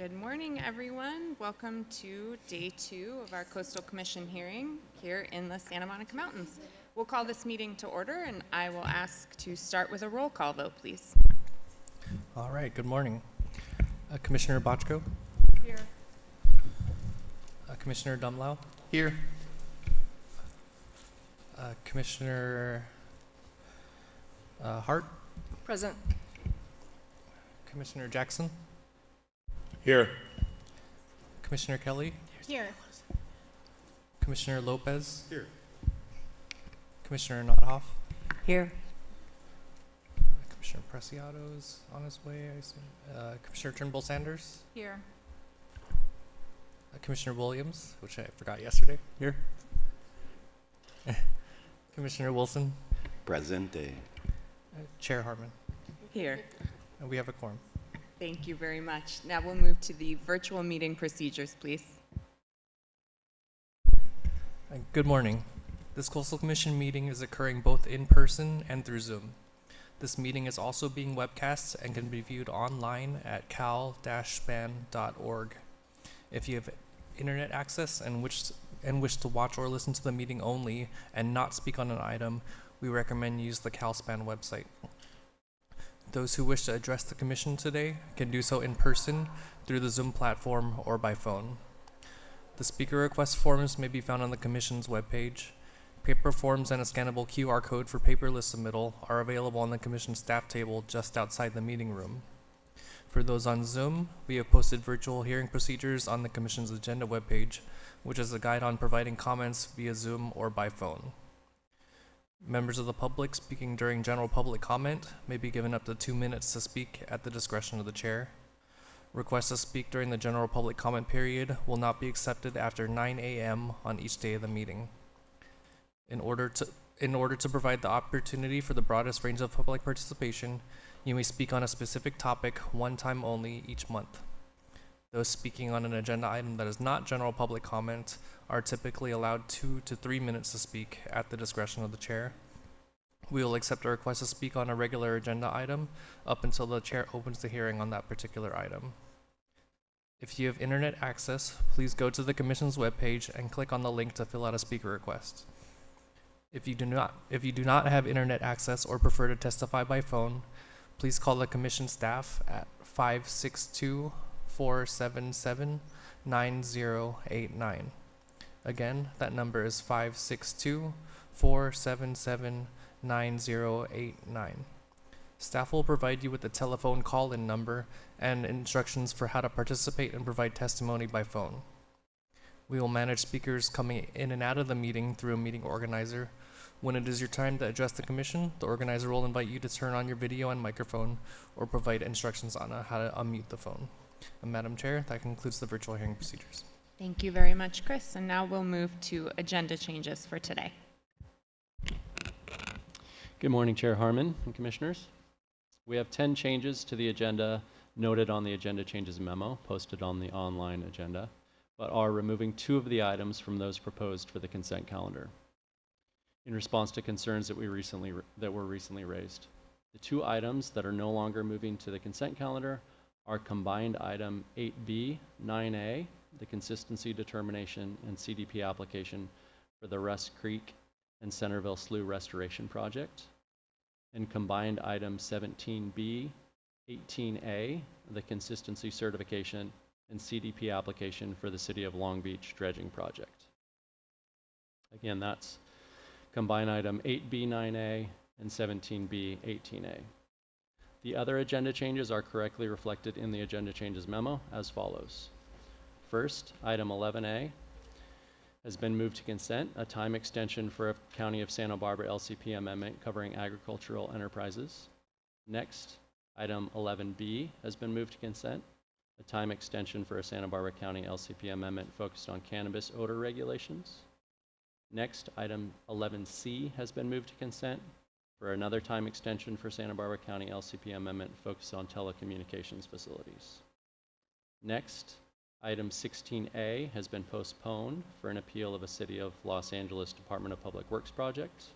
Good morning, everyone. Welcome to day 2 of our Coastal Commission hearing here in the Santa Monica Mountains. We'll call this meeting to order, and I will ask to start with a roll call vote, please. All right, good morning. Commissioner Bochco? Here. Commissioner Dumlau? Here. Commissioner Hart? Present. Commissioner Jackson? Here. Commissioner Kelly? Here. Commissioner Lopez? Here. Commissioner Nothoff? Here. Commissioner Preciado's on his way, I assume. Commissioner Turnbull Sanders? Here. Commissioner Williams, which I forgot yesterday. Here. Commissioner Wilson? Presente. Chair Harmon? Here. And we have a quorum. Thank you very much. Now we'll move to the virtual meeting procedures, please. Good morning. This Coastal Commission meeting is occurring both in person and through Zoom. This meeting is also being webcast and can be viewed online at cal-span.org. If you have internet access and wish to watch or listen to the meeting only and not speak on an item, we recommend you use the CalSpan website. Those who wish to address the Commission today can do so in person through the Zoom platform or by phone. The speaker request forms may be found on the Commission's webpage. Paper forms and a scannable QR code for paperless submittal are available on the Commission staff table just outside the meeting room. For those on Zoom, we have posted virtual hearing procedures on the Commission's agenda webpage, which is a guide on providing comments via Zoom or by phone. Members of the public speaking during general public comment may be given up to 2 minutes to speak at the discretion of the chair. Requests to speak during the general public comment period will not be accepted after 9 a.m. on each day of the meeting. In order to provide the opportunity for the broadest range of public participation, you may speak on a specific topic one time only each month. Those speaking on an agenda item that is not general public comment are typically allowed 2 to 3 minutes to speak at the discretion of the chair. We will accept a request to speak on a regular agenda item up until the chair opens the hearing on that particular item. If you have internet access, please go to the Commission's webpage and click on the link to fill out a speaker request. If you do not have internet access or prefer to testify by phone, please call the Commission staff at 562-477-9089. Again, that number is 562-477-9089. Staff will provide you with the telephone call-in number and instructions for how to participate and provide testimony by phone. We will manage speakers coming in and out of the meeting through a meeting organizer. When it is your time to address the Commission, the organizer will invite you to turn on your video and microphone or provide instructions on how to unmute the phone. And Madam Chair, that concludes the virtual hearing procedures. Thank you very much, Chris. And now we'll move to agenda changes for today. Good morning, Chair Harmon and Commissioners. We have 10 changes to the agenda noted on the agenda changes memo posted on the online agenda, but are removing 2 of the items from those proposed for the consent calendar in response to concerns that were recently raised. The 2 items that are no longer moving to the consent calendar are combined item 8b, 9a, the consistency determination and CDP application for the Russ Creek and Centerville Slough Restoration Project, and combined item 17b, 18a, the consistency certification and CDP application for the City of Long Beach dredging project. Again, that's combined item 8b, 9a, and 17b, 18a. The other agenda changes are correctly reflected in the agenda changes memo as follows. First, item 11a has been moved to consent, a time extension for a County of Santa Barbara LCP amendment covering agricultural enterprises. Next, item 11b has been moved to consent, a time extension for a Santa Barbara County LCP amendment focused on cannabis odor regulations. Next, item 11c has been moved to consent for another time extension for Santa Barbara County LCP amendment focused on telecommunications facilities. Next, item 16a has been postponed for an appeal of a City of Los Angeles Department of Public Works project.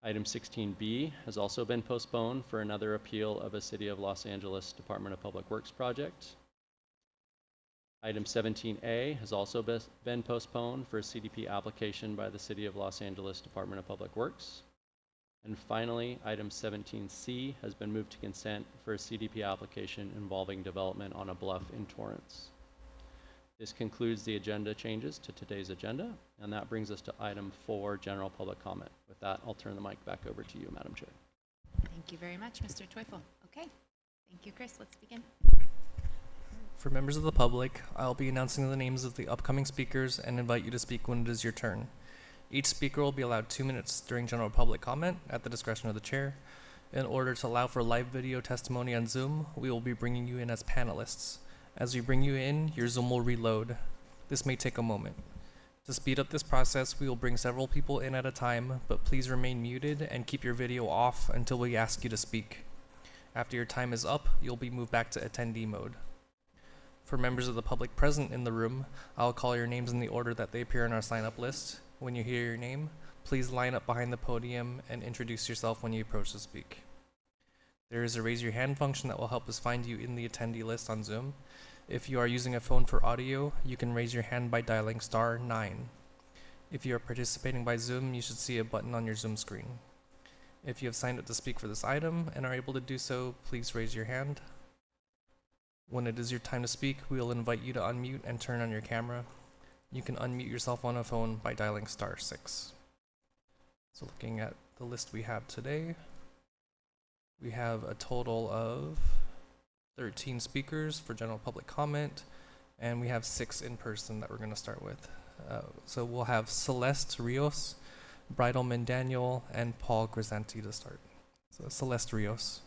Item 16b has also been postponed for another appeal of a City of Los Angeles Department of Public Works project. Item 17A has also been postponed for a CDP application by the City of Los Angeles Department of Public Works. And finally, item 17C has been moved to consent for a CDP application involving development on a bluff in Torrance. This concludes the agenda changes to today's agenda, and that brings us to item 4, general public comment. With that, I'll turn the mic back over to you, Madam Chair. Thank you very much, Mr. Teufel. Okay, thank you, Chris. Let's begin. For members of the public, I'll be announcing the names of the upcoming speakers and invite you to speak when it is your turn. Each speaker will be allowed 2 minutes during general public comment at the discretion of the chair. In order to allow for live video testimony on Zoom, we will be bringing you in as panelists. As we bring you in, your Zoom will reload. This may take a moment. To speed up this process, we will bring several people in at a time, but please remain muted and keep your video off until we ask you to speak. After your time is up, you'll be moved back to attendee mode. For members of the public present in the room, I'll call your names in the order that they appear on our sign-up list. When you hear your name, please line up behind the podium and introduce yourself when you approach to speak. There is a raise your hand function that will help us find you in the attendee list on Zoom. If you are using a phone for audio, you can raise your hand by dialing *9. If you are participating by Zoom, you should see a button on your Zoom screen. If you have signed up to speak for this item and are able to do so, please raise your hand. When it is your time to speak, we will invite you to unmute and turn on your camera. You can unmute yourself on a phone by dialing *6. So looking at the list we have today, we have a total of 13 speakers for general public comment, and we have 6 in person that we're going to start with. So we'll have Celeste Rios, Bridalman Daniel, and Paul Grisanti to start. So Celeste Rios.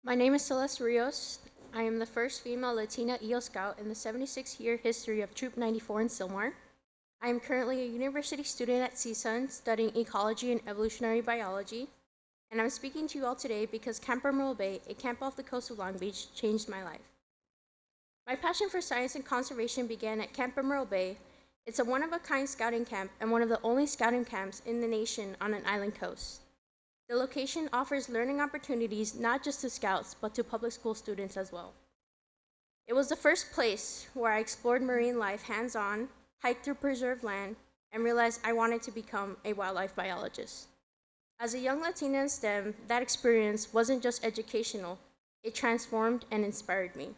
My name is Celeste Rios. I am the first female Latina EO Scout in the 76-year history of Troop 94 in Sylmar. I am currently a university student at CSUN studying ecology and evolutionary biology, and I'm speaking to you all today because Camp Emerald Bay, a camp off the coast of Long Beach, changed my life. My passion for science and conservation began at Camp Emerald Bay. It's a one-of-a-kind scouting camp and one of the only scouting camps in the nation on an island coast. The location offers learning opportunities not just to scouts, but to public school students as well. It was the first place where I explored marine life hands-on, hiked through preserved land, and realized I wanted to become a wildlife biologist. As a young Latina in STEM, that experience wasn't just educational, it transformed and inspired me.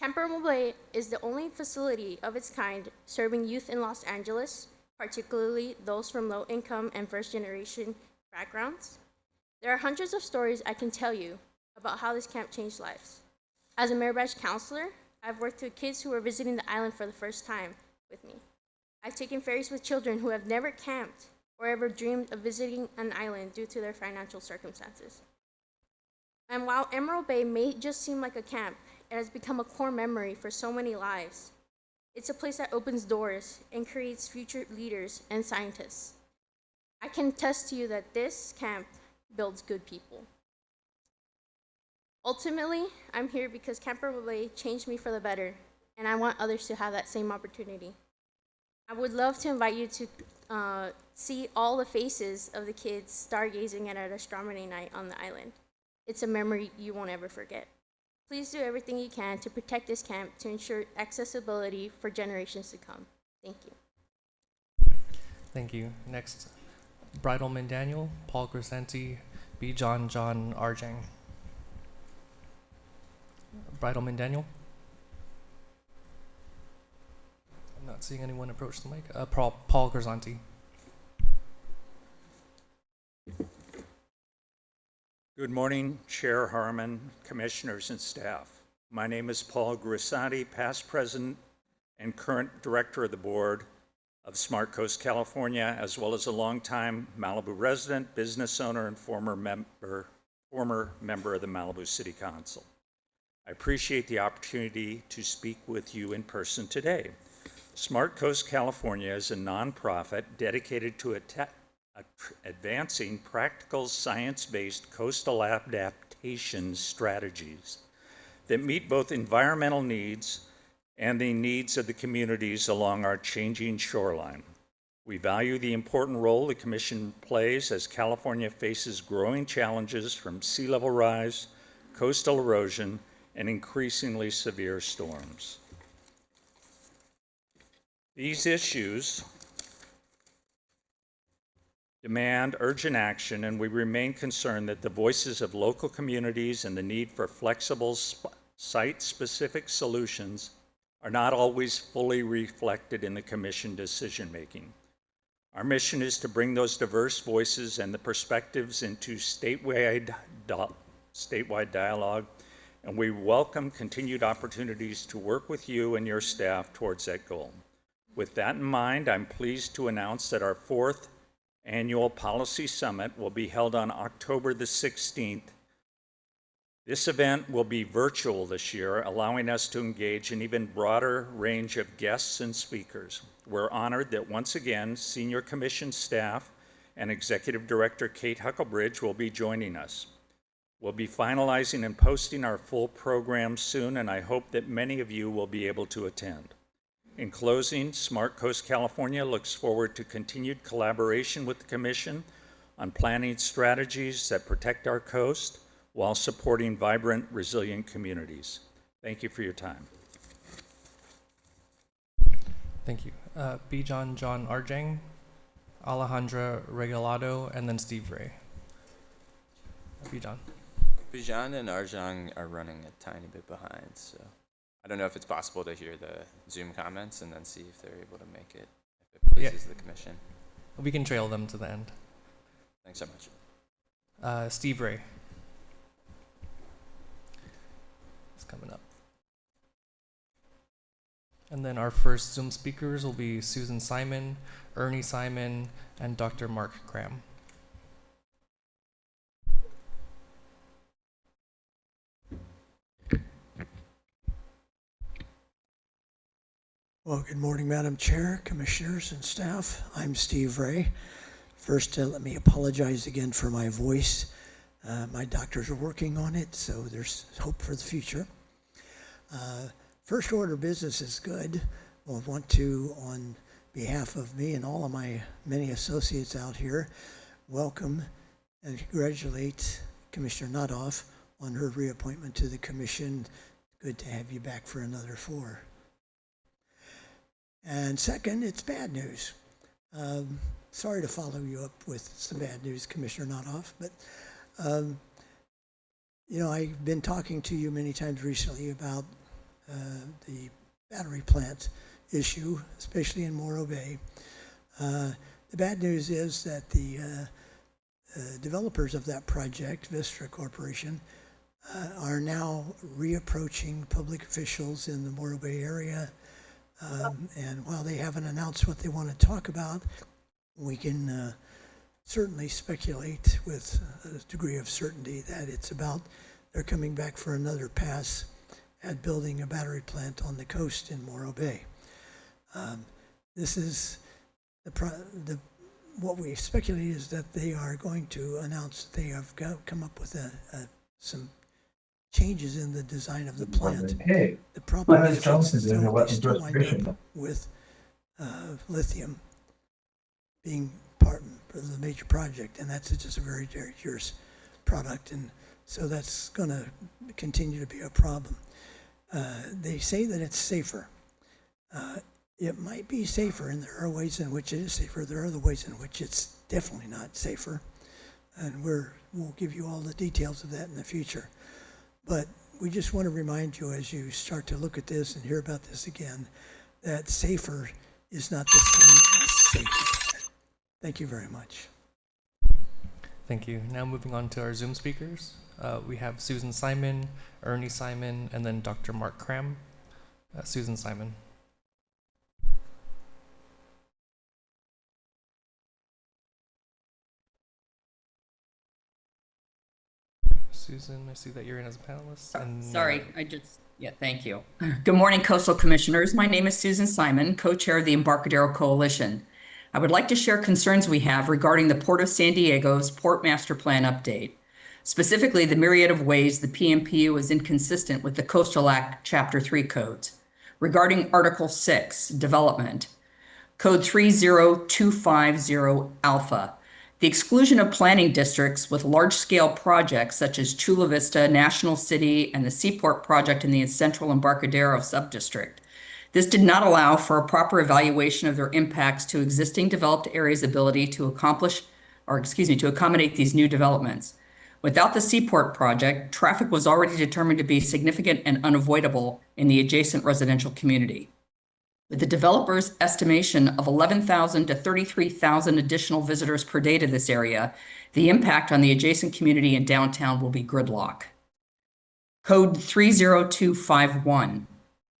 Camp Emerald Bay is the only facility of its kind serving youth in Los Angeles, particularly those from low-income and first-generation backgrounds. There are hundreds of stories I can tell you about how this camp changed lives. As a Mayor Badge counselor, I've worked with kids who are visiting the island for the first time with me. I've taken ferries with children who have never camped or ever dreamed of visiting an island due to their financial circumstances. And while Emerald Bay may just seem like a camp, it has become a core memory for so many lives. It's a place that opens doors and creates future leaders and scientists. I can attest to you that this camp builds good people. Ultimately, I'm here because Camp Emerald Bay changed me for the better, and I want others to have that same opportunity. I would love to invite you to see all the faces of the kids stargazing at an astronomy night on the island. It's a memory you won't ever forget. Please do everything you can to protect this camp to ensure accessibility for generations to come. Thank you. Thank you. Next, Bridalman Daniel, Paul Grisanti, B. John Arjang. Bridalman Daniel. I'm not seeing anyone approach the mic. Paul Grisanti. Good morning, Chair Harmon, Commissioners, and staff. My name is Paul Grisanti, past president and current director of the board of Smart Coast, California, as well as a longtime Malibu resident, business owner, and former member of the Malibu City Council. I appreciate the opportunity to speak with you in person today. Smart Coast, California is a nonprofit dedicated to advancing practical science-based coastal adaptation strategies that meet both environmental needs and the needs of the communities along our changing shoreline. We value the important role the Commission plays as California faces growing challenges from sea level rise, coastal erosion, and increasingly severe storms. These issues demand urgent action, and we remain concerned that the voices of local communities and the need for flexible site-specific solutions are not always fully reflected in the Commission decision-making. Our mission is to bring those diverse voices and the perspectives into statewide dialogue, and we welcome continued opportunities to work with you and your staff towards that goal. With that in mind, I'm pleased to announce that our 4th annual Policy Summit will be held on October the 16th. This event will be virtual this year, allowing us to engage an even broader range of guests and speakers. We're honored that once again, Senior Commission staff and Executive Director Kate Hucklebridge will be joining us. We'll be finalizing and posting our full program soon, and I hope that many of you will be able to attend. In closing, Smart Coast California looks forward to continued collaboration with the Commission on planning strategies that protect our coast while supporting vibrant, resilient communities. Thank you for your time. Thank you. Bijan John Arjang, Alejandra Regalado, and then Steve Ray. Bijan. Bijan and Arjang are running a tiny bit behind, so I don't know if it's possible to hear the Zoom comments and then see if they're able to make it, if it pleases the Commission. We can trail them to the end. Thanks so much. Steve Ray. It's coming up. And then our first Zoom speakers will be Susan Simon, Ernie Simon, and Dr. Mark Cram. Well, good morning, Madam Chair, Commissioners, and staff. I'm Steve Ray. First, let me apologize again for my voice. My doctors are working on it, so there's hope for the future. First order of business is good. I want to, on behalf of me and all of my many associates out here, welcome and congratulate Commissioner Nutthoff on her reappointment to the Commission. Good to have you back for another 4. And second, it's bad news. Sorry to follow you up with some bad news, Commissioner Nutthoff, but you know, I've been talking to you many times recently about the battery plant issue, especially in Morro Bay. The bad news is that the developers of that project, Vistra Corporation, are now reapproaching public officials in the Morro Bay area. And while they haven't announced what they want to talk about, we can certainly speculate with a degree of certainty that it's about they're coming back for another pass at building a battery plant on the coast in Morro Bay. This is what we speculate is that they are going to announce that they have come up with some changes in the design of the plant. The problem is they still wind up with lithium being part of the major project, and that's just a very dangerous product, and so that's going to continue to be a problem. They say that it's safer. It might be safer, and there are ways in which it is safer. There are other ways in which it's definitely not safer, and we'll give you all the details of that in the future. But we just want to remind you as you start to look at this and hear about this again, that safer is not the same as safe. Thank you very much. Thank you. Now moving on to our Zoom speakers. We have Susan Simon, Ernie Simon, and then Dr. Mark Cram. Susan Simon. Susan, I see that you're in as a panelist. And, Sorry, thank you. Good morning, Coastal Commissioners. My name is Susan Simon, co-chair of the Embarcadero Coalition. I would like to share concerns we have regarding the Port of San Diego's Port Master Plan update, specifically the myriad of ways the PMPU is inconsistent with the Coastal Act Chapter 3 codes. regarding Article 6, Development, Code 30250 Alpha, the exclusion of planning districts with large-scale projects such as Chula Vista, National City, and the Seaport project in the Central Embarcadero Subdistrict. This did not allow for a proper evaluation of their impacts to existing developed areas' ability to accommodate these new developments. Without the Seaport project, traffic was already determined to be significant and unavoidable in the adjacent residential community. With the developer's estimation of 11,000 to 33,000 additional visitors per day to this area, the impact on the adjacent community and downtown will be gridlock. Code 30251.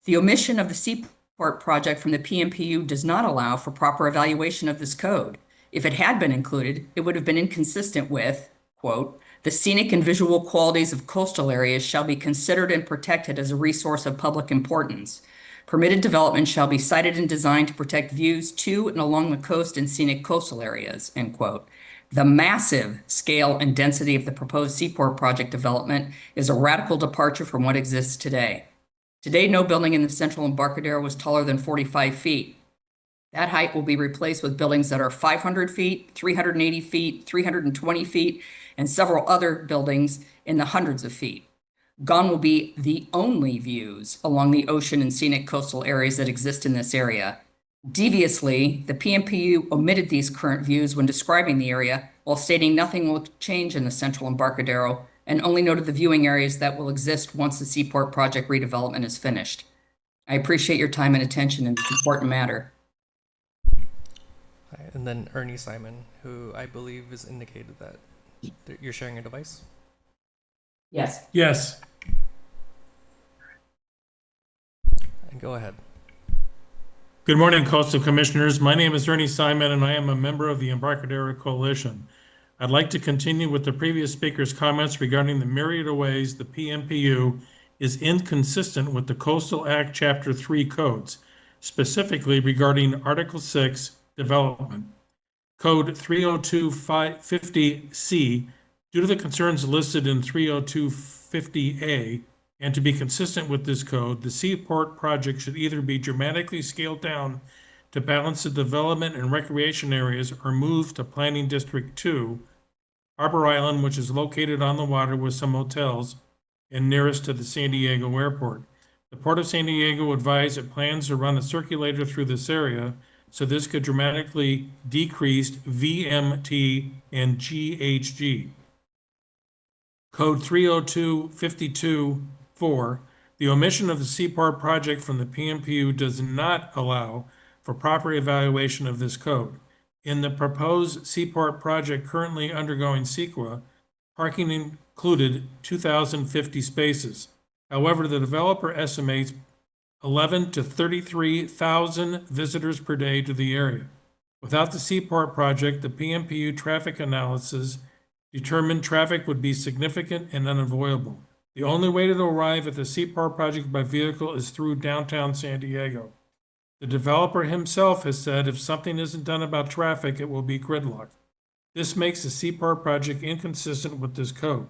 The omission of the Seaport project from the PMPU does not allow for proper evaluation of this code. If it had been included, it would have been inconsistent with, quote, the scenic and visual qualities of coastal areas shall be considered and protected as a resource of public importance. Permitted development shall be sited and designed to protect views to and along the coast and scenic coastal areas, end quote. The massive scale and density of the proposed Seaport project development is a radical departure from what exists today. Today, no building in the Central Embarcadero was taller than 45 feet. That height will be replaced with buildings that are 500 feet, 380 feet, 320 feet, and several other buildings in the hundreds of feet. Gone will be the only views along the ocean and scenic coastal areas that exist in this area. Deviously, the PMPU omitted these current views when describing the area, while stating nothing will change in the Central Embarcadero, and only noted the viewing areas that will exist once the Seaport project redevelopment is finished. I appreciate your time and attention in this important matter. And then Ernie Simon, who I believe has indicated that you're sharing your device. Yes. Yes. And go ahead. Good morning, Coastal Commissioners. My name is Ernie Simon, and I am a member of the Embarcadero Coalition. I'd like to continue with the previous speaker's comments regarding the myriad of ways the PMPU is inconsistent with the Coastal Act Chapter 3 codes, specifically regarding Article 6, Development. Code 30250C, due to the concerns listed in 30250A, and to be consistent with this code, the Seaport project should either be dramatically scaled down to balance the development and recreation areas or moved to Planning District 2, Harbor Island, which is located on the water with some hotels and nearest to the San Diego airport. The Port of San Diego advised it plans to run a circulator through this area, so this could dramatically decrease VMT and GHG. Code 30252-4, the omission of the Seaport project from the PMPU does not allow for proper evaluation of this code. In the proposed Seaport project currently undergoing CEQA, parking included 2,050 spaces. However, the developer estimates 11 to 33,000 visitors per day to the area. Without the Seaport project, the PMPU traffic analysis determined traffic would be significant and unavoidable. The only way to arrive at the Seaport project by vehicle is through downtown San Diego. The developer himself has said if something isn't done about traffic, it will be gridlock. This makes the Seaport project inconsistent with this code.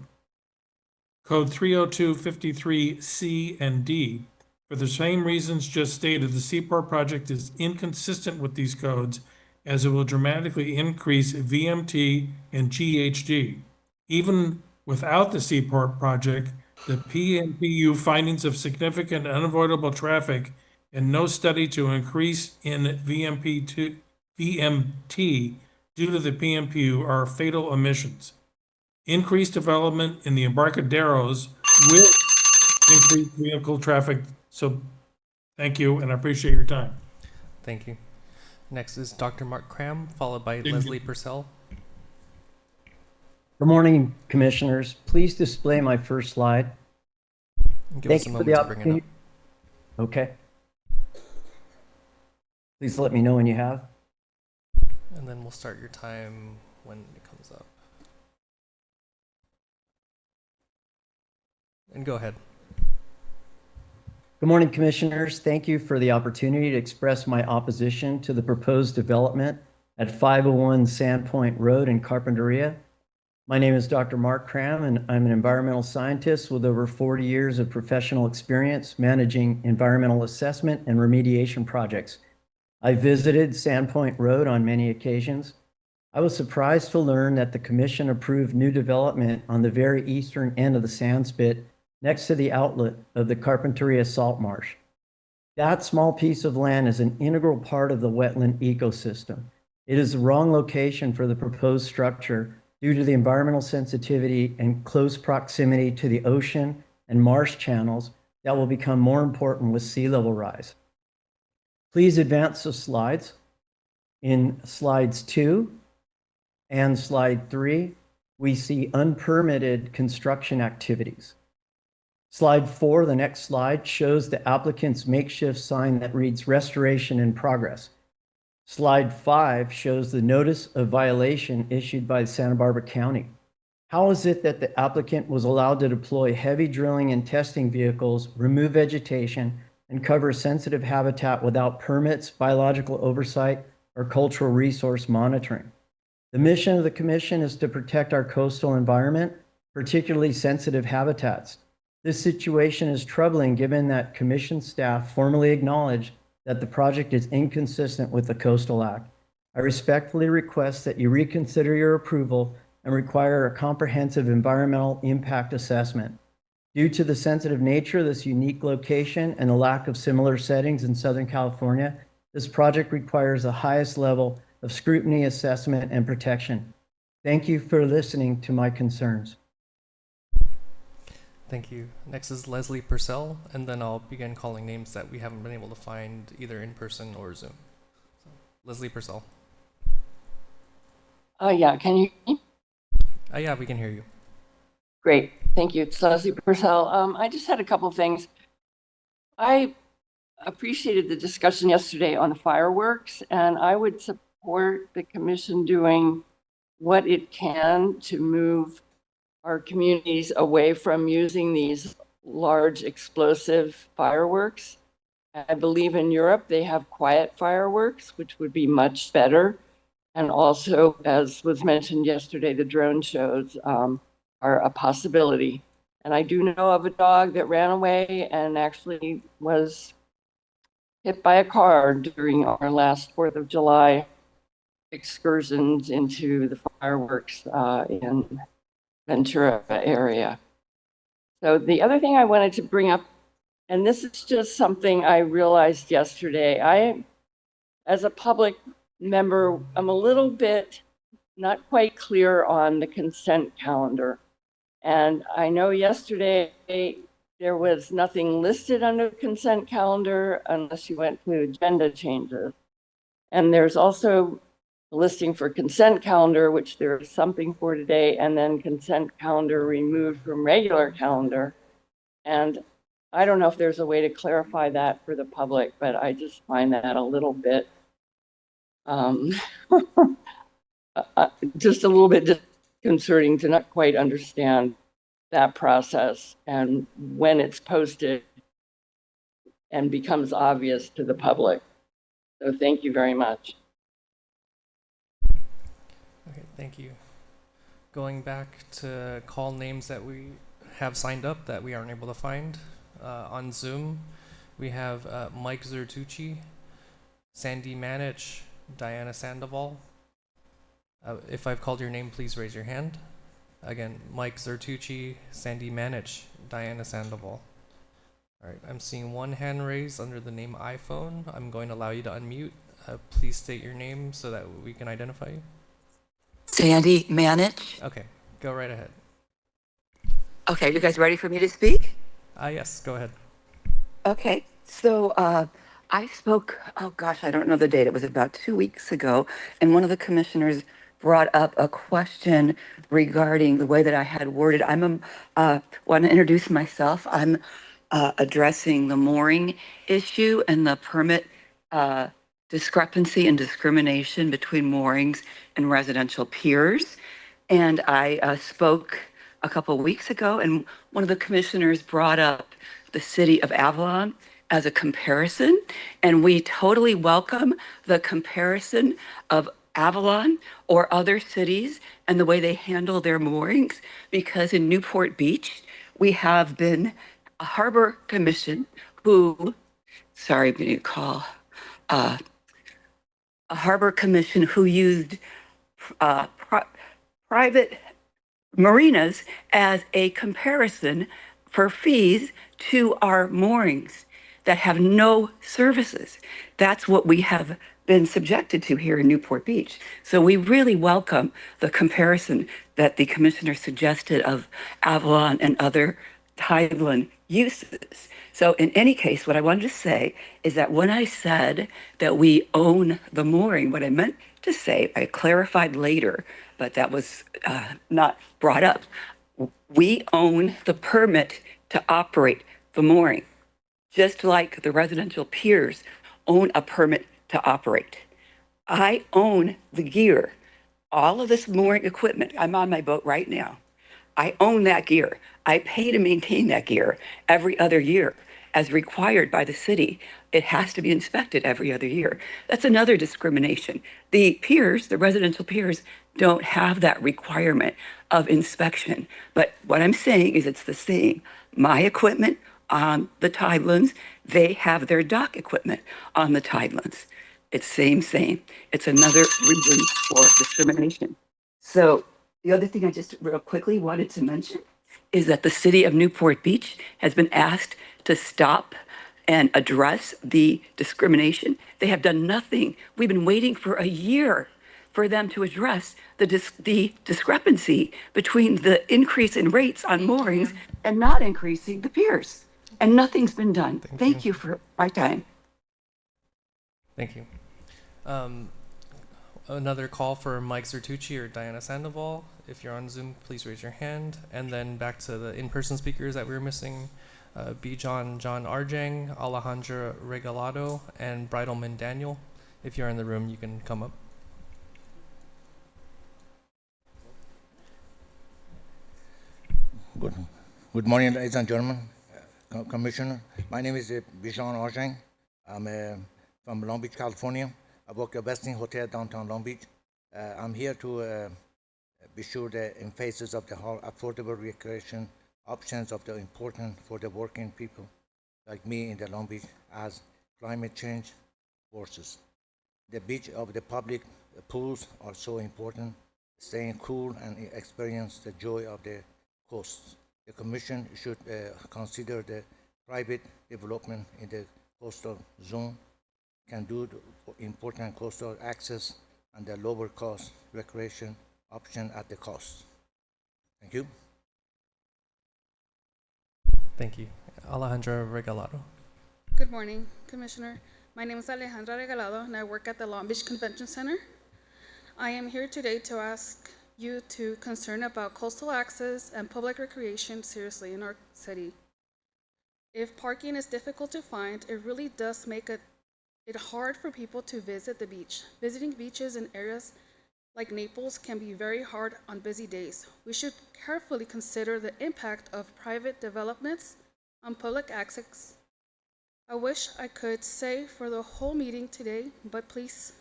Code 30253C and D, for the same reasons just stated, the Seaport project is inconsistent with these codes as it will dramatically increase VMT and GHG. Even without the Seaport project, the PMPU findings of significant and unavoidable traffic and no study to increase in VMT due to the PMPU are fatal omissions. Increased development in the Embarcaderos will increase vehicle traffic. So thank you, and I appreciate your time. Thank you. Next is Dr. Mark Cram, followed by Leslie Purcell. Good morning, Commissioners. Please display my first slide. Give us a moment to bring it up. Okay. Please let me know when you have. And then we'll start your time when it comes up. And go ahead. Good morning, Commissioners. Thank you for the opportunity to express my opposition to the proposed development at 501 Sandpoint Road in Carpinteria. My name is Dr. Mark Cram, and I'm an environmental scientist with over 40 years of professional experience managing environmental assessment and remediation projects. I visited Sandpoint Road on many occasions. I was surprised to learn that the commission approved new development on the very eastern end of the sand spit next to the outlet of the Carpinteria Salt Marsh. That small piece of land is an integral part of the wetland ecosystem. It is the wrong location for the proposed structure due to the environmental sensitivity and close proximity to the ocean and marsh channels that will become more important with sea level rise. Please advance the slides. In slides 2 and slide 3, we see unpermitted construction activities. Slide 4, the next slide, shows the applicant's makeshift sign that reads restoration in progress. Slide 5 shows the notice of violation issued by Santa Barbara County. How is it that the applicant was allowed to deploy heavy drilling and testing vehicles, remove vegetation, and cover sensitive habitat without permits, biological oversight, or cultural resource monitoring? The mission of the commission is to protect our coastal environment, particularly sensitive habitats. This situation is troubling given that commission staff formally acknowledged that the project is inconsistent with the Coastal Act. I respectfully request that you reconsider your approval and require a comprehensive environmental impact assessment. Due to the sensitive nature of this unique location and the lack of similar settings in Southern California, this project requires the highest level of scrutiny, assessment, and protection. Thank you for listening to my concerns. Thank you. Next is Leslie Purcell, and then I'll begin calling names that we haven't been able to find either in person or Zoom. So, Leslie Purcell. Yeah, can you hear me? Yeah, we can hear you. Great, thank you. It's Leslie Purcell. I just had a couple of things. I appreciated the discussion yesterday on the fireworks, and I would support the commission doing what it can to move our communities away from using these large explosive fireworks. I believe in Europe they have quiet fireworks, which would be much better. And also, as was mentioned yesterday, the drone shows are a possibility. And I do know of a dog that ran away and actually was hit by a car during our last 4th of July excursions into the fireworks in Ventura area. So the other thing I wanted to bring up, and this is just something I realized yesterday, I, as a public member, I'm a little bit not quite clear on the consent calendar. And I know yesterday there was nothing listed under the consent calendar unless you went to agenda changes. And there's also listing for consent calendar, which there is something for today, and then consent calendar removed from regular calendar. And I don't know if there's a way to clarify that for the public, but I just find that a little bit, just a little bit disconcerting to not quite understand that process and when it's posted and becomes obvious to the public. So thank you very much. Okay, thank you. Going back to call names that we have signed up that we aren't able to find. On Zoom, we have Mike Zertucci, Sandy Manich, Diana Sandoval. If I've called your name, please raise your hand. Again, Mike Zertucci, Sandy Manich, Diana Sandoval. All right, I'm seeing one hand raised under the name iPhone. I'm going to allow you to unmute. Please state your name so that we can identify you. Sandy Manich. Okay, go right ahead. Okay, you guys ready for me to speak? Yes, go ahead. Okay, so I spoke, oh gosh, I don't know the date. It was about 2 weeks ago, and one of the commissioners brought up a question regarding the way that I had worded. Want to introduce myself. I'm addressing the mooring issue and the permit discrepancy and discrimination between moorings and residential piers. And I spoke a couple of weeks ago, and one of the commissioners brought up the city of Avalon as a comparison, and we totally welcome the comparison of Avalon or other cities and the way they handle their moorings, because in Newport Beach, we have been a harbor commission who, sorry, I'm getting a call, a harbor commission who used private marinas as a comparison for fees to our moorings that have no services. That's what we have been subjected to here in Newport Beach. So we really welcome the comparison that the commissioner suggested of Avalon and other tideland uses. So in any case, what I wanted to say is that when I said that we own the mooring, what I meant to say, I clarified later, but that was not brought up. We own the permit to operate the mooring, just like the residential piers own a permit to operate. I own the gear, all of this mooring equipment. I'm on my boat right now. I own that gear. I pay to maintain that gear every other year as required by the city. It has to be inspected every other year. That's another discrimination. The piers, the residential piers, don't have that requirement of inspection. But what I'm saying is it's the same. My equipment on the tidelands, they have their dock equipment on the tidelands. It's same. It's another reason for discrimination. So the other thing I just real quickly wanted to mention is that the city of Newport Beach has been asked to stop and address the discrimination. They have done nothing. We've been waiting for a year for them to address the discrepancy between the increase in rates on moorings and not increasing the piers. And nothing's been done. Thank you for my time. Thank you. Another call for Mike Zertucci or Diana Sandoval. If you're on Zoom, please raise your hand. And then back to the in-person speakers that we were missing. John Arjang, Alejandra Regalado, and Bridalman Daniel. If you're in the room, you can come up. Good morning, ladies and gentlemen. Commissioner, my name is Bijan Arjang. I'm from Long Beach, California. I work at Westin Hotel downtown Long Beach. I'm here to be sure the emphasis of the whole affordable recreation options of the important for the working people like me in the Long Beach as climate change forces. The beach of the public pools are so important, staying cool and experience the joy of the coast. The Commission should consider the private development in the coastal zone can do important coastal access and the lower cost recreation option at the cost. Thank you. Thank you. Alejandra Regalado. Good morning, Commissioner. My name is Alejandra Regalado, and I work at the Long Beach Convention Center. I am here today to ask you to concern about coastal access and public recreation seriously in our city. If parking is difficult to find, it really does make it hard for people to visit the beach. Visiting beaches in areas like Naples can be very hard on busy days. We should carefully consider the impact of private developments on public access. I wish I could say for the whole meeting today, but please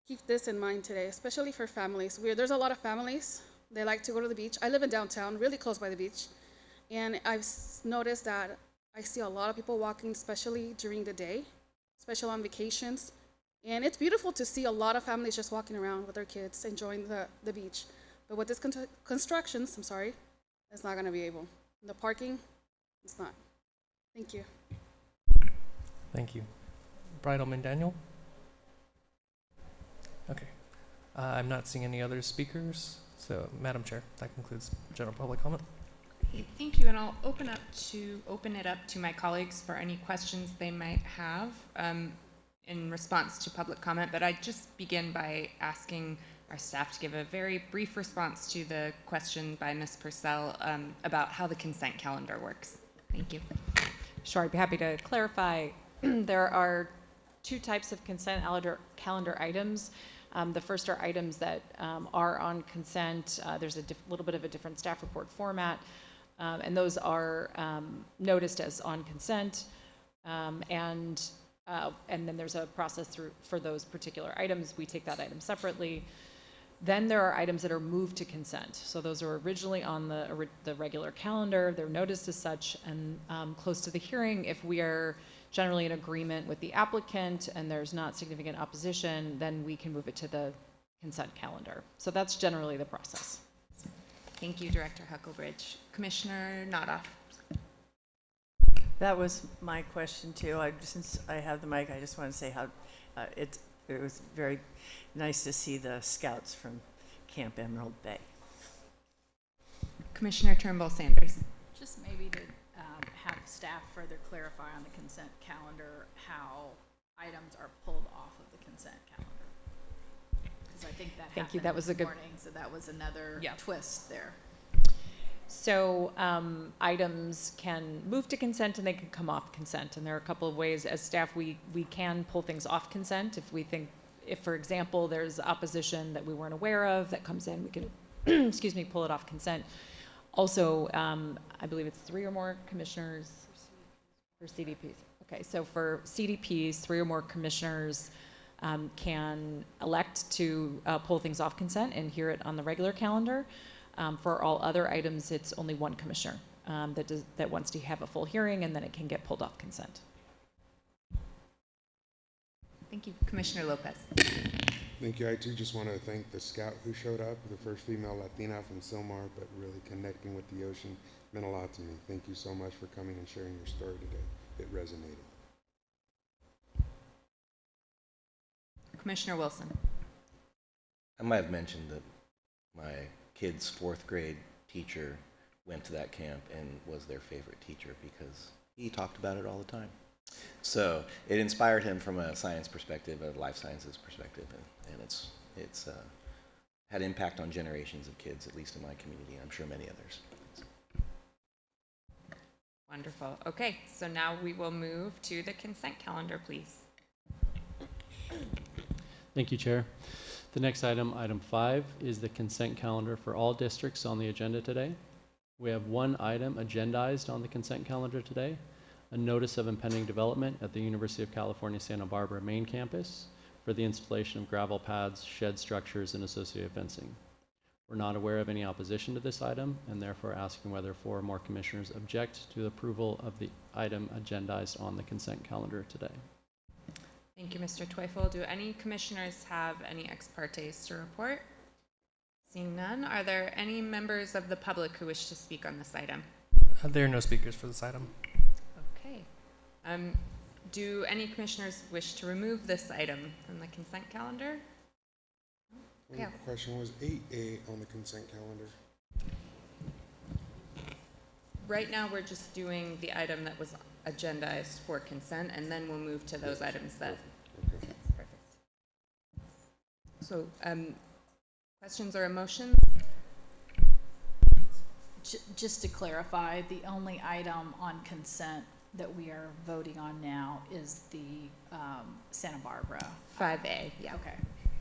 keep this in mind today, especially for families. There's a lot of families, they like to go to the beach. I live in downtown, really close by the beach, and I've noticed that I see a lot of people walking, especially during the day, especially on vacations. And it's beautiful to see a lot of families just walking around with their kids, enjoying the beach. But with this constructions, it's not gonna be able. The parking, it's not. Thank you. Thank you. Bridalman Daniel? Okay. I'm not seeing any other speakers. So, Madam Chair, that concludes general public comment. Okay, thank you, and I'll open it up to my colleagues for any questions they might have in response to public comment. But I'd just begin by asking our staff to give a very brief response to the question by Ms. Purcell about how the consent calendar works. Thank you. Sure, I'd be happy to clarify. There are two types of consent calendar items. The first are items that are on consent. There's a little bit of a different staff report format, and those are noticed as on consent. And and then there's a process for those particular items. We take that item separately. Then there are items that are moved to consent. So those are originally on the regular calendar. They're noticed as such, and close to the hearing, if we are generally in agreement with the applicant and there's not significant opposition, then we can move it to the consent calendar. So that's generally the process. Thank you, Director Huckelbridge. Commissioner Notoff. That was my question too. Since I have the mic, I just want to say how it was very nice to see the scouts from Camp Emerald Bay. Commissioner Turnbull Sanders. Just maybe to have staff further clarify on the consent calendar how items are pulled off of the consent calendar. Because I think that happened That was this a good morning, so that was another twist there. So items can move to consent and they can come off consent. And there are a couple of ways as staff we can pull things off consent if we think, if for example, there's opposition that we weren't aware of that comes in, we can, excuse me, pull it off consent. Also, I believe it's 3 or more commissioners for CDPs. Okay, so for CDPs, 3 or more commissioners can elect to pull things off consent and hear it on the regular calendar. For all other items, it's only 1 commissioner that wants to have a full hearing, and then it can get pulled off consent. Thank you. Commissioner Lopez. Thank you. I too just want to thank the scout who showed up, the first female Latina from Silmar, but really connecting with the ocean meant a lot to me. Thank you so much for coming and sharing your story today. It resonated. Commissioner Wilson. I might have mentioned that my kid's 4th grade teacher went to that camp and was their favorite teacher because he talked about it all the time. So it inspired him from a science perspective, a life sciences perspective, and it's had impact on generations of kids, at least in my community, and I'm sure many others. Wonderful. Okay, so now we will move to the consent calendar, please. Thank you, Chair. The next item, item 5, is the consent calendar for all districts on the agenda today. We have 1 item agendized on the consent calendar today, a notice of impending development at the University of California, Santa Barbara main campus for the installation of gravel pads, shed structures, and associated fencing. We're not aware of any opposition to this item and therefore asking whether 4 or more commissioners object to the approval of the item agendized on the consent calendar today. Thank you, Mr. Teufel. Do any commissioners have any ex partes to report? Seeing none, are there any members of the public who wish to speak on this item? There are no speakers for this item. Okay. Do any commissioners wish to remove this item from the consent calendar? One question was 8A on the consent calendar. Right now, we're just doing the item that was agendized for consent, and then we'll move to those items that. Okay. Perfect. So, questions or motions? Just to clarify, the only item on consent that we are voting on now is the Santa Barbara. 5A, yeah. Okay,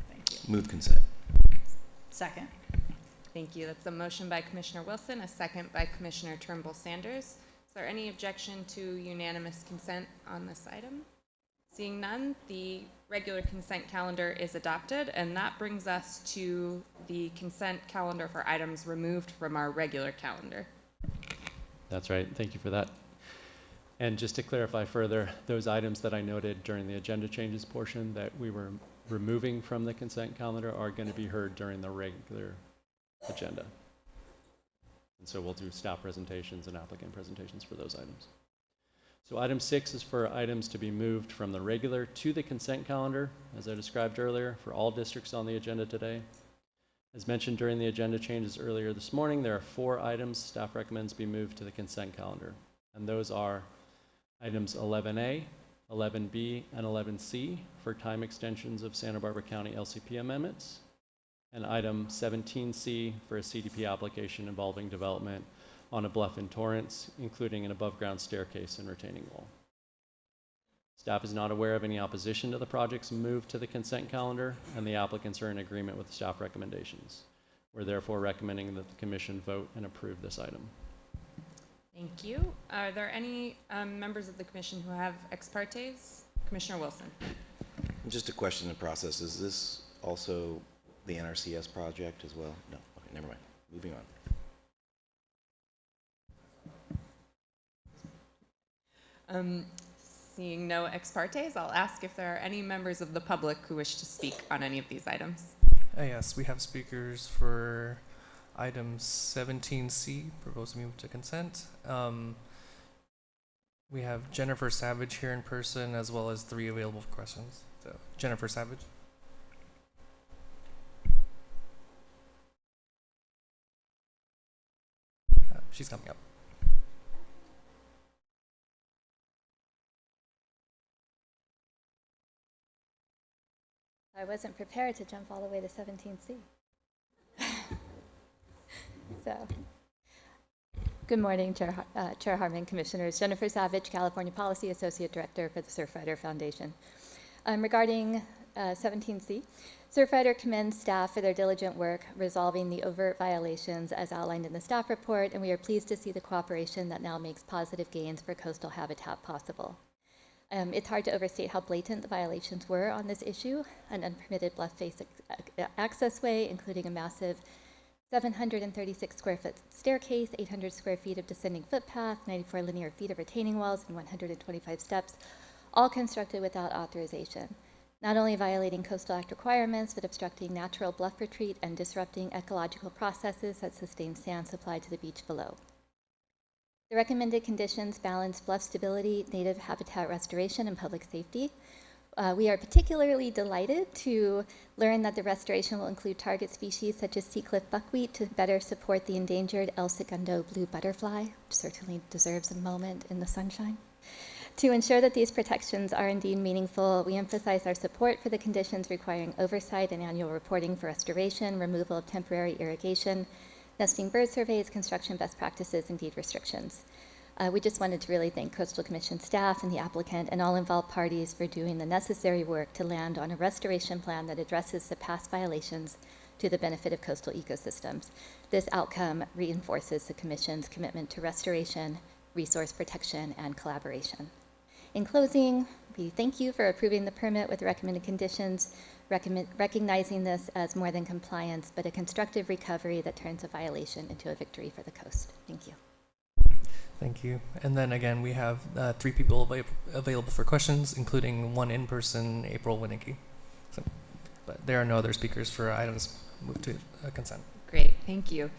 thank you. Move consent. Second. Thank you. That's a motion by Commissioner Wilson, a second by Commissioner Turnbull Sanders. Is there any objection to unanimous consent on this item? Seeing none, the regular consent calendar is adopted, and that brings us to the consent calendar for items removed from our regular calendar. That's right. Thank you for that. And just to clarify further, those items that I noted during the agenda changes portion that we were removing from the consent calendar are going to be heard during the regular agenda. And so we'll do staff presentations and applicant presentations for those items. So item 6 is for items to be moved from the regular to the consent calendar, as I described earlier, for all districts on the agenda today. As mentioned during the agenda changes earlier this morning, there are 4 items staff recommends be moved to the consent calendar. And those are items 11A, 11B, and 11C for time extensions of Santa Barbara County LCP amendments, and item 17C for a CDP application involving development on a bluff in Torrance, including an above-ground staircase and retaining wall. Staff is not aware of any opposition to the project's move to the consent calendar, and the applicants are in agreement with the staff recommendations. We're therefore recommending that the Commission vote and approve this item. Thank you. Are there any members of the Commission who have ex partes? Commissioner Wilson. Just a question in process. Is this also the NRCS project as well? No. Okay, never mind. Moving on. Seeing no ex partes, I'll ask if there are any members of the public who wish to speak on any of these items. Yes, we have speakers for item 17C, proposed to move to consent. We have Jennifer Savage here in person, as well as 3 available for questions. So, Jennifer Savage. She's coming up. I wasn't prepared to jump all the way to 17C. So, good morning, Chair Harmon, Commissioners. Jennifer Savage, California Policy Associate Director for the Surfrider Foundation. Regarding 17C, Surfrider commends staff for their diligent work resolving the overt violations as outlined in the staff report, and we are pleased to see the cooperation that now makes positive gains for coastal habitat possible. It's hard to overstate how blatant the violations were on this issue: an unpermitted bluff face accessway, including a massive 736 square foot staircase, 800 square feet of descending footpath, 94 linear feet of retaining walls, and 125 steps, all constructed without authorization, not only violating Coastal Act requirements, but obstructing natural bluff retreat and disrupting ecological processes that sustain sand supply to the beach below. The recommended conditions balance bluff stability, native habitat restoration, and public safety. We are particularly delighted to learn that the restoration will include target species such as sea cliff buckwheat to better support the endangered El Segundo blue butterfly, which certainly deserves a moment in the sunshine. To ensure that these protections are indeed meaningful, we emphasize our support for the conditions requiring oversight and annual reporting for restoration, removal of temporary irrigation, nesting bird surveys, construction best practices, and deed restrictions. We just wanted to really thank Coastal Commission staff and the applicant and all involved parties for doing the necessary work to land on a restoration plan that addresses the past violations to the benefit of coastal ecosystems. This outcome reinforces the Commission's commitment to restoration, resource protection, and collaboration. In closing, we thank you for approving the permit with recommended conditions, recognizing this as more than compliance, but a constructive recovery that turns a violation into a victory for the coast. Thank you. Thank you. And then again, we have 3 people available for questions, including 1 in person, April Winicky. So, but there are no other speakers for items moved to consent. Great, thank you.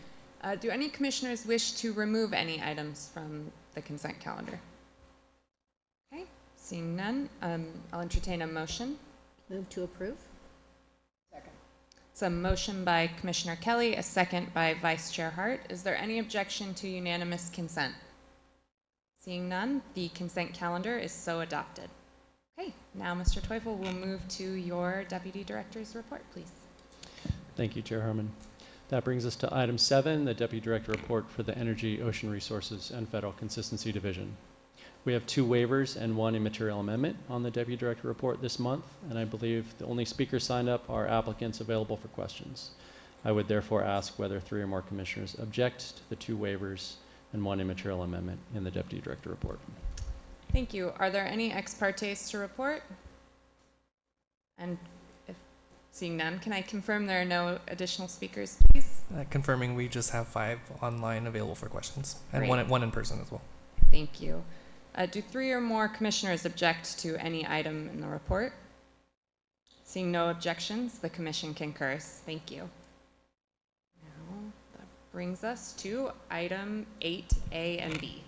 Do any commissioners wish to remove any items from the consent calendar? Okay, seeing none, I'll entertain a motion. Move to approve. Second. It's a motion by Commissioner Kelly, a second by Vice Chair Hart. Is there any objection to unanimous consent? Seeing none, the consent calendar is so adopted. Okay, now Mr. Teufel will move to your Deputy Director's report, please. Thank you, Chair Harmon. That brings us to item 7, the Deputy Director report for the Energy, Ocean Resources, and Federal Consistency Division. We have 2 waivers and 1 immaterial amendment on the Deputy Director report this month, and I believe the only speakers signed up are applicants available for questions. I would therefore ask whether 3 or more commissioners object to the 2 waivers and 1 immaterial amendment in the Deputy Director report. Thank you. Are there any ex partes to report? And if seeing none, can I confirm there are no additional speakers, please? Confirming we just have 5 online available for questions, and Great. one in person as well. Thank you. Do 3 or more commissioners object to any item in the report? Seeing no objections, the commission concurs. Thank you. Now that brings us to item 8A and B.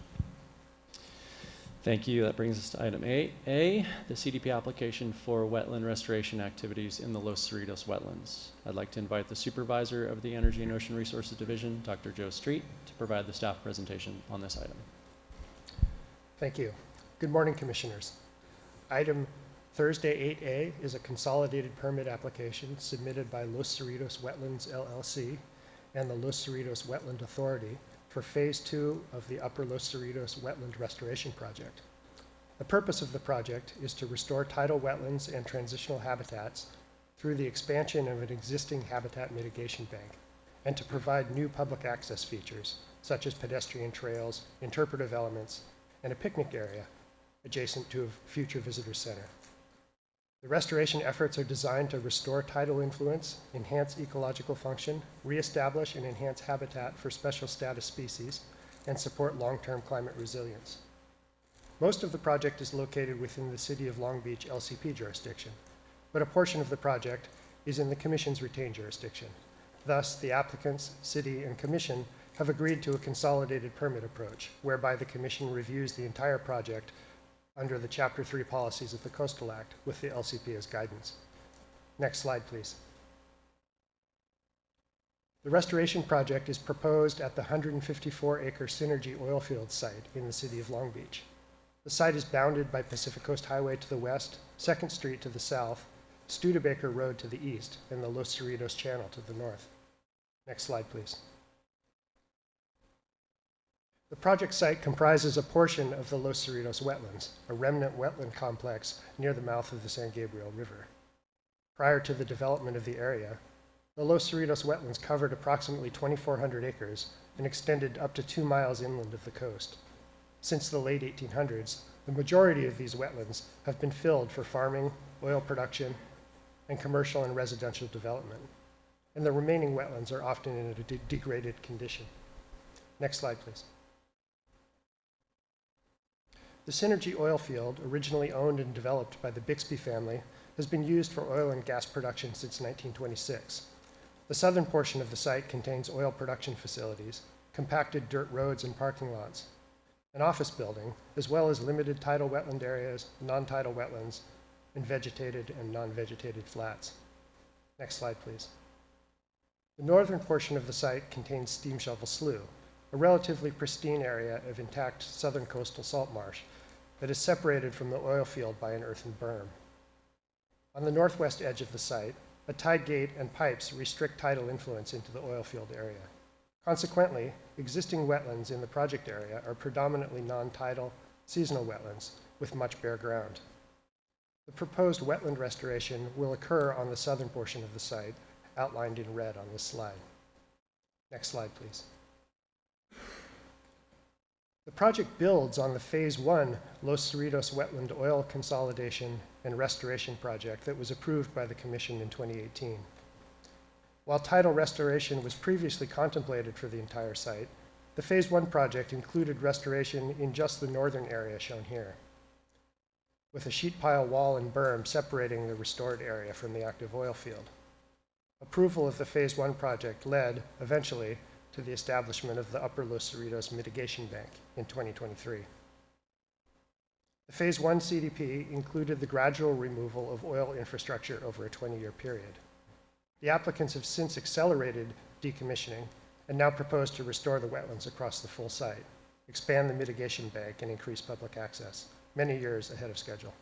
Thank you. That brings us to item 8A, the CDP application for wetland restoration activities in the Los Cerritos wetlands. I'd like to invite the supervisor of the Energy and Ocean Resources Division, Dr. Joe Street, to provide the staff presentation on this item. Thank you. Good morning, Commissioners. Item Thursday 8A is a consolidated permit application submitted by Los Cerritos Wetlands LLC and the Los Cerritos Wetland Authority for Phase 2 of the Upper Los Cerritos Wetland Restoration Project. The purpose of the project is to restore tidal wetlands and transitional habitats through the expansion of an existing habitat mitigation bank and to provide new public access features such as pedestrian trails, interpretive elements, and a picnic area adjacent to a future visitor center. The restoration efforts are designed to restore tidal influence, enhance ecological function, reestablish and enhance habitat for special status species, and support long-term climate resilience. Most of the project is located within the City of Long Beach LCP jurisdiction, but a portion of the project is in the Commission's retained jurisdiction. Thus, the applicants, City, and Commission have agreed to a consolidated permit approach, whereby the Commission reviews the entire project under the Chapter 3 policies of the Coastal Act with the LCP as guidance. Next slide, please. The restoration project is proposed at the 154-acre Synergy oil field site in the City of Long Beach. The site is bounded by Pacific Coast Highway to the west, 2nd Street to the south, Studebaker Road to the east, and the Los Cerritos Channel to the north. Next slide, please. The project site comprises a portion of the Los Cerritos wetlands, a remnant wetland complex near the mouth of the San Gabriel River. Prior to the development of the area, the Los Cerritos wetlands covered approximately 2,400 acres and extended up to 2 miles inland of the coast. Since the late 1800s, the majority of these wetlands have been filled for farming, oil production, and commercial and residential development, and the remaining wetlands are often in a degraded condition. Next slide, please. The Synergy oil field, originally owned and developed by the Bixby family, has been used for oil and gas production since 1926. The southern portion of the site contains oil production facilities, compacted dirt roads and parking lots, an office building, as well as limited tidal wetland areas, non-tidal wetlands, and vegetated and non-vegetated flats. Next slide, please. The northern portion of the site contains Steam Shovel Slough, a relatively pristine area of intact southern coastal salt marsh that is separated from the oil field by an earthen berm. On the northwest edge of the site, a tide gate and pipes restrict tidal influence into the oil field area. Consequently, existing wetlands in the project area are predominantly non-tidal, seasonal wetlands with much bare ground. The proposed wetland restoration will occur on the southern portion of the site, outlined in red on this slide. Next slide, please. The project builds on the Phase 1 Los Cerritos Wetland Oil Consolidation and Restoration Project that was approved by the Commission in 2018. While tidal restoration was previously contemplated for the entire site, the Phase 1 project included restoration in just the northern area shown here, with a sheet pile wall and berm separating the restored area from the active oil field. Approval of the Phase 1 project led, eventually, to the establishment of the Upper Los Cerritos Mitigation Bank in 2023. The Phase 1 CDP included the gradual removal of oil infrastructure over a 20-year period. The applicants have since accelerated decommissioning and now propose to restore the wetlands across the full site, expand the mitigation bank, and increase public access, many years ahead of schedule.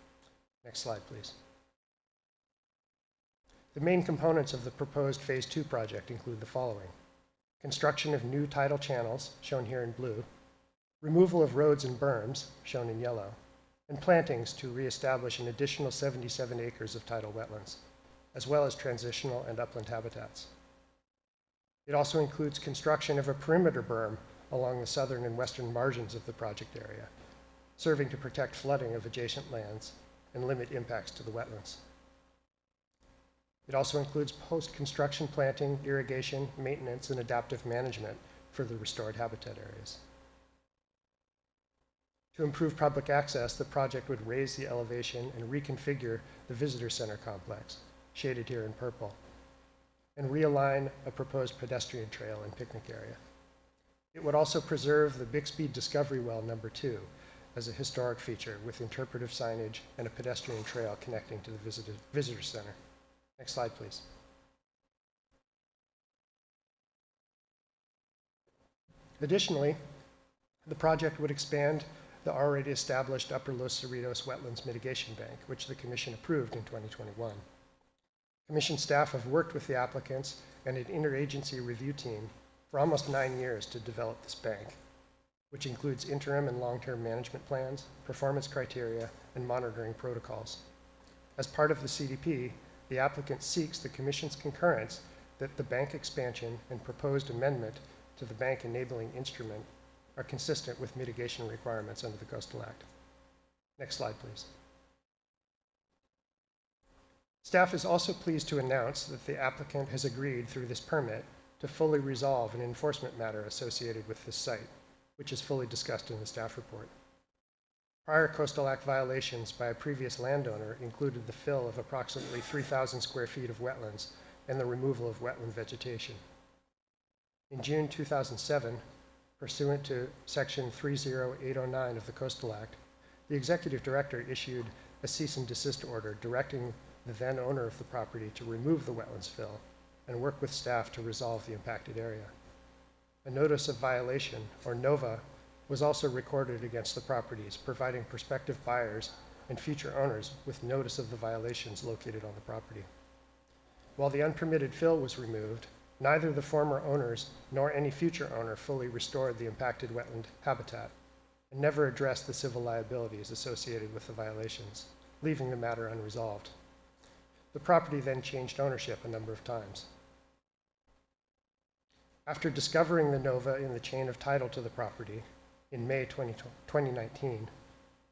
Next slide, please. The main components of the proposed Phase 2 project include the following: construction of new tidal channels, shown here in blue, removal of roads and berms, shown in yellow, and plantings to reestablish an additional 77 acres of tidal wetlands, as well as transitional and upland habitats. It also includes construction of a perimeter berm along the southern and western margins of the project area, serving to protect flooding of adjacent lands and limit impacts to the wetlands. It also includes post-construction planting, irrigation, maintenance, and adaptive management for the restored habitat areas. To improve public access, the project would raise the elevation and reconfigure the visitor center complex, shaded here in purple, and realign a proposed pedestrian trail and picnic area. It would also preserve the Bixby Discovery Well No. 2 as a historic feature with interpretive signage and a pedestrian trail connecting to the visitor center. Next slide, please. Additionally, the project would expand the already established Upper Los Cerritos Wetlands Mitigation Bank, which the Commission approved in 2021. Commission staff have worked with the applicants and an interagency review team for almost 9 years to develop this bank, which includes interim and long-term management plans, performance criteria, and monitoring protocols. As part of the CDP, the applicant seeks the Commission's concurrence that the bank expansion and proposed amendment to the bank enabling instrument are consistent with mitigation requirements under the Coastal Act. Next slide, please. Staff is also pleased to announce that the applicant has agreed through this permit to fully resolve an enforcement matter associated with this site, which is fully discussed in the staff report. Prior Coastal Act violations by a previous landowner included the fill of approximately 3,000 square feet of wetlands and the removal of wetland vegetation. In June 2007, pursuant to Section 30809 of the Coastal Act, the Executive Director issued a cease and desist order directing the then owner of the property to remove the wetlands fill and work with staff to resolve the impacted area. A notice of violation, or NOVA, was also recorded against the properties, providing prospective buyers and future owners with notice of the violations located on the property. While the unpermitted fill was removed, neither the former owners nor any future owner fully restored the impacted wetland habitat and never addressed the civil liabilities associated with the violations, leaving the matter unresolved. The property then changed ownership a number of times. After discovering the NOVA in the chain of title to the property in May 2019,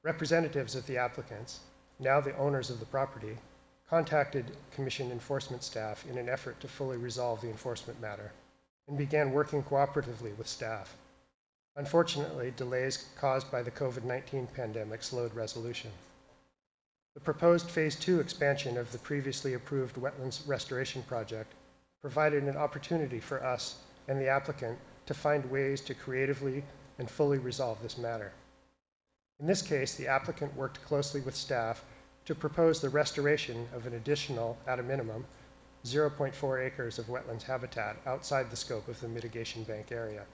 representatives of the applicants, now the owners of the property, contacted Commission enforcement staff in an effort to fully resolve the enforcement matter and began working cooperatively with staff. Unfortunately, delays caused by the COVID-19 pandemic slowed resolution. The proposed Phase 2 expansion of the previously approved wetlands restoration project provided an opportunity for us and the applicant to find ways to creatively and fully resolve this matter. In this case, the applicant worked closely with staff to propose the restoration of an additional, at a minimum, 0.4 acres of wetlands habitat outside the scope of the mitigation bank area.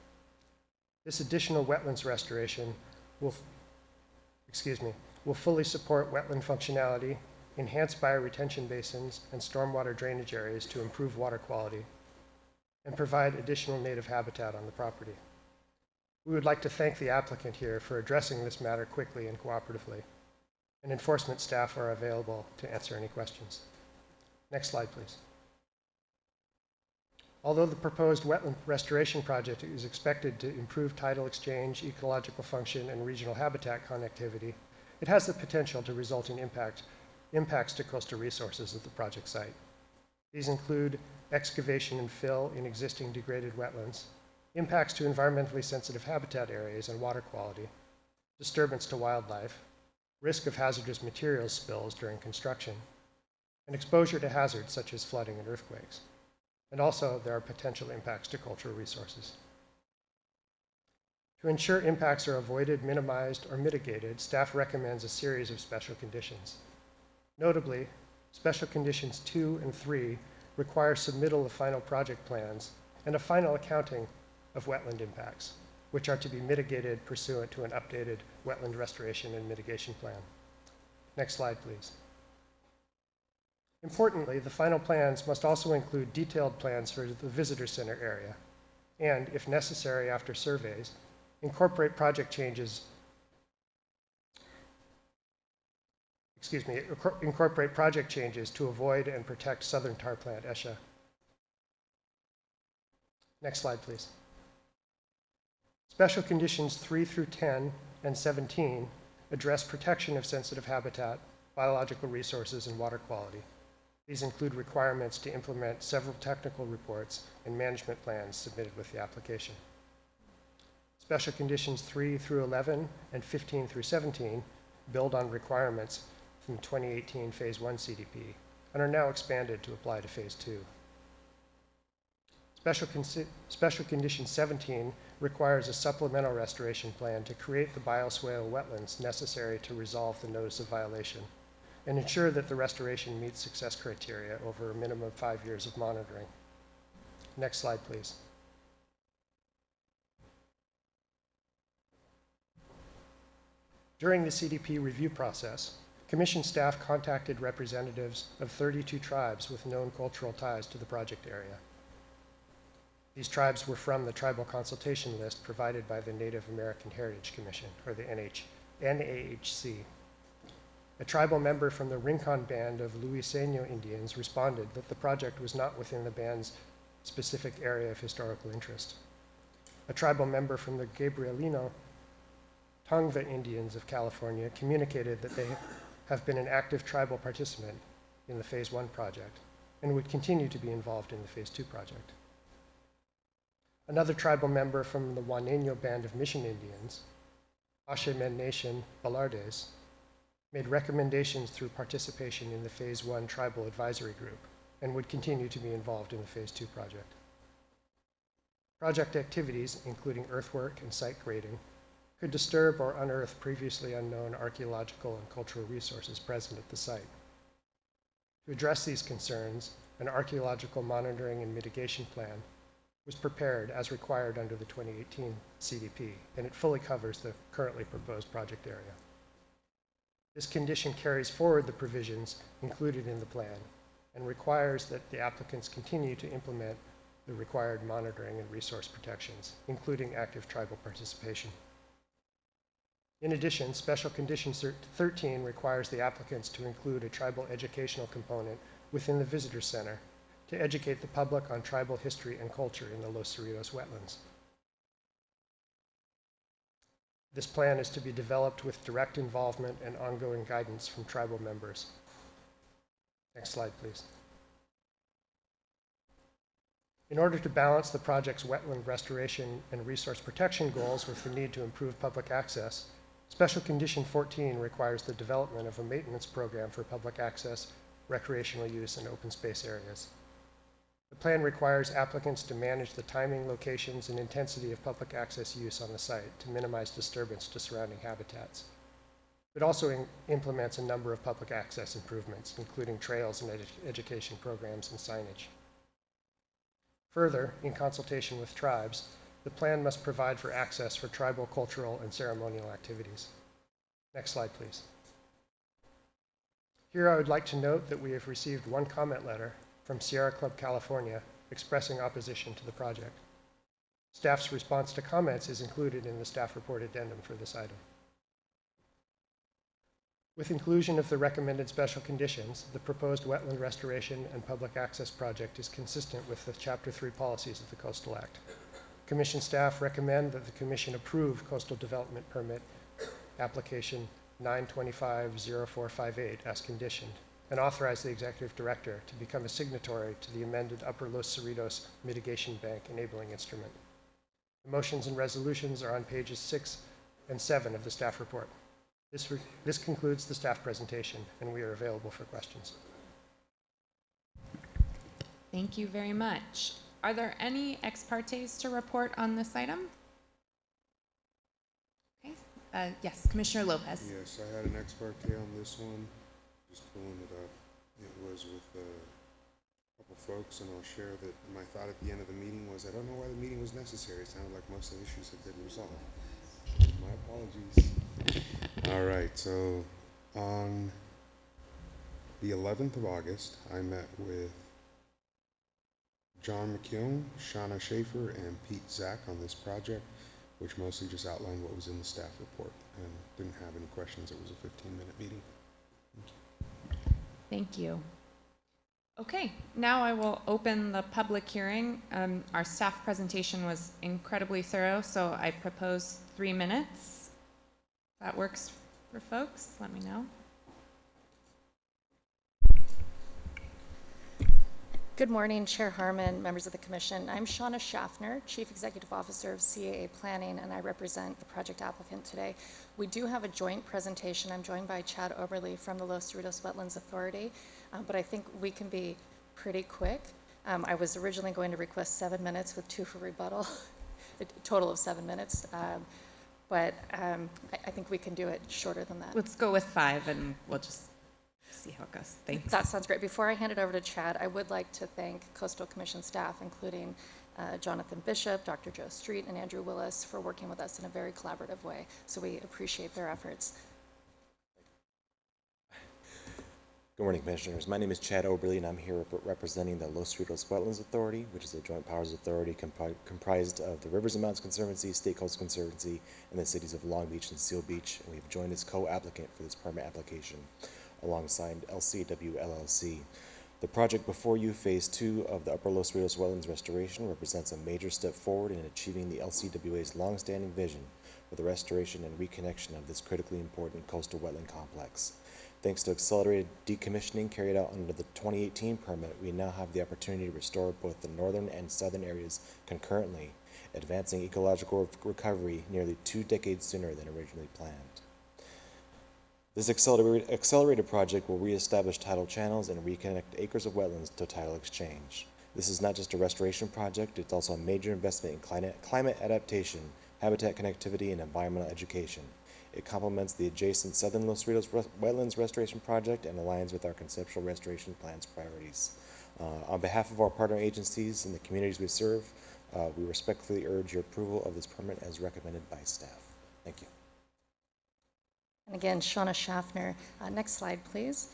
This additional wetlands restoration will fully support wetland functionality, enhance bioretention basins and stormwater drainage areas to improve water quality, and provide additional native habitat on the property. We would like to thank the applicant here for addressing this matter quickly and cooperatively, and enforcement staff are available to answer any questions. Next slide, please. Although the proposed wetland restoration project is expected to improve tidal exchange, ecological function, and regional habitat connectivity, it has the potential to result in impacts to coastal resources at the project site. These include excavation and fill in existing degraded wetlands, impacts to environmentally sensitive habitat areas and water quality, disturbance to wildlife, risk of hazardous materials spills during construction, and exposure to hazards such as flooding and earthquakes. And also, there are potential impacts to cultural resources. To ensure impacts are avoided, minimized, or mitigated, staff recommends a series of special conditions. Notably, special conditions 2 and 3 require submittal of final project plans and a final accounting of wetland impacts, which are to be mitigated pursuant to an updated wetland restoration and mitigation plan. Next slide, please. Importantly, the final plans must also include detailed plans for the visitor center area and, if necessary after surveys, incorporate project changes to avoid and protect southern tar plant Esha. Next slide, please. Special conditions 3 through 10 and 17 address protection of sensitive habitat, biological resources, and water quality. These include requirements to implement several technical reports and management plans submitted with the application. Special conditions 3 through 11 and 15 through 17 build on requirements from 2018 Phase 1 CDP and are now expanded to apply to Phase 2. Special Condition 17 requires a supplemental restoration plan to create the bioswale wetlands necessary to resolve the notice of violation and ensure that the restoration meets success criteria over a minimum of 5 years of monitoring. Next slide, please. During the CDP review process, Commission staff contacted representatives of 32 tribes with known cultural ties to the project area. These tribes were from the tribal consultation list provided by the Native American Heritage Commission, or the NAHC. A tribal member from the Rincon Band of Luiseno Indians responded that the project was not within the band's specific area of historical interest. A tribal member from the Gabrielino Tongva Indians of California communicated that they have been an active tribal participant in the Phase 1 project and would continue to be involved in the Phase 2 project. Another tribal member from the Juaneño Band of Mission Indians, Ashemen Nation Verdes, made recommendations through participation in the Phase 1 Tribal Advisory Group and would continue to be involved in the Phase 2 project. Project activities, including earthwork and site grading, could disturb or unearth previously unknown archaeological and cultural resources present at the site. To address these concerns, an archaeological monitoring and mitigation plan was prepared as required under the 2018 CDP, and it fully covers the currently proposed project area. This condition carries forward the provisions included in the plan and requires that the applicants continue to implement the required monitoring and resource protections, including active tribal participation. In addition, Special Condition 13 requires the applicants to include a tribal educational component within the visitor center to educate the public on tribal history and culture in the Los Cerritos wetlands. This plan is to be developed with direct involvement and ongoing guidance from tribal members. Next slide, please. In order to balance the project's wetland restoration and resource protection goals with the need to improve public access, Special Condition 14 requires the development of a maintenance program for public access, recreational use, and open space areas. The plan requires applicants to manage the timing, locations, and intensity of public access use on the site to minimize disturbance to surrounding habitats. It also implements a number of public access improvements, including trails and education programs and signage. Further, in consultation with tribes, the plan must provide for access for tribal, cultural, and ceremonial activities. Next slide, please. Here I would like to note that we have received one comment letter from Sierra Club California expressing opposition to the project. Staff's response to comments is included in the staff report addendum for this item. With inclusion of the recommended special conditions, the proposed wetland restoration and public access project is consistent with the Chapter 3 policies of the Coastal Act. Commission staff recommend that the Commission approve Coastal Development Permit application 925-0458 as conditioned, and authorize the Executive Director to become a signatory to the amended Upper Los Cerritos Mitigation Bank Enabling Instrument. The motions and resolutions are on pages 6 and 7 of the staff report. This concludes the staff presentation, and we are available for questions. Thank you very much. Are there any ex partes to report on this item? Okay. Yes, Commissioner Lopez. Yes, I had an ex parte on this one. Just pulling it up. It was with a couple folks, and I'll share that my thought at the end of the meeting was, I don't know why the meeting was necessary. It sounded like most of the issues had been resolved. My apologies. All right, so on the 11th of August, I met with John McKeown, Shauna Schaefer, and Pete Zach on this project, which mostly just outlined what was in the staff report and didn't have any questions. It was a 15-minute meeting. Thank you. Okay, now I will open the public hearing. Our staff presentation was incredibly thorough, so I propose 3 minutes. If that works for folks, let me know. Good morning, Chair Harmon, members of the Commission. I'm Shauna Schaffner, Chief Executive Officer of CAA Planning, and I represent the project applicant today. We do have a joint presentation. I'm joined by Chad Oberle from the Los Cerritos Wetlands Authority, but I think we can be pretty quick. I was originally going to request 7 minutes with 2 for rebuttal, a total of 7 minutes, but I think we can do it shorter than that. Let's go with 5 and we'll just see how it goes. Thanks. That sounds great. Before I hand it over to Chad, I would like to thank Coastal Commission staff, including Jonathan Bishop, Dr. Joe Street, and Andrew Willis for working with us in a very collaborative way. So we appreciate their efforts. Good morning, Commissioners. My name is Chad Oberle, and I'm here representing the Los Cerritos Wetlands Authority, which is a joint powers authority comprised of the Rivers and Mountains Conservancy, State Coast Conservancy, and the cities of Long Beach and Seal Beach. And we've joined as co-applicant for this permit application alongside LCW LLC. The project before you, Phase 2 of the Upper Los Cerritos Wetlands Restoration, represents a major step forward in achieving the LCWA's long-standing vision for the restoration and reconnection of this critically important coastal wetland complex. Thanks to accelerated decommissioning carried out under the 2018 permit, we now have the opportunity to restore both the northern and southern areas concurrently, advancing ecological recovery nearly 2 decades sooner than originally planned. This accelerated project will reestablish tidal channels and reconnect acres of wetlands to tidal exchange. This is not just a restoration project, it's also a major investment in climate adaptation, habitat connectivity, and environmental education. It complements the adjacent Southern Los Cerritos Wetlands Restoration Project and aligns with our conceptual restoration plan's priorities. On behalf of our partner agencies and the communities we serve, we respectfully urge your approval of this permit as recommended by staff. Thank you. And again, Shauna Schaffner. Next slide, please.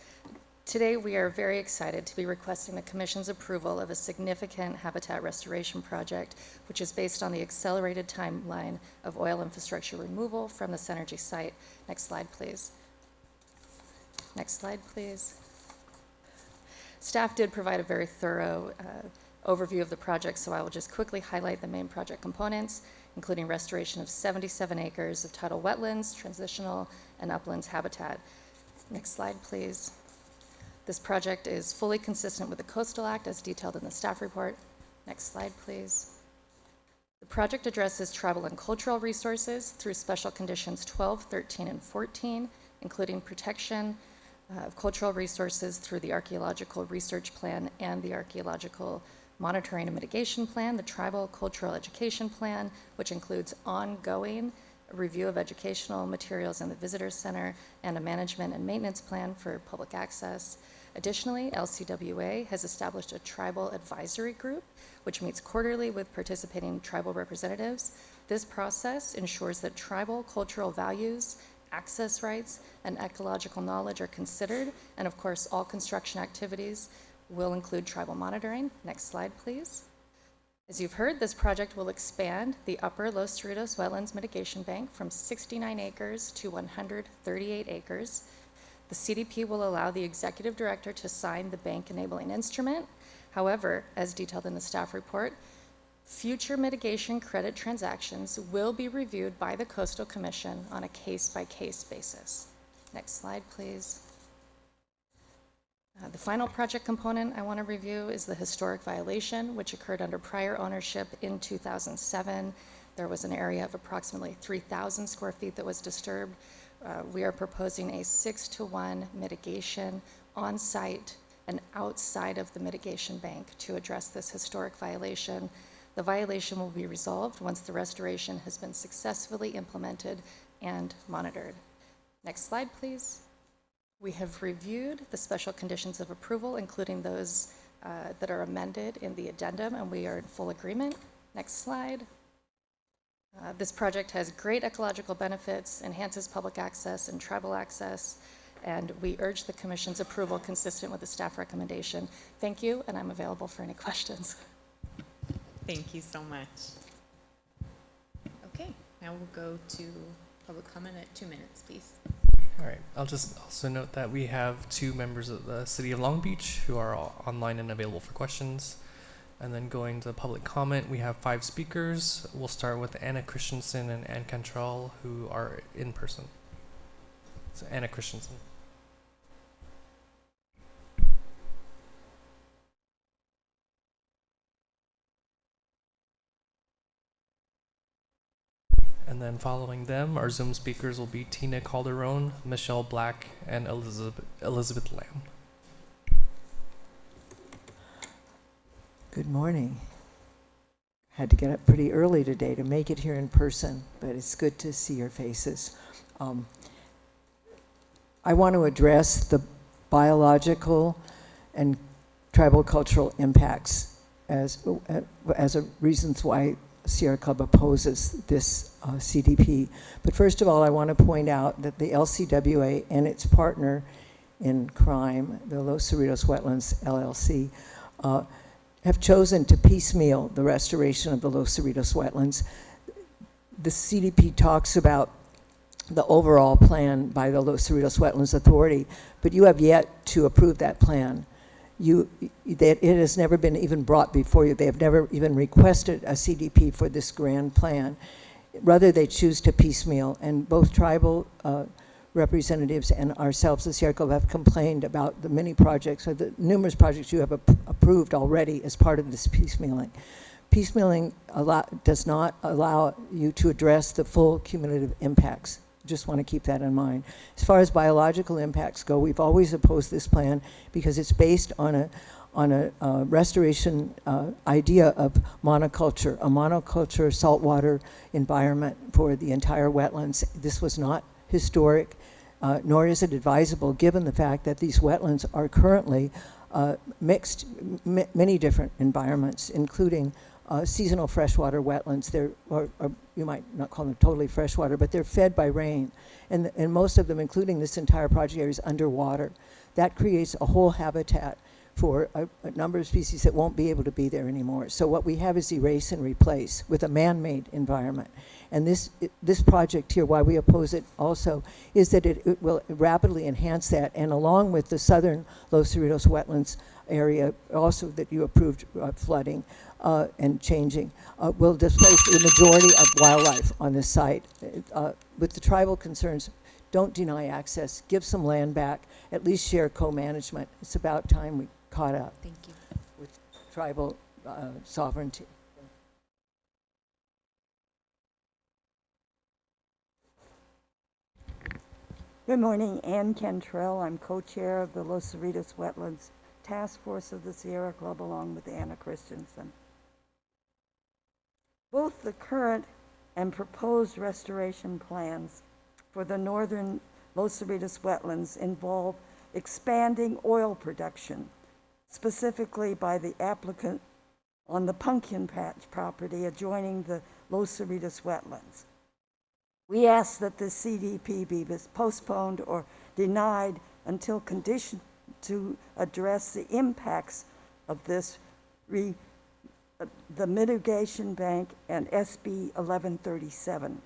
Today, we are very excited to be requesting the Commission's approval of a significant habitat restoration project, which is based on the accelerated timeline of oil infrastructure removal from the Synergy site. Next slide, please. Next slide, please. Staff did provide a very thorough overview of the project, so I will just quickly highlight the main project components, including restoration of 77 acres of tidal wetlands, transitional, and uplands habitat. Next slide, please. This project is fully consistent with the Coastal Act as detailed in the staff report. Next slide, please. The project addresses tribal and cultural resources through special conditions 12, 13, and 14, including protection of cultural resources through the Archaeological Research Plan and the Archaeological Monitoring and Mitigation Plan, the Tribal Cultural Education Plan, which includes ongoing review of educational materials in the Visitor Center, and a management and maintenance plan for public access. Additionally, LCWA has established a tribal advisory group, which meets quarterly with participating tribal representatives. This process ensures that tribal cultural values, access rights, and ecological knowledge are considered, and of course, all construction activities will include tribal monitoring. Next slide, please. As you've heard, this project will expand the upper Los Cerritos Wetlands Mitigation Bank from 69 acres to 138 acres. The CDP will allow the executive director to sign the bank enabling instrument. However, as detailed in the staff report, future mitigation credit transactions will be reviewed by the Coastal Commission on a case-by-case basis. Next slide, please. The final project component I want to review is the historic violation, which occurred under prior ownership in 2007. There was an area of approximately 3,000 square feet that was disturbed. We are proposing a 6-to-1 mitigation on site and outside of the mitigation bank to address this historic violation. The violation will be resolved once the restoration has been successfully implemented and monitored. Next slide, please. We have reviewed the special conditions of approval, including those that are amended in the addendum, and we are in full agreement. Next slide. This project has great ecological benefits, enhances public access and tribal access, and we urge the Commission's approval consistent with the staff recommendation. Thank you, and I'm available for any questions. Thank you so much. Okay, now we'll go to public comment at 2 minutes, please. All right, I'll just also note that we have 2 members of the City of Long Beach who are all online and available for questions. And then going to public comment, we have 5 speakers. We'll start with Anna Christensen and Ann Cantrell, who are in person. So Anna Christensen. And then following them, our Zoom speakers will be Tina Calderon, Michelle Black, and Elizabeth Lamb. Good morning. Had to get up pretty early today to make it here in person, but it's good to see your faces. I want to address the biological and tribal cultural impacts as reasons why Sierra Club opposes this CDP. But first of all, I want to point out that the LCWA and its partner in crime, the Los Cerritos Wetlands LLC, have chosen to piecemeal the restoration of the Los Cerritos wetlands. The CDP talks about the overall plan by the Los Cerritos Wetlands Authority, but you have yet to approve that plan. It has never been even brought before you. They have never even requested a CDP for this grand plan. Rather, they choose to piecemeal, and both tribal representatives and ourselves, the Sierra Club, have complained about the many projects, or the numerous projects you have approved already as part of this piecemealing. Piecemealing does not allow you to address the full cumulative impacts. Just want to keep that in mind. As far as biological impacts go, we've always opposed this plan because it's based on a restoration idea of monoculture, a monoculture saltwater environment for the entire wetlands. This was not historic, nor is it advisable given the fact that these wetlands are currently mixed many different environments, including seasonal freshwater wetlands. Or you might not call them totally freshwater, but they're fed by rain. And most of them, including this entire project area, is underwater. That creates a whole habitat for a number of species that won't be able to be there anymore. So what we have is erase and replace with a man-made environment. And this project here, why we oppose it also, is that it will rapidly enhance that. And along with the southern Los Cerritos wetlands area, also that you approved flooding and changing, will displace the majority of wildlife on this site. With the tribal concerns, don't deny access, give some land back, at least share co-management. It's about time we caught up. Thank you. With tribal sovereignty. Good morning, Ann Cantrell. I'm co-chair of the Los Cerritos Wetlands Task Force of the Sierra Club, along with Anna Christensen. Both the current and proposed restoration plans for the northern Los Cerritos wetlands involve expanding oil production, specifically by the applicant on the Pumpkin Patch property adjoining the Los Cerritos wetlands. We ask that the CDP be postponed or denied until conditioned to address the impacts of this, the mitigation bank and SB 1137.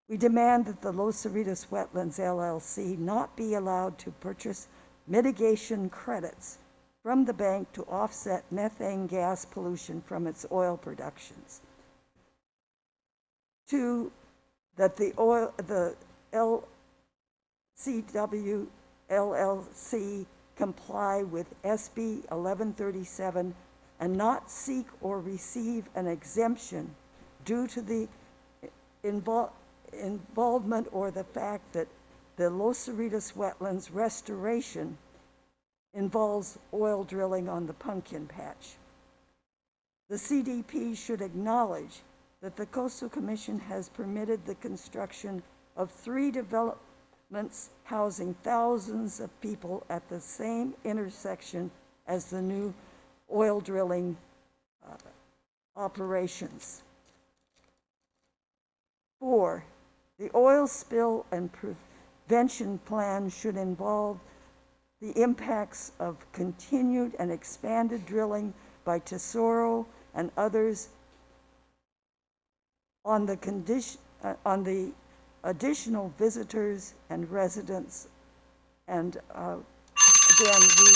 We demand that the Los Cerritos Wetlands LLC not be allowed to purchase mitigation credits from the bank to offset methane gas pollution from its oil productions. 2, that the LCW LLC comply with SB 1137 and not seek or receive an exemption due to the involvement or the fact that the Los Cerritos wetlands restoration involves oil drilling on the Pumpkin Patch. The CDP should acknowledge that the Coastal Commission has permitted the construction of 3 developments housing thousands of people at the same intersection as the new oil drilling operations. 4, the oil spill and prevention plan should involve the impacts of continued and expanded drilling by Tesoro and others on the additional visitors and residents. And again, we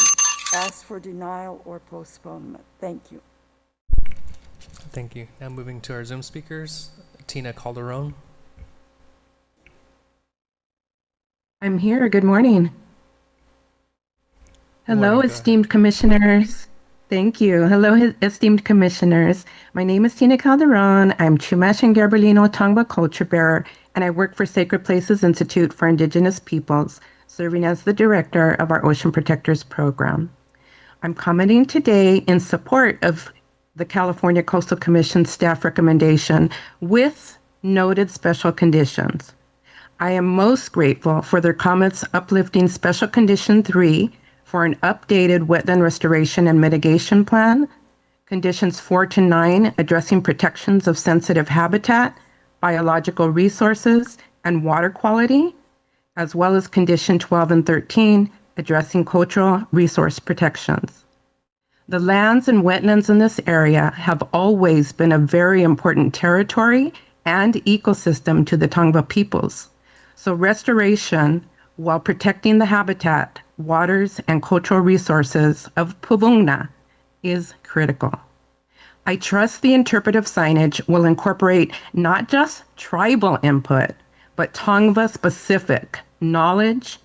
ask for denial or postponement. Thank you. Thank you. Now moving to our Zoom speakers, Tina Calderon. I'm here. Good morning. Hello, morning, esteemed commissioners. Thank you. Hello, esteemed commissioners. My name is Tina Calderon. I'm Chumash and Gabrielino Tongva culture bearer, and I work for Sacred Places Institute for Indigenous Peoples, serving as the director of our Ocean Protectors program. I'm commenting today in support of the California Coastal Commission staff recommendation with noted special conditions. I am most grateful for their comments uplifting Special Condition 3 for an updated wetland restoration and mitigation plan, Conditions 4 to 9 addressing protections of sensitive habitat, biological resources, and water quality, as well as Condition 12 and 13 addressing cultural resource protections. The lands and wetlands in this area have always been a very important territory and ecosystem to the Tongva peoples. So restoration, while protecting the habitat, waters, and cultural resources of Puvungna, is critical. I trust the interpretive signage will incorporate not just tribal input, but Tongva-specific knowledge,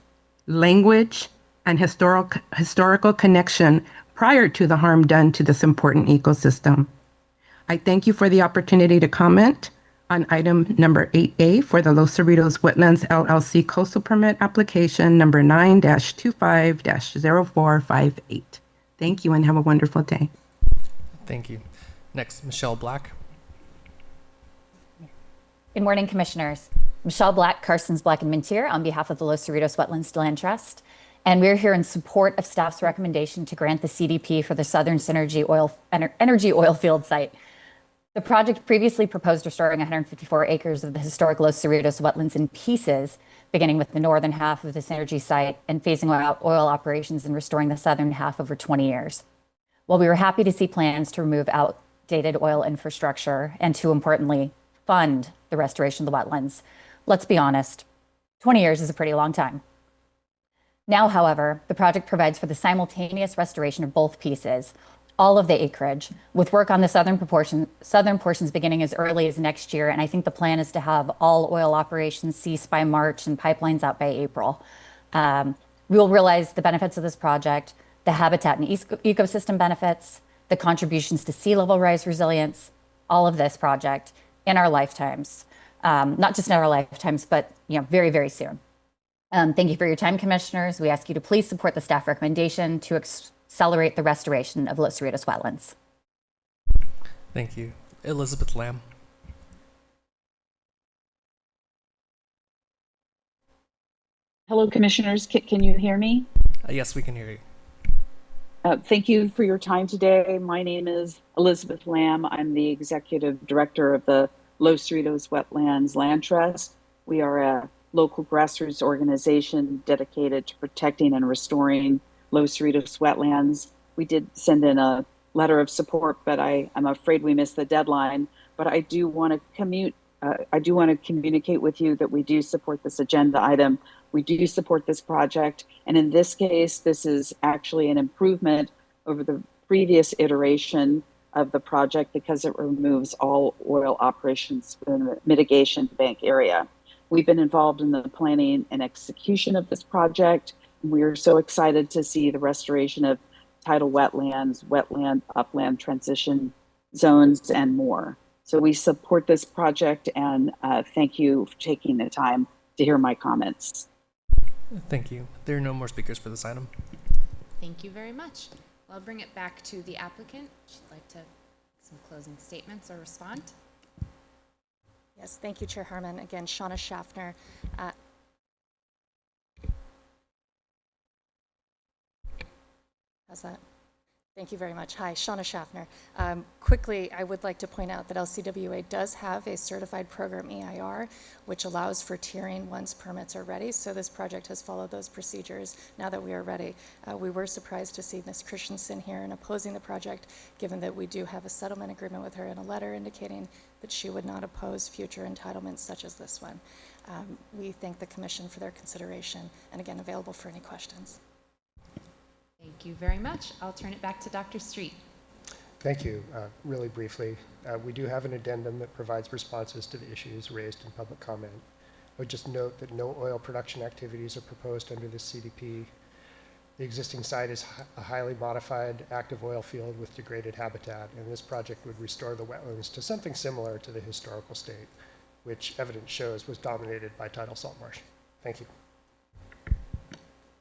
language, and historical connection prior to the harm done to this important ecosystem. I thank you for the opportunity to comment on item number 8A for the Los Cerritos Wetlands LLC coastal permit application number 9-25-0458. Thank you and have a wonderful day. Thank you. Next, Michelle Black. Good morning, Commissioners. Michelle Black, Carson's Black and Mintier, on behalf of the Los Cerritos Wetlands Land Trust. And we're here in support of staff's recommendation to grant the CDP for the Southern Synergy Energy oil field site. The project previously proposed restoring 154 acres of the historic Los Cerritos wetlands in pieces, beginning with the northern half of this energy site and phasing out oil operations and restoring the southern half over 20 years. While we were happy to see plans to remove outdated oil infrastructure and to, importantly, fund the restoration of the wetlands, let's be honest, 20 years is a pretty long time. Now, however, the project provides for the simultaneous restoration of both pieces, all of the acreage, with work on the southern portions beginning as early as next year. And I think the plan is to have all oil operations cease by March and pipelines out by April. We will realize the benefits of this project, the habitat and ecosystem benefits, the contributions to sea level rise resilience, all of this project in our lifetimes. Not just in our lifetimes, but very, very soon. Thank you for your time, Commissioners. We ask you to please support the staff recommendation to accelerate the restoration of Los Cerritos wetlands. Thank you. Elizabeth Lamb. Hello, Commissioners. Can you hear me? Yes, we can hear you. Thank you for your time today. My name is Elizabeth Lamb. I'm the Executive Director of the Los Cerritos Wetlands Land Trust. We are a local grassroots organization dedicated to protecting and restoring Los Cerritos wetlands. We did send in a letter of support, but I'm afraid we missed the deadline. But I do want to communicate with you that we do support this agenda item. We do support this project, and in this case, this is actually an improvement over the previous iteration of the project because it removes all oil operations within the mitigation bank area. We've been involved in the planning and execution of this project. We are so excited to see the restoration of tidal wetlands, wetland, upland transition zones, and more. So we support this project, and thank you for taking the time to hear my comments. Thank you. There are no more speakers for this item. Thank you very much. I'll bring it back to the applicant. She'd like to make some closing statements or respond. Yes, thank you, Chair Harmon. Again, Shauna Schaffner. How's that? Thank you very much. Hi, Shauna Schaffner. Quickly, I would like to point out that LCWA does have a certified program EIR, which allows for tiering once permits are ready. So this project has followed those procedures now that we are ready. We were surprised to see Ms. Christensen here in opposing the project, given that we do have a settlement agreement with her in a letter indicating that she would not oppose future entitlements such as this one. We thank the Commission for their consideration, and again, available for any questions. Thank you very much. I'll turn it back to Dr. Street. Thank you. Really briefly, we do have an addendum that provides responses to the issues raised in public comment. I would just note that no oil production activities are proposed under this CDP. The existing site is a highly modified active oil field with degraded habitat, and this project would restore the wetlands to something similar to the historical state, which evidence shows was dominated by tidal salt marsh. Thank you.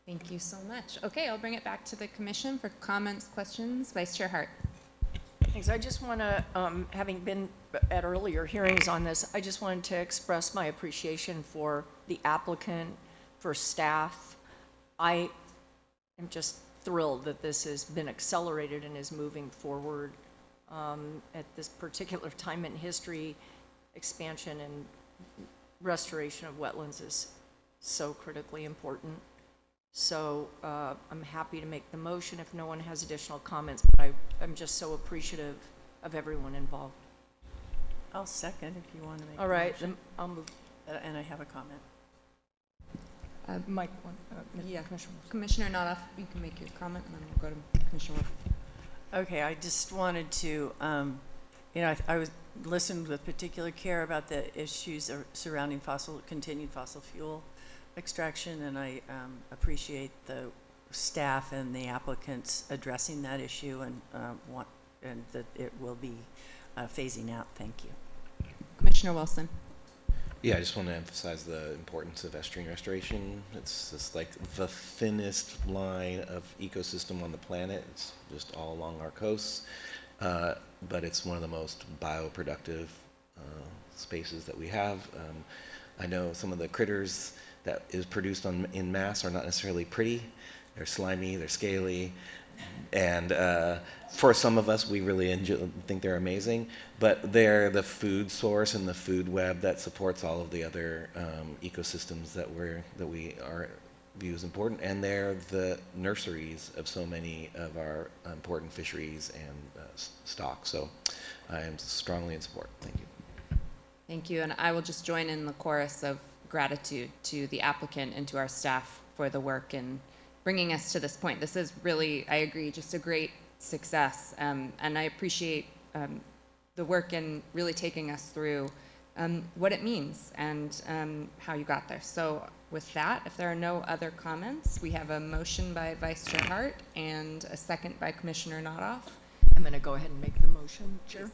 Thank you so much. Okay, I'll bring it back to the Commission for comments, questions. Vice Chair Hart. Thanks. I just want to, having been at earlier hearings on this, I just wanted to express my appreciation for the applicant, for staff. I am just thrilled that this has been accelerated and is moving forward at this particular time in history. Expansion and restoration of wetlands is so critically important. So I'm happy to make the motion if no one has additional comments, but I'm just so appreciative of everyone involved. I'll second if you want to make All right, then I'll move, and I have a comment. Mike, yeah, Commissioner Notoff, you can make your comment, and then we'll go to Commissioner Wolf. Okay, I just wanted to, I listened with particular care about the issues surrounding continued fossil fuel extraction, and I appreciate the staff and the applicants addressing that issue, and that it will be phasing out. Thank you. Commissioner Wilson. Yeah, I just want to emphasize the importance of estuarine restoration. It's just like the thinnest line of ecosystem on the planet. It's just all along our coasts, but it's one of the most bioproductive spaces that we have. I know some of the critters that is produced in mass are not necessarily pretty. They're slimy, they're scaly, and for some of us, we really think they're amazing, but they're the food source and the food web that supports all of the other ecosystems that we view as important, and they're the nurseries of so many of our important fisheries and stocks. So I am strongly in support. Thank you. Thank you, and I will just join in the chorus of gratitude to the applicant and to our staff for the work in bringing us to this point. This is really, I agree, just a great success, and I appreciate the work in really taking us through what it means and how you got there. So with that, if there are no other comments, we have a motion by Vice Chair Hart and a second by Commissioner Notoff. I'm going to go ahead and make the motion, Chair.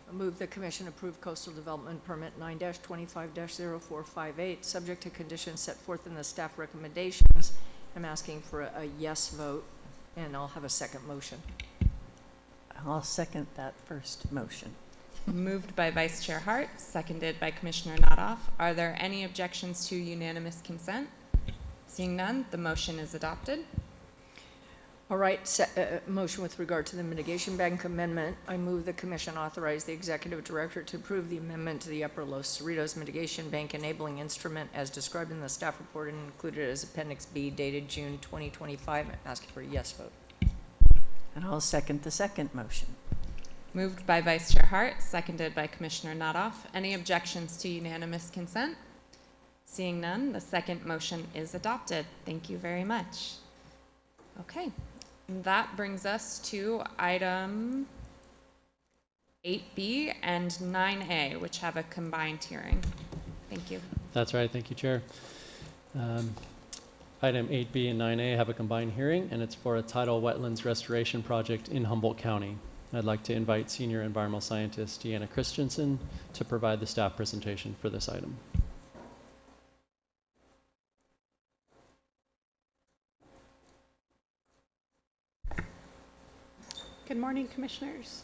I move the Commission approve Coastal Development Permit 9-25-0458, subject to conditions set forth in the staff recommendations. I'm asking for a yes vote, and I'll have a second motion. I'll second that first motion. Moved by Vice Chair Hart, seconded by Commissioner Notoff. Are there any objections to unanimous consent? Seeing none, the motion is adopted. All right, motion with regard to the mitigation bank amendment. I move the Commission authorize the Executive Director to approve the amendment to the Upper Los Cerritos Mitigation Bank Enabling Instrument as described in the staff report and included as Appendix B dated June 2025. I'm asking for a yes vote. And I'll second the second motion. Moved by Vice Chair Hart, seconded by Commissioner Notoff. Any objections to unanimous consent? Seeing none, the second motion is adopted. Thank you very much. Okay. That brings us to item 8b and 9a, which have a combined hearing. Thank you. That's right. Thank you, Chair. Item 8b and 9a have a combined hearing, and it's for a tidal wetlands restoration project in Humboldt County. I'd like to invite Senior Environmental Scientist Deanna Christensen to provide the staff presentation for this item. Good morning, Commissioners.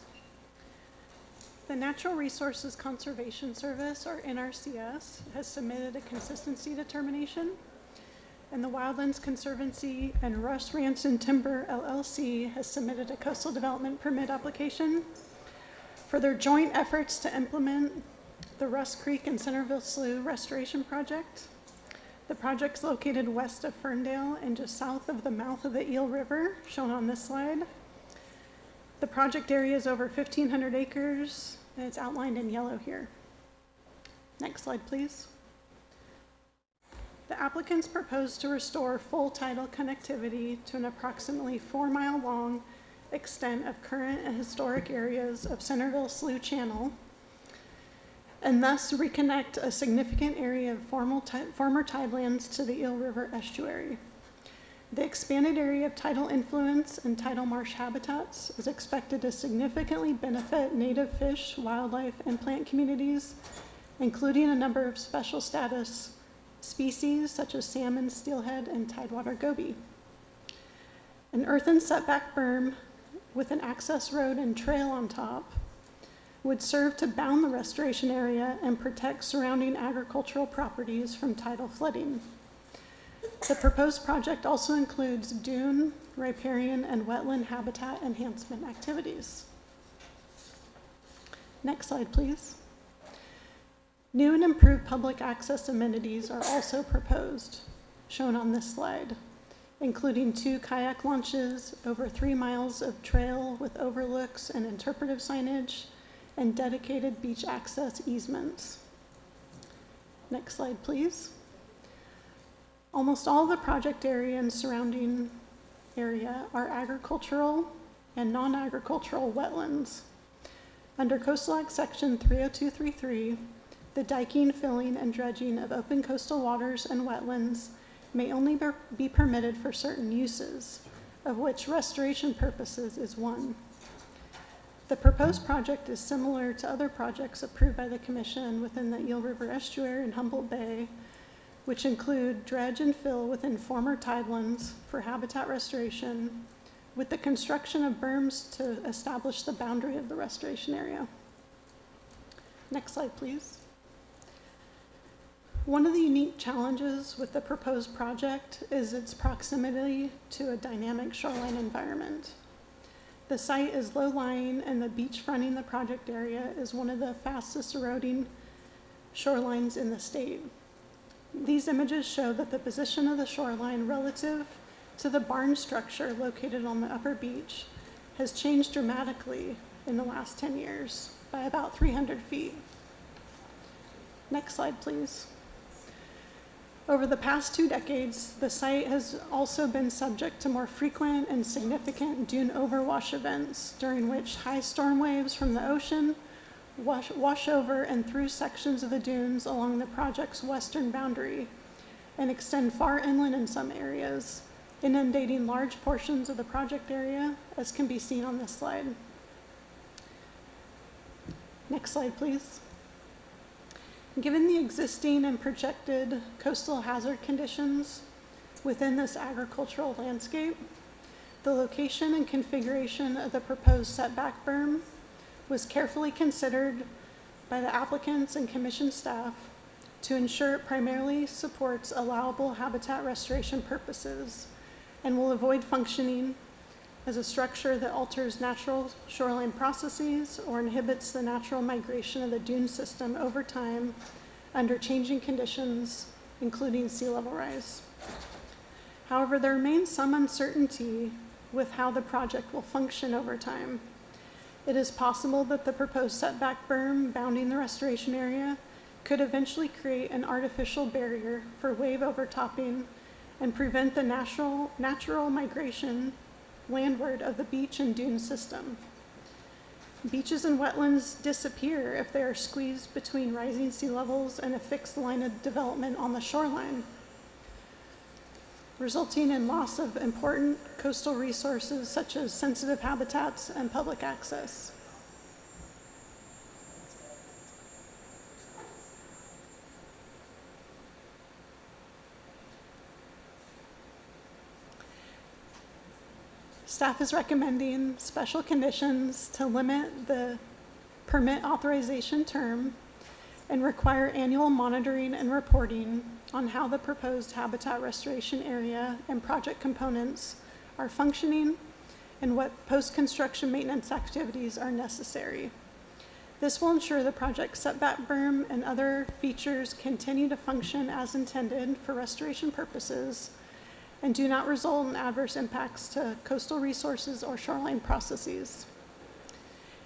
The Natural Resources Conservation Service, or NRCS, has submitted a consistency determination, and the Wildlands Conservancy and Russ Ranch and Timber LLC has submitted a coastal development permit application for their joint efforts to implement the Russ Creek and Centerville Slough Restoration Project. The project's located west of Ferndale and just south of the mouth of the Eel River, shown on this slide. The project area is over 1,500 acres, and it's outlined in yellow here. Next slide, please. The applicants propose to restore full tidal connectivity to an approximately 4-mile-long extent of current and historic areas of Centerville Slough Channel, and thus reconnect a significant area of former tidelands to the Eel River estuary. The expanded area of tidal influence and tidal marsh habitats is expected to significantly benefit native fish, wildlife, and plant communities, including a number of special status species such as salmon, steelhead, and tidewater goby. An earthen setback berm with an access road and trail on top would serve to bound the restoration area and protect surrounding agricultural properties from tidal flooding. The proposed project also includes dune, riparian, and wetland habitat enhancement activities. Next slide, please. New and improved public access amenities are also proposed, shown on this slide, including 2 kayak launches, over 3 miles of trail with overlooks and interpretive signage, and dedicated beach access easements. Next slide, please. Almost all the project area and surrounding area are agricultural and non-agricultural wetlands. Under Coastal Act Section 30233, the diking, filling, and dredging of open coastal waters and wetlands may only be permitted for certain uses, of which restoration purposes is one. The proposed project is similar to other projects approved by the Commission within the Eel River Estuary and Humboldt Bay, which include dredge and fill within former tidelands for habitat restoration, with the construction of berms to establish the boundary of the restoration area. Next slide, please. One of the unique challenges with the proposed project is its proximity to a dynamic shoreline environment. The site is low-lying, and the beach fronting the project area is one of the fastest eroding shorelines in the state. These images show that the position of the shoreline relative to the barn structure located on the upper beach has changed dramatically in the last 10 years by about 300 feet. Next slide, please. Over the past 2 decades, the site has also been subject to more frequent and significant dune overwash events, during which high storm waves from the ocean wash over and through sections of the dunes along the project's western boundary and extend far inland in some areas, inundating large portions of the project area, as can be seen on this slide. Next slide, please. Given the existing and projected coastal hazard conditions within this agricultural landscape, the location and configuration of the proposed setback berm was carefully considered by the applicants and Commission staff to ensure it primarily supports allowable habitat restoration purposes and will avoid functioning as a structure that alters natural shoreline processes or inhibits the natural migration of the dune system over time under changing conditions, including sea level rise. However, there remains some uncertainty with how the project will function over time. It is possible that the proposed setback berm bounding the restoration area could eventually create an artificial barrier for wave overtopping and prevent the natural migration landward of the beach and dune system. Beaches and wetlands disappear if they are squeezed between rising sea levels and a fixed line of development on the shoreline, resulting in loss of important coastal resources such as sensitive habitats and public access. Staff is recommending special conditions to limit the permit authorization term and require annual monitoring and reporting on how the proposed habitat restoration area and project components are functioning and what post-construction maintenance activities are necessary. This will ensure the project setback berm and other features continue to function as intended for restoration purposes and do not result in adverse impacts to coastal resources or shoreline processes.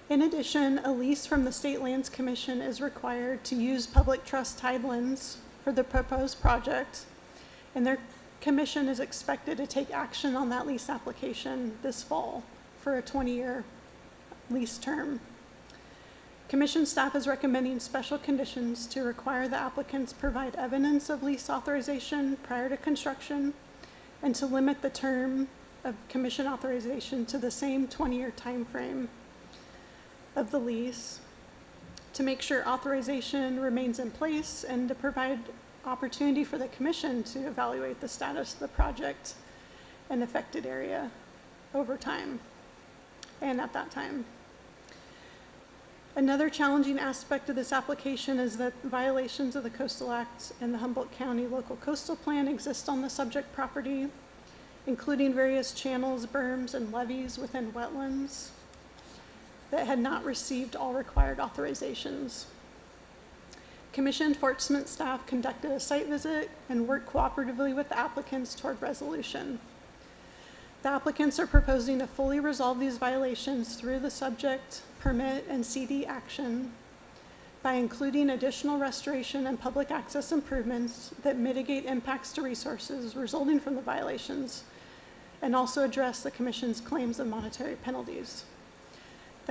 In addition, a lease from the State Lands Commission is required to use public trust tidelands for the proposed project, and their commission is expected to take action on that lease application this fall for a 20-year lease term. Commission staff is recommending special conditions to require the applicants provide evidence of lease authorization prior to construction and to limit the term of commission authorization to the same 20-year time frame of the lease, to make sure authorization remains in place and to provide opportunity for the commission to evaluate the status of the project and affected area over time and at that time. Another challenging aspect of this application is that violations of the Coastal Act and the Humboldt County Local Coastal Plan exist on the subject property, including various channels, berms, and levees within wetlands that had not received all required authorizations. Commission enforcement staff conducted a site visit and worked cooperatively with the applicants toward resolution. The applicants are proposing to fully resolve these violations through the subject permit and CD action by including additional restoration and public access improvements that mitigate impacts to resources resulting from the violations and also address the Commission's claims of monetary penalties.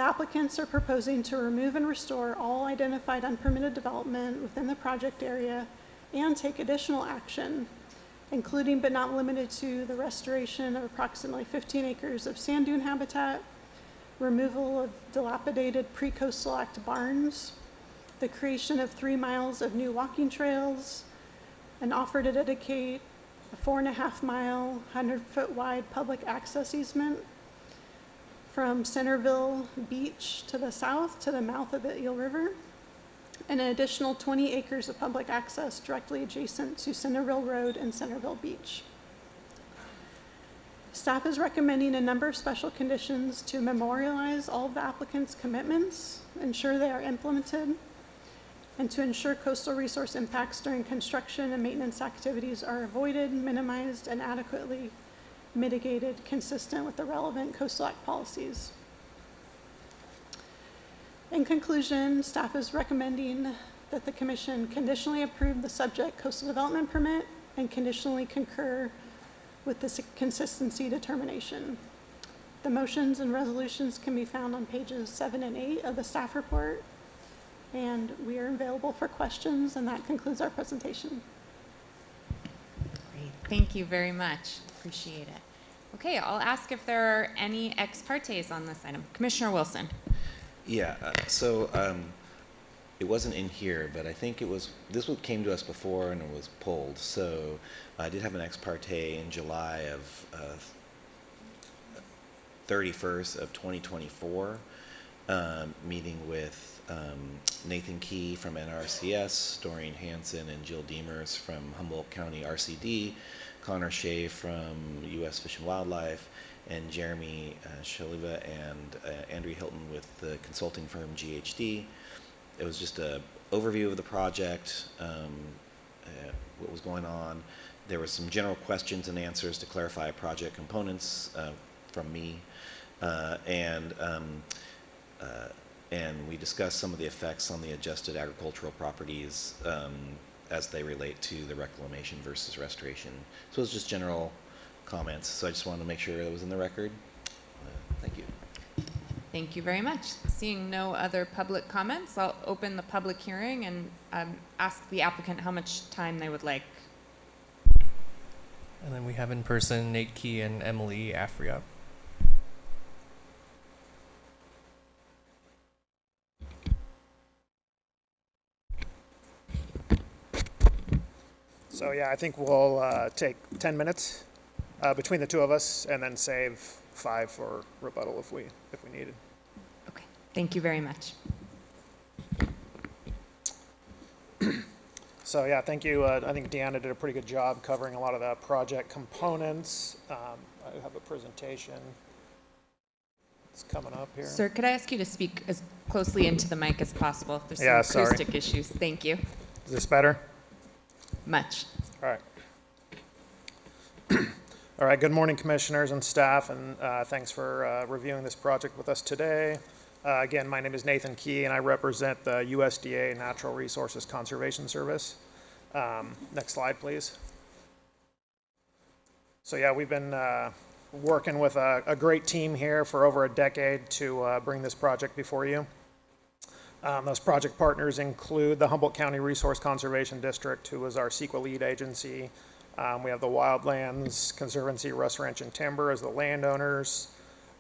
The applicants are proposing to remove and restore all identified unpermitted development within the project area and take additional action, including but not limited to the restoration of approximately 15 acres of sand dune habitat, removal of dilapidated pre-coastal act barns, the creation of 3 miles of new walking trails, an offer to dedicate a 4.5-mile, 100-foot wide public access easement from Centerville Beach to the south to the mouth of the Eel River, and an additional 20 acres of public access directly adjacent to Centerville Road and Centerville Beach. Staff is recommending a number of special conditions to memorialize all of the applicant's commitments, ensure they are implemented, and to ensure coastal resource impacts during construction and maintenance activities are avoided, minimized, and adequately mitigated, consistent with the relevant Coastal Act policies. In conclusion, staff is recommending that the Commission conditionally approve the subject coastal development permit and conditionally concur with this consistency determination. The motions and resolutions can be found on pages 7 and 8 of the staff report, and we are available for questions, and that concludes our presentation. Great. Thank you very much. Appreciate it. Okay, I'll ask if there are any ex partes on this item. Commissioner Wilson. Yeah, it wasn't in here, but I think this one came to us before and it was pulled. So I did have an ex parte in July of 31st of 2024, meeting with Nathan Key from NRCS, Doreen Hansen and Jill Demers from Humboldt County RCD, Connor Shea from U.S. Fish and Wildlife, and Jeremy Shaliva and Andrew Hilton with the consulting firm GHD. It was just an overview of the project, what was going on. There were some general questions and answers to clarify project components from me, and we discussed some of the effects on the adjusted agricultural properties as they relate to the reclamation versus restoration. So it was just general comments. So I just wanted to make sure it was in the record. Thank you. Thank you very much. Seeing no other public comments, I'll open the public hearing and ask the applicant how much time they would like. And then we have in person Nate Key and Emily Afria. So yeah, I think we'll take 10 minutes between the two of us, and then save 5 for rebuttal if we need it. Okay, thank you very much. So yeah, thank you. I think Deanna did a pretty good job covering a lot of the project components. I have a presentation. It's coming up here. Sir, could I ask you to speak as closely into the mic as possible? There's some acoustic issues. Thank you. Is this better? Much. All right. All right, good morning, commissioners and staff, and thanks for reviewing this project with us today. Again, my name is Nathan Key, and I represent the USDA Natural Resources Conservation Service. Next slide, please. So yeah, we've been working with a great team here for over a decade to bring this project before you. Those project partners include the Humboldt County Resource Conservation District, who is our CEQA lead agency. We have the Wildlands, Conservancy, Russ, Rancho, and Timber as the landowners.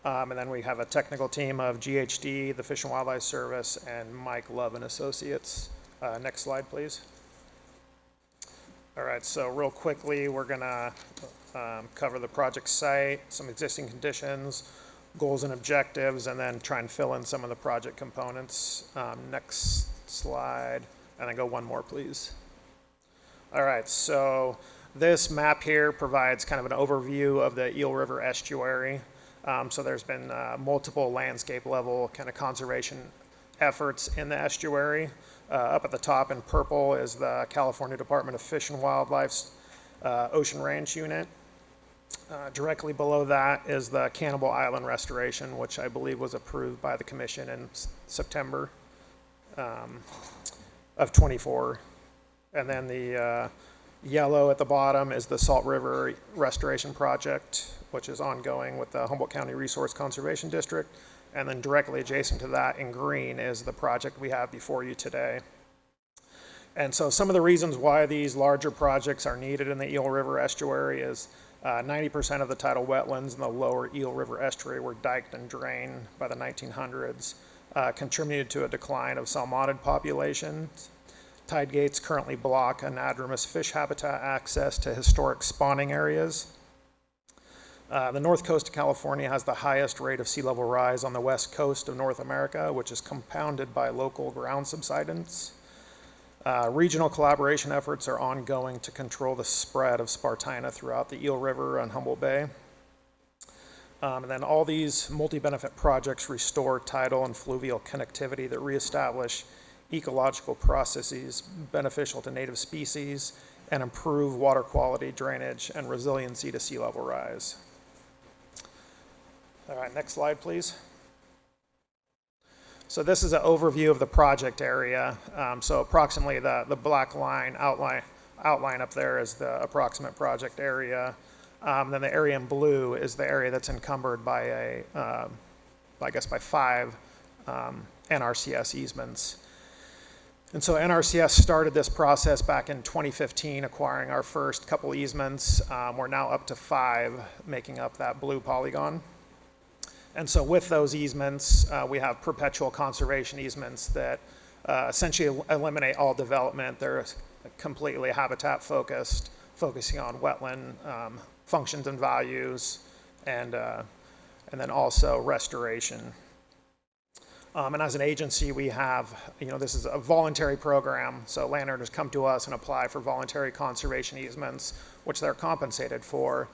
And then we have a technical team of GHD, the Fish and Wildlife Service, and Mike Love and Associates. Next slide, please. All right, so real quickly, we're gonna cover the project site, some existing conditions, goals and objectives, and then try and fill in some of the project components. Next slide, and then go one more, please. All right, so this map here provides kind of an overview of the Eel River estuary. So there's been multiple landscape level kind of conservation efforts in the estuary. Up at the top in purple is the California Department of Fish and Wildlife's Ocean Ranch Unit. Directly below that is the Cannibal Island Restoration, which I believe was approved by the Commission in September of 24. And then the yellow at the bottom is the Salt River Restoration Project, which is ongoing with the Humboldt County Resource Conservation District. And then directly adjacent to that in green is the project we have before you today. And so some of the reasons why these larger projects are needed in the Eel River estuary is 90% of the tidal wetlands in the lower Eel River estuary were diked and drained by the 1900s, contributed to a decline of salmonid populations. Tide gates currently block anadromous fish habitat access to historic spawning areas. The north coast of California has the highest rate of sea level rise on the west coast of North America, which is compounded by local ground subsidence. Regional collaboration efforts are ongoing to control the spread of Spartina throughout the Eel River and Humboldt Bay. And then all these multi-benefit projects restore tidal and fluvial connectivity that reestablish ecological processes beneficial to native species and improve water quality, drainage, and resiliency to sea level rise. All right, next slide, please. So this is an overview of the project area. So approximately the black line outline up there is the approximate project area. Then the area in blue is the area that's encumbered by by 5 NRCS easements. And so NRCS started this process back in 2015, acquiring our first couple easements. We're now up to 5, making up that blue polygon. And so with those easements, we have perpetual conservation easements that essentially eliminate all development. They're completely habitat focused, focusing on wetland functions and values, and then also restoration. And as an agency, we have, this is a voluntary program, so landowners come to us and apply for voluntary conservation easements, which they're compensated for,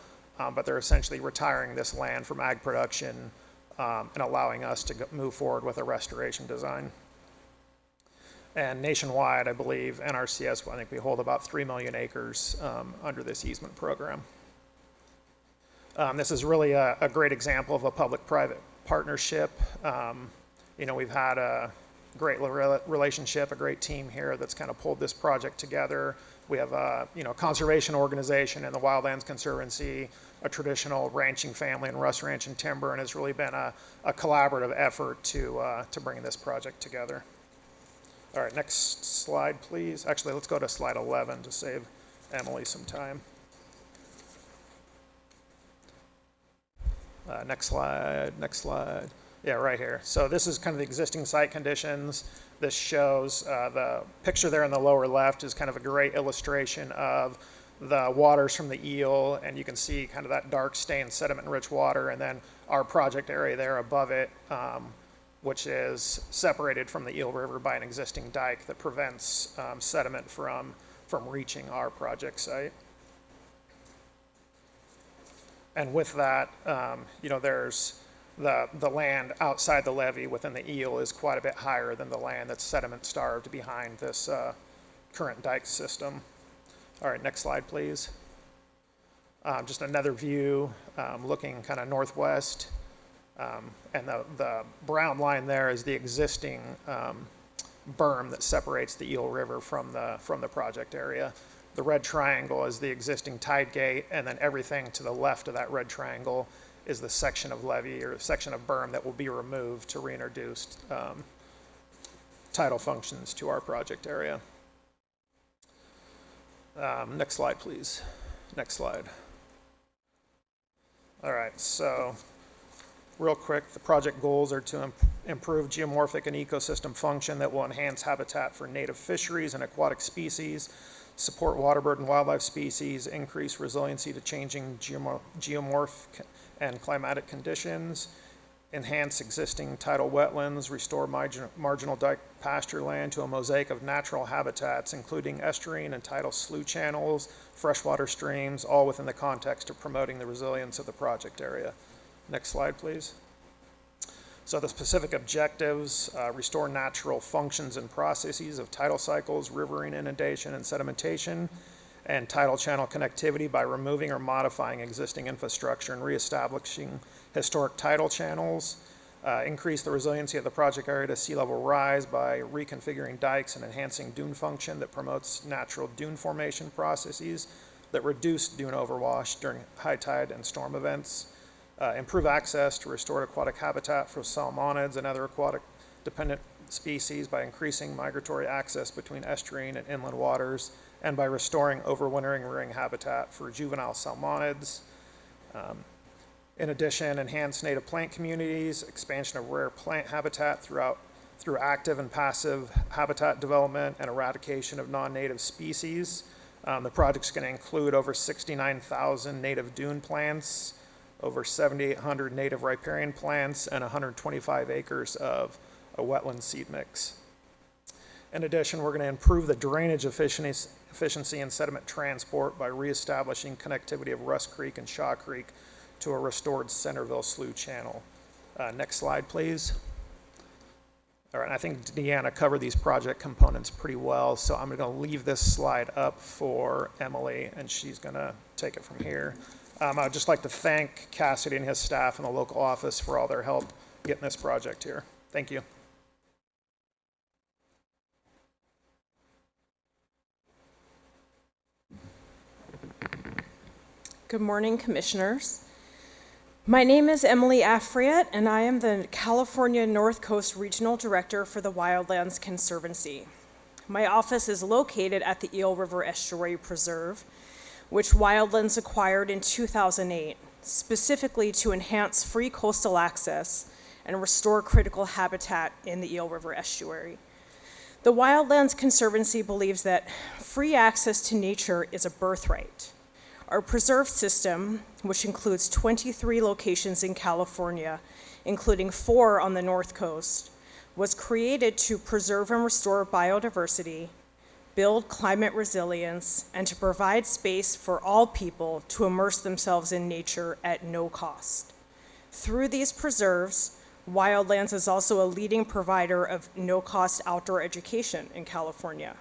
but they're essentially retiring this land from ag production and allowing us to move forward with a restoration design. And nationwide, I believe, NRCS, I think we hold about 3 million acres under this easement program. This is really a great example of a public-private partnership. We've had a great relationship, a great team here that's kind of pulled this project together. We have a conservation organization in the Wildlands Conservancy, a traditional ranching family in Russ Ranch and Timber, and it's really been a collaborative effort to bring this project together. All right, next slide, please. Actually, let's go to slide 11 to save Emily some time. Next slide. Yeah, right here. So this is kind of the existing site conditions. This shows the picture there in the lower left is kind of a great illustration of the waters from the eel, and you can see kind of that dark stained sediment-rich water, and then our project area there above it, which is separated from the Eel River by an existing dike that prevents sediment from reaching our project site. And with that, there's the land outside the levee within the eel is quite a bit higher than the land that's sediment starved behind this current dike system. All right, next slide, please. Just another view looking kind of northwest. And the brown line there is the existing berm that separates the Eel River from the project area. The red triangle is the existing tide gate, and then everything to the left of that red triangle is the section of levee or section of berm that will be removed to reintroduce tidal functions to our project area. Next slide, please. Next slide. All right, so real quick, the project goals are to improve geomorphic and ecosystem function that will enhance habitat for native fisheries and aquatic species, support waterbird and wildlife species, increase resiliency to changing geomorphic and climatic conditions, enhance existing tidal wetlands, restore marginal dike pasture land to a mosaic of natural habitats, including estuarine and tidal slough channels, freshwater streams, all within the context of promoting the resilience of the project area. Next slide, please. So the specific objectives, restore natural functions and processes of tidal cycles, riverine inundation and sedimentation, and tidal channel connectivity by removing or modifying existing infrastructure and reestablishing historic tidal channels, increase the resiliency of the project area to sea level rise by reconfiguring dikes and enhancing dune function that promotes natural dune formation processes that reduce dune overwash during high tide and storm events, improve access to restored aquatic habitat for salmonids and other aquatic dependent species by increasing migratory access between estuarine and inland waters, and by restoring overwintering rearing habitat for juvenile salmonids. In addition, enhance native plant communities, expansion of rare plant habitat through active and passive habitat development and eradication of non-native species. The project's going to include over 69,000 native dune plants, over 7,800 native riparian plants, and 125 acres of a wetland seed mix. In addition, we're going to improve the drainage efficiency and sediment transport by reestablishing connectivity of Russ Creek and Shaw Creek to a restored Centerville Slough channel. Next slide, please. All right, I think Deanna covered these project components pretty well, so I'm going to leave this slide up for Emily, and she's going to take it from here. I'd just like to thank Cassidy and his staff in the local office for all their help getting this project here. Thank you. Good morning, Commissioners. My name is Emily Afriet, and I am the California North Coast Regional Director for the Wildlands Conservancy. My office is located at the Eel River Estuary Preserve, which Wildlands acquired in 2008, specifically to enhance free coastal access and restore critical habitat in the Eel River Estuary. The Wildlands Conservancy believes that free access to nature is a birthright. Our preserve system, which includes 23 locations in California, including 4 on the North Coast, was created to preserve and restore biodiversity, build climate resilience, and to provide space for all people to immerse themselves in nature at no cost. Through these preserves, Wildlands is also a leading provider of no-cost outdoor education in California.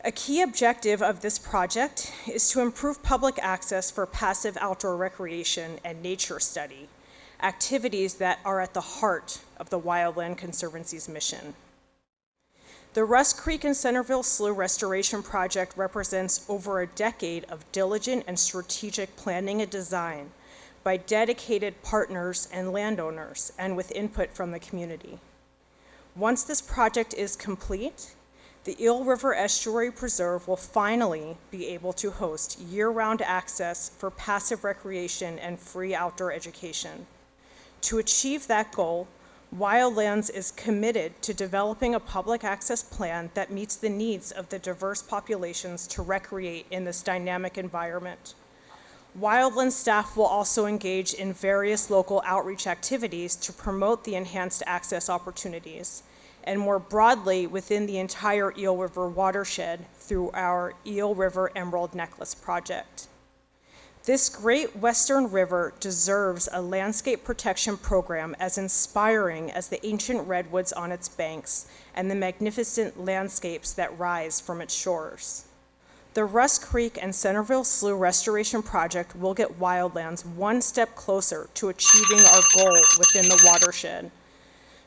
A key objective of this project is to improve public access for passive outdoor recreation and nature study, activities that are at the heart of the Wildland Conservancy's mission. The Russ Creek and Centerville Slough Restoration Project represents over a decade of diligent and strategic planning and design by dedicated partners and landowners, and with input from the community. Once this project is complete, the Eel River Estuary Preserve will finally be able to host year-round access for passive recreation and free outdoor education. To achieve that goal, Wildlands is committed to developing a public access plan that meets the needs of the diverse populations to recreate in this dynamic environment. Wildlands staff will also engage in various local outreach activities to promote the enhanced access opportunities, and more broadly within the entire Eel River watershed through our Eel River Emerald Necklace project. This great western river deserves a landscape protection program as inspiring as the ancient redwoods on its banks and the magnificent landscapes that rise from its shores. The Russ Creek and Centerville Slough Restoration Project will get Wildlands one step closer to achieving our goal within the watershed,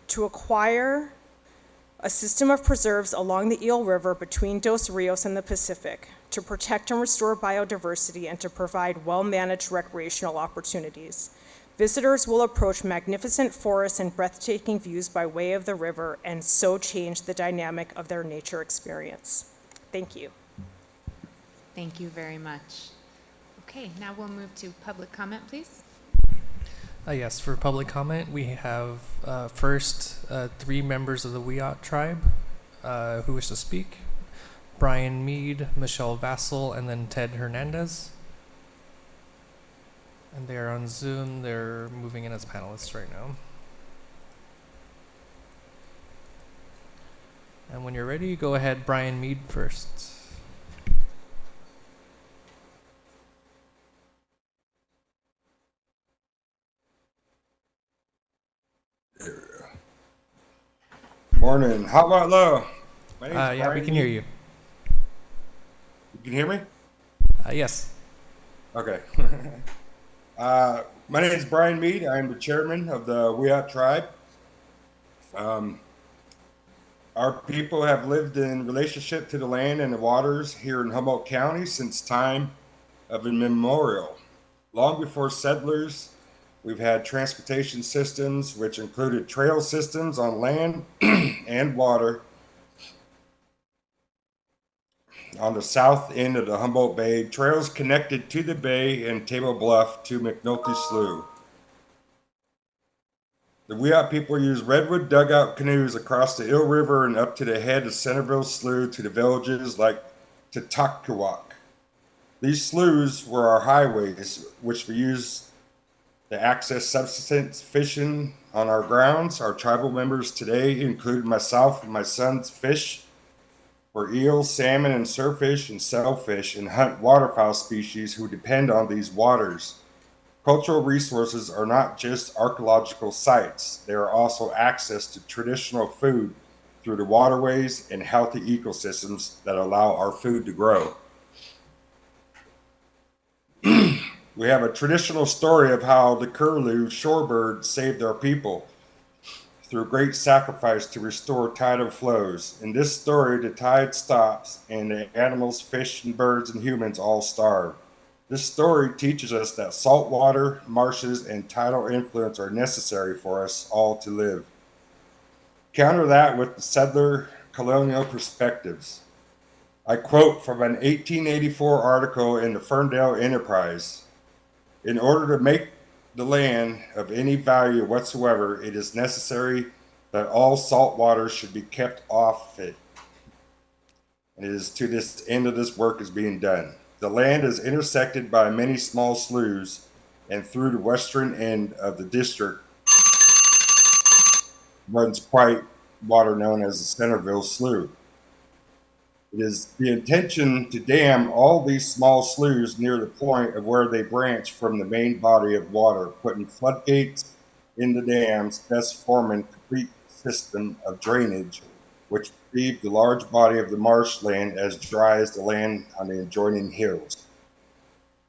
to acquire a system of preserves along the Eel River between Dos Rios and the Pacific to protect and restore biodiversity and to provide well-managed recreational opportunities. Visitors will approach magnificent forests and breathtaking views by way of the river and so change the dynamic of their nature experience. Thank you. Thank you very much. Okay, now we'll move to public comment, please. Yes, for public comment, we have first 3 members of the Yacht tribe who wish to speak. Brian Mead, Michelle Vassell, and then Ted Hernandez. And they're on Zoom. They're moving in as panelists right now. And when you're ready, go ahead, Brian Mead first. Morning. How about low? My name's Yeah, Brian we can Mead. hear you. You can hear me? Yes. Okay. My name is Brian Mead. I am the chairman of the Yacht tribe. Our people have lived in relationship to the land and the waters here in Humboldt County since time of immemorial. Long before settlers We've had transportation systems, which included trail systems on land and water on the south end of the Humboldt Bay, trails connected to the bay and Table Bluff to McNulty Slough. The Yacht people use redwood dugout canoes across the Eel River and up to the head of Centerville Slough to the villages like Tatakwak. These sloughs were our highways, which we used to access subsistence fishing on our grounds. Our tribal members today include myself and my sons fish for eels, salmon, and surffish and sailfish and hunt waterfowl species who depend on these waters. Cultural resources are not just archaeological sites. They are also access to traditional food through the waterways and healthy ecosystems that allow our food to grow. We have a traditional story of how the curlew shorebird saved our people through great sacrifice to restore tidal flows. In this story, the tide stops and the animals, fish, and birds and humans all starve. This story teaches us that salt water, marshes, and tidal influence are necessary for us all to live. Counter that with the settler colonial perspectives. I quote from an 1884 article in the Ferndale Enterprise. In order to make the land of any value whatsoever, it is necessary that all salt water should be kept off it. And it is to this end of this work is being done. The land is intersected by many small sloughs, and through the western end of the district runs white water known as the Centerville Slough. It is the intention to dam all these small sloughs near the point of where they branch from the main body of water, putting floodgates in the dams, thus forming a complete system of drainage, which leave the large body of the marshland as dry as the land on the adjoining hills.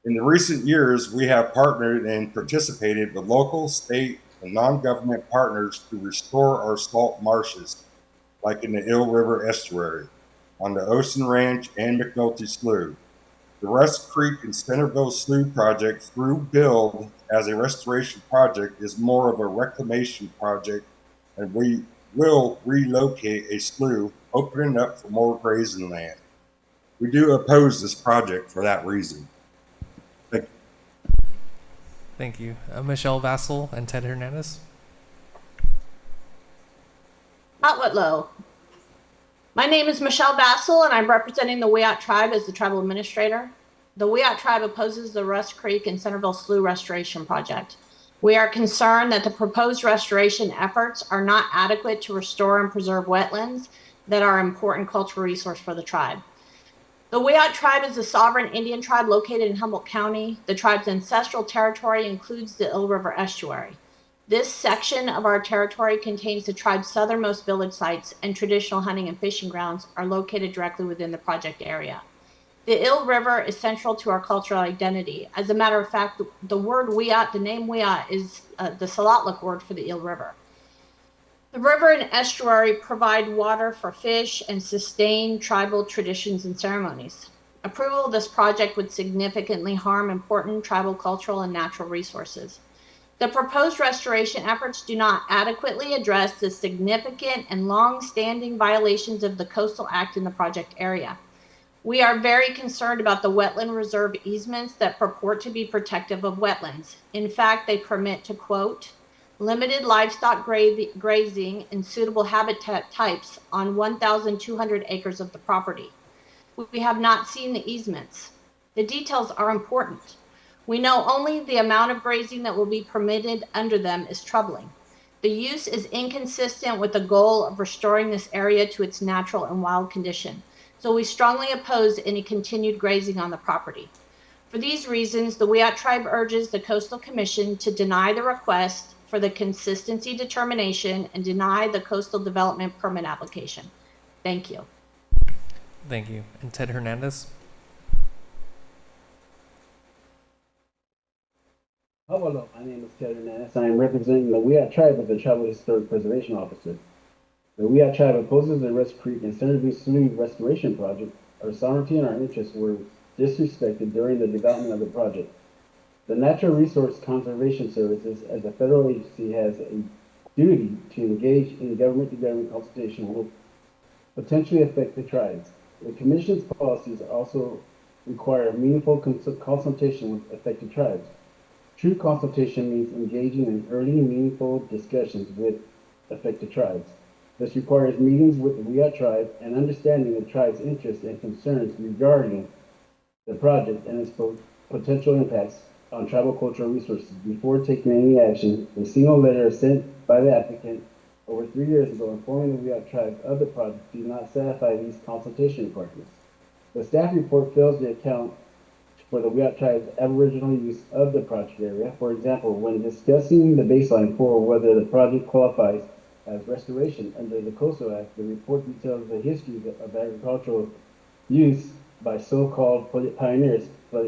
In the recent years, we have partnered and participated with local, state, and non-government partners to restore our salt marshes, like in the Eel River estuary, on the Ocean Ranch and McNulty Slough. The Russ Creek and Centerville Slough project, through build as a restoration project, is more of a reclamation project, and we will relocate a slough, opening up for more grazing land. We do oppose this project for that reason. Thank you. Thank you. Michelle Vassell and Ted Hernandez. Outletlow. My name is Michelle Vassell, and I'm representing the Yacht tribe as the tribal administrator. The Yacht tribe opposes the Russ Creek and Centerville Slough restoration project. We are concerned that the proposed restoration efforts are not adequate to restore and preserve wetlands that are an important cultural resource for the tribe. The Yacht tribe is a sovereign Indian tribe located in Humboldt County. The tribe's ancestral territory includes the Eel River estuary. This section of our territory contains the tribe's southernmost village sites, and traditional hunting and fishing grounds are located directly within the project area. The Eel River is central to our cultural identity. As a matter of fact, the word Yacht, the name Yacht, is the Salatlic word for the Eel River. The river and estuary provide water for fish and sustain tribal traditions and ceremonies. Approval of this project would significantly harm important tribal, cultural, and natural resources. The proposed restoration efforts do not adequately address the significant and long-standing violations of the Coastal Act in the project area. We are very concerned about the wetland reserve easements that purport to be protective of wetlands. In fact, they permit to, quote, limited livestock grazing in suitable habitat types on 1,200 acres of the property. We have not seen the easements. The details are important. We know only the amount of grazing that will be permitted under them is troubling. The use is inconsistent with the goal of restoring this area to its natural and wild condition, so we strongly oppose any continued grazing on the property. For these reasons, the Yacht tribe urges the Coastal Commission to deny the request for the consistency determination and deny the coastal development permit application. Thank you. Thank you. And Ted Hernandez. Hello, my name is Ted Hernandez. I am representing the Yacht tribe as the Tribal Historic Preservation Officer. The Yacht tribe opposes the Russ Creek and Centerville Slough restoration project. Our sovereignty and our interests were disrespected during the development of the project. The Natural Resource Conservation Services, as a federal agency, has a duty to engage in government-to-government consultation will potentially affect the tribes. The Commission's policies also require meaningful consultation with affected tribes. True consultation means engaging in early, meaningful discussions with affected tribes. This requires meetings with the Wiyot tribe and understanding the tribe's interests and concerns regarding the project and its potential impacts on tribal cultural resources. Before taking any action, a single letter sent by the applicant over 3 years ago informing the Wiyot tribe of the project do not satisfy these consultation requirements. The staff report fails to account for the Wiyot tribe's aboriginal use of the project area. For example, when discussing the baseline for whether the project qualifies as restoration under the Coastal Act, the report details the history of agricultural use by so-called pioneers, but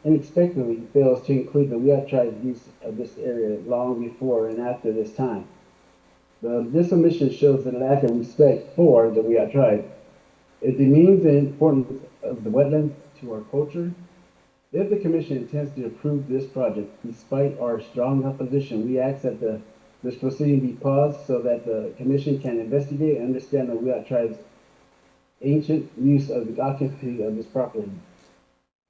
unexpectedly fails to include the Wiyot tribe's use of this area long before and after this time. This omission shows the lack of respect for the Wiyot tribe. It demeans the importance of the wetlands to our culture. If the Commission intends to approve this project, despite our strong opposition, we ask that this proceeding be paused so that the Commission can investigate and understand the Wiyot tribe's ancient use of the occupancy of this property.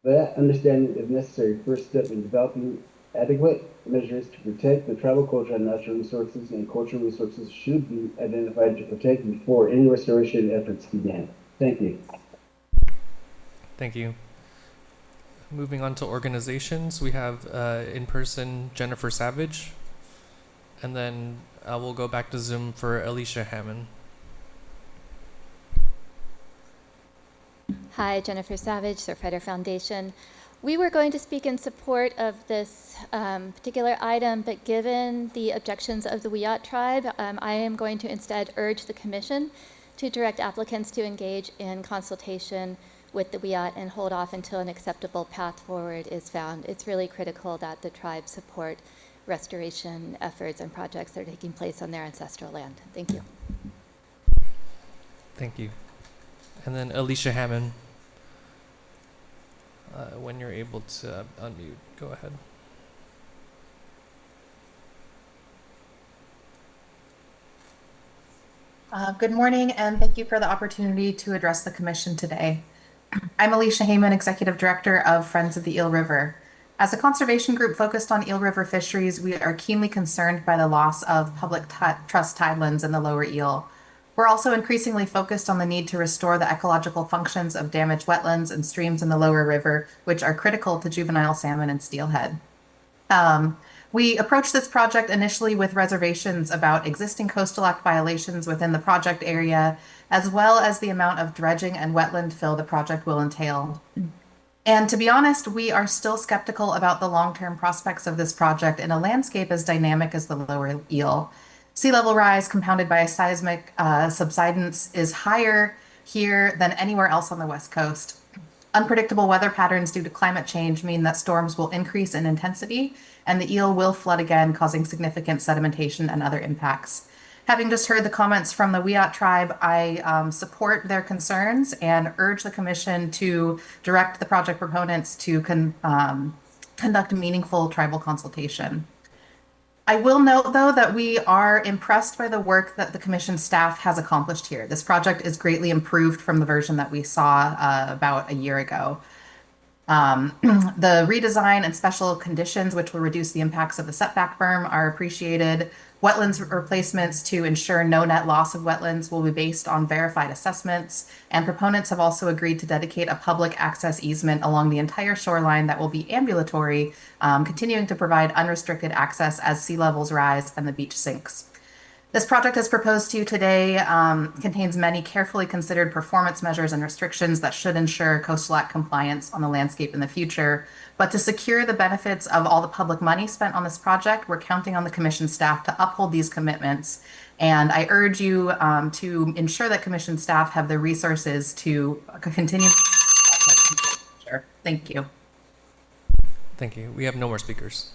That understanding is necessary first step in developing adequate measures to protect the tribal culture and natural resources, and cultural resources should be identified to protect before any restoration efforts begin. Thank you. Thank you. Moving on to organizations, we have in person Jennifer Savage, and then we'll go back to Zoom for Alicia Hammond. Hi, Jennifer Savage, Surfrider Foundation. We were going to speak in support of this particular item, but given the objections of the Wiyot tribe, I am going to instead urge the Commission to direct applicants to engage in consultation with the Wiyot and hold off until an acceptable path forward is found. It's really critical that the tribe support restoration efforts and projects that are taking place on their ancestral land. Thank you. Thank you. And then Alicia Hammond, when you're able to unmute, go ahead. Good morning, and thank you for the opportunity to address the Commission today. I'm Alicia Heyman, Executive Director of Friends of the Eel River. As a conservation group focused on eel river fisheries, we are keenly concerned by the loss of public trust tidelands in the lower eel. We're also increasingly focused on the need to restore the ecological functions of damaged wetlands and streams in the lower river, which are critical to juvenile salmon and steelhead. We approached this project initially with reservations about existing Coastal Act violations within the project area, as well as the amount of dredging and wetland fill the project will entail. And to be honest, we are still skeptical about the long-term prospects of this project in a landscape as dynamic as the lower eel. Sea level rise compounded by a seismic subsidence is higher here than anywhere else on the West Coast. Unpredictable weather patterns due to climate change mean that storms will increase in intensity and the eel will flood again, causing significant sedimentation and other impacts. Having just heard the comments from the Wiyot tribe, I support their concerns and urge the Commission to direct the project proponents to conduct a meaningful tribal consultation. I will note, though, that we are impressed by the work that the Commission staff has accomplished here. This project is greatly improved from the version that we saw about a year ago. The redesign and special conditions, which will reduce the impacts of the setback berm, are appreciated. Wetlands replacements to ensure no net loss of wetlands will be based on verified assessments, and proponents have also agreed to dedicate a public access easement along the entire shoreline that will be ambulatory, continuing to provide unrestricted access as sea levels rise and the beach sinks. This project as proposed to you today contains many carefully considered performance measures and restrictions that should ensure Coastal Act compliance on the landscape in the future. But to secure the benefits of all the public money spent on this project, we're counting on the Commission staff to uphold these commitments. And I urge you to ensure that Commission staff have the resources to continue. Thank you. Thank you. We have no more speakers.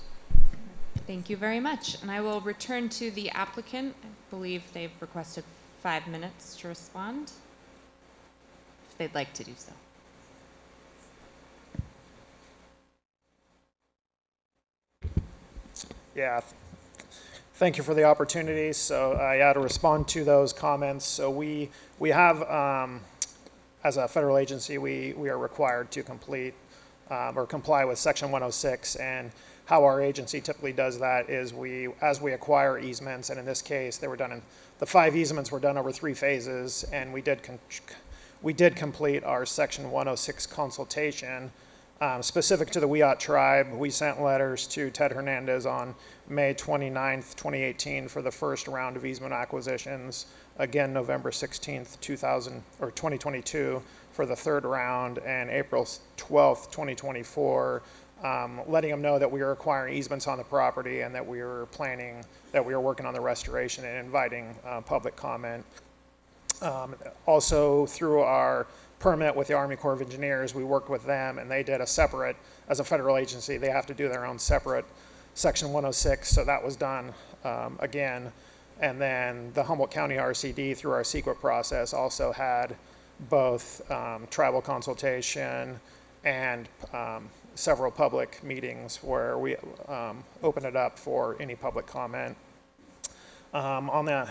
Thank you very much. And I will return to the applicant. I believe they've requested 5 minutes to respond, if they'd like to do so. Yeah, thank you for the opportunity. So yeah, to respond to those comments. So we have, as a federal agency, we are required to complete or comply with Section 106. And how our agency typically does that is as we acquire easements, and in this case, the 5 easements were done over 3 phases, and we did complete our Section 106 consultation. Specific to the Yacht tribe, we sent letters to Ted Hernandez on May 29th, 2018 for the first round of easement acquisitions. Again, November 16th, 2022 for the 3rd round, and April 12th, 2024, letting them know that we were acquiring easements on the property and that we were working on the restoration and inviting public comment. Also, through our permit with the Army Corps of Engineers, we worked with them, and they did a separate, as a federal agency, they have to do their own separate Section 106, so that was done again. And then the Humboldt County RCD, through our CEQA process, also had both tribal consultation and several public meetings where we opened it up for any public comment. On the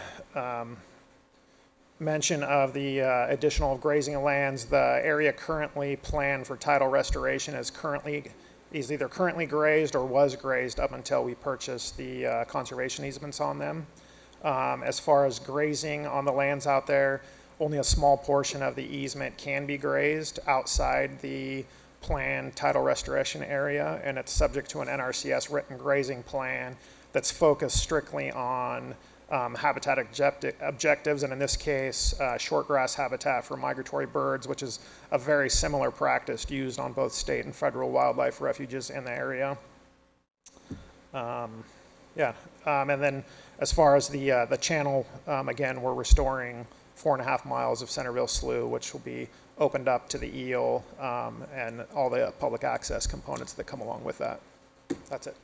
mention of the additional grazing lands, the area currently planned for tidal restoration is either currently grazed or was grazed up until we purchased the conservation easements on them. As far as grazing on the lands out there, only a small portion of the easement can be grazed outside the planned tidal restoration area, and it's subject to an NRCS written grazing plan that's focused strictly on habitat objectives, and in this case, shortgrass habitat for migratory birds, which is a very similar practice used on both state and federal wildlife refuges in the area. And then as far as the channel, again, we're restoring 4.5 miles of Centerville Slough, which will be opened up to the eel and all the public access components that come along with that. That's it.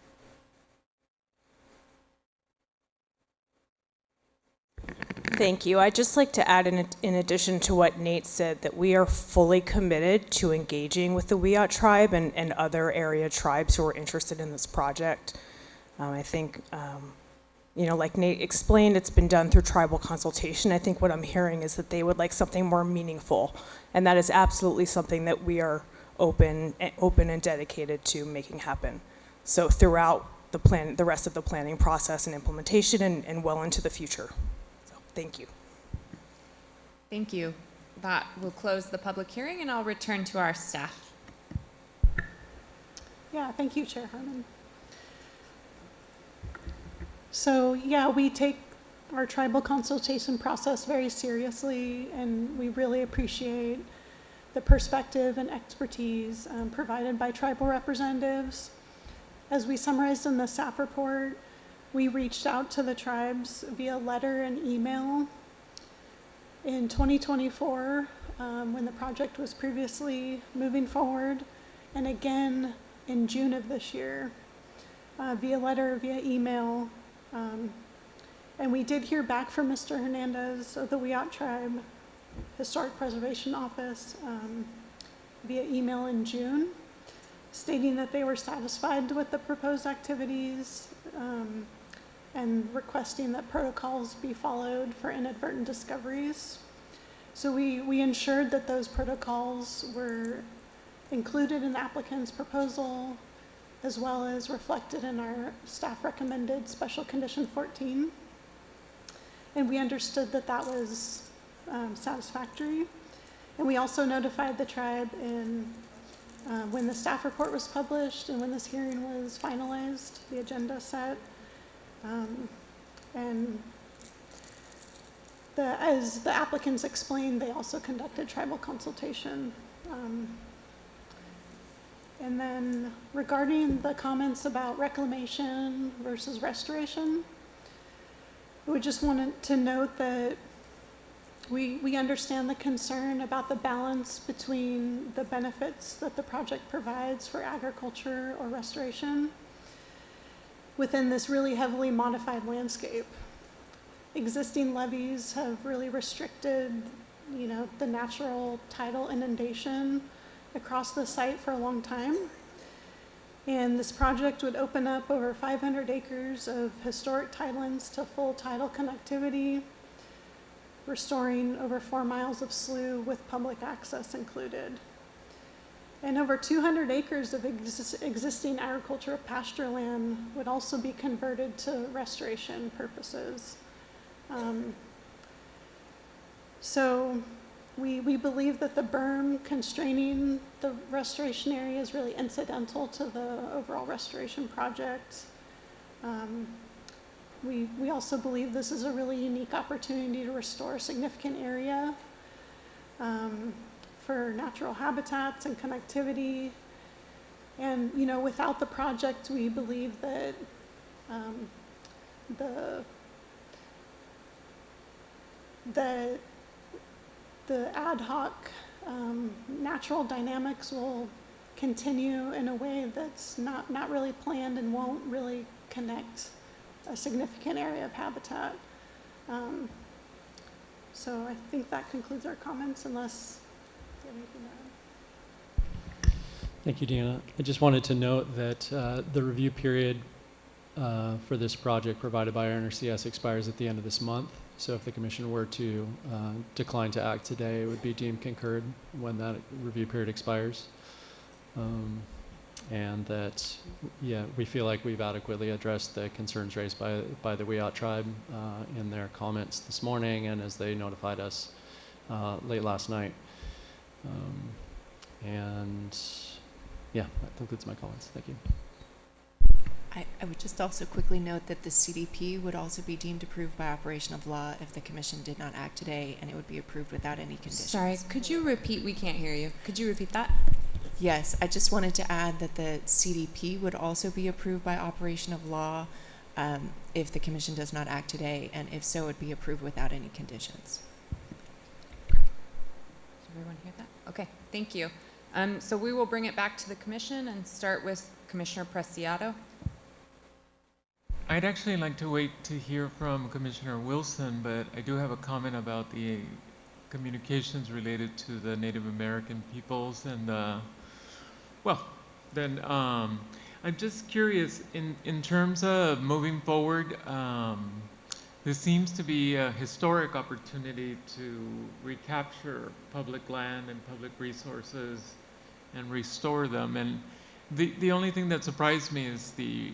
Thank you. I'd just like to add, in addition to what Nate said, that we are fully committed to engaging with the Yacht tribe and other area tribes who are interested in this project. I think, like Nate explained, it's been done through tribal consultation. I think what I'm hearing is that they would like something more meaningful, and that is absolutely something that we are open and dedicated to making happen. So throughout the rest of the planning process and implementation and well into the future. Thank you. Thank you. That will close the public hearing, and I'll return to our staff. Yeah, thank you, Chair Harmon. So yeah, we take our tribal consultation process very seriously, and we really appreciate the perspective and expertise provided by tribal representatives. As we summarized in the staff report, we reached out to the tribes via letter and email in 2024 when the project was previously moving forward, and again in June of this year via letter, via email. And we did hear back from Mr. Hernandez of the Yacht Tribe Historic Preservation Office via email in June, stating that they were satisfied with the proposed activities and requesting that protocols be followed for inadvertent discoveries. So we ensured that those protocols were included in the applicant's proposal, as well as reflected in our staff recommended special condition 14. And we understood that that was satisfactory. And we also notified the tribe when the staff report was published and when this hearing was finalized, the agenda set. And as the applicants explained, they also conducted tribal consultation. And then regarding the comments about reclamation versus restoration, we just wanted to note that we understand the concern about the balance between the benefits that the project provides for agriculture or restoration within this really heavily modified landscape. Existing levees have really restricted, the natural tidal inundation across the site for a long time. And this project would open up over 500 acres of historic tidelands to full tidal connectivity, restoring over 4 miles of slough with public access included. And over 200 acres of existing agricultural pasture land would also be converted to restoration purposes. So we believe that the berm constraining the restoration area is really incidental to the overall restoration project. We also believe this is a really unique opportunity to restore a significant area for natural habitats and connectivity. And, you know, without the project, we believe that the ad hoc natural dynamics will continue in a way that's not really planned and won't really connect a significant area of habitat. So I think that concludes our comments, unless you have anything to add. Thank you, Deanna. I just wanted to note that the review period for this project provided by our NRCS expires at the end of this month. So if the commission were to decline to act today, it would be deemed concurred when that review period expires. And that, yeah, we feel like we've adequately addressed the concerns raised by the Yacht tribe in their comments this morning and as they notified us late last night. And yeah, that concludes my comments. Thank you. I would just also quickly note that the CDP would also be deemed approved by operation of law if the commission did not act today, and it would be approved without any conditions. Sorry, could you repeat? We can't hear you. Could you repeat that? Yes, I just wanted to add that the CDP would also be approved by operation of law if the commission does not act today, and if so, it would be approved without any conditions. Does everyone hear that? Okay, thank you. So we will bring it back to the commission and start with Commissioner Preciado. I'd actually like to wait to hear from Commissioner Wilson, but I do have a comment about the communications related to the Native American peoples. And well, then I'm just curious, in terms of moving forward, this seems to be a historic opportunity to recapture public land and public resources and restore them. And the only thing that surprised me is the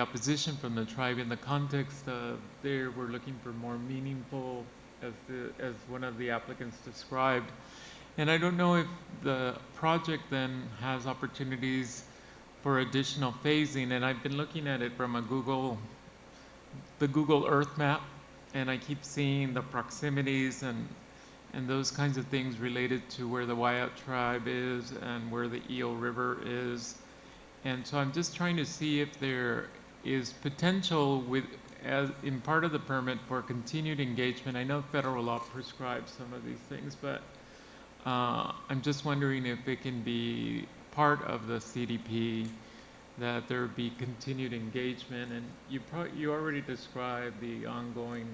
opposition from the tribe in the context of they were looking for more meaningful, as one of the applicants described. And I don't know if the project then has opportunities for additional phasing. And I've been looking at it from the Google Earth map, and I keep seeing the proximities and those kinds of things related to where the Wyatt tribe is and where the Eel River is. And so I'm just trying to see if there is potential as in part of the permit for continued engagement. I know federal law prescribes some of these things, but I'm just wondering if it can be part of the CDP that there be continued engagement. And you already described the ongoing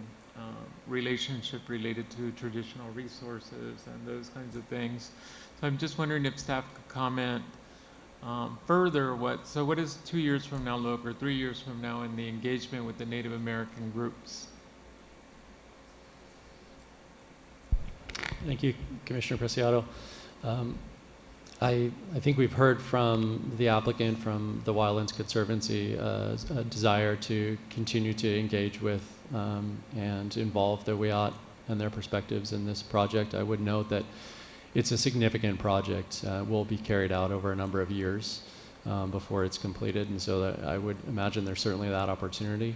relationship related to traditional resources and those kinds of things. So I'm just wondering if staff could comment further, what does 2 years from now look, or 3 years from now, in the engagement with the Native American groups? Thank you, Commissioner Preciado. I think we've heard from the applicant, from the Wildlands Conservancy, a desire to continue to engage with and involve the Wyatt and their perspectives in this project. I would note that it's a significant project, will be carried out over a number of years before it's completed, and so that I would imagine there's certainly that opportunity.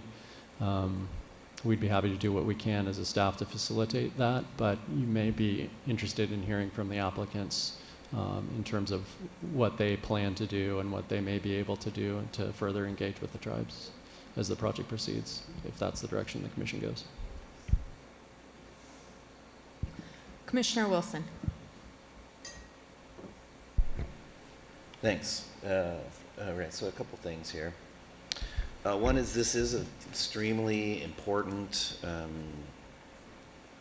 We'd be happy to do what we can as a staff to facilitate that, but you may be interested in hearing from the applicants in terms of what they plan to do and what they may be able to do to further engage with the tribes as the project proceeds, if that's the direction the commission goes. Commissioner Wilson. Thanks. Right, so a couple things here. One is this is an extremely important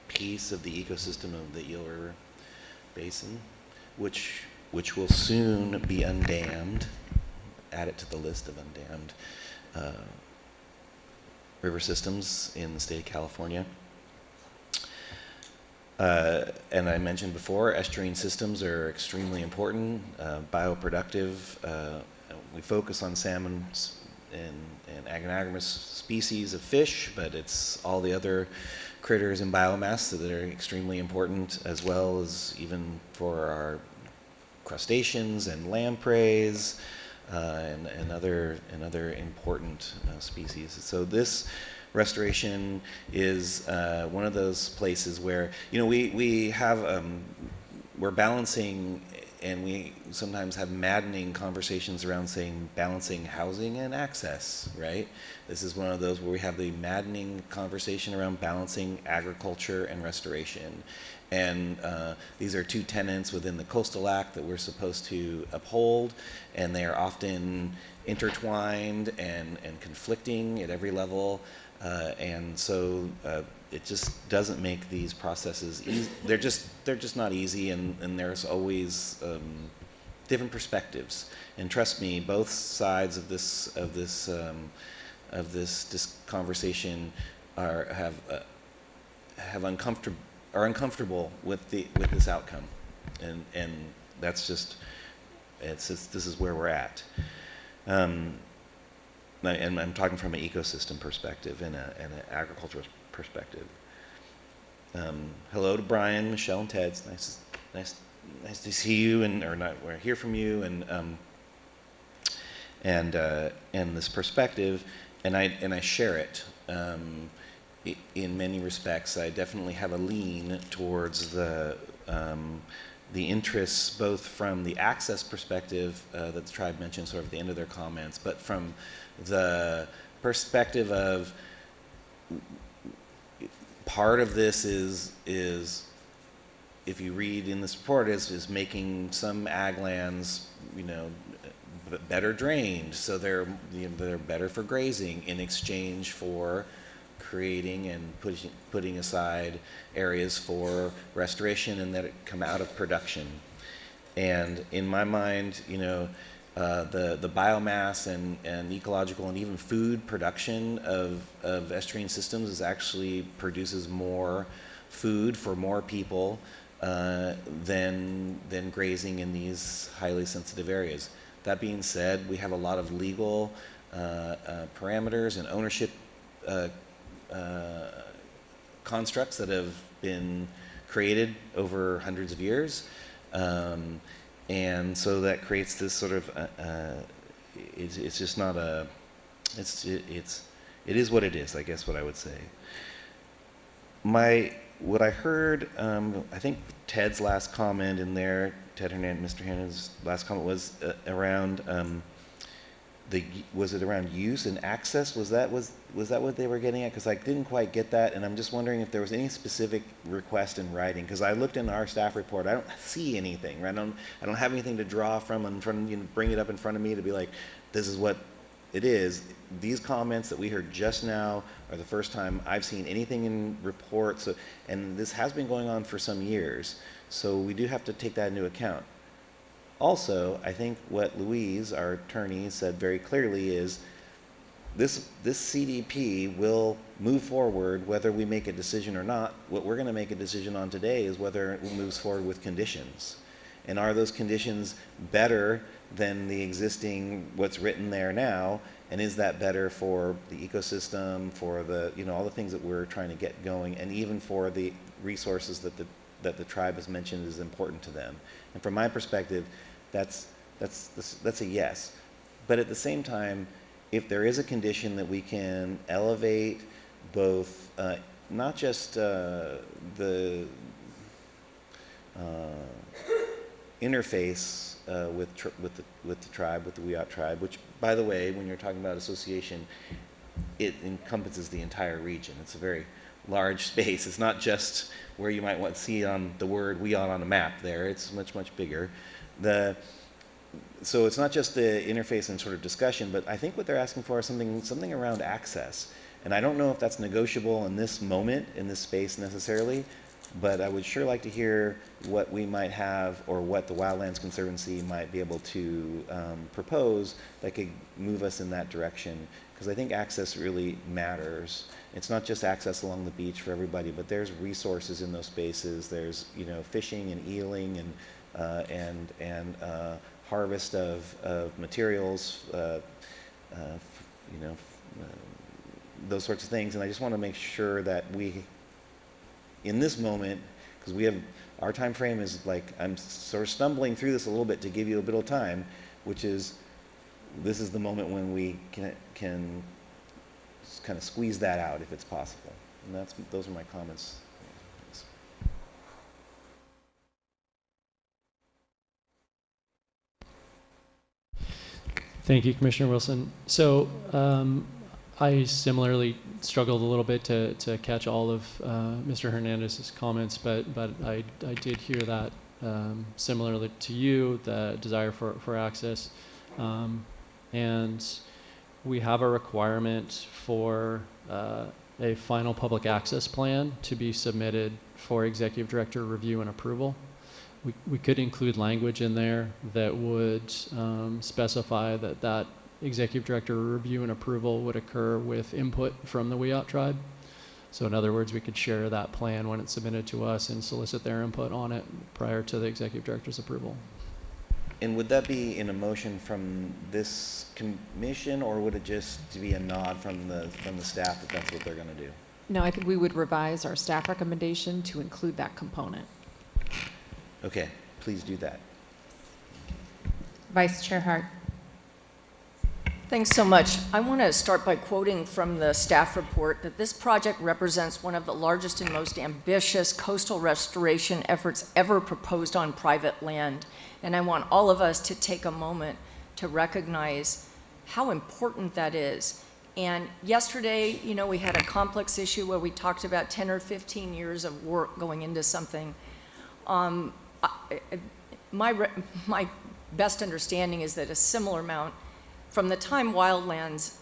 piece of the ecosystem of the Eel River Basin, which which will soon be undammed, add it to the list of undammed river systems in the state of California. And I mentioned before, estuarine systems are extremely important, bioproductive. We focus on salmon and agronomous species of fish, but it's all the other critters and biomass that are extremely important, as well as even for our crustaceans and lampreys and other important species. So this restoration is one of those places where, you know, we have we're balancing, and we sometimes have maddening conversations around saying balancing housing and access, right? This is one of those where we have the maddening conversation around balancing agriculture and restoration. And these are two tenets within the Coastal Act that we're supposed to uphold, and they are often intertwined and conflicting at every level. And so it just doesn't make these processes easy. They're just not easy, and there's always different perspectives. And trust me, both sides of this conversation are uncomfortable with this outcome, and that's just this is where we're at. And I'm talking from an ecosystem perspective and an agricultural perspective. Hello to Brian, Michelle, and Ted. It's nice to see you or hear from you, and this perspective, and I share it. In many respects, I definitely have a lean towards the interests, both from the access perspective that the tribe mentioned sort of at the end of their comments, but from the perspective of part of this is if you read in this report is making some ag lands, you know, better drained, so they're better for grazing in exchange for creating and putting aside areas for restoration and that it come out of production. And in my mind, you know, the biomass and ecological and even food production of estuarine systems actually produces more food for more people than grazing in these highly sensitive areas. That being said, we have a lot of legal parameters and ownership constructs that have been created over hundreds of years. And so that creates this sort of it's just not a it is what it is, I guess what I would say. What I heard, I think Ted's last comment in there, Mr. Hernandez's last comment was around was it around use and access? Was that what they were getting at? Because I didn't quite get that, and I'm just wondering if there was any specific request in writing. Because I looked in our staff report, I don't see anything. Right? I don't have anything to draw from and bring it up in front of me to be like, this is what it is. These comments that we heard just now are the first time I've seen anything in reports, and this has been going on for some years. So we do have to take that into account. Also, I think what Louise, our attorney, said very clearly is this CDP will move forward whether we make a decision or not. What we're going to make a decision on today is whether it moves forward with conditions. And are those conditions better than the existing, what's written there now? And is that better for the ecosystem, for the, you know, all the things that we're trying to get going, and even for the resources that the tribe has mentioned is important to them? And from my perspective, that's a yes. But at the same time, if there is a condition that we can elevate both, not just the interface with the tribe, with the Yacht tribe, which, by the way, when you're talking about association, it encompasses the entire region. It's a very large space. It's not just where you might want to see on the word Yacht on a map there. It's much, much bigger. So it's not just the interface and sort of discussion, but I think what they're asking for is something around access. And I don't know if that's negotiable in this moment, in this space necessarily, but I would sure like to hear what we might have, or what the Wildlands Conservancy might be able to propose that could move us in that direction, because I think access really matters. It's not just access along the beach for everybody, but there's resources in those spaces. There's, you know, fishing and eeling and harvest of materials, you know, those sorts of things. And I just want to make sure that we, in this moment, because we have, our time frame is like, I'm sort of stumbling through this a little bit to give you a bit of time, which is, this is the moment when we can kind of squeeze that out if it's possible. And those are my comments. Thank you, Commissioner Wilson. So I similarly struggled a little bit to catch all of Mr. Hernandez's comments, but I did hear that similarly to you, the desire for access. And we have a requirement for a final public access plan to be submitted for executive director review and approval. We could include language in there that would specify that executive director review and approval would occur with input from the Yacht tribe. So in other words, we could share that plan when it's submitted to us and solicit their input on it prior to the executive director's approval. And would that be in a motion from this commission, or would it just be a nod from the staff that that's what they're going to do? No, I think we would revise our staff recommendation to include that component. Okay, please do that. Vice Chair Hart. Thanks so much. I want to start by quoting from the staff report that this project represents one of the largest and most ambitious coastal restoration efforts ever proposed on private land. And I want all of us to take a moment to recognize how important that is. And yesterday, you know, we had a complex issue where we talked about 10 or 15 years of work going into something. My best understanding is that a similar amount, from the time Wildlands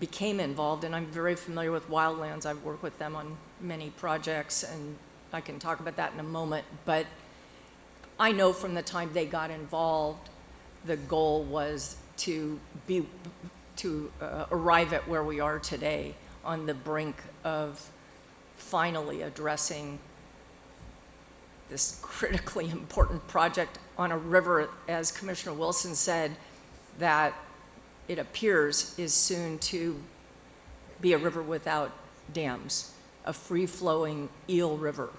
became involved, and I'm very familiar with Wildlands, I've worked with them on many projects, and I can talk about that in a moment, but I know from the time they got involved, the goal was to arrive at where we are today, on the brink of finally addressing this critically important project on a river, as Commissioner Wilson said, that it appears is soon to be a river without dams, a free-flowing eel river.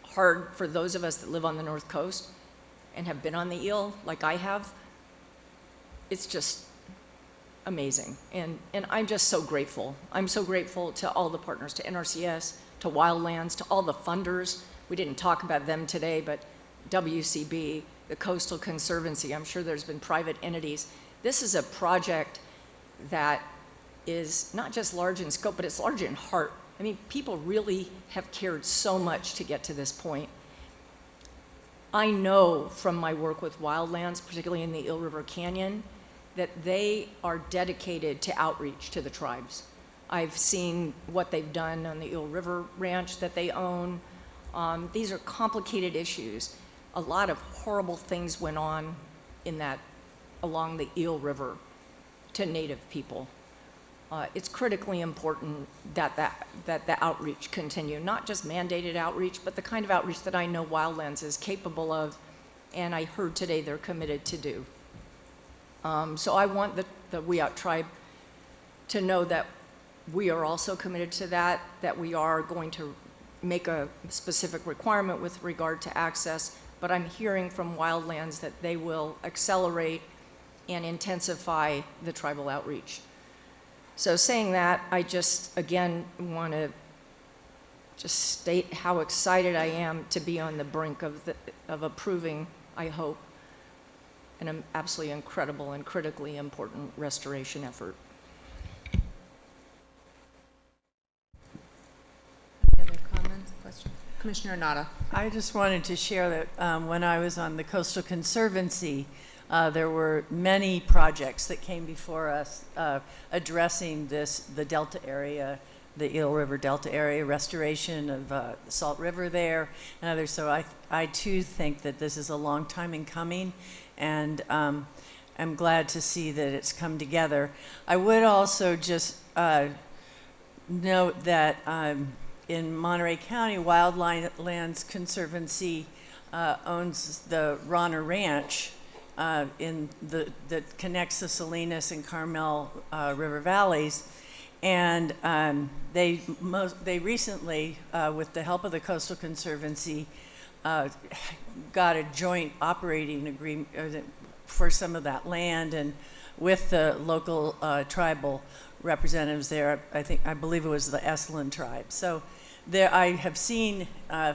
Hard for those of us that live on the North Coast and have been on the eel like I have. It's just amazing. And I'm just so grateful. I'm so grateful to all the partners, to NRCS, to Wildlands, to all the funders. We didn't talk about them today, but WCB, the Coastal Conservancy, I'm sure there's been private entities. This is a project that is not just large in scope, but it's large in heart. I mean, people really have cared so much to get to this point. I know from my work with Wildlands, particularly in the Eel River Canyon, that they are dedicated to outreach to the tribes. I've seen what they've done on the Eel River Ranch that they own. These are complicated issues. A lot of horrible things went on in that, along the Eel River to Native people. It's critically important that the outreach continue, not just mandated outreach, but the kind of outreach that I know Wildlands is capable of, and I heard today they're committed to do. So I want the Yacht tribe to know that we are also committed to that we are going to make a specific requirement with regard to access, but I'm hearing from Wildlands that they will accelerate and intensify the tribal outreach. So saying that, I just, again, want to just state how excited I am to be on the brink of approving, I hope, an absolutely incredible and critically important restoration effort. Any other comments, questions? Commissioner Nada. I just wanted to share that when I was on the Coastal Conservancy, there were many projects that came before us addressing the Delta area the Eel River Delta area, restoration of the Salt River there, and others. So I too think that this is a long time in coming, and I'm glad to see that it's come together. I would also just note that in Monterey County, Wildlands Conservancy owns the Ronner Ranch that connects the Salinas and Carmel River valleys. And they recently, with the help of the Coastal Conservancy, got a joint operating agreement for some of that land, and with the local tribal representatives there. I believe it was the Esalen tribe. So there, I have seen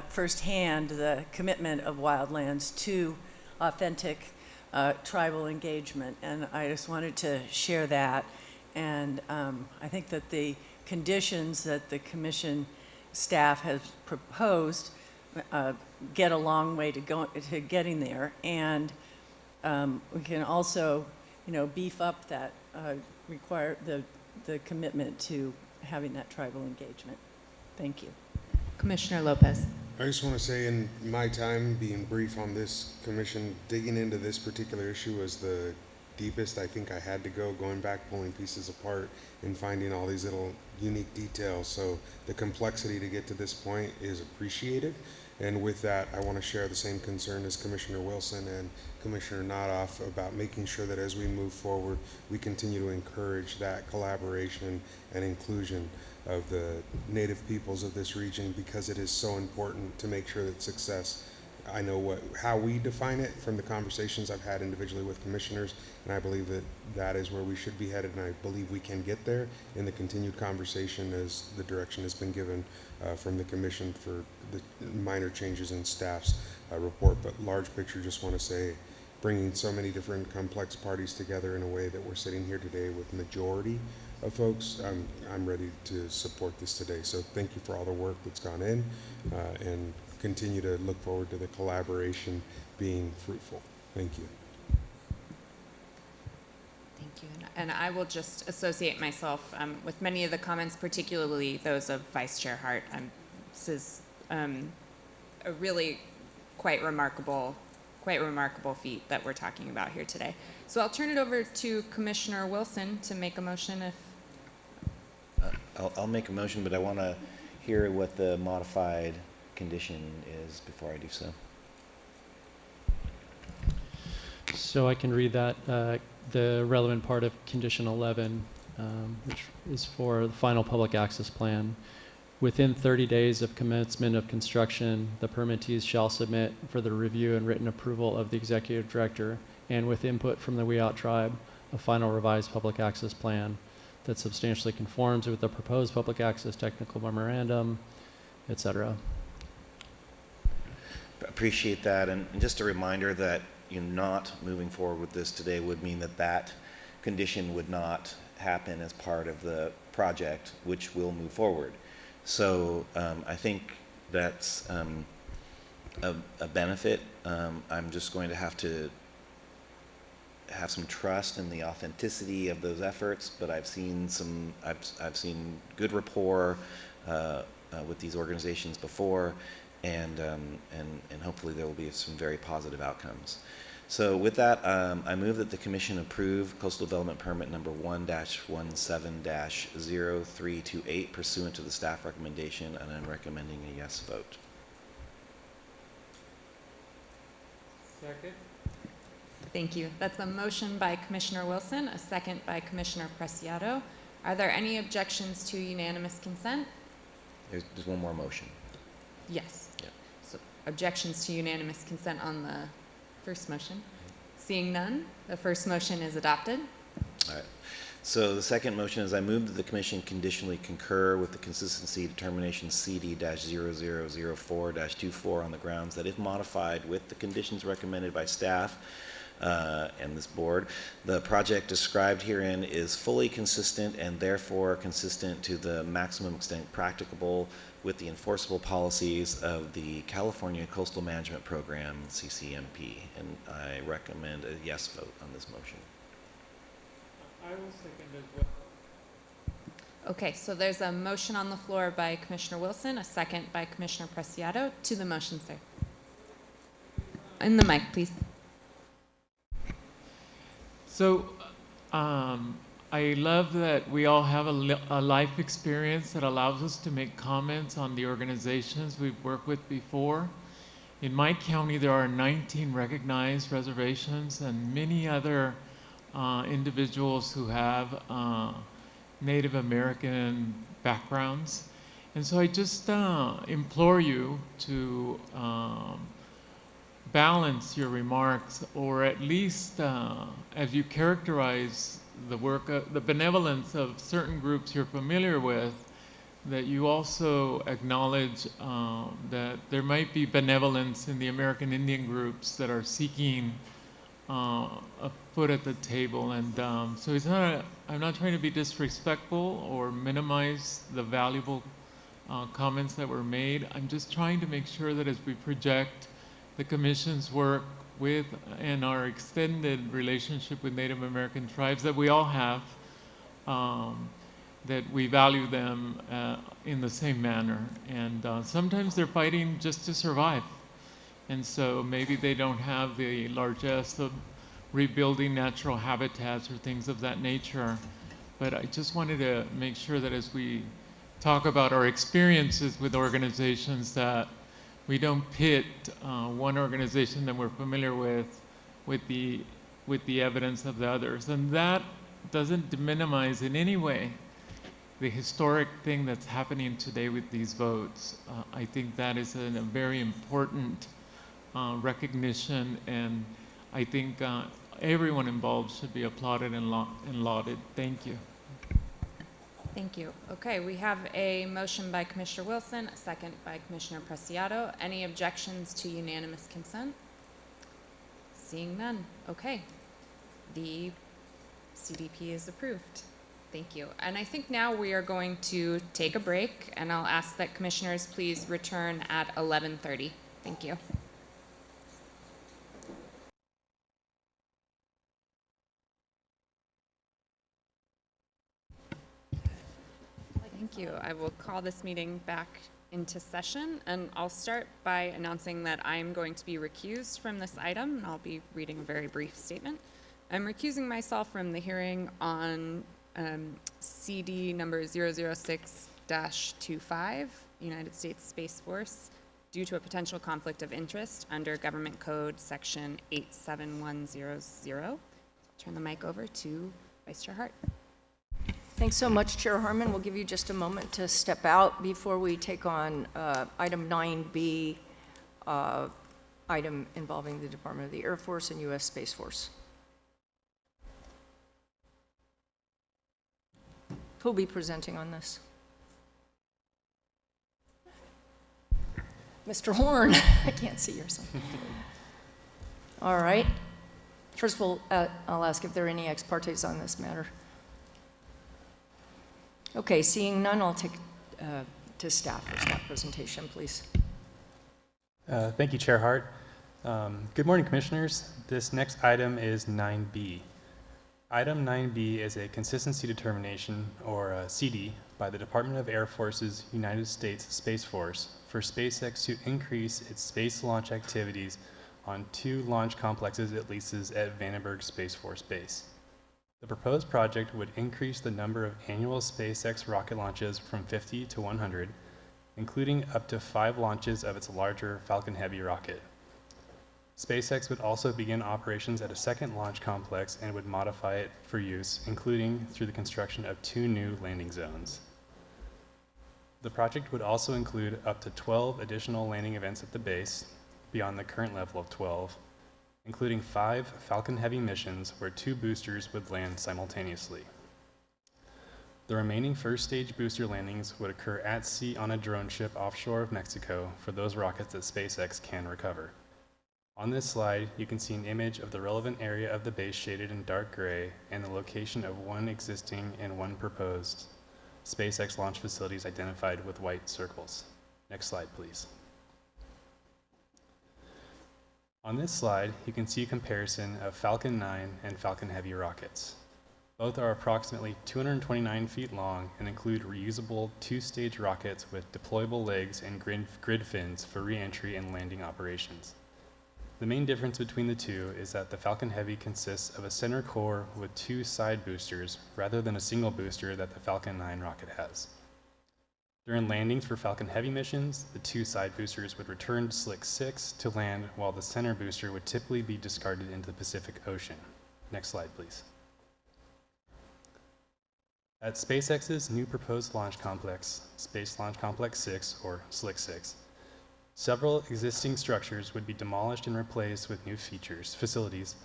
firsthand the commitment of Wildlands to authentic tribal engagement, and I just wanted to share that. And I think that the conditions that the commission staff has proposed get a long way to getting there, and we can also, beef up that require the commitment to having that tribal engagement. Thank you. Commissioner Lopez. I just want to say, in my time being brief on this commission, digging into this particular issue was the deepest I think I had to go, going back, pulling pieces apart, and finding all these little unique details. So the complexity to get to this point is appreciated. And with that, I want to share the same concern as Commissioner Wilson and Commissioner Nodoff about making sure that as we move forward, we continue to encourage that collaboration and inclusion of the native peoples of this region, because it is so important to make sure that success, I know how we define it from the conversations I've had individually with commissioners, and I believe that that is where we should be headed, and I believe we can get there in the continued conversation as the direction has been given from the commission for the minor changes in staff's report. But large picture, just want to say, bringing so many different complex parties together in a way that we're sitting here today with majority of folks, I'm ready to support this today. So thank you for all the work that's gone in, and continue to look forward to the collaboration being fruitful. Thank you. Thank you. And I will just associate myself with many of the comments, particularly those of Vice Chair Hart. This is a really quite remarkable feat that we're talking about here today. So I'll turn it over to Commissioner Wilson to make a motion if... I'll make a motion, but I want to hear what the modified condition is before I do so. So I can read that. The relevant part of condition 11, which is for the final public access plan. Within 30 days of commencement of construction, the permittees shall submit for the review and written approval of the executive director, and with input from the Yacht tribe, a final revised public access plan that substantially conforms with the proposed public access technical memorandum, etc. Appreciate that, and just a reminder that not moving forward with this today would mean that that condition would not happen as part of the project, which will move forward. So I think that's a benefit. I'm just going to have some trust in the authenticity of those efforts, but I've seen good rapport with these organizations before, and hopefully there will be some very positive outcomes. So with that, I move that the Commission approve Coastal Development Permit number 1-17-0328 pursuant to the staff recommendation, and I'm recommending a yes vote. Second. Thank you. That's a motion by Commissioner Wilson, a second by Commissioner Preciado. Are there any objections to unanimous consent? There's one more motion. Yes. Yeah. So objections to unanimous consent on the first motion? Seeing none, the first motion is adopted. All right. So the second motion is I move that the Commission conditionally concur with the consistency determination CD-0004-24 on the grounds that if modified with the conditions recommended by staff and this board, the project described herein is fully consistent and therefore consistent to the maximum extent practicable with the enforceable policies of the California Coastal Management Program, CCMP. And I recommend a yes vote on this motion. I will second as well. Okay, so there's a motion on the floor by Commissioner Wilson, a second by Commissioner Preciado. To the motion, sir. In the mic, please. So, I love that we all have a life experience that allows us to make comments on the organizations we've worked with before. In my county, there are 19 recognized reservations and many other individuals who have Native American backgrounds. And so I just implore you to balance your remarks, or at least as you characterize the work, the benevolence of certain groups you're familiar with, that you also acknowledge that there might be benevolence in the American Indian groups that are seeking a foot at the table. And so it's not I'm not trying to be disrespectful or minimize the valuable comments that were made. I'm just trying to make sure that as we project the Commission's work with and our extended relationship with Native American tribes that we all have, that we value them in the same manner. And sometimes they're fighting just to survive. And so maybe they don't have the largesse of rebuilding natural habitats or things of that nature. But I just wanted to make sure that as we talk about our experiences with organizations, that we don't pit one organization that we're familiar with the evidence of the others. And that doesn't minimize in any way the historic thing that's happening today with these votes. I think that is a very important recognition, and I think everyone involved should be applauded and lauded. Thank you. Thank you. Okay, we have a motion by Commissioner Wilson, a second by Commissioner Preciado. Any objections to unanimous consent? Seeing none. Okay, the CDP is approved. Thank you. And I think now we are going to take a break, and I'll ask that commissioners please return at 11:30. Thank you. Thank you. I will call this meeting back into session, and I'll start by announcing that I'm going to be recused from this item, and I'll be reading a very brief statement. I'm recusing myself from the hearing on CD number 006-25, United States Space Force, due to a potential conflict of interest under Government Code Section 87100. Turn the mic over to Vice Chair Hart. Thanks so much, Chair Harmon. We'll give you just a moment to step out before we take on item 9B, item involving the Department of the Air Force and U.S. Space Force. Who'll be presenting on this? Mr. Horn. I can't see your son. All right. First of all, I'll ask if there are any ex partes on this matter. Okay, seeing none, I'll take to staff for staff presentation, please. Thank you, Chair Hart. Good morning, Commissioners. This next item is 9B. Item 9B is a consistency determination, or CD, by the Department of Air Force's United States Space Force for SpaceX to increase its space launch activities on 2 launch complexes it leases at Vandenberg Space Force Base. The proposed project would increase the number of annual SpaceX rocket launches from 50 to 100, including up to 5 launches of its larger Falcon Heavy rocket. SpaceX would also begin operations at a second launch complex and would modify it for use, including through the construction of 2 new landing zones. The project would also include up to 12 additional landing events at the base, beyond the current level of 12, including 5 Falcon Heavy missions where 2 boosters would land simultaneously. The remaining first stage booster landings would occur at sea on a drone ship offshore of Mexico for those rockets that SpaceX can recover. On this slide, you can see an image of the relevant area of the base shaded in dark gray and the location of 1 existing and 1 proposed SpaceX launch facilities identified with white circles. Next slide, please. On this slide, you can see a comparison of Falcon 9 and Falcon Heavy rockets. Both are approximately 229 feet long and include reusable two-stage rockets with deployable legs and grid fins for re-entry and landing operations. The main difference between the two is that the Falcon Heavy consists of a center core with two side boosters rather than a single booster that the Falcon 9 rocket has. During landings for Falcon Heavy missions, the two side boosters would return to Slick 6 to land, while the center booster would typically be discarded into the Pacific Ocean. Next slide, please. At SpaceX's new proposed launch complex, Space Launch Complex 6, or Slick 6, several existing structures would be demolished and replaced with new facilities,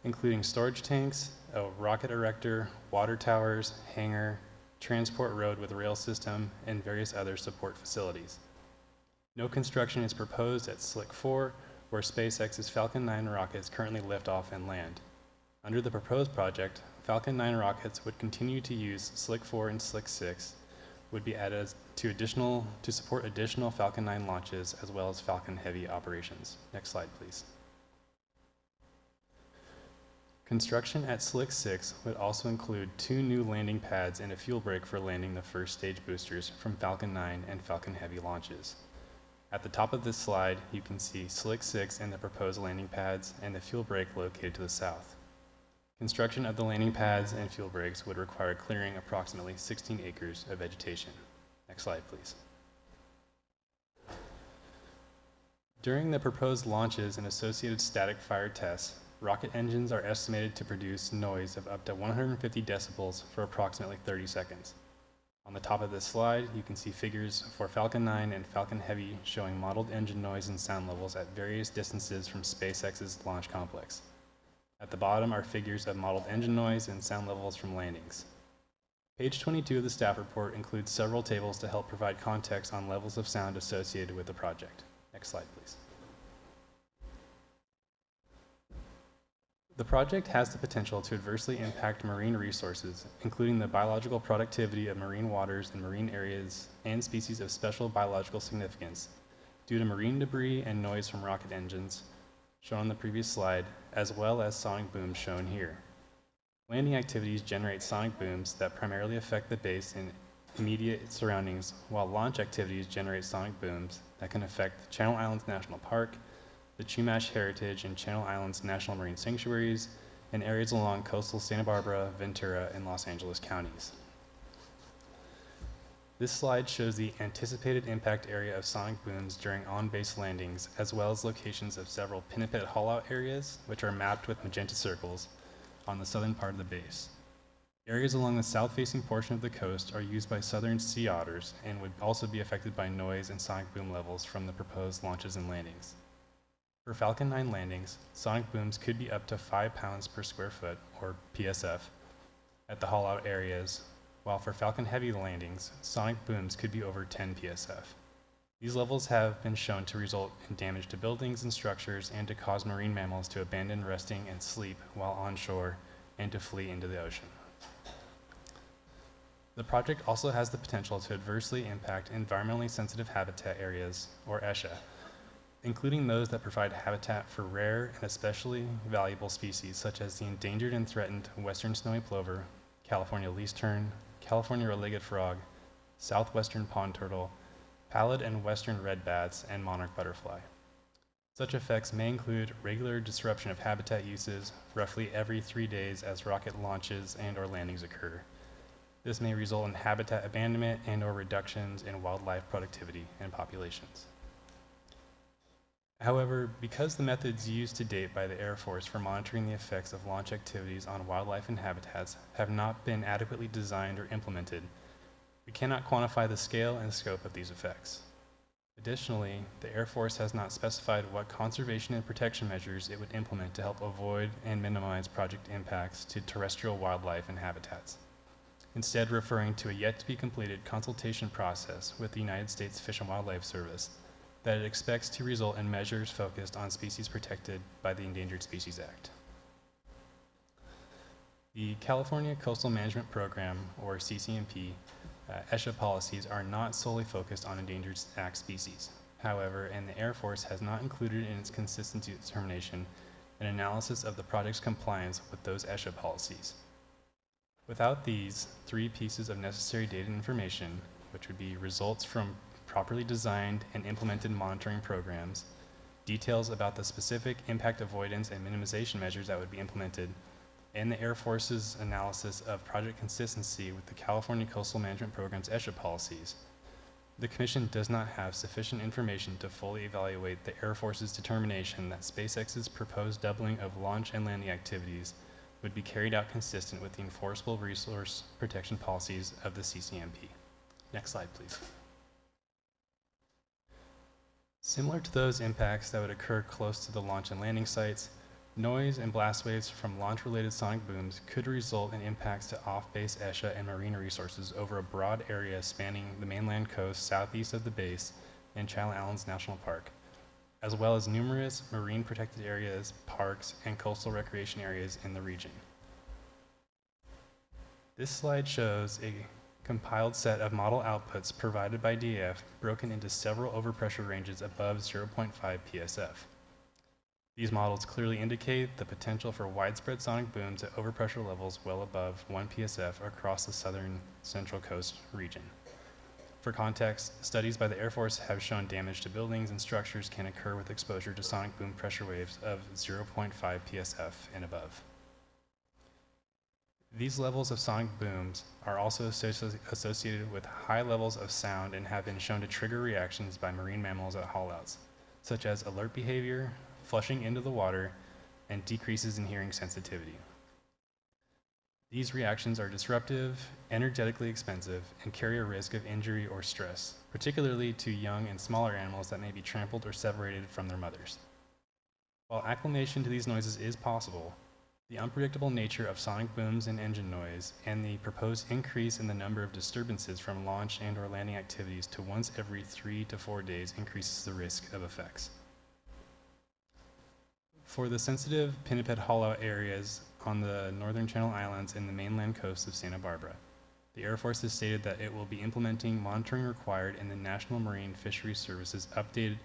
including storage tanks, a rocket erector, water towers, hangar, transport road with rail system, and various other support facilities. No construction is proposed at Slick 4, where SpaceX's Falcon 9 rockets currently lift off and land. Under the proposed project, Falcon 9 rockets would continue to use Slick 4 and Slick 6, would be added to support additional Falcon 9 launches as well as Falcon Heavy operations. Next slide, please. Construction at Slick 6 would also include 2 new landing pads and a fuel break for landing the first stage boosters from Falcon 9 and Falcon Heavy launches. At the top of this slide, you can see Slick 6 and the proposed landing pads and the fuel break located to the south. Construction of the landing pads and fuel breaks would require clearing approximately 16 acres of vegetation. Next slide, please. During the proposed launches and associated static fire tests, rocket engines are estimated to produce noise of up to 150 decibels for approximately 30 seconds. On the top of this slide, you can see figures for Falcon 9 and Falcon Heavy showing modeled engine noise and sound levels at various distances from SpaceX's launch complex. At the bottom are figures of modeled engine noise and sound levels from landings. Page 22 of the staff report includes several tables to help provide context on levels of sound associated with the project. Next slide, please. The project has the potential to adversely impact marine resources, including the biological productivity of marine waters and marine areas and species of special biological significance, due to marine debris and noise from rocket engines, shown on the previous slide, as well as sonic booms shown here. Landing activities generate sonic booms that primarily affect the base and immediate surroundings, while launch activities generate sonic booms that can affect Channel Islands National Park, the Chumash Heritage and Channel Islands National Marine Sanctuaries, and areas along coastal Santa Barbara, Ventura, and Los Angeles counties. This slide shows the anticipated impact area of sonic booms during on-base landings, as well as locations of several pinniped haul-out areas, which are mapped with magenta circles on the southern part of the base. Areas along the south-facing portion of the coast are used by southern sea otters and would also be affected by noise and sonic boom levels from the proposed launches and landings. For Falcon 9 landings, sonic booms could be up to 5 pounds per square foot, or PSF, at the haul-out areas, while for Falcon Heavy landings, sonic booms could be over 10 PSF. These levels have been shown to result in damage to buildings and structures and to cause marine mammals to abandon resting and sleep while on shore and to flee into the ocean. The project also has the potential to adversely impact environmentally sensitive habitat areas, or ESHA, including those that provide habitat for rare and especially valuable species such as the endangered and threatened western snowy plover, California least tern, California red-legged frog, southwestern pond turtle, pallid and western red bats, and monarch butterfly. Such effects may include regular disruption of habitat uses roughly every 3 days as rocket launches and/or landings occur. This may result in habitat abandonment and/or reductions in wildlife productivity and populations. However, because the methods used to date by the Air Force for monitoring the effects of launch activities on wildlife and habitats have not been adequately designed or implemented, we cannot quantify the scale and scope of these effects. Additionally, the Air Force has not specified what conservation and protection measures it would implement to help avoid and minimize project impacts to terrestrial wildlife and habitats, instead referring to a yet-to-be-completed consultation process with the United States Fish and Wildlife Service that it expects to result in measures focused on species protected by the Endangered Species Act. The California Coastal Management Program, or CCMP, ESHA policies are not solely focused on Endangered Act species. However, and the Air Force has not included in its consistency determination an analysis of the project's compliance with those ESHA policies. Without these three pieces of necessary data and information, which would be results from properly designed and implemented monitoring programs, details about the specific impact avoidance and minimization measures that would be implemented, and the Air Force's analysis of project consistency with the California Coastal Management Program's ESHA policies, the Commission does not have sufficient information to fully evaluate the Air Force's determination that SpaceX's proposed doubling of launch and landing activities would be carried out consistent with the enforceable resource protection policies of the CCMP. Next slide, please. Similar to those impacts that would occur close to the launch and landing sites, noise and blast waves from launch-related sonic booms could result in impacts to off-base ESHA and marine resources over a broad area spanning the mainland coast southeast of the base and Channel Islands National Park, as well as numerous marine protected areas, parks, and coastal recreation areas in the region. This slide shows a compiled set of model outputs provided by DAF broken into several overpressure ranges above 0.5 PSF. These models clearly indicate the potential for widespread sonic booms at overpressure levels well above 1 PSF across the southern Central Coast region. For context, studies by the Air Force have shown damage to buildings and structures can occur with exposure to sonic boom pressure waves of 0.5 PSF and above. These levels of sonic booms are also associated with high levels of sound and have been shown to trigger reactions by marine mammals at haulouts, such as alert behavior, flushing into the water, and decreases in hearing sensitivity. These reactions are disruptive, energetically expensive, and carry a risk of injury or stress, particularly to young and smaller animals that may be trampled or separated from their mothers. While acclimation to these noises is possible, the unpredictable nature of sonic booms and engine noise and the proposed increase in the number of disturbances from launch and/or landing activities to once every 3 to 4 days increases the risk of effects. For the sensitive pinniped hollow areas on the northern Channel Islands and the mainland coast of Santa Barbara, the Air Force has stated that it will be implementing monitoring required in the National Marine Fisheries Service's updated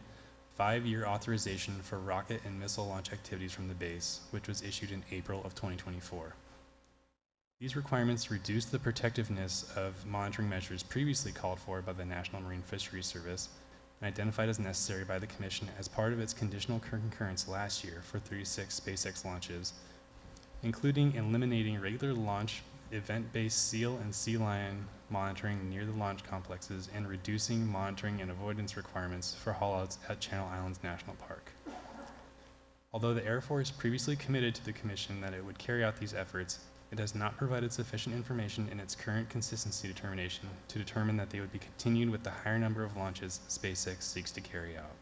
5-year authorization for rocket and missile launch activities from the base, which was issued in April of 2024. These requirements reduce the protectiveness of monitoring measures previously called for by the National Marine Fisheries Service and identified as necessary by the Commission as part of its conditional concurrence last year for 36 SpaceX launches, including eliminating regular launch event-based seal and sea lion monitoring near the launch complexes and reducing monitoring and avoidance requirements for haulouts at Channel Islands National Park. Although the Air Force previously committed to the Commission that it would carry out these efforts, it has not provided sufficient information in its current consistency determination to determine that they would be continued with the higher number of launches SpaceX seeks to carry out.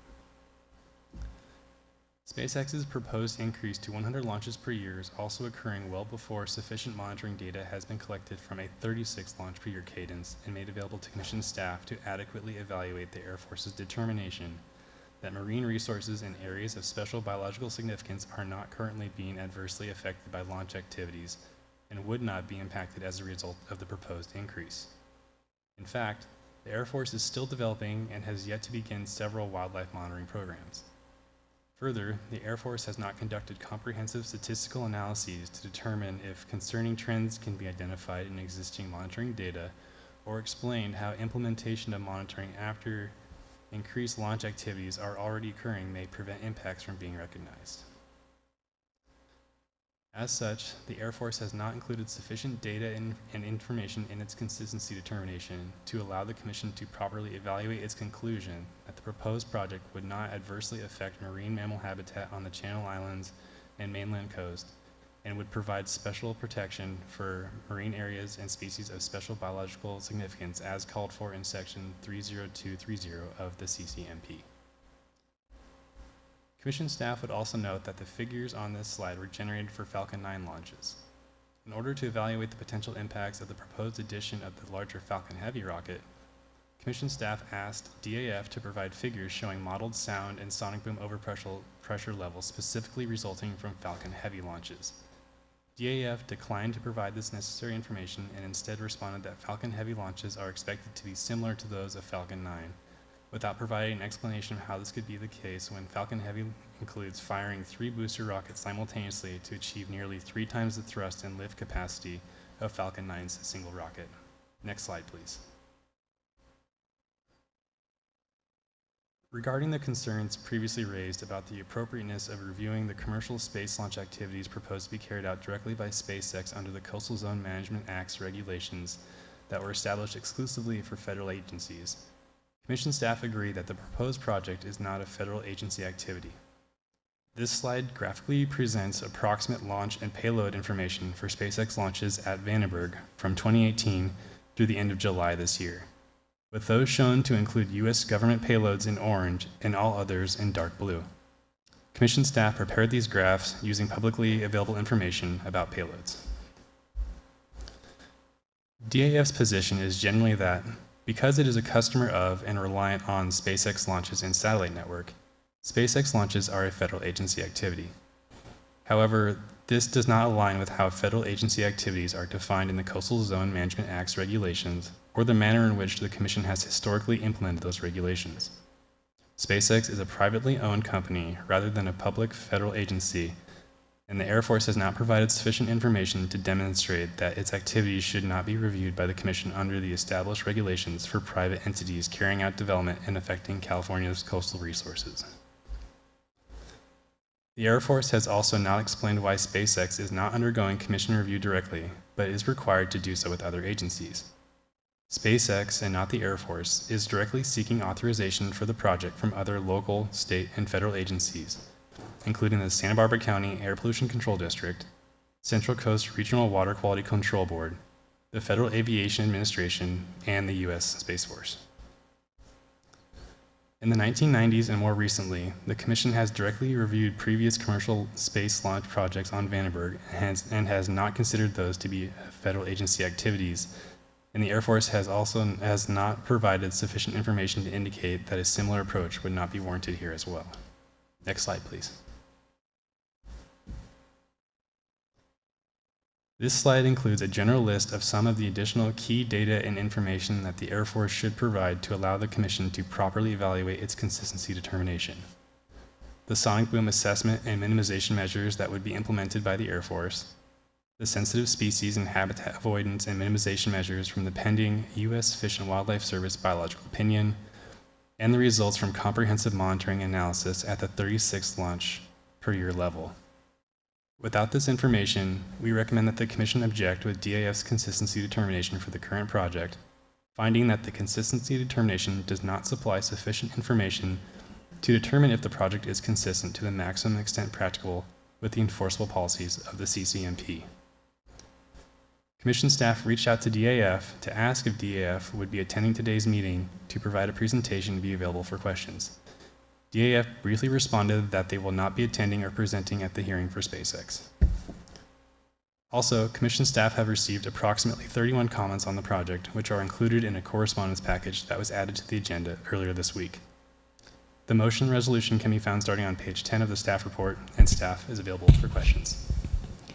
SpaceX's proposed increase to 100 launches per year is also occurring well before sufficient monitoring data has been collected from a 36 launch per year cadence and made available to Commission staff to adequately evaluate the Air Force's determination that marine resources in areas of special biological significance are not currently being adversely affected by launch activities and would not be impacted as a result of the proposed increase. In fact, the Air Force is still developing and has yet to begin several wildlife monitoring programs. Further, the Air Force has not conducted comprehensive statistical analyses to determine if concerning trends can be identified in existing monitoring data or explained how implementation of monitoring after increased launch activities are already occurring may prevent impacts from being recognized. As such, the Air Force has not included sufficient data and information in its consistency determination to allow the Commission to properly evaluate its conclusion that the proposed project would not adversely affect marine mammal habitat on the Channel Islands and mainland coast and would provide special protection for marine areas and species of special biological significance as called for in Section 30230 of the CCMP. Commission staff would also note that the figures on this slide were generated for Falcon 9 launches. In order to evaluate the potential impacts of the proposed addition of the larger Falcon Heavy rocket, Commission staff asked DAF to provide figures showing modeled sound and sonic boom overpressure levels specifically resulting from Falcon Heavy launches. DAF declined to provide this necessary information and instead responded that Falcon Heavy launches are expected to be similar to those of Falcon 9, without providing an explanation of how this could be the case when Falcon Heavy includes firing 3 booster rockets simultaneously to achieve nearly 3 times the thrust and lift capacity of Falcon 9's single rocket. Next slide, please. Regarding the concerns previously raised about the appropriateness of reviewing the commercial space launch activities proposed to be carried out directly by SpaceX under the Coastal Zone Management Act's regulations that were established exclusively for federal agencies, Commission staff agree that the proposed project is not a federal agency activity. This slide graphically presents approximate launch and payload information for SpaceX launches at Vandenberg from 2018 through the end of July this year, with those shown to include U.S. government payloads in orange and all others in dark blue. Commission staff prepared these graphs using publicly available information about payloads. DAF's position is generally that, because it is a customer of and reliant on SpaceX launches and satellite network, SpaceX launches are a federal agency activity. However, this does not align with how federal agency activities are defined in the Coastal Zone Management Act's regulations or the manner in which the Commission has historically implemented those regulations. SpaceX is a privately owned company rather than a public federal agency, and the Air Force has not provided sufficient information to demonstrate that its activities should not be reviewed by the Commission under the established regulations for private entities carrying out development and affecting California's coastal resources. The Air Force has also not explained why SpaceX is not undergoing Commission review directly, but is required to do so with other agencies. SpaceX, and not the Air Force, is directly seeking authorization for the project from other local, state, and federal agencies, including the Santa Barbara County Air Pollution Control District, Central Coast Regional Water Quality Control Board, the Federal Aviation Administration, and the U.S. Space Force. In the 1990s and more recently, the Commission has directly reviewed previous commercial space launch projects on Vandenberg and has not considered those to be federal agency activities, and the Air Force has not provided sufficient information to indicate that a similar approach would not be warranted here as well. Next slide, please. This slide includes a general list of some of the additional key data and information that the Air Force should provide to allow the Commission to properly evaluate its consistency determination. The sonic boom assessment and minimization measures that would be implemented by the Air Force, the sensitive species and habitat avoidance and minimization measures from the pending U.S. Fish and Wildlife Service biological opinion, and the results from comprehensive monitoring analysis at the 36th launch per year level. Without this information, we recommend that the Commission object with DAF's consistency determination for the current project, finding that the consistency determination does not supply sufficient information to determine if the project is consistent to the maximum extent practicable with the enforceable policies of the CCMP. Commission staff reached out to DAF to ask if DAF would be attending today's meeting to provide a presentation and be available for questions. DAF briefly responded that they will not be attending or presenting at the hearing for SpaceX. Also, Commission staff have received approximately 31 comments on the project, which are included in a correspondence package that was added to the agenda earlier this week. The motion and resolution can be found starting on page 10 of the staff report, and staff is available for questions.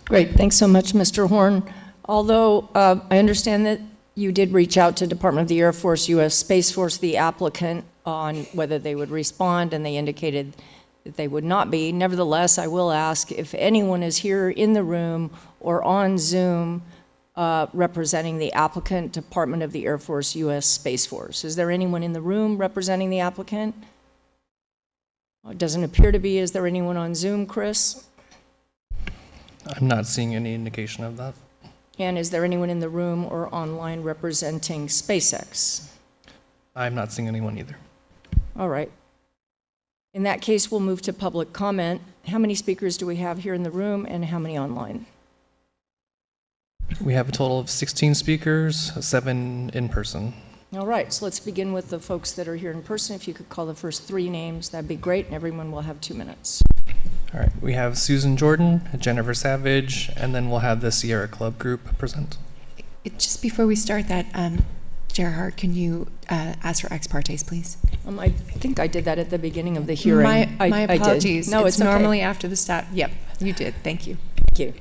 Great, thanks so much, Mr. Horn. Although I understand that you did reach out to Department of the Air Force, U.S. Space Force, the applicant, on whether they would respond, and they indicated that they would not be. Nevertheless, I will ask if anyone is here in the room or on Zoom representing the applicant, Department of the Air Force, U.S. Space Force. Is there anyone in the room representing the applicant? It doesn't appear to be. Is there anyone on Zoom, Chris? I'm not seeing any indication of that. And is there anyone in the room or online representing SpaceX? I'm not seeing anyone either. All right. In that case, we'll move to public comment. How many speakers do we have here in the room and how many online? We have a total of 16 speakers, 7 in person. All right, so let's begin with the folks that are here in person. If you could call the first 3 names, that'd be great, and everyone will have 2 minutes. All right, we have Susan Jordan, Jennifer Savage, and then we'll have the Sierra Club group present. Just before we start that, Gerhard, can you ask for ex partes, please? I think I did that at the beginning of the hearing. My apologies. No, it's normally okay. After the stop. Yep, you did. Thank you. Thank you.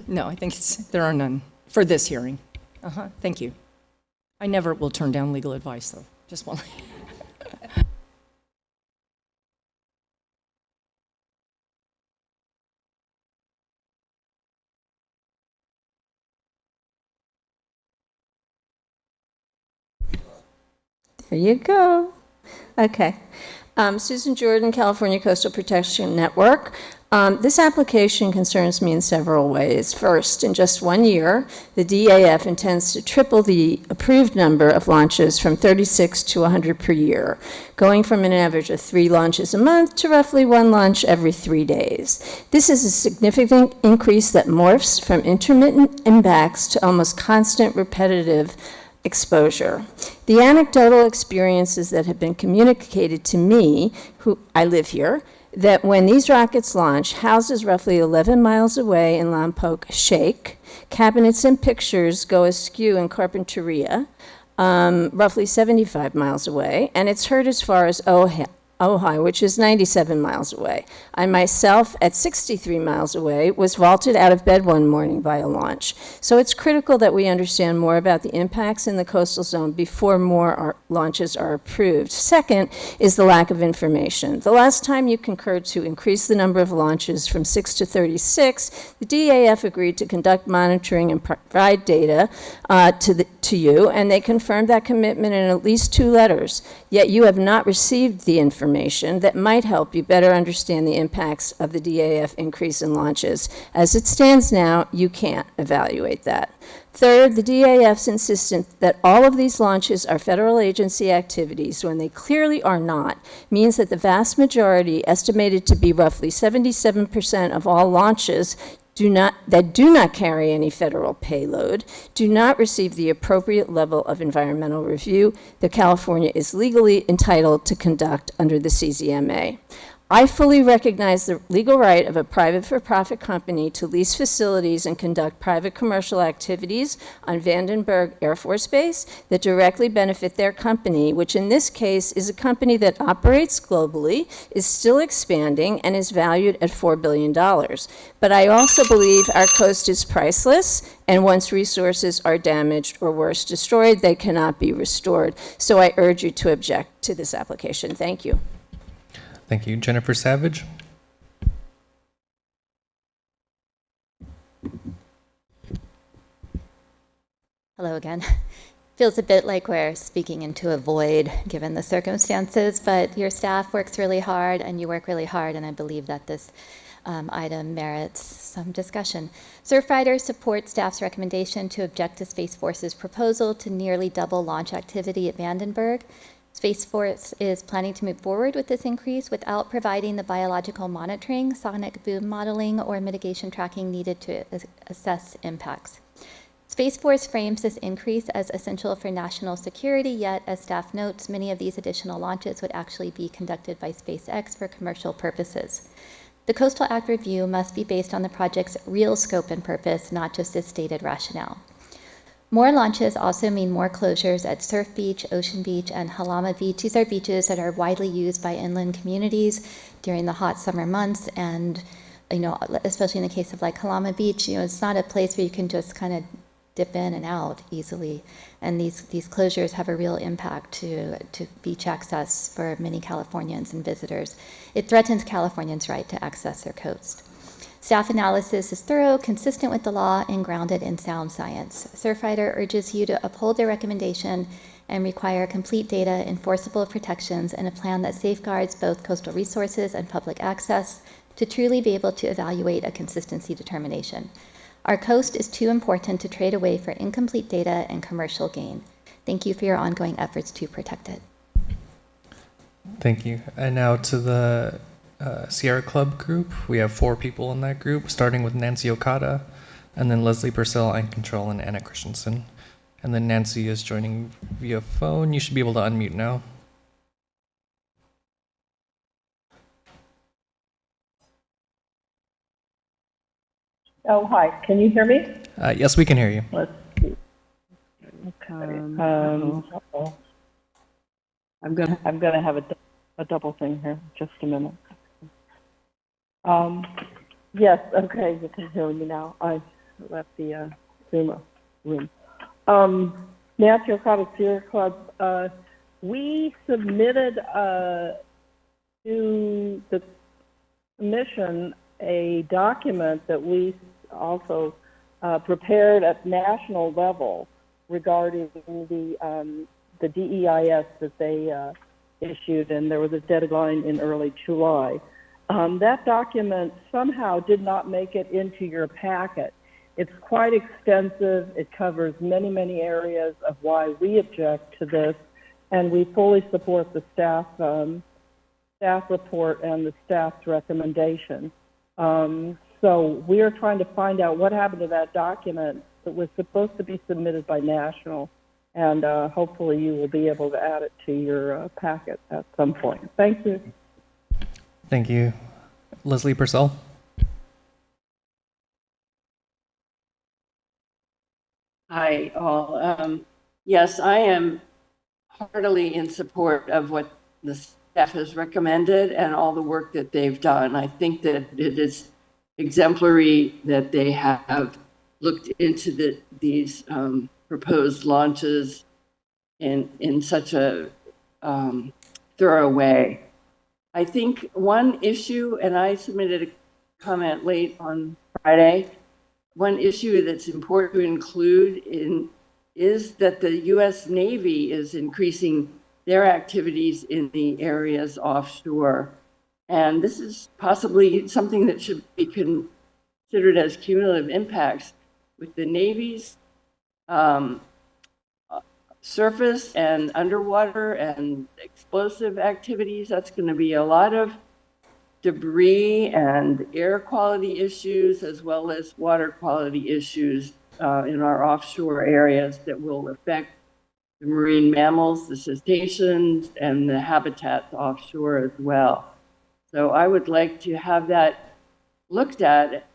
No, I think there are none for this hearing. Thank you. I never will turn down legal advice, though. Just one. There you go. Okay. Susan Jordan, California Coastal Protection Network. This application concerns me in several ways. First, in just 1 year, the DAF intends to triple the approved number of launches from 36 to 100 per year, going from an average of 3 launches a month to roughly 1 launch every 3 days. This is a significant increase that morphs from intermittent impacts to almost constant repetitive exposure. The anecdotal experiences that have been communicated to me, who I live here, that when these rockets launch, houses roughly 11 miles away in Lompoc shake, cabinets and pictures go askew in Carpinteria, roughly 75 miles away, and it's heard as far as Ojai, which is 97 miles away. I myself, at 63 miles away, was vaulted out of bed one morning by a launch. So it's critical that we understand more about the impacts in the coastal zone before more launches are approved. Second is the lack of information. The last time you concurred to increase the number of launches from 6 to 36, the DAF agreed to conduct monitoring and provide data to you, and they confirmed that commitment in at least 2 letters. Yet you have not received the information that might help you better understand the impacts of the DAF increase in launches. As it stands now, you can't evaluate that. Third, the DAF's insistence that all of these launches are federal agency activities when they clearly are not means that the vast majority, estimated to be roughly 77% of all launches, that do not carry any federal payload, do not receive the appropriate level of environmental review that California is legally entitled to conduct under the CZMA. I fully recognize the legal right of a private for-profit company to lease facilities and conduct private commercial activities on Vandenberg Air Force Base that directly benefit their company, which in this case is a company that operates globally, is still expanding, and is valued at $4 billion. But I also believe our coast is priceless, and once resources are damaged or worse, destroyed, they cannot be restored. So I urge you to object to this application. Thank you. Thank you. Jennifer Savage. Hello again. Feels a bit like we're speaking into a void given the circumstances, but your staff works really hard and you work really hard, and I believe that this item merits some discussion. Surfrider supports staff's recommendation to object to Space Force's proposal to nearly double launch activity at Vandenberg. Space Force is planning to move forward with this increase without providing the biological monitoring, sonic boom modeling, or mitigation tracking needed to assess impacts. Space Force frames this increase as essential for national security, yet, as staff notes, many of these additional launches would actually be conducted by SpaceX for commercial purposes. The Coastal Act review must be based on the project's real scope and purpose, not just its stated rationale. More launches also mean more closures at Surf Beach, Ocean Beach, and Halama Beach. These are beaches that are widely used by inland communities during the hot summer months, and especially in the case of like Halama Beach, it's not a place where you can just kind of dip in and out easily, and these closures have a real impact to beach access for many Californians and visitors. It threatens Californians' right to access their coast. Staff analysis is thorough, consistent with the law, and grounded in sound science. Surfrider urges you to uphold their recommendation and require complete data, enforceable protections, and a plan that safeguards both coastal resources and public access to truly be able to evaluate a consistency determination. Our coast is too important to trade away for incomplete data and commercial gain. Thank you for your ongoing efforts to protect it. Thank you. And now to the Sierra Club group. We have 4 people in that group, starting with Nancy Okada, and then Leslie Purcell, Ann Control, and Anna Christensen. And then Nancy is joining via phone. You should be able to unmute now. Oh, hi. Can you hear me? Yes, we can hear you. Let's see. Okay. I'm gonna have a double thing here. Just a minute. Yes. Okay. You can hear me now. I left the Zoom room. Nancy Okada, Sierra Club. We submitted to the commission a document that we also prepared at national level regarding the the DEIS that they issued, and there was a deadline in early July. That document somehow did not make it into your packet. It's quite extensive. It covers many, many areas of why we object to this, and we fully support the staff report and the staff's recommendation. So we are trying to find out what happened to that document that was supposed to be submitted by National, and hopefully you will be able to add it to your packet at some point. Thank you. Thank you. Leslie Purcell. Hi, all. Yes, I am heartily in support of what the staff has recommended and all the work that they've done. I think that it is exemplary that they have looked into these proposed launches in such a thorough way. I think one issue, and I submitted a comment late on Friday, one issue that's important to include is that the U.S. Navy is increasing their activities in the areas offshore. And this is possibly something that should be considered as cumulative impacts with the Navy's surface and underwater and explosive activities. That's going to be a lot of debris and air quality issues, as well as water quality issues in our offshore areas that will affect the marine mammals, the cetaceans, and the habitats offshore as well. So I would like to have that looked at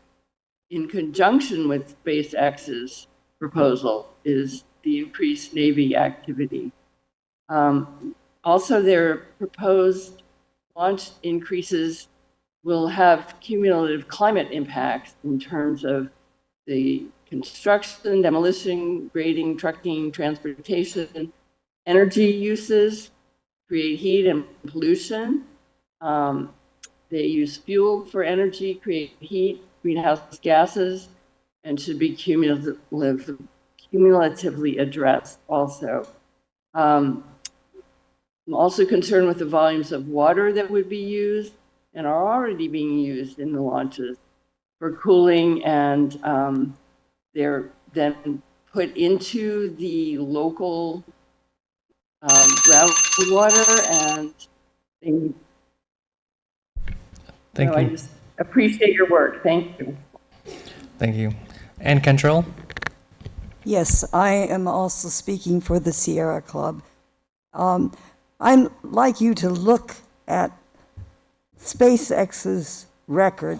in conjunction with SpaceX's proposal, is the increased Navy activity. Also, their proposed launch increases will have cumulative climate impacts in terms of the construction, demolition, grading, trucking, transportation, energy uses, create heat and pollution. They use fuel for energy, create heat, greenhouse gases, and should be cumulatively addressed also. I'm also concerned with the volumes of water that would be used and are already being used in the launches for cooling, and they're then put into the local groundwater, and Thank you. I just appreciate your work. Thank you. Thank you. Ann Cantrell. Yes, I am also speaking for the Sierra Club. I'd like you to look at SpaceX's record,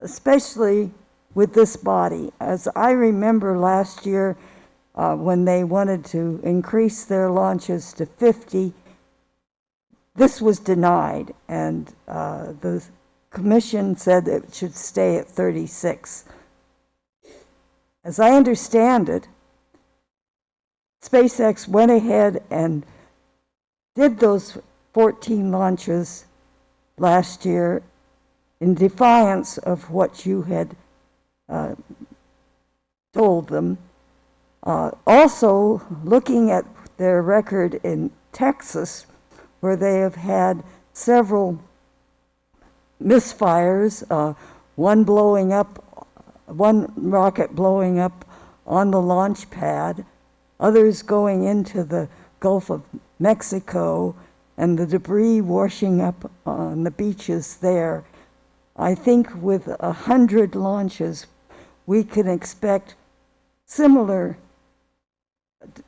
especially with this body. As I remember last year, when they wanted to increase their launches to 50, this was denied, and the commission said it should stay at 36. As I understand it, SpaceX went ahead and did those 14 launches last year in defiance of what you had told them. Also, looking at their record in Texas, where they have had several misfires, one rocket blowing up on the launch pad, others going into the Gulf of Mexico, and the debris washing up on the beaches there. I think with 100 launches, we can expect similar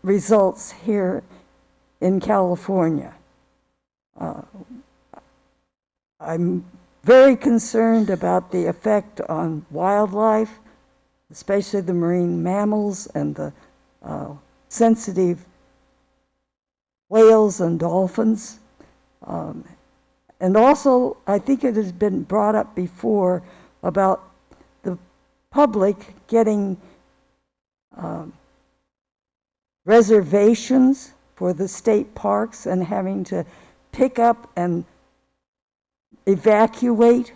results here in California. I'm very concerned about the effect on wildlife, especially the marine mammals and the sensitive whales and dolphins. And also, I think it has been brought up before about the public getting reservations for the state parks and having to pick up and evacuate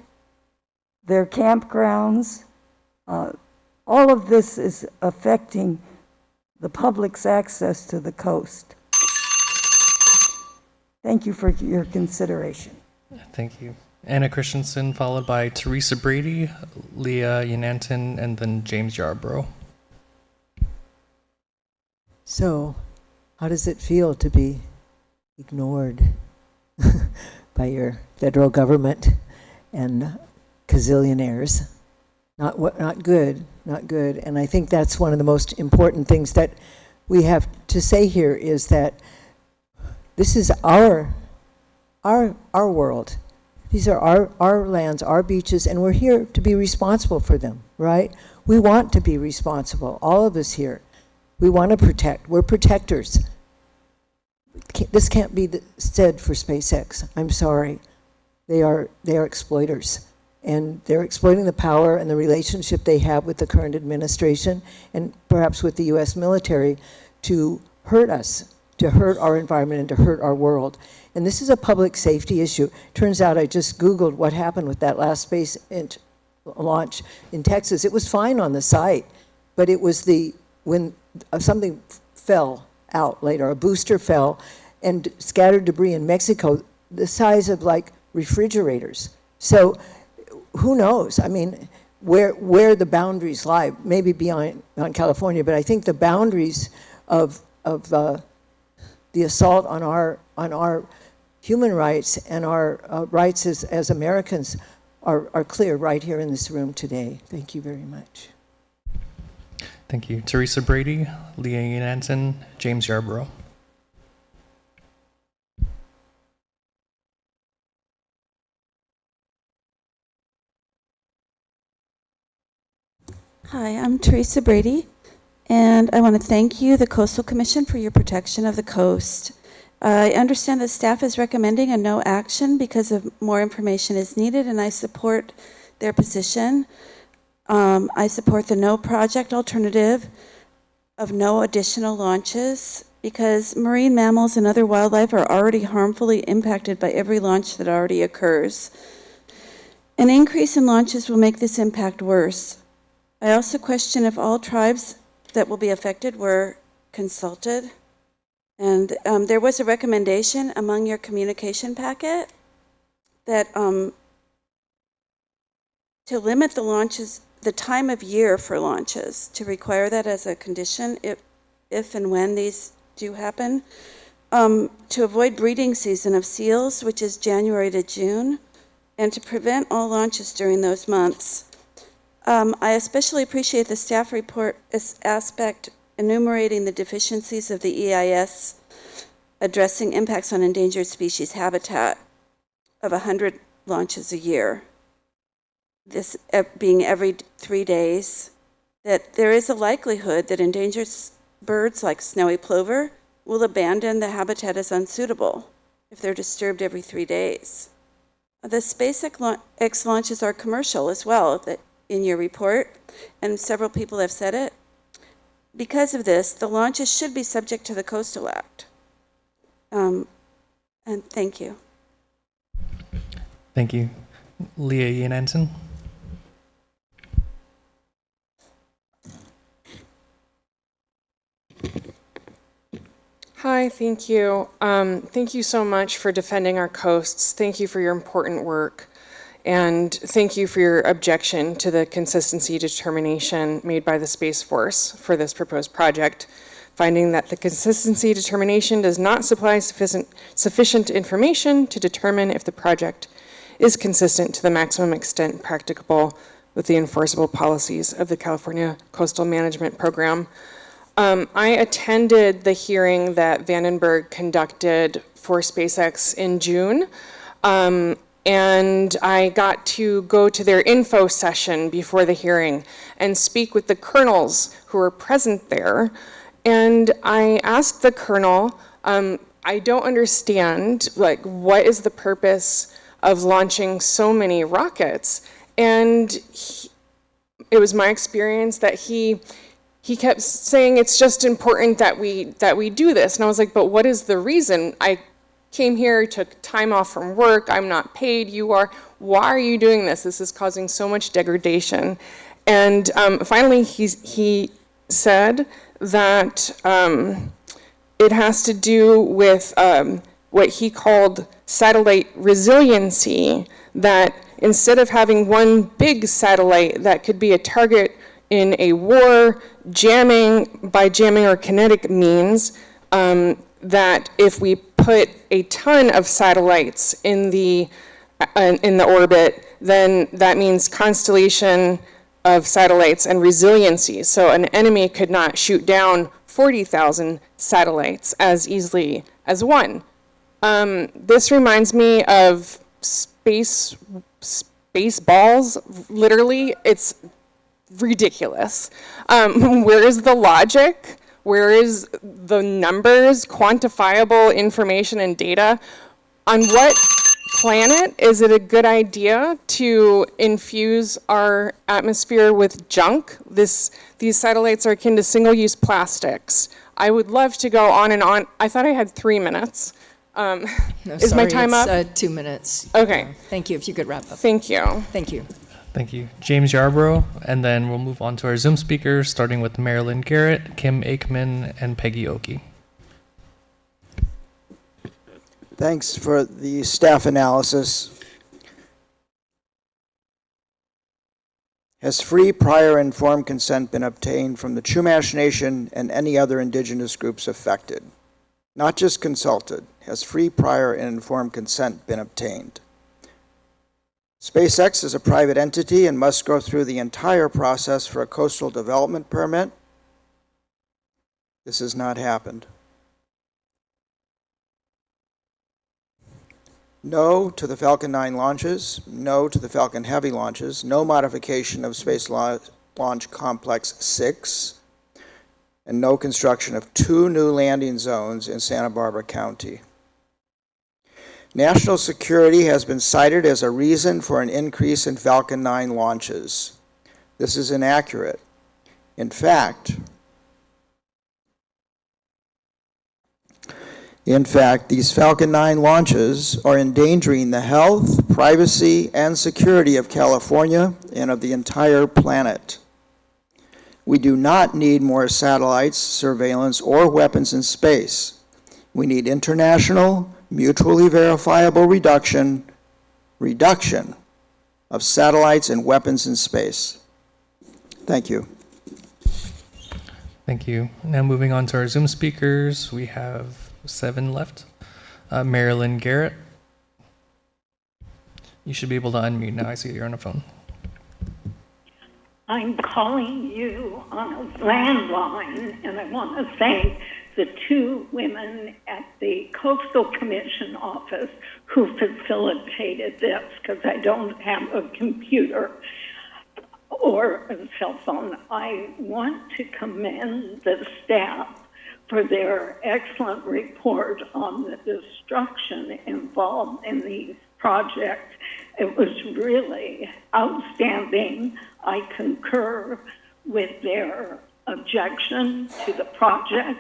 their campgrounds. All of this is affecting the public's access to the coast. Thank you for your consideration. Thank you. Anna Christensen, followed by Teresa Brady, Leah Yananton, and then James Yarbrough. So, how does it feel to be ignored by your federal government and gazillionaires? Not good, not good. And I think that's one of the most important things that we have to say here is that this is our world. These are our lands, our beaches, and we're here to be responsible for them, right? We want to be responsible, all of us here. We want to protect. We're protectors. This can't be said for SpaceX. I'm sorry. They are exploiters. And they're exploiting the power and the relationship they have with the current administration and perhaps with the U.S. military to hurt us, to hurt our environment and to hurt our world. And this is a public safety issue. Turns out I just Googled what happened with that last space launch in Texas. It was fine on the site, but it was when something fell out later, a booster fell and scattered debris in Mexico the size of like refrigerators. So who knows? I mean, where the boundaries lie, maybe beyond California, but I think the boundaries of the assault on our human rights and our rights as Americans are clear right here in this room today. Thank you very much. Thank you. Teresa Brady, Leah Yananton, James Yarbrough. Hi, I'm Teresa Brady, and I want to thank you, the Coastal Commission, for your protection of the coast. I understand that staff is recommending a no action because of more information is needed, and I support their position. I support the no project alternative of no additional launches because marine mammals and other wildlife are already harmfully impacted by every launch that already occurs. An increase in launches will make this impact worse. I also question if all tribes that will be affected were consulted. And there was a recommendation among your communication packet that to limit the launches, the time of year for launches, to require that as a condition if and when these do happen, to avoid breeding season of seals, which is January to June, and to prevent all launches during those months. I especially appreciate the staff report aspect enumerating the deficiencies of the EIS addressing impacts on endangered species habitat of 100 launches a year, this being every 3 days, that there is a likelihood that endangered birds like snowy plover will abandon the habitat as unsuitable if they're disturbed every 3 days. The SpaceX launches are commercial as well, in your report, and several people have said it. Because of this, the launches should be subject to the Coastal Act. And thank you. Thank you. Leah Yananton. Hi, thank you. Thank you so much for defending our coasts. Thank you for your important work. And thank you for your objection to the consistency determination made by the Space Force for this proposed project, finding that the consistency determination does not supply sufficient information to determine if the project is consistent to the maximum extent practicable with the enforceable policies of the California Coastal Management Program. I attended the hearing that Vandenberg conducted for SpaceX in June. And I got to go to their info session before the hearing and speak with the colonels who were present there. And I asked the colonel, I don't understand, like, what is the purpose of launching so many rockets? And it was my experience that he kept saying it's just important that we do this. And I was like, but what is the reason? I came here, took time off from work, I'm not paid, you are. Why are you doing this? This is causing so much degradation. And finally, he said that it has to do with what he called satellite resiliency, that instead of having one big satellite that could be a target in a war, by jamming or kinetic means, that if we put a ton of satellites in the orbit, then that means constellation of satellites and resiliency. So an enemy could not shoot down 40,000 satellites as easily as one. This reminds me of space balls. Literally, it's ridiculous. Where is the logic? Where is the numbers, quantifiable information and data? On what planet is it a good idea to infuse our atmosphere with junk? These satellites are akin to single-use plastics. I would love to go on and on. I thought I had 3 minutes. No, is my time up? 2 minutes. Okay. Thank you. If you could wrap up. Thank you. Thank you. Thank you. James Yarbrough, and then we'll move on to our Zoom speakers, starting with Marilyn Garrett, Kim Aikman, and Peggy Oki. Thanks for the staff analysis. Has free, prior, informed consent been obtained from the Chumash Nation and any other indigenous groups affected? Not just consulted. Has free, prior, and informed consent been obtained? SpaceX is a private entity and must go through the entire process for a coastal development permit. This has not happened. No to the Falcon 9 launches, no to the Falcon Heavy launches, no modification of Space Launch Complex 6, and no construction of 2 new landing zones in Santa Barbara County. National security has been cited as a reason for an increase in Falcon 9 launches. This is inaccurate. In fact, these Falcon 9 launches are endangering the health, privacy, and security of California and of the entire planet. We do not need more satellites, surveillance, or weapons in space. We need international, mutually verifiable reduction of satellites and weapons in space. Thank you. Thank you. Now moving on to our Zoom speakers, we have 7 left. Marilyn Garrett. You should be able to unmute now. I see you're on a phone. I'm calling you on a landline, and I want to thank the 2 women at the Coastal Commission office who facilitated this, because I don't have a computer or a cell phone. I want to commend the staff for their excellent report on the destruction involved in these projects. It was really outstanding. I concur with their objection to the project.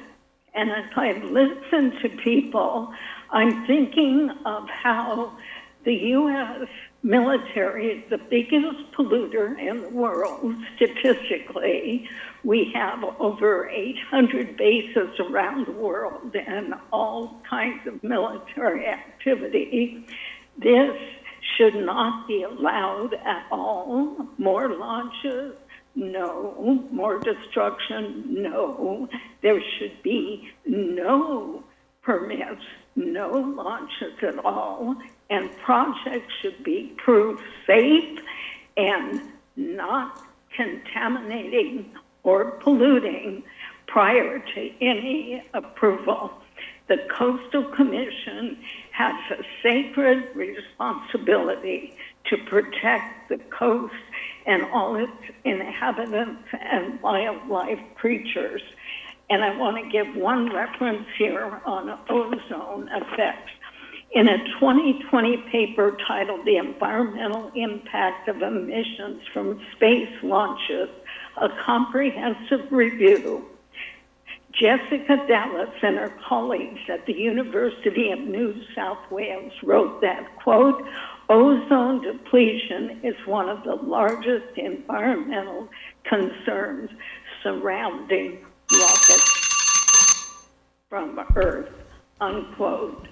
And as I listen to people, I'm thinking of how the U.S. military is the biggest polluter in the world statistically. We have over 800 bases around the world and all kinds of military activity. This should not be allowed at all. More launches? No. More destruction? No. There should be no permits, no launches at all, and projects should be proved safe and not contaminating or polluting prior to any approval. The Coastal Commission has a sacred responsibility to protect the coast and all its inhabitants and wildlife creatures. And I want to give one reference here on ozone effects. In a 2020 paper titled The Environmental Impact of Emissions from Space Launches, a comprehensive review, Jessica Dallas and her colleagues at the University of New South Wales wrote that, quote, ozone depletion is one of the largest environmental concerns surrounding rockets from Earth, unquote.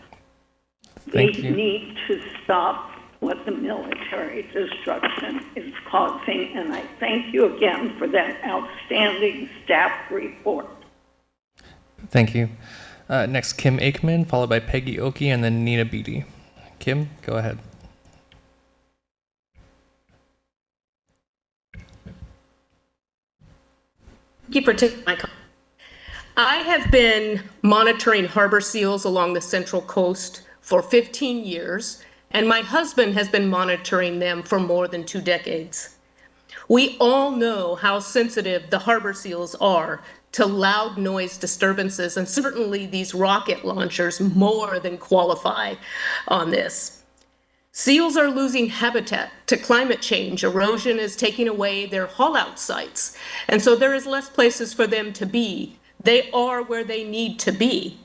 We need to stop what the military destruction is causing, and I thank you again for that outstanding staff report. Thank you. Next, Kim Aikman, followed by Peggy Oki, and then Nina Beatty. Kim, go ahead. Thank you for taking my comment. I have been monitoring harbor seals along the Central Coast for 15 years, and my husband has been monitoring them for more than 2 decades. We all know how sensitive the harbor seals are to loud noise disturbances, and certainly these rocket launchers more than qualify on this. Seals are losing habitat to climate change. Erosion is taking away their haul-out sites, and so there is less places for them to be. They are where they need to be.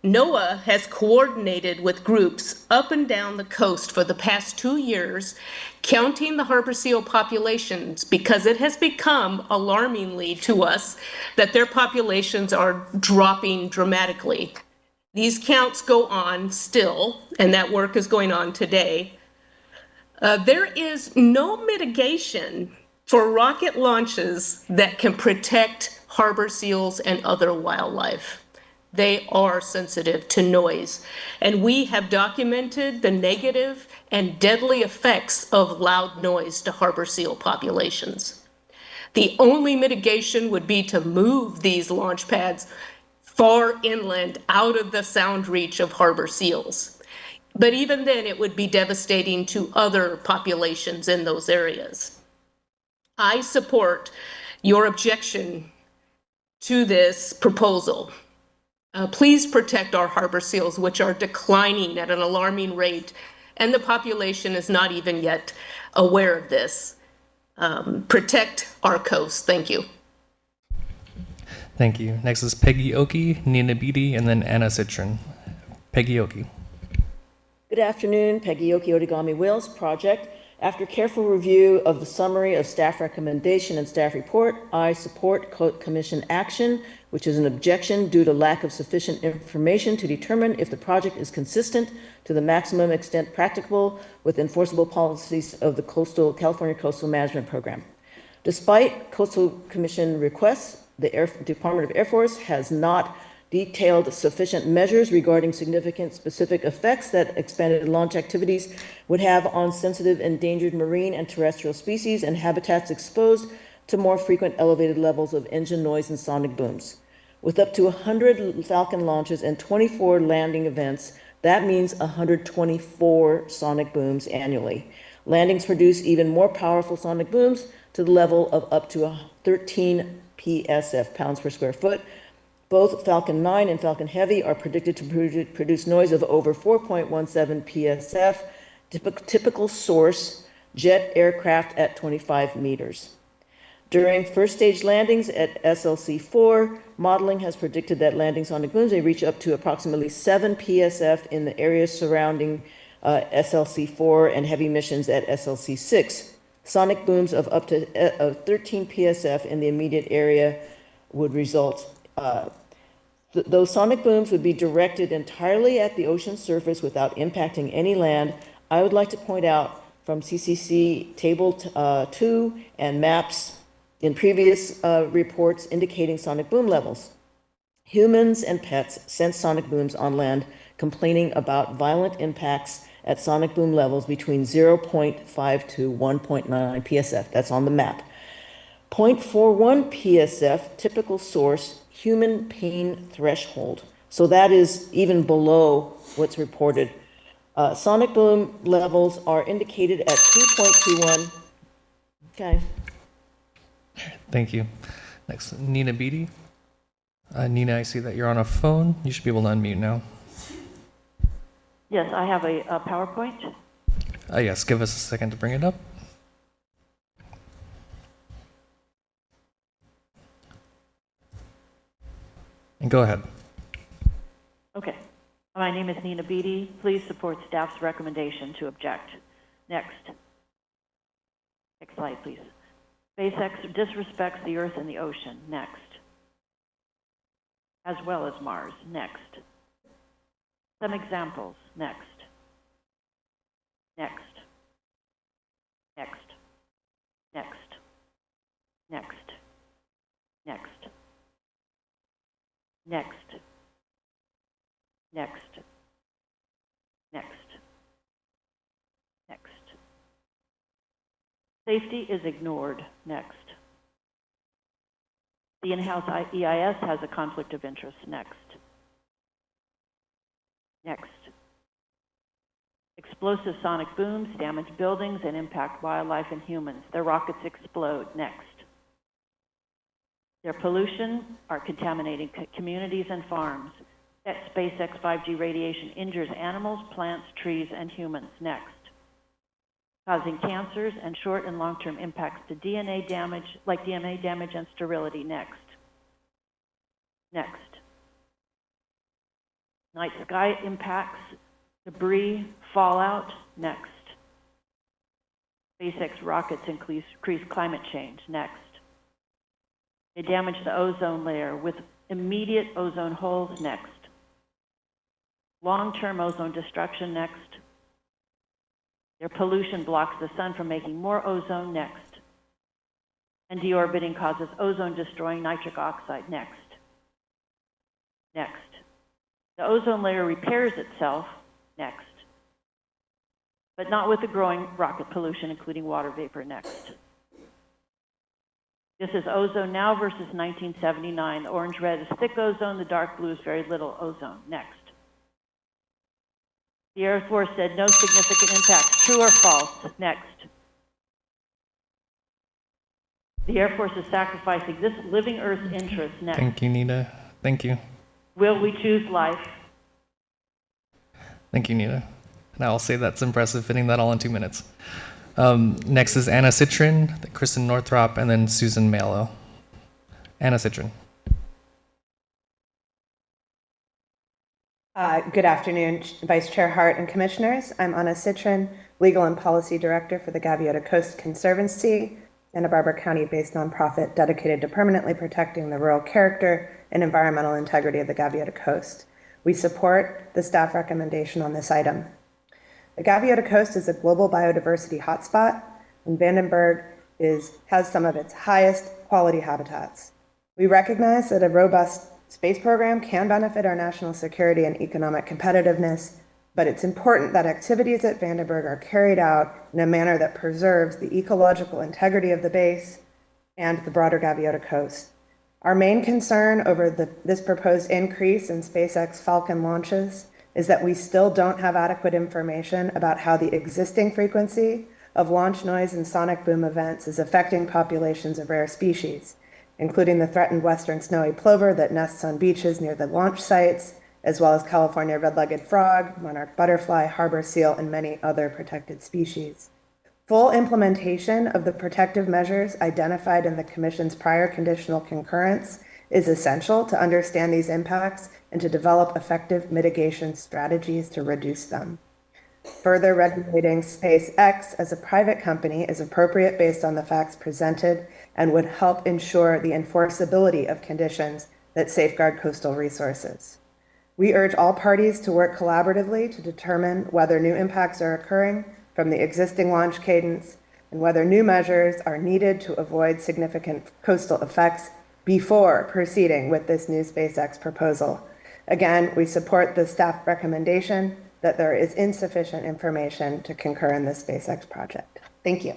NOAA has coordinated with groups up and down the coast for the past 2 years, counting the harbor seal populations, because it has become alarmingly to us that their populations are dropping dramatically. These counts go on still, and that work is going on today. There is no mitigation for rocket launches that can protect harbor seals and other wildlife. They are sensitive to noise, and we have documented the negative and deadly effects of loud noise to harbor seal populations. The only mitigation would be to move these launch pads far inland out of the sound reach of harbor seals. But even then, it would be devastating to other populations in those areas. I support your objection to this proposal. Please protect our harbor seals, which are declining at an alarming rate, and the population is not even yet aware of this. Protect our coast. Thank you. Thank you. Next is Peggy Oki, Nina Beatty, and then Anna Citron. Peggy Oki. Good afternoon, Peggy Oki, Otigami Whales Project. After careful review of the summary of staff recommendation and staff report, I support commission action, which is an objection due to lack of sufficient information to determine if the project is consistent to the maximum extent practicable with enforceable policies of the California Coastal Management Program. Despite Coastal Commission requests, the Department of Air Force has not detailed sufficient measures regarding significant specific effects that expanded launch activities would have on sensitive endangered marine and terrestrial species and habitats exposed to more frequent elevated levels of engine noise and sonic booms. With up to 100 Falcon launches and 24 landing events, that means 124 sonic booms annually. Landings produce even more powerful sonic booms to the level of up to 13 PSF, pounds per square foot. Both Falcon 9 and Falcon Heavy are predicted to produce noise of over 4.17 PSF, typical source jet aircraft at 25 meters. During first stage landings at SLC-4, modeling has predicted that landing sonic booms may reach up to approximately 7 PSF in the areas surrounding SLC-4 and heavy missions at SLC-6. Sonic booms of up to 13 PSF in the immediate area would result. Those sonic booms would be directed entirely at the ocean surface without impacting any land. I would like to point out from CCC Table 2 and maps in previous reports indicating sonic boom levels. Humans and pets sense sonic booms on land, complaining about violent impacts at sonic boom levels between 0.5 to 1.9 PSF. That's on the map. 0.41 PSF, typical source, human pain threshold. So that is even below what's reported. Sonic boom levels are indicated at 2.21. Okay. Thank you. Next, Nina Beatty. Nina, I see that you're on a phone. You should be able to unmute now. Yes, I have a PowerPoint. Yes, give us a second to bring it up. And go ahead. Okay. My name is Nina Beatty. Please support staff's recommendation to object. Next. Next slide, please. SpaceX disrespects the Earth and the ocean. Next. As well as Mars. Next. Some examples. Next. Next. Next. Next. Next. Next. Next. Next. Next. Next. Safety is ignored. Next. The in-house EIS has a conflict of interest. Next. Next. Explosive sonic booms damage buildings and impact wildlife and humans. Their rockets explode. Next. Their pollution are contaminating communities and farms. That SpaceX 5G radiation injures animals, plants, trees, and humans. Next. Causing cancers and short and long-term impacts to DNA damage, like DNA damage and sterility. Next. Next. Night sky impacts, debris, fallout. Next. SpaceX rockets increase climate change. Next. They damage the ozone layer with immediate ozone holes. Next. Long-term ozone destruction. Next. Their pollution blocks the sun from making more ozone. Next. And deorbiting causes ozone-destroying nitric oxide. Next. Next. The ozone layer repairs itself. Next. But not with the growing rocket pollution, including water vapor. Next. This is ozone now versus 1979. The orange-red is thick ozone. The dark blue is very little ozone. Next. The Air Force said no significant impacts. True or false? Next. The Air Force is sacrificing this living Earth's interest. Next. Thank you, Nita. Thank you. Will we choose life? Thank you, Nita. Now I'll say that's impressive, fitting that all in 2 minutes. Next is Anna Citrin, Kristen Northrop, and then Susan Malo. Anna Citrin. Good afternoon, Vice Chair Hart and Commissioners. I'm Anna Citrin, Legal and Policy Director for the Gaviota Coast Conservancy, Santa Barbara County-based nonprofit dedicated to permanently protecting the rural character and environmental integrity of the Gaviota Coast. We support the staff recommendation on this item. The Gaviota Coast is a global biodiversity hotspot, and Vandenberg has some of its highest quality habitats. We recognize that a robust space program can benefit our national security and economic competitiveness, but it's important that activities at Vandenberg are carried out in a manner that preserves the ecological integrity of the base and the broader Gaviota Coast. Our main concern over this proposed increase in SpaceX Falcon launches is that we still don't have adequate information about how the existing frequency of launch noise and sonic boom events is affecting populations of rare species, including the threatened western snowy plover that nests on beaches near the launch sites, as well as California red-legged frog, monarch butterfly, harbor seal, and many other protected species. Full implementation of the protective measures identified in the Commission's prior conditional concurrence is essential to understand these impacts and to develop effective mitigation strategies to reduce them. Further regulating SpaceX as a private company is appropriate based on the facts presented and would help ensure the enforceability of conditions that safeguard coastal resources. We urge all parties to work collaboratively to determine whether new impacts are occurring from the existing launch cadence and whether new measures are needed to avoid significant coastal effects before proceeding with this new SpaceX proposal. Again, we support the staff recommendation that there is insufficient information to concur in this SpaceX project. Thank you.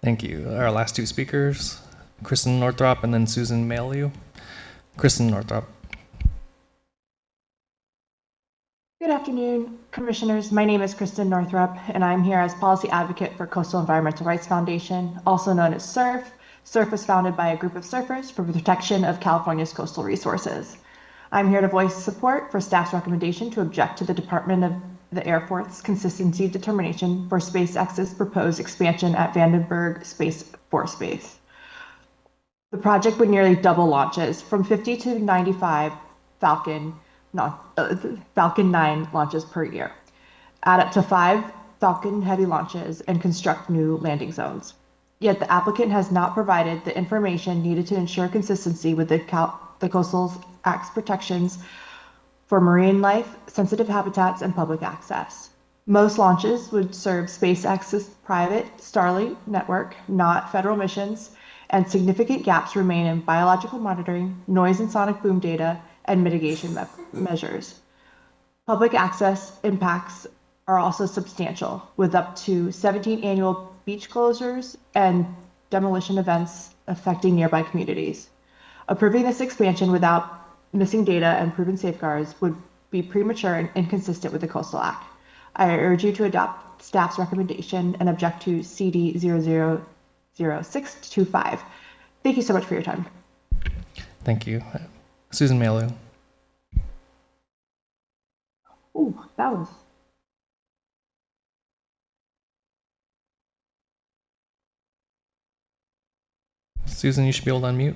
Thank you. Our last two speakers, Kristen Northrop and then Susan Malo. Kristen Northrop. Good afternoon, Commissioners. My name is Kristen Northrop, and I'm here as Policy Advocate for Coastal Environmental Rights Foundation, also known as SURF. SURF was founded by a group of surfers for the protection of California's coastal resources. I'm here to voice support for staff's recommendation to object to the Department of the Air Force consistency determination for SpaceX's proposed expansion at Vandenberg Space Force Base. The project would nearly double launches from 50 to 95 Falcon 9 launches per year, add up to 5 Falcon Heavy launches, and construct new landing zones. Yet the applicant has not provided the information needed to ensure consistency with the Coastal Act's protections for marine life, sensitive habitats, and public access. Most launches would serve SpaceX's private Starlink network, not federal missions, and significant gaps remain in biological monitoring, noise and sonic boom data, and mitigation measures. Public access impacts are also substantial, with up to 17 annual beach closures and demolition events affecting nearby communities. Approving this expansion without missing data and proven safeguards would be premature and inconsistent with the Coastal Act. I urge you to adopt staff's recommendation and object to CD 000625. Thank you so much for your time. Thank you. Susan Malu. Ooh, that was. Susan, you should be able to unmute.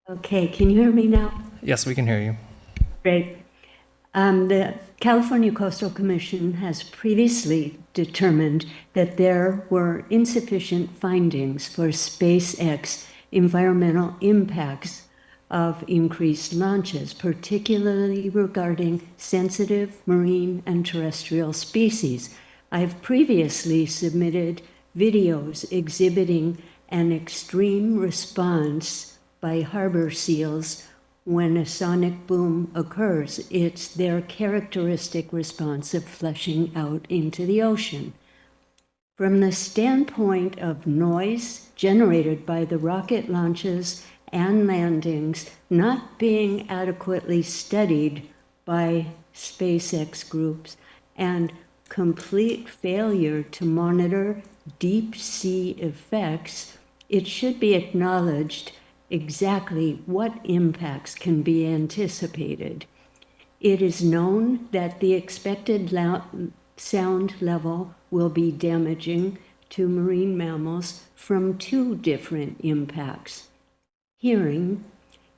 Okay, can you hear me now? Yes, we can hear you. Great. The California Coastal Commission has previously determined that there were insufficient findings for SpaceX environmental impacts of increased launches, particularly regarding sensitive marine and terrestrial species. I've previously submitted videos exhibiting an extreme response by harbor seals when a sonic boom occurs. It's their characteristic response of flushing out into the ocean. From the standpoint of noise generated by the rocket launches and landings not being adequately studied by SpaceX groups and complete failure to monitor deep sea effects, it should be acknowledged exactly what impacts can be anticipated. It is known that the expected sound level will be damaging to marine mammals from two different impacts. Hearing,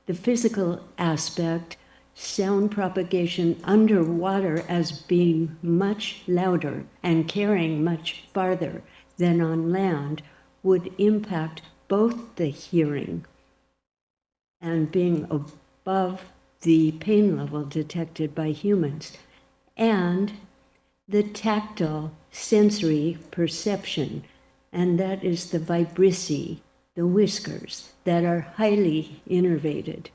the physical aspect, sound propagation underwater as being much louder and carrying much farther than on land would impact both the hearing and being above the pain level detected by humans, and the tactile sensory perception, and that is the vibrissae, the whiskers, that are highly innervated.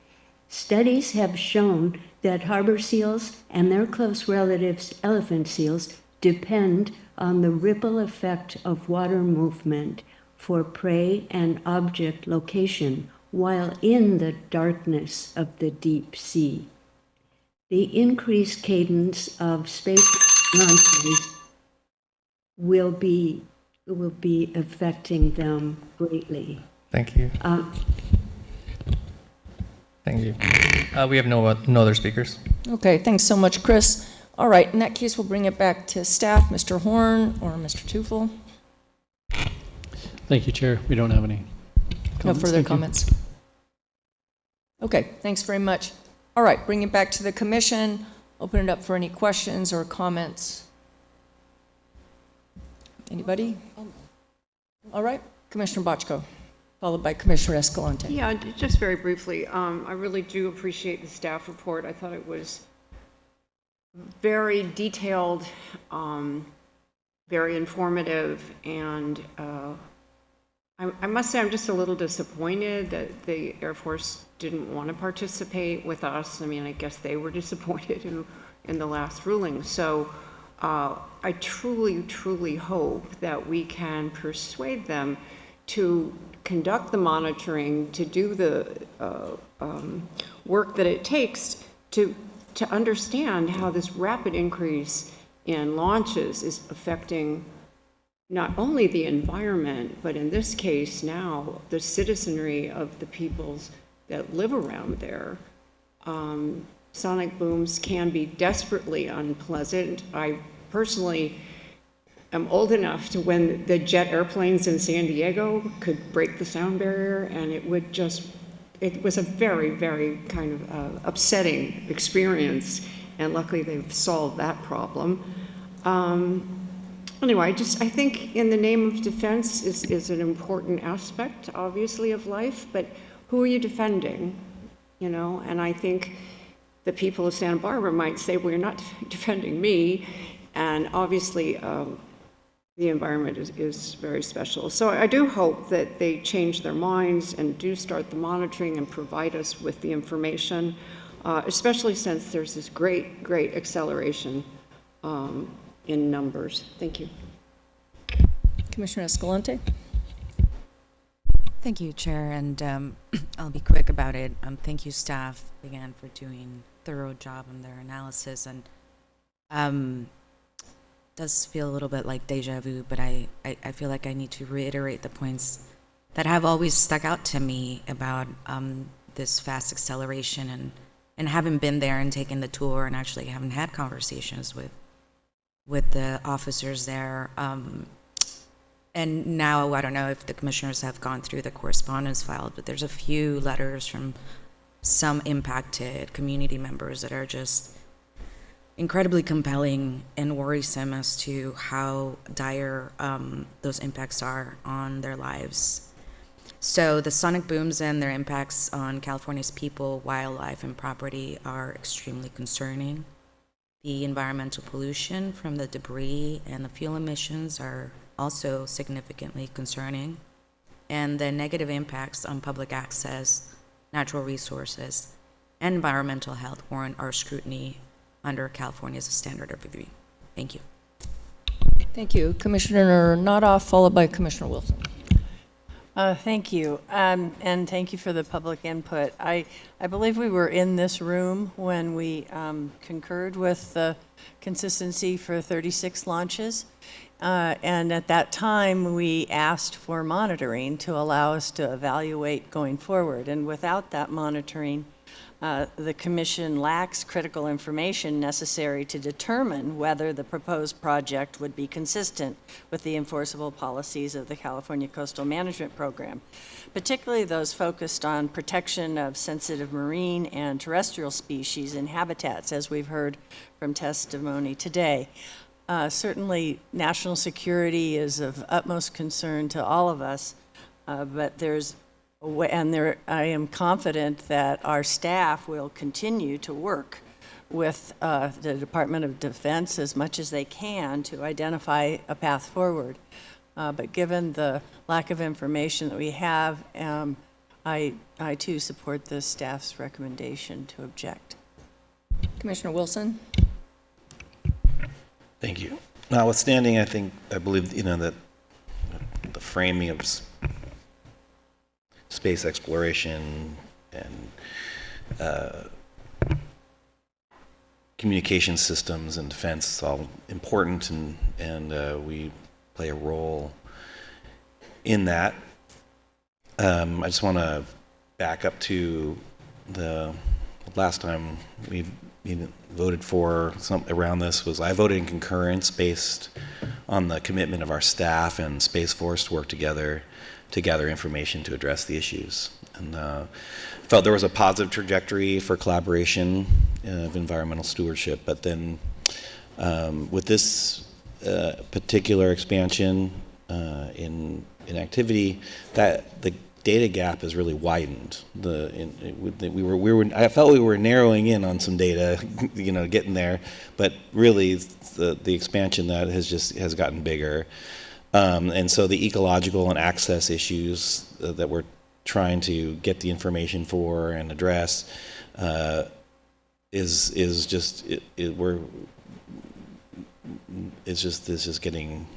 Studies have shown that harbor seals and their close relatives, elephant seals, depend on the ripple effect of water movement for prey and object location while in the darkness of the deep sea. The increased cadence of space launches will be affecting them greatly. Thank you. Thank you. We have no other speakers. Okay, thanks so much, Chris. All right, in that case, we'll bring it back to staff, Mr. Horn or Mr. Teufel. Thank you, Chair. We don't have any comments. No further comments. Okay, thanks very much. All right, bring it back to the commission. Open it up for any questions or comments. Anybody? All right, Commissioner Bochco, followed by Commissioner Escalante. Yeah, just very briefly, I really do appreciate the staff report. I thought it was very detailed, very informative, and I must say I'm just a little disappointed that the Air Force didn't want to participate with us. I mean, I guess they were disappointed in the last ruling. So I truly, truly hope that we can persuade them to conduct the monitoring, to do the work that it takes to understand how this rapid increase in launches is affecting not only the environment, but in this case now, the citizenry of the peoples that live around there. Sonic booms can be desperately unpleasant. I personally am old enough to when the jet airplanes in San Diego could break the sound barrier, and it was a very, very kind of upsetting experience, and luckily they've solved that problem. Anyway, I think in the name of defense is an important aspect, obviously, of life, but who are you defending? You know, and I think the people of Santa Barbara might say, well, you're not defending me. And obviously, the environment is very special. So I do hope that they change their minds and do start the monitoring and provide us with the information, especially since there's this great acceleration in numbers. Thank you. Commissioner Escalante. Thank you, Chair, and I'll be quick about it. Thank you, staff, again, for doing a thorough job on their analysis. And does feel a little bit like deja vu, but I feel like I need to reiterate the points that have always stuck out to me about this fast acceleration, and having been there and taken the tour and actually having had conversations with the officers there. And now, I don't know if the commissioners have gone through the correspondence file, but there's a few letters from some impacted community members that are just incredibly compelling and worrisome as to how dire those impacts are on their lives. So the sonic booms and their impacts on California's people, wildlife, and property are extremely concerning. The environmental pollution from the debris and the fuel emissions are also significantly concerning. And the negative impacts on public access, natural resources, and environmental health warrant our scrutiny under California's standard of review. Thank you. Thank you. Commissioner Noddoff, followed by Commissioner Wilson. Thank you, and thank you for the public input. I believe we were in this room when we concurred with the consistency for 36 launches, and at that time we asked for monitoring to allow us to evaluate going forward, and without that monitoring, the Commission lacks critical information necessary to determine whether the proposed project would be consistent with the enforceable policies of the California Coastal Management Program, particularly those focused on protection of sensitive marine and terrestrial species and habitats, as we've heard from testimony today. Certainly, national security is of utmost concern to all of us, but I am confident that our staff will continue to work with the Department of Defense as much as they can to identify a path forward. But given the lack of information that we have, I too support the staff's recommendation to object. Commissioner Wilson. Thank you. Notwithstanding, I believe, that the framing of space exploration and communication systems and defense is all important, and we play a role in that. I just want to back up to the last time we voted for something around this was I voted in concurrence based on the commitment of our staff and Space Force to work together to gather information to address the issues. And felt there was a positive trajectory for collaboration of environmental stewardship, but then with this particular expansion in activity, that the data gap has really widened. I felt we were narrowing in on some data, getting there, but really the expansion that has gotten bigger. And so the ecological and access issues that we're trying to get the information for and address is just getting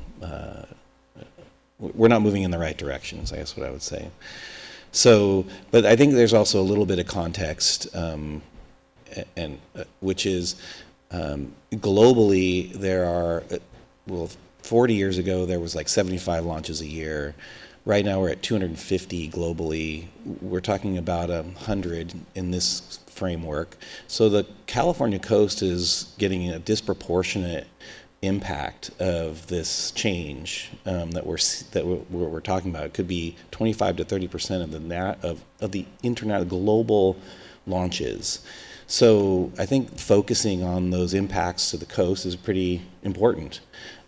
we're not moving in the right directions, I guess what I would say. So, but I think there's also a little bit of context, which is globally there are 40 years ago, there was like 75 launches a year. Right now, we're at 250 globally. We're talking about 100 in this framework. So the California coast is getting a disproportionate impact of this change that we're talking about. It could be 25 to 30% of the internet global launches. So I think focusing on those impacts to the coast is pretty important.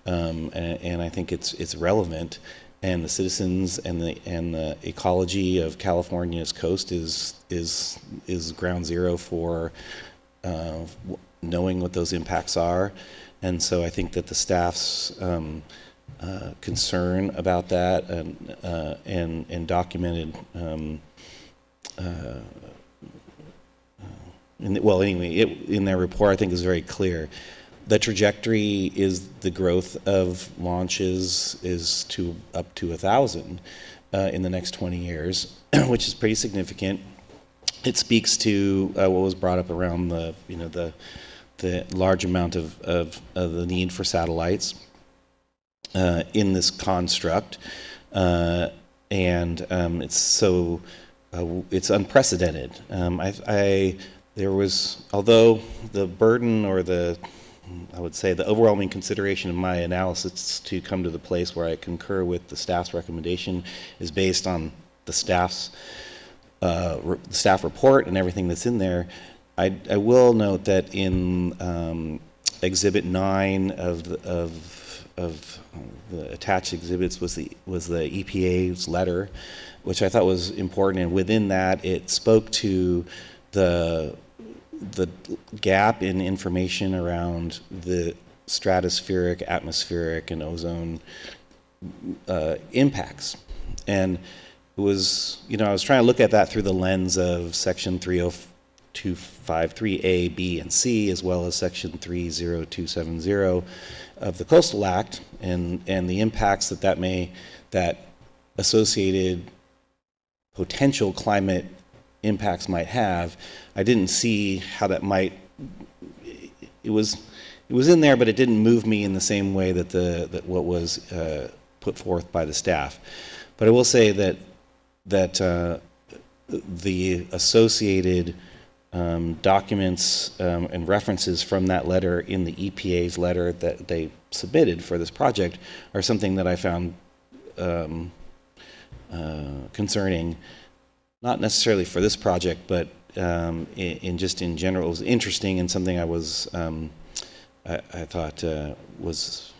And I think it's relevant, and the citizens and the ecology of California's coast is ground zero for knowing what those impacts are. And so I think that the staff's concern about that and documented in their report, I think is very clear. The trajectory is the growth of launches is to up to 1,000 in the next 20 years, which is pretty significant. It speaks to what was brought up around the large amount of the need for satellites in this construct, and it's unprecedented. There was, although the burden or I would say the overwhelming consideration of my analysis to come to the place where I concur with the staff's recommendation is based on the staff report and everything that's in there. I will note that in Exhibit 9 of the attached exhibits was the EPA's letter, which I thought was important, and within that it spoke to the gap in information around the stratospheric, atmospheric, and ozone impacts. And it was, I was trying to look at that through the lens of Section 30253A, B, and C, as well as Section 30270 of the Coastal Act, and the impacts that associated potential climate impacts might have. I didn't see how that might. It was in there, but it didn't move me in the same way that what was put forth by the staff. But I will say that the associated documents and references from that letter in the EPA's letter that they submitted for this project are something that I found concerning. Not necessarily for this project, but in general, it was interesting and something I thought was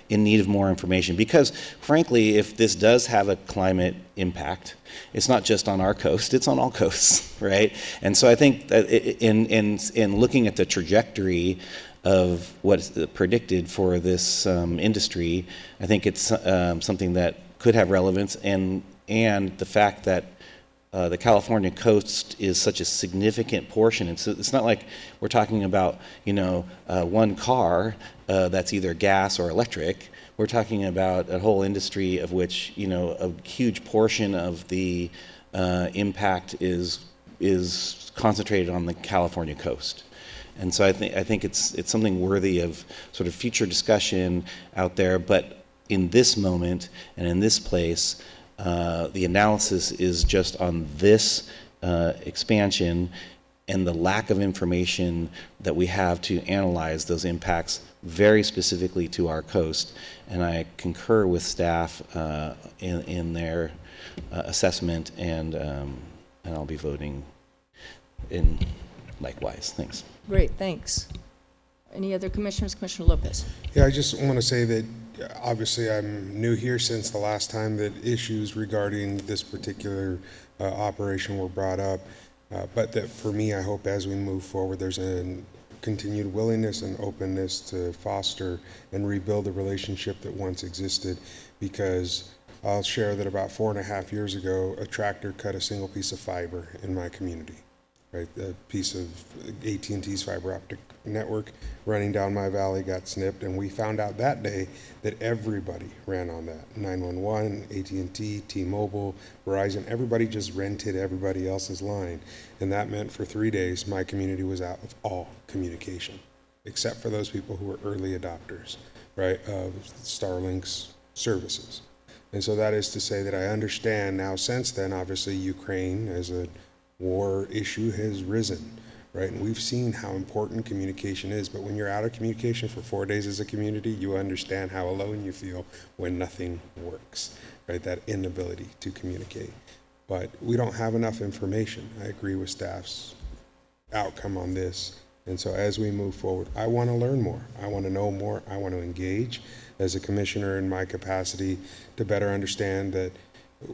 in need of more information. Because, frankly, if this does have a climate impact, it's not just on our coast; it's on all coasts, right? And so I think that in looking at the trajectory of what's predicted for this industry, I think it's something that could have relevance, and the fact that the California coast is such a significant portion. It's not like we're talking about one car that's either gas or electric. We're talking about a whole industry of which a huge portion of the impact is concentrated on the California coast. And so I think it's something worthy of sort of future discussion out there. But in this moment and in this place, the analysis is just on this expansion and the lack of information that we have to analyze those impacts very specifically to our coast. And I concur with staff in their assessment, and I'll be voting in likewise. Thanks. Great, thanks. Any other commissioners? Commissioner Lopez. Yeah, I just want to say that obviously I'm new here since the last time that issues regarding this particular operation were brought up, but that for me, I hope as we move forward, there's a continued willingness and openness to foster and rebuild the relationship that once existed, because I'll share that about 4.5 years ago, a tractor cut a single piece of fiber in my community. Right, a piece of AT&T's fiber optic network running down my valley got snipped, and we found out that day that everybody ran on that. 911, AT&T, T-Mobile, Verizon, everybody just rented everybody else's line. And that meant for 3 days, my community was out of all communication, except for those people who were early adopters, right, of Starlink's services. And so that is to say that I understand now, since then, obviously Ukraine as a war issue has risen, right? And we've seen how important communication is, but when you're out of communication for 4 days as a community, you understand how alone you feel when nothing works, right? That inability to communicate. But we don't have enough information. I agree with staff's outcome on this. And so as we move forward, I want to learn more. I want to know more. I want to engage as a commissioner in my capacity to better understand that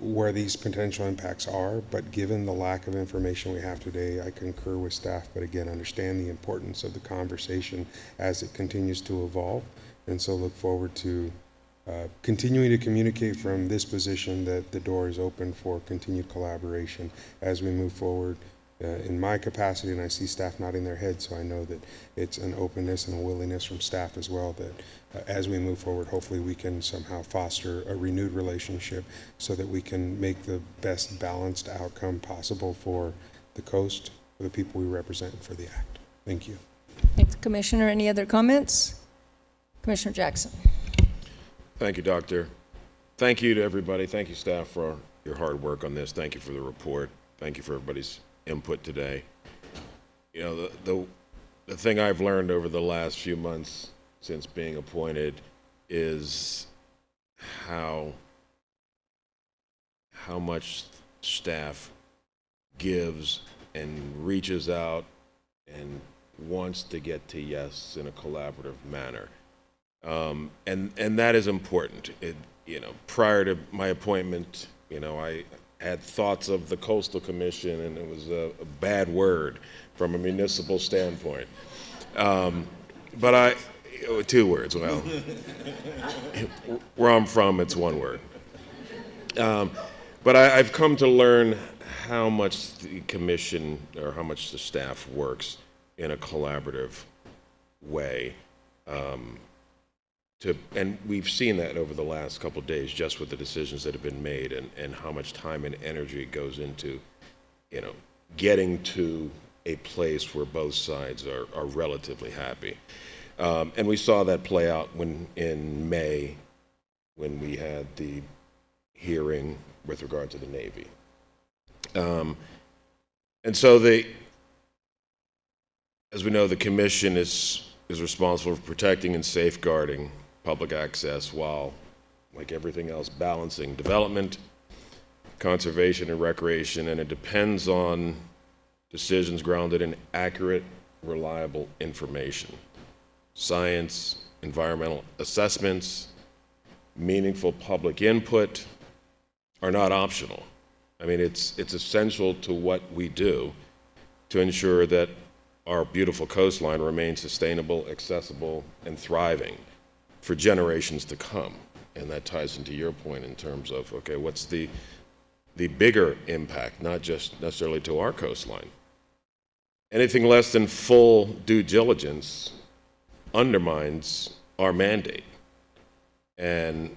where these potential impacts are, but given the lack of information we have today, I concur with staff, but again, understand the importance of the conversation as it continues to evolve, and so look forward to continuing to communicate from this position that the door is open for continued collaboration as we move forward in my capacity, and I see staff nodding their heads, so I know that it's an openness and a willingness from staff as well that as we move forward, hopefully we can somehow foster a renewed relationship so that we can make the best balanced outcome possible for the coast, for the people we represent, and for the act. Thank you. Thanks, Commissioner. Any other comments? Commissioner Jackson. Thank you, Doctor. Thank you to everybody. Thank you, staff, for your hard work on this. Thank you for the report. Thank you for everybody's input today. You know, the thing I've learned over the last few months since being appointed is how much staff gives and reaches out and wants to get to yes in a collaborative manner. And that is important. You know, prior to my appointment, you know, I had thoughts of the Coastal Commission, and it was a bad word from a municipal standpoint. But two words, well, where I'm from, it's one word. But I've come to learn how much the commission, or how much the staff works in a collaborative way. And we've seen that over the last couple of days, just with the decisions that have been made, and how much time and energy goes into, you know, getting to a place where both sides are relatively happy. And we saw that play out in May, when we had the hearing with regard to the Navy. And so as we know, the commission is responsible for protecting and safeguarding public access, while, like everything else, balancing development, conservation, and recreation, and it depends on decisions grounded in accurate, reliable information. Science, environmental assessments, meaningful public input are not optional. I mean, it's essential to what we do to ensure that our beautiful coastline remains sustainable, accessible, and thriving for generations to come. And that ties into your point in terms of, okay, what's the bigger impact, not just necessarily to our coastline. Anything less than full due diligence undermines our mandate. And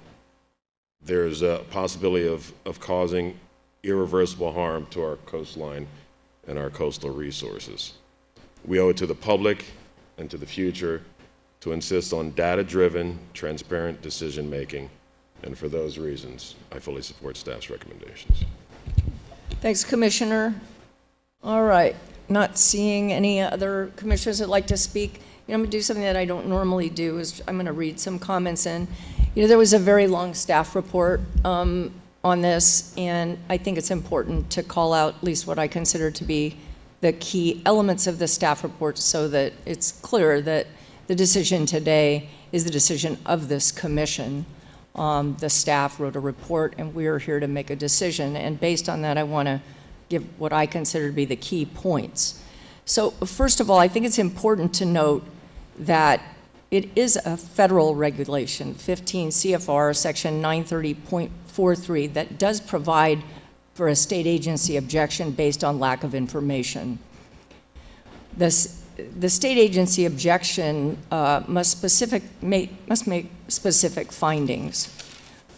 there's a possibility of causing irreversible harm to our coastline and our coastal resources. We owe it to the public and to the future to insist on data-driven, transparent decision-making, and for those reasons, I fully support staff's recommendations. Thanks, Commissioner. All right, not seeing any other commissioners that like to speak. You know, I'm gonna do something that I don't normally do, is I'm gonna read some comments in. You know, there was a very long staff report on this, and I think it's important to call out at least what I consider to be the key elements of the staff report, so that it's clear that the decision today is the decision of this commission. The staff wrote a report, and we are here to make a decision, and based on that, I want to give what I consider to be the key points. So first of all, I think it's important to note that it is a federal regulation, 15 CFR section 930.43, that does provide for a state agency objection based on lack of information. The state agency objection must make specific findings.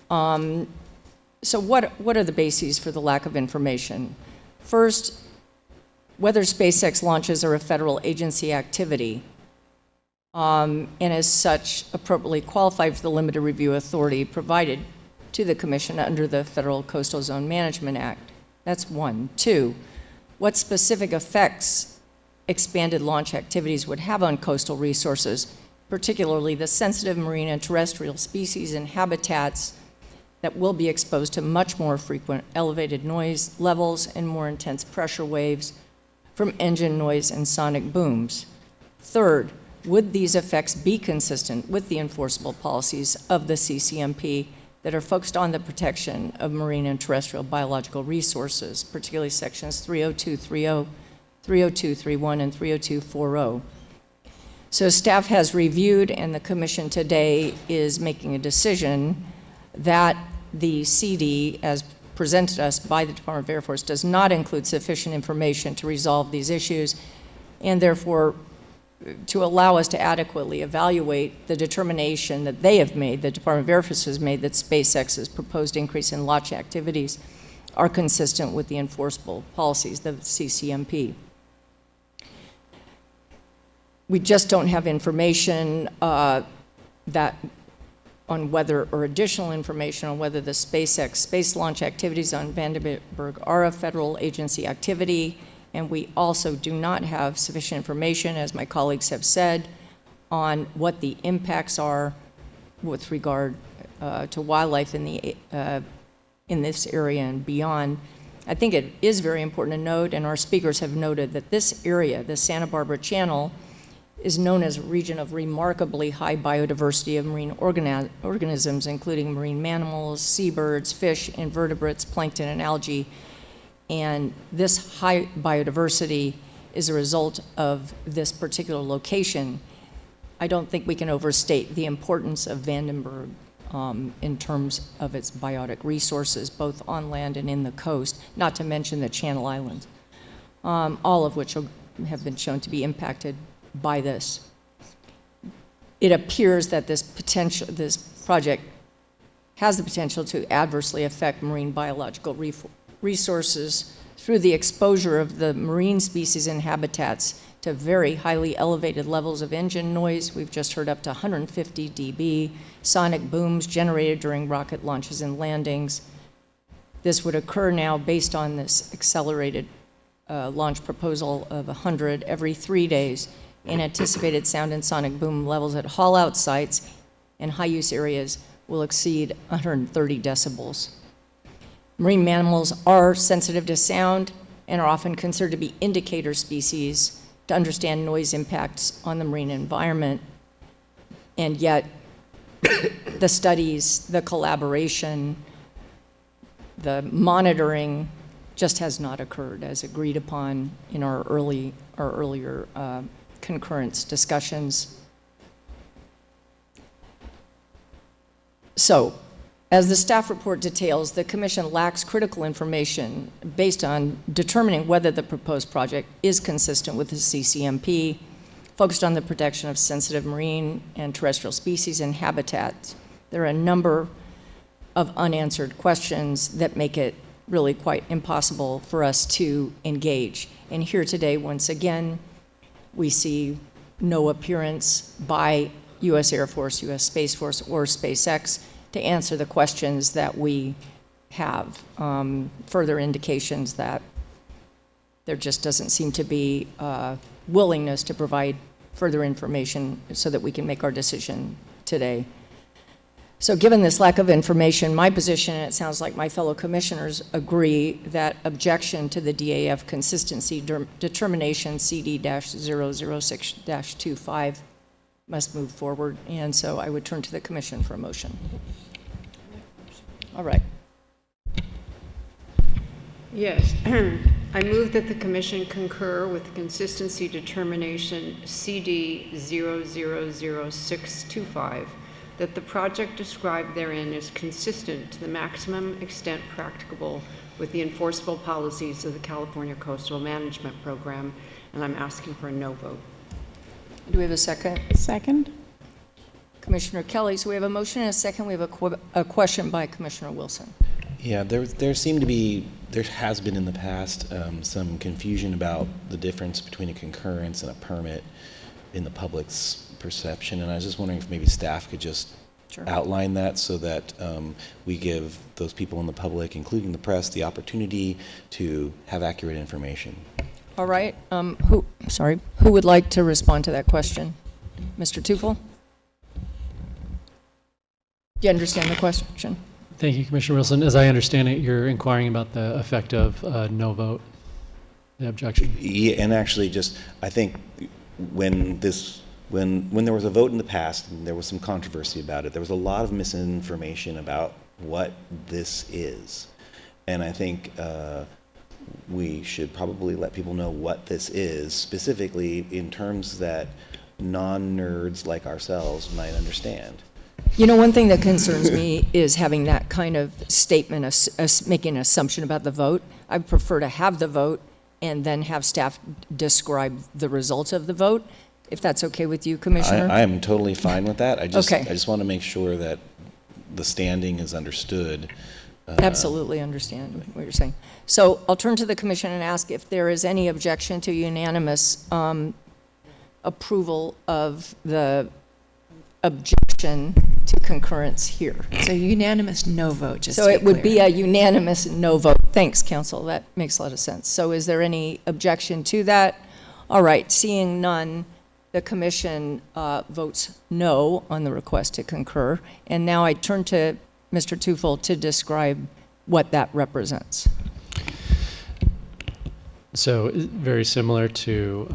So what are the bases for the lack of information? First, whether SpaceX launches are a federal agency activity, and as such appropriately qualified for the limited review authority provided to the Commission under the Federal Coastal Zone Management Act. That's one. Two, what specific effects expanded launch activities would have on coastal resources, particularly the sensitive marine and terrestrial species and habitats that will be exposed to much more frequent elevated noise levels and more intense pressure waves from engine noise and sonic booms. Third, would these effects be consistent with the enforceable policies of the CCMP that are focused on the protection of marine and terrestrial biological resources, particularly sections 302.30, 302.31, and 302.40. So staff has reviewed, and the commission today is making a decision that the CD, as presented to us by the Department of Air Force, does not include sufficient information to resolve these issues, and therefore to allow us to adequately evaluate the determination that they have made, the Department of Air Force has made, that SpaceX's proposed increase in launch activities are consistent with the enforceable policies, the CCMP. We just don't have information that on whether, or additional information on whether the SpaceX space launch activities on Vandenberg are a federal agency activity, and we also do not have sufficient information, as my colleagues have said, on what the impacts are with regard to wildlife in this area and beyond. I think it is very important to note, and our speakers have noted, that this area, the Santa Barbara Channel, is known as a region of remarkably high biodiversity of marine organisms, including marine mammals, seabirds, fish, invertebrates, plankton, and algae. And this high biodiversity is a result of this particular location. I don't think we can overstate the importance of Vandenberg in terms of its biotic resources, both on land and in the coast, not to mention the Channel Islands, all of which have been shown to be impacted by this. It appears that this project has the potential to adversely affect marine biological resources through the exposure of the marine species and habitats to very highly elevated levels of engine noise. We've just heard up to 150 dB, sonic booms generated during rocket launches and landings. This would occur now based on this accelerated launch proposal of 100 every 3 days, and anticipated sound and sonic boom levels at haul-out sites and high-use areas will exceed 130 decibels. Marine mammals are sensitive to sound and are often considered to be indicator species to understand noise impacts on the marine environment. And yet, the studies, the collaboration, the monitoring just has not occurred as agreed upon in our earlier concurrence discussions. So, as the staff report details, the Commission lacks critical information based on determining whether the proposed project is consistent with the CCMP, focused on the protection of sensitive marine and terrestrial species and habitats. There are a number of unanswered questions that make it really quite impossible for us to engage. And here today, once again, we see no appearance by U.S. Air Force, U.S. Space Force, or SpaceX to answer the questions that we have. Further indications that there just doesn't seem to be willingness to provide further information so that we can make our decision today. So given this lack of information, my position, and it sounds like my fellow commissioners agree, that objection to the DAF consistency determination CD-006-25 must move forward, and so I would turn to the commission for a motion. All right. Yes, I move that the commission concur with the consistency determination CD-00625, that the project described therein is consistent to the maximum extent practicable with the enforceable policies of the California Coastal Management Program, and I'm asking for a no vote. Do we have a second? Second. Commissioner Kelly, so we have a motion and a second. We have a question by Commissioner Wilson. Yeah, there has been in the past some confusion about the difference between a concurrence and a permit in the public's perception, and I was just wondering if maybe staff could just outline that so that we give those people in the public, including the press, the opportunity to have accurate information. All right. Who would like to respond to that question? Mr. Teufel? Do you understand the question? Thank you, Commissioner Wilson. As I understand it, you're inquiring about the effect of no vote, the objection. Yeah, and actually just, I think when there was a vote in the past, and there was some controversy about it, there was a lot of misinformation about what this is. And I think we should probably let people know what this is, specifically in terms that non-nerds like ourselves might understand. You know, one thing that concerns me is having that kind of statement, making an assumption about the vote. I prefer to have the vote and then have staff describe the results of the vote, if that's okay with you, Commissioner. I am totally fine with that. I just Okay. I just want to make sure that the standing is understood. Absolutely understand what you're saying. So I'll turn to the commission and ask if there is any objection to unanimous approval of the objection to concurrence here. So unanimous no vote, just So to it be would be clear. a unanimous no vote. Thanks, council. That makes a lot of sense. So is there any objection to that? All right, seeing none, the commission votes no on the request to concur. And now I turn to Mr. Teufel to describe what that represents. So very similar to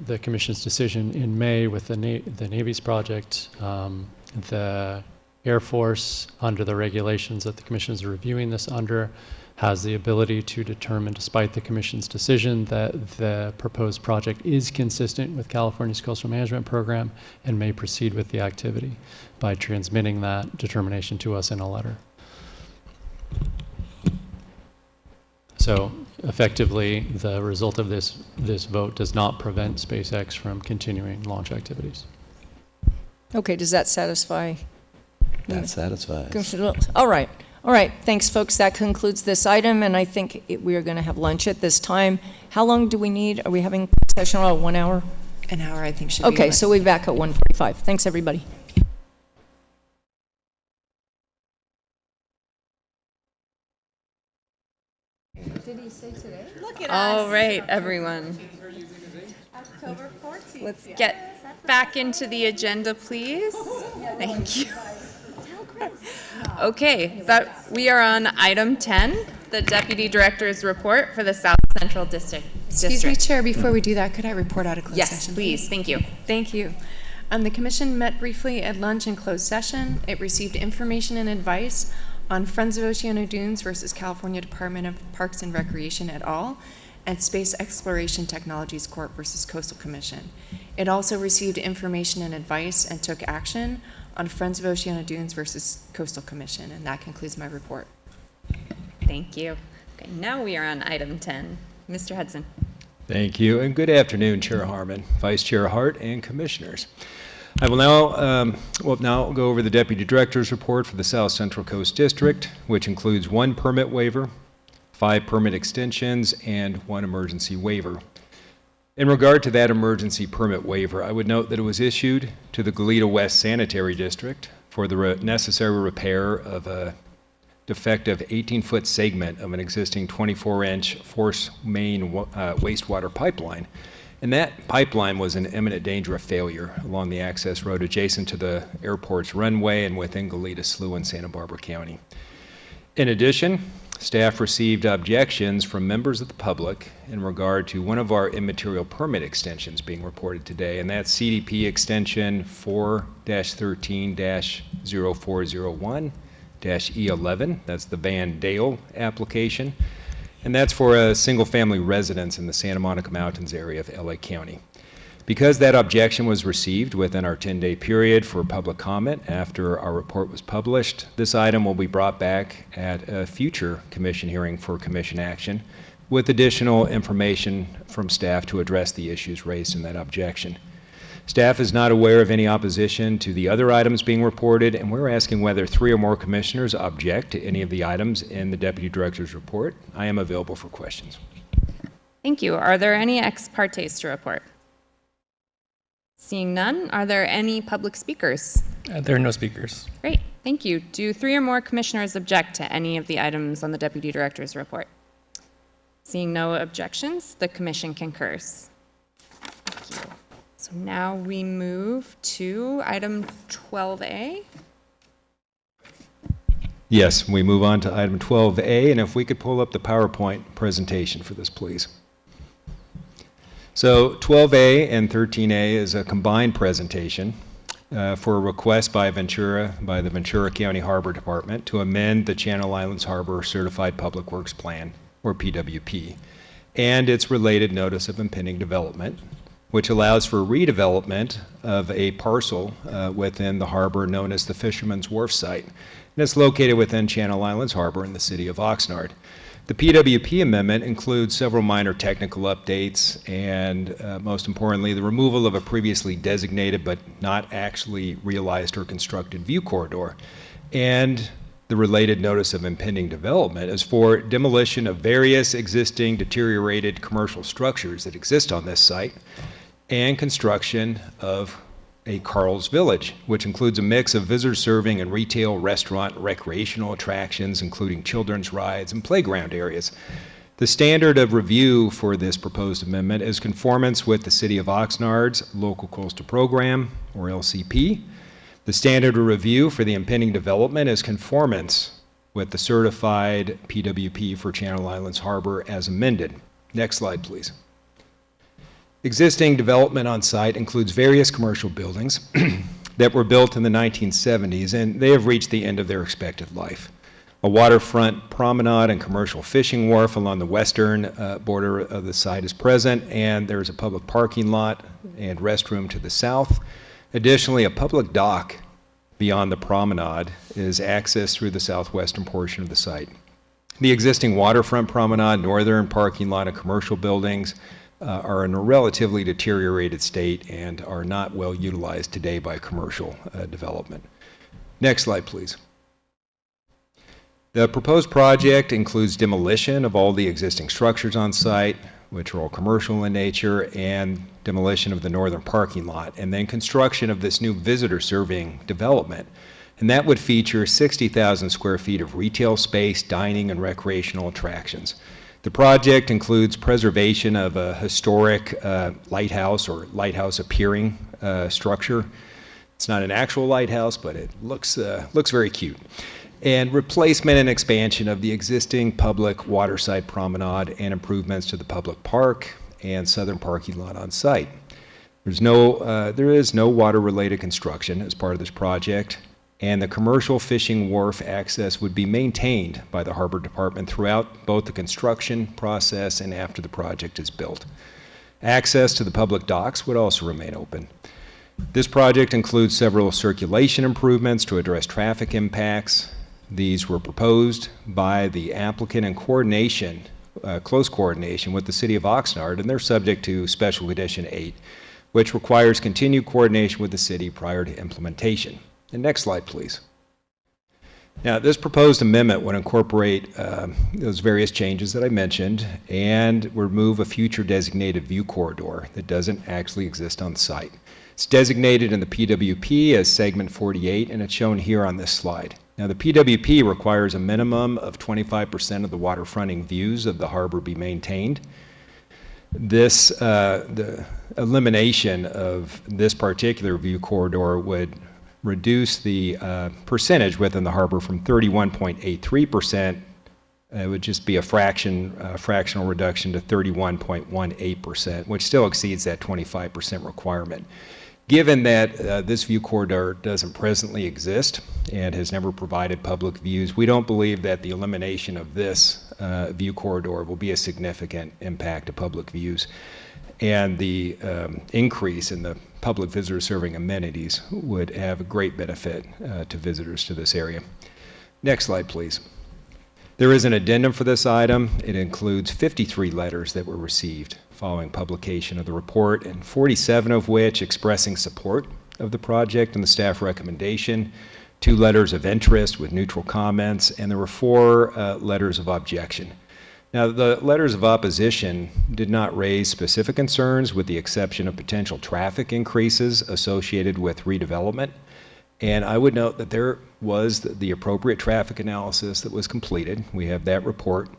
the Commission's decision in May with the Navy's project, the Air Force, under the regulations that the Commission is reviewing this under, has the ability to determine, despite the Commission's decision, that the proposed project is consistent with California's Coastal Management Program and may proceed with the activity by transmitting that determination to us in a letter. So effectively, the result of this vote does not prevent SpaceX from continuing launch activities. Okay, does that satisfy? That satisfies. Commissioner Willis? All right. All right. Thanks, folks. That concludes this item, and I think we are going to have lunch at this time. How long do we need? Are we having a session about 1 hour? An hour, I think, should be. Okay, so we'll be back at 1:45. Thanks, everybody. Did he say today? Look at All right, everyone. October 14th. Let's get back into the agenda, please. Thank you. Okay, we are on item 10, the Deputy Director's report for the South Central District. Excuse me, Chair, before we do that, could I report out of closed session? Yes, please. Thank you. Thank you. The Commission met briefly at lunch in closed session. It received information and advice on Friends of Oceano Dunes versus California Department of Parks and Recreation et al., and Space Exploration Technologies Corp. Versus Coastal Commission. It also received information and advice and took action on Friends of Oceano Dunes versus Coastal Commission, and that concludes my report. Thank you. Okay, now we are on item 10. Mr. Hudson. Thank you, and good afternoon, Chair Harmon, Vice Chair Hart, and Commissioners. I will now go over the Deputy Director's report for the South Central Coast District, which includes 1 permit waiver, 5 permit extensions, and 1 emergency waiver. In regard to that emergency permit waiver, I would note that it was issued to the Goleta West Sanitary District for the necessary repair of a defective 18-foot segment of an existing 24-inch force main wastewater pipeline. And that pipeline was in imminent danger of failure along the access road adjacent to the airport's runway and within Goleta Slough in Santa Barbara County. In addition, staff received objections from members of the public in regard to one of our immaterial permit extensions being reported today, and that's CDP extension 4-13-0401-E11. That's the Van Dale application. And that's for a single-family residence in the Santa Monica Mountains area of LA County. Because that objection was received within our 10-day period for public comment after our report was published, this item will be brought back at a future commission hearing for commission action with additional information from staff to address the issues raised in that objection. Staff is not aware of any opposition to the other items being reported, and we're asking whether 3 or more commissioners object to any of the items in the Deputy Director's report. I am available for questions. Thank you. Are there any ex partes to report? Seeing none, are there any public speakers? There are no speakers. Great, thank you. Do 3 or more commissioners object to any of the items on the Deputy Director's report? Seeing no objections, the commission concurs. Thank you. So now we move to item 12A. Yes, we move on to item 12A, and if we could pull up the PowerPoint presentation for this, please. So 12A and 13A is a combined presentation. for a request by the Ventura County Harbor Department to amend the Channel Islands Harbor Certified Public Works Plan, or PWP, and its related notice of impending development, which allows for redevelopment of a parcel within the harbor known as the Fisherman's Wharf site. And it's located within Channel Islands Harbor in the city of Oxnard. The PWP amendment includes several minor technical updates and, most importantly, the removal of a previously designated but not actually realized or constructed view corridor. And the related notice of impending development is for demolition of various existing deteriorated commercial structures that exist on this site and construction of a Karls Village, which includes a mix of visitor serving and retail, restaurant, recreational attractions, including children's rides and playground areas. The standard of review for this proposed amendment is conformance with the City of Oxnard's Local Coastal Program, or LCP. The standard of review for the impending development is conformance with the certified PWP for Channel Islands Harbor as amended. Next slide, please. Existing development on site includes various commercial buildings that were built in the 1970s, and they have reached the end of their expected life. A waterfront promenade and commercial fishing wharf along the western border of the site is present, and there's a public parking lot and restroom to the south. Additionally, a public dock beyond the promenade is accessed through the southwestern portion of the site. The existing waterfront promenade, northern parking lot, and commercial buildings are in a relatively deteriorated state and are not well utilized today by commercial development. Next slide, please. The proposed project includes demolition of all the existing structures on site, which are all commercial in nature, and demolition of the northern parking lot, and then construction of this new visitor serving development. And that would feature 60,000 square feet of retail space, dining, and recreational attractions. The project includes preservation of a historic lighthouse or lighthouse appearing structure. It's not an actual lighthouse, but it looks very cute. And replacement and expansion of the existing public waterside promenade and improvements to the public park and southern parking lot on site. There is no water-related construction as part of this project, and the commercial fishing wharf access would be maintained by the Harbor Department throughout both the construction process and after the project is built. Access to the public docks would also remain open. This project includes several circulation improvements to address traffic impacts. These were proposed by the applicant in close coordination with the City of Oxnard, and they're subject to Special Condition 8, which requires continued coordination with the city prior to implementation. And next slide, please. Now, this proposed amendment would incorporate those various changes that I mentioned and remove a future designated view corridor that doesn't actually exist on site. It's designated in the PWP as segment 48, and it's shown here on this slide. Now, the PWP requires a minimum of 25% of the waterfronting views of the harbor be maintained. The elimination of this particular view corridor would reduce the percentage within the harbor from 31.83%. It would just be a fractional reduction to 31.18%, which still exceeds that 25% requirement. Given that this view corridor doesn't presently exist and has never provided public views, we don't believe that the elimination of this view corridor will be a significant impact to public views. And the increase in the public visitor serving amenities would have a great benefit to visitors to this area. Next slide, please. There is an addendum for this item. It includes 53 letters that were received following publication of the report, and 47 of which expressing support of the project and the staff recommendation, 2 letters of interest with neutral comments, and there were 4 letters of objection. Now, the letters of opposition did not raise specific concerns with the exception of potential traffic increases associated with redevelopment. And I would note that there was the appropriate traffic analysis that was completed. We have that report,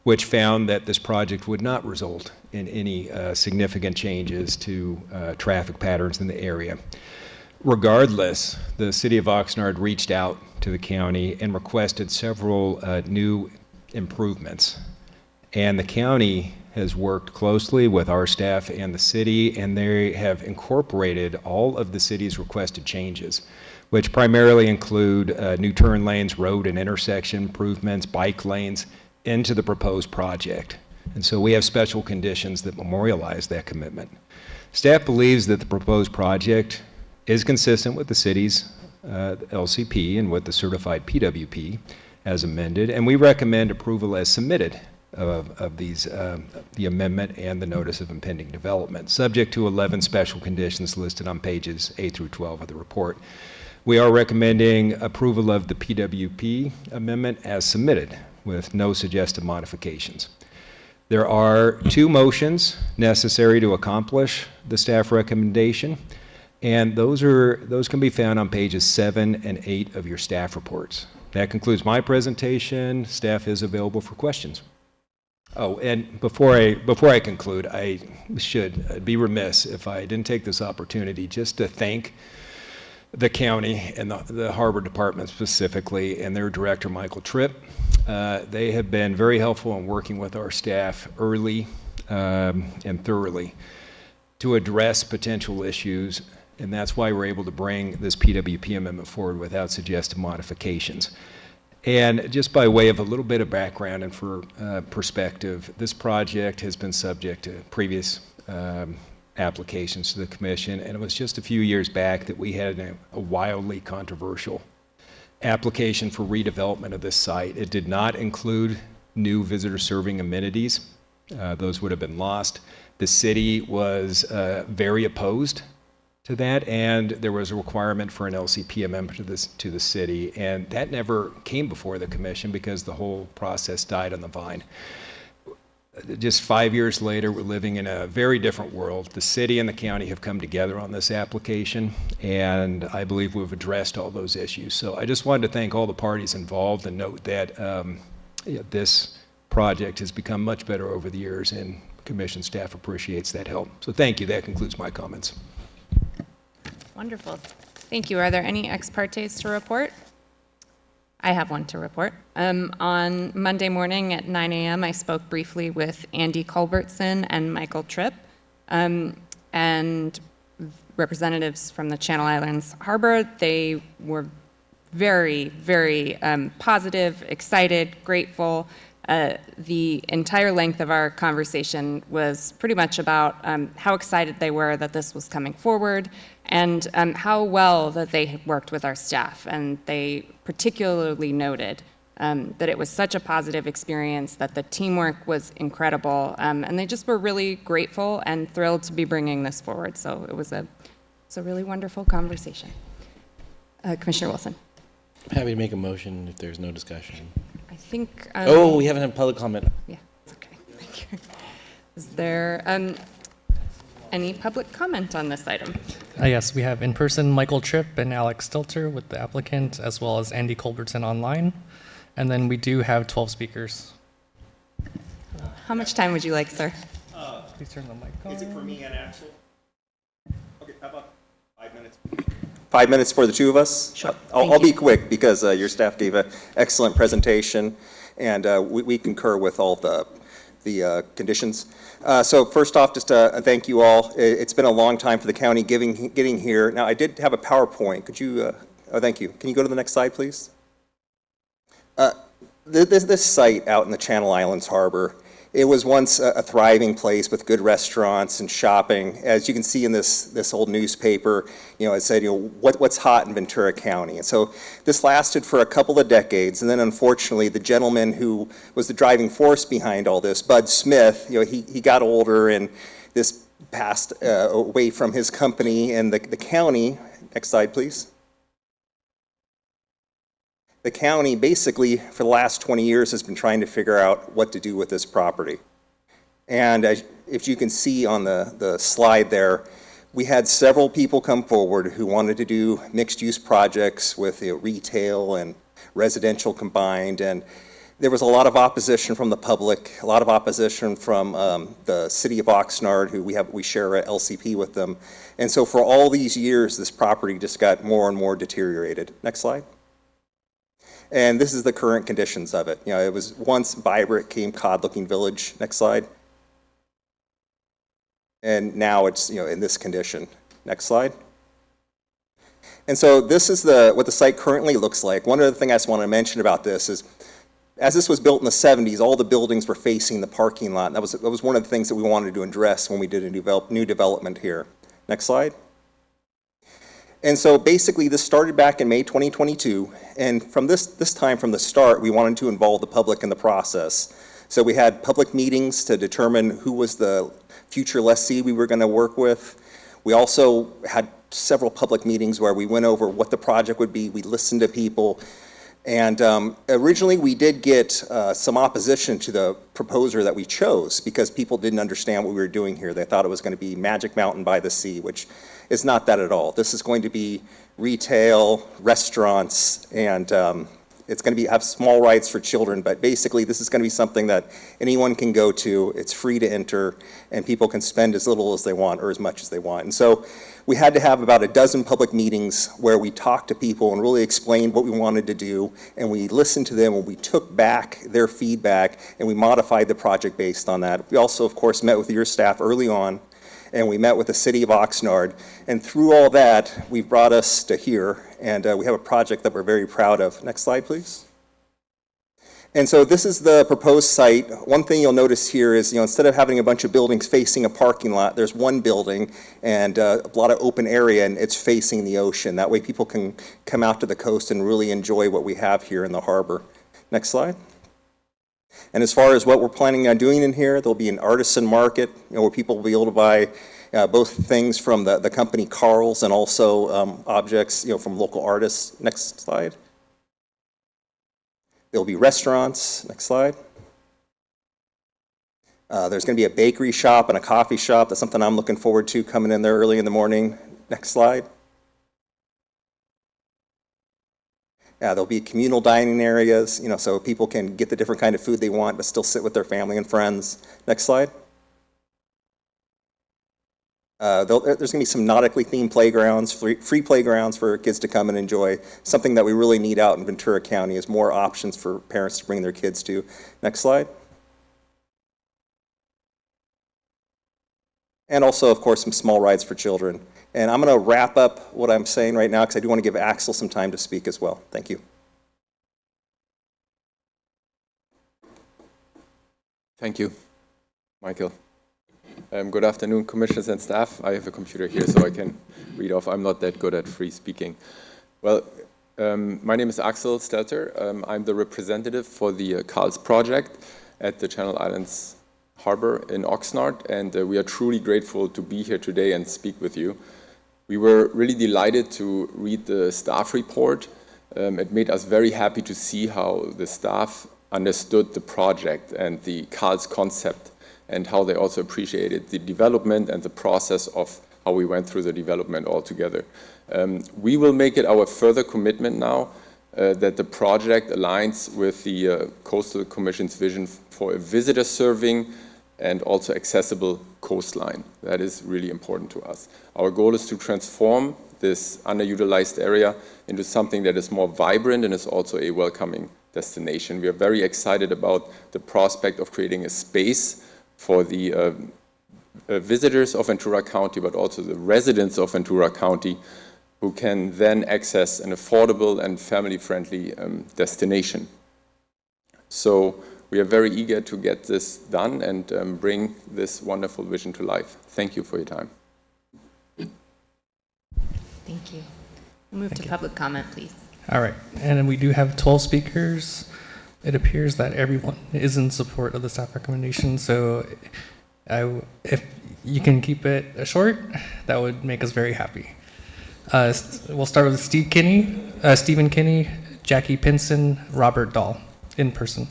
which found that this project would not result in any significant changes to traffic patterns in the area. Regardless, the City of Oxnard reached out to the county and requested several new improvements. And the county has worked closely with our staff and the city, and they have incorporated all of the city's requested changes, which primarily include new turn lanes, road and intersection improvements, bike lanes, into the proposed project. And so we have special conditions that memorialize that commitment. Staff believes that the proposed project is consistent with the city's LCP and with the certified PWP as amended, and we recommend approval as submitted of these, the amendment and the notice of impending development, subject to 11 special conditions listed on pages 8 through 12 of the report. We are recommending approval of the PWP amendment as submitted with no suggested modifications. There are 2 motions necessary to accomplish the staff recommendation, and those can be found on pages 7 and 8 of your staff reports. That concludes my presentation. Staff is available for questions. Oh, and before I conclude, I should be remiss if I didn't take this opportunity just to thank the county and the harbor department specifically and their director, Michael Tripp. They have been very helpful in working with our staff early and thoroughly to address potential issues, and that's why we're able to bring this PWP amendment forward without suggested modifications. And just by way of a little bit of background and for perspective, this project has been subject to previous applications to the commission, and it was just a few years back that we had a wildly controversial application for redevelopment of this site. It did not include new visitor serving amenities. Those would have been lost. The city was very opposed to that, and there was a requirement for an LCP amendment to the city, and that never came before the commission because the whole process died on the vine. Just 5 years later, we're living in a very different world. The city and the county have come together on this application, and I believe we've addressed all those issues. So I just wanted to thank all the parties involved and note that this project has become much better over the years, and commission staff appreciates that help. So thank you. That concludes my comments. Wonderful. Thank you. Are there any ex partes to report? I have one to report. On Monday morning at 9 a.m., I spoke briefly with Andy Culbertson and Michael Tripp, and representatives from the Channel Islands Harbor. They were very, very positive, excited, grateful. The entire length of our conversation was pretty much about how excited they were that this was coming forward, and how well that they had worked with our staff. And they particularly noted that it was such a positive experience, that the teamwork was incredible, and they just were really grateful and thrilled to be bringing this forward. So it was a really wonderful conversation. Commissioner Wilson. I'm happy to make a motion if there's no discussion. I think. Oh, we haven't had public comment. Yeah, it's okay. Thank you. Is there any public comment on this item? Yes, we have in person Michael Tripp and Alex Stilter with the applicant, as well as Andy Culbertson online. And then we do have 12 speakers. How much time would you like, sir? Please turn the mic on. Is it for me and Axel? Okay, how about 5 minutes? 5 minutes for the two of us? Sure. I'll be quick because your staff gave an excellent presentation, and we concur with all the conditions. So first off, just thank you all. It's been a long time for the county getting here. Now, I did have a PowerPoint. Could you, oh, thank you. Can you go to the next slide, please? This site out in the Channel Islands Harbor, it was once a thriving place with good restaurants and shopping. As you can see in this old newspaper, it said, what's hot in Ventura County. And so this lasted for a couple of decades, and then unfortunately, the gentleman who was the driving force behind all this, Bud Smith, he got older, and this passed away from his company, and the county. Next slide, please. The county basically for the last 20 years has been trying to figure out what to do with this property. And if you can see on the slide there, we had several people come forward who wanted to do mixed-use projects with retail and residential combined, and there was a lot of opposition from the public, a lot of opposition from the city of Oxnard, who we share a LCP with them. And so for all these years, this property just got more and more deteriorated. Next slide. And this is the current conditions of it. It was once vibrant Cape Cod looking village. Next slide. And now it's, in this condition. Next slide. And so this is what the site currently looks like. One other thing I just want to mention about this is, as this was built in the 70s, all the buildings were facing the parking lot. And that was one of the things that we wanted to address when we did a new development here. Next slide. And so basically this started back in May 2022. And from this time, from the start, we wanted to involve the public in the process. So we had public meetings to determine who was the future lessee we were going to work with. We also had several public meetings where we went over what the project would be. We listened to people. And originally we did get some opposition to the proposer that we chose because people didn't understand what we were doing here. They thought it was going to be Magic Mountain by the sea, which is not that at all. This is going to be retail, restaurants, and it's going to have small rides for children, but basically this is going to be something that anyone can go to. It's free to enter, and people can spend as little as they want or as much as they want. And so we had to have about a dozen public meetings where we talked to people and really explained what we wanted to do, and we listened to them, and we took back their feedback, and we modified the project based on that. We also, of course, met with your staff early on, and we met with the city of Oxnard, and through all that, we've brought us to here, and we have a project that we're very proud of. Next slide, please. And so this is the proposed site. One thing you'll notice here is, instead of having a bunch of buildings facing a parking lot, there's one building and a lot of open area, and it's facing the ocean. That way people can come out to the coast and really enjoy what we have here in the harbor. Next slide. And as far as what we're planning on doing in here, there'll be an artisan market, where people will be able to buy both things from the company Karls and also objects, from local artists. Next slide. There'll be restaurants. Next slide. There's going to be a bakery shop and a coffee shop. That's something I'm looking forward to, coming in there early in the morning. Next slide. There'll be communal dining areas, so people can get the different kind of food they want, but still sit with their family and friends. Next slide. There's going to be some nautically themed playgrounds, free playgrounds for kids to come and enjoy. Something that we really need out in Ventura County is more options for parents to bring their kids to. Next slide. And also, of course, some small rides for children. And I'm going to wrap up what I'm saying right now because I do want to give Axel some time to speak as well. Thank you. Thank you, Michael. Good afternoon, commissioners and staff. I have a computer here so I can read off. I'm not that good at free speaking. Well, my name is Axel Stelter. I'm the representative for the Karls project at the Channel Islands Harbor in Oxnard, and we are truly grateful to be here today and speak with you. We were really delighted to read the staff report. It made us very happy to see how the staff understood the project and the Karls concept, and how they also appreciated the development and the process of how we went through the development all together. We will make it our further commitment now that the project aligns with the Coastal Commission's vision for a visitor serving and also accessible coastline. That is really important to us. Our goal is to transform this underutilized area into something that is more vibrant and is also a welcoming destination. We are very excited about the prospect of creating a space for the visitors of Ventura County, but also the residents of Ventura County, who can then access an affordable and family-friendly destination. So we are very eager to get this done and bring this wonderful vision to life. Thank you for your time. Thank you. We'll move to public comment, please. All right, and we do have 12 speakers. It appears that everyone is in support of the staff recommendation, so if you can keep it short, that would make us very happy. We'll start with Stephen Kinney, Jackie Pinson, Robert Dahl, in person.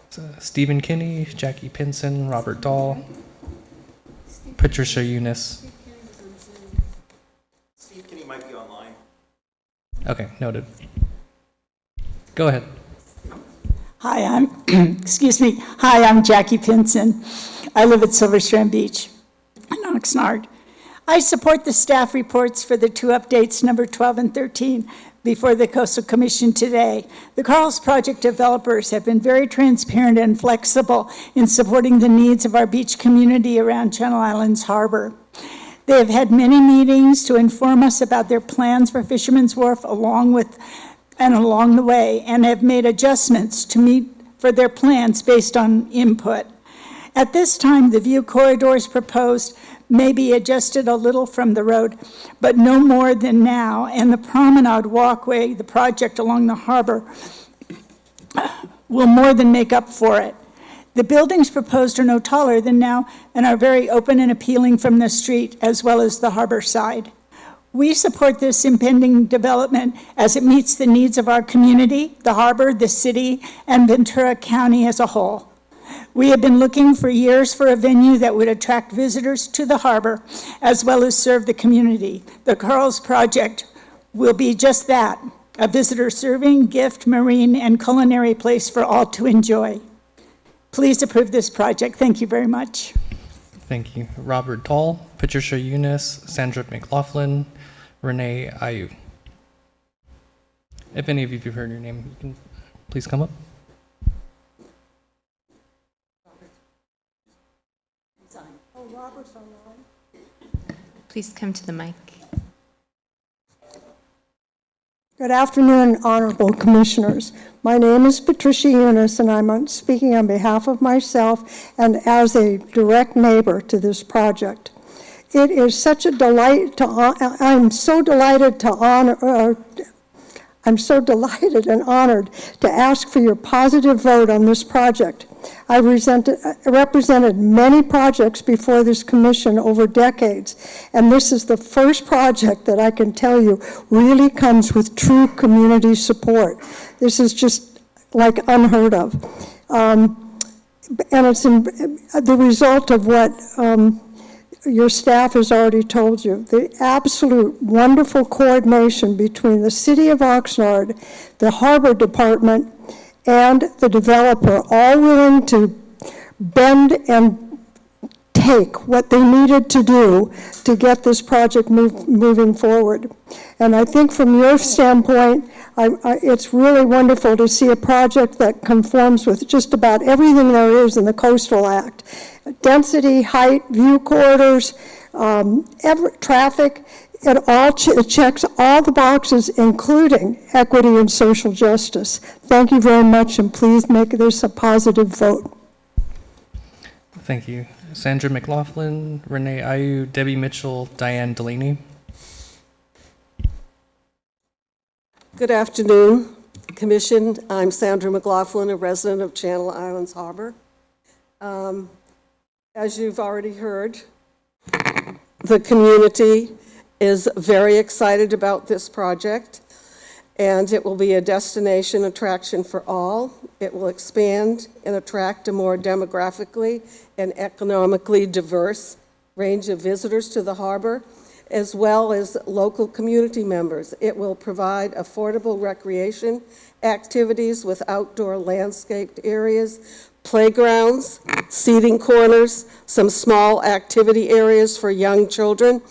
So Stephen Kinney, Jackie Pinson, Robert Dahl, Patricia Eunice. Steve Kinney might be online. Okay, noted. Go ahead. Hi, I'm Jackie Pinson. I live at Silver Strand Beach in Oxnard. I support the staff reports for the two updates, number 12 and 13, before the Coastal Commission today. The Karls project developers have been very transparent and flexible in supporting the needs of our beach community around Channel Islands Harbor. They have had many meetings to inform us about their plans for Fisherman's Wharf along the way, and have made adjustments to meet for their plans based on input. At this time, the view corridors proposed may be adjusted a little from the road, but no more than now, and the promenade walkway, the project along the harbor, will more than make up for it. The buildings proposed are no taller than now and are very open and appealing from the street as well as the harbor side. We support this impending development as it meets the needs of our community, the harbor, the city, and Ventura County as a whole. We have been looking for years for a venue that would attract visitors to the harbor as well as serve the community. The Karls project will be just that, a visitor serving, gift, marine, and culinary place for all to enjoy. Please approve this project. Thank you very much. Thank you. Robert Dahl, Patricia Eunice, Sandra McLaughlin, Renee Ayu. If any of you have heard your name, you can please come up. Please come to the mic. Good afternoon, honorable commissioners. My name is Patricia Eunice, and I'm speaking on behalf of myself and as a direct neighbor to this project. It is such a delight I'm so delighted and honored to ask for your positive vote on this project. I represented many projects before this commission over decades, and this is the first project that I can tell you really comes with true community support. This is just like unheard of. And it's the result of what your staff has already told you. The absolute wonderful coordination between the City of Oxnard, the Harbor Department, and the developer, all willing to bend and take what they needed to do to get this project moving forward. And I think from your standpoint, it's really wonderful to see a project that conforms with just about everything there is in the Coastal Act. Density, height, view corridors, traffic, it checks all the boxes, including equity and social justice. Thank you very much, and please make this a positive vote. Thank you. Sandra McLaughlin, Renee Ayu, Debbie Mitchell, Diane Delaney. Good afternoon, Commission. I'm Sandra McLaughlin, a resident of Channel Islands Harbor. As you've already heard, the community is very excited about this project, and it will be a destination attraction for all. It will expand and attract a more demographically and economically diverse range of visitors to the harbor, as well as local community members. It will provide affordable recreation activities with outdoor landscaped areas, playgrounds, seating corners, some small activity areas for young children,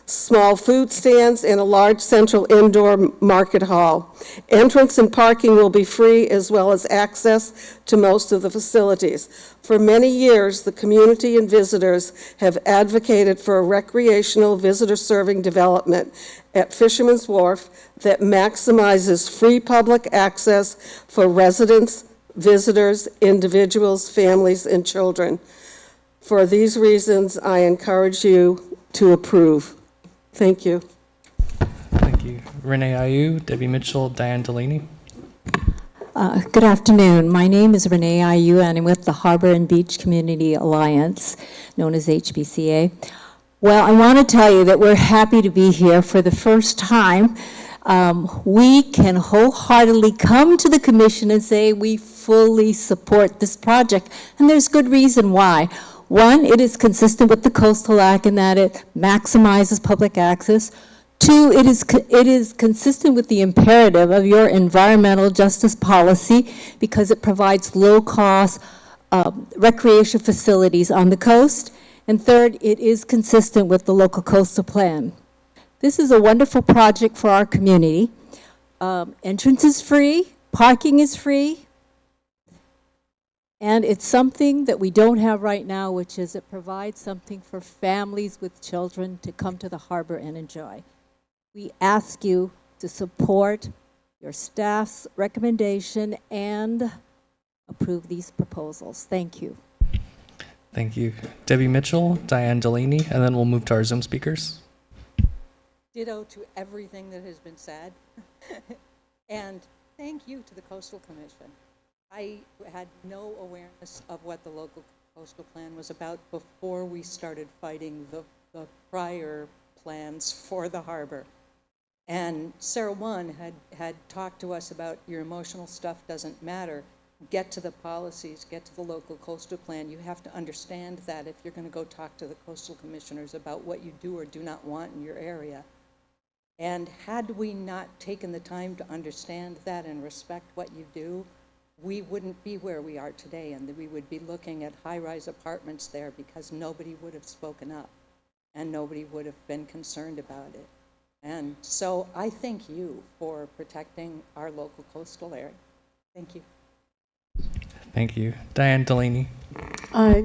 small food stands, and a large central indoor market hall. Entrance and parking will be free, as well as access to most of the facilities. For many years, the community and visitors have advocated for a recreational visitor-serving development at Fisherman's Wharf that maximizes free public access for residents, visitors, individuals, families, and children. For these reasons, I encourage you to approve. Thank you. Thank you. Renee Ayu, Debbie Mitchell, Diane Delaney. Good afternoon. My name is Renee Ayu, and I'm with the Harbor and Beach Community Alliance, known as HBCA. Well, I want to tell you that we're happy to be here for the first time. We can wholeheartedly come to the commission and say we fully support this project, and there's good reason why. One, it is consistent with the Coastal Act in that it maximizes public access. Two, it is consistent with the imperative of your environmental justice policy because it provides low-cost recreation facilities on the coast. And third, it is consistent with the local coastal plan. This is a wonderful project for our community. Entrance is free, parking is free, and it's something that we don't have right now, which is it provides something for families with children to come to the harbor and enjoy. We ask you to support your staff's recommendation and approve these proposals. Thank you. Thank you. Debbie Mitchell, Diane Delaney, and then we'll move to our Zoom speakers. Ditto to everything that has been said. And thank you to the Coastal Commission. I had no awareness of what the local coastal plan was about before we started fighting the prior plans for the harbor. And Sarah One had talked to us about your emotional stuff doesn't matter. Get to the policies, get to the local coastal plan. You have to understand that if you're going to go talk to the coastal commissioners about what you do or do not want in your area. And had we not taken the time to understand that and respect what you do, we wouldn't be where we are today, and we would be looking at high-rise apartments there because nobody would have spoken up and nobody would have been concerned about it. And so I thank you for protecting our local coastal area. Thank you. Thank you. Diane Delaney.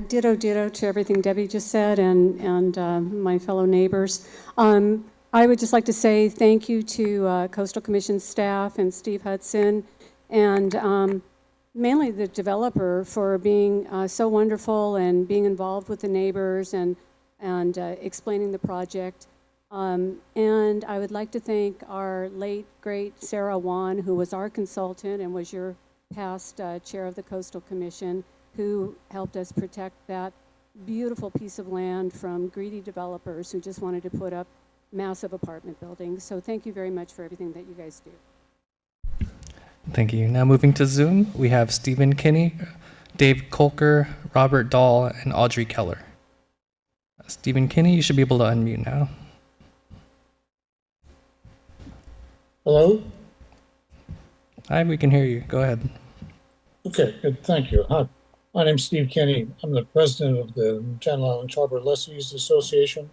Ditto to everything Debbie just said and my fellow neighbors. I would just like to say thank you to Coastal Commission staff and Steve Hudson and mainly the developer for being so wonderful and being involved with the neighbors and explaining the project. And I would like to thank our late, great Sarah Wan, who was our consultant and was your past chair of the Coastal Commission, who helped us protect that beautiful piece of land from greedy developers who just wanted to put up massive apartment buildings. So thank you very much for everything that you guys do. Thank you. Now moving to Zoom, we have Stephen Kinney, Dave Kolker, Robert Dahl, and Audrey Keller. Stephen Kinney, you should be able to unmute now. Hello? Hi, we can hear you. Go ahead. Okay, good. Thank you. Hi, my name's Steve Kinney. I'm the president of the Channel Islands Harbor Lessees Association.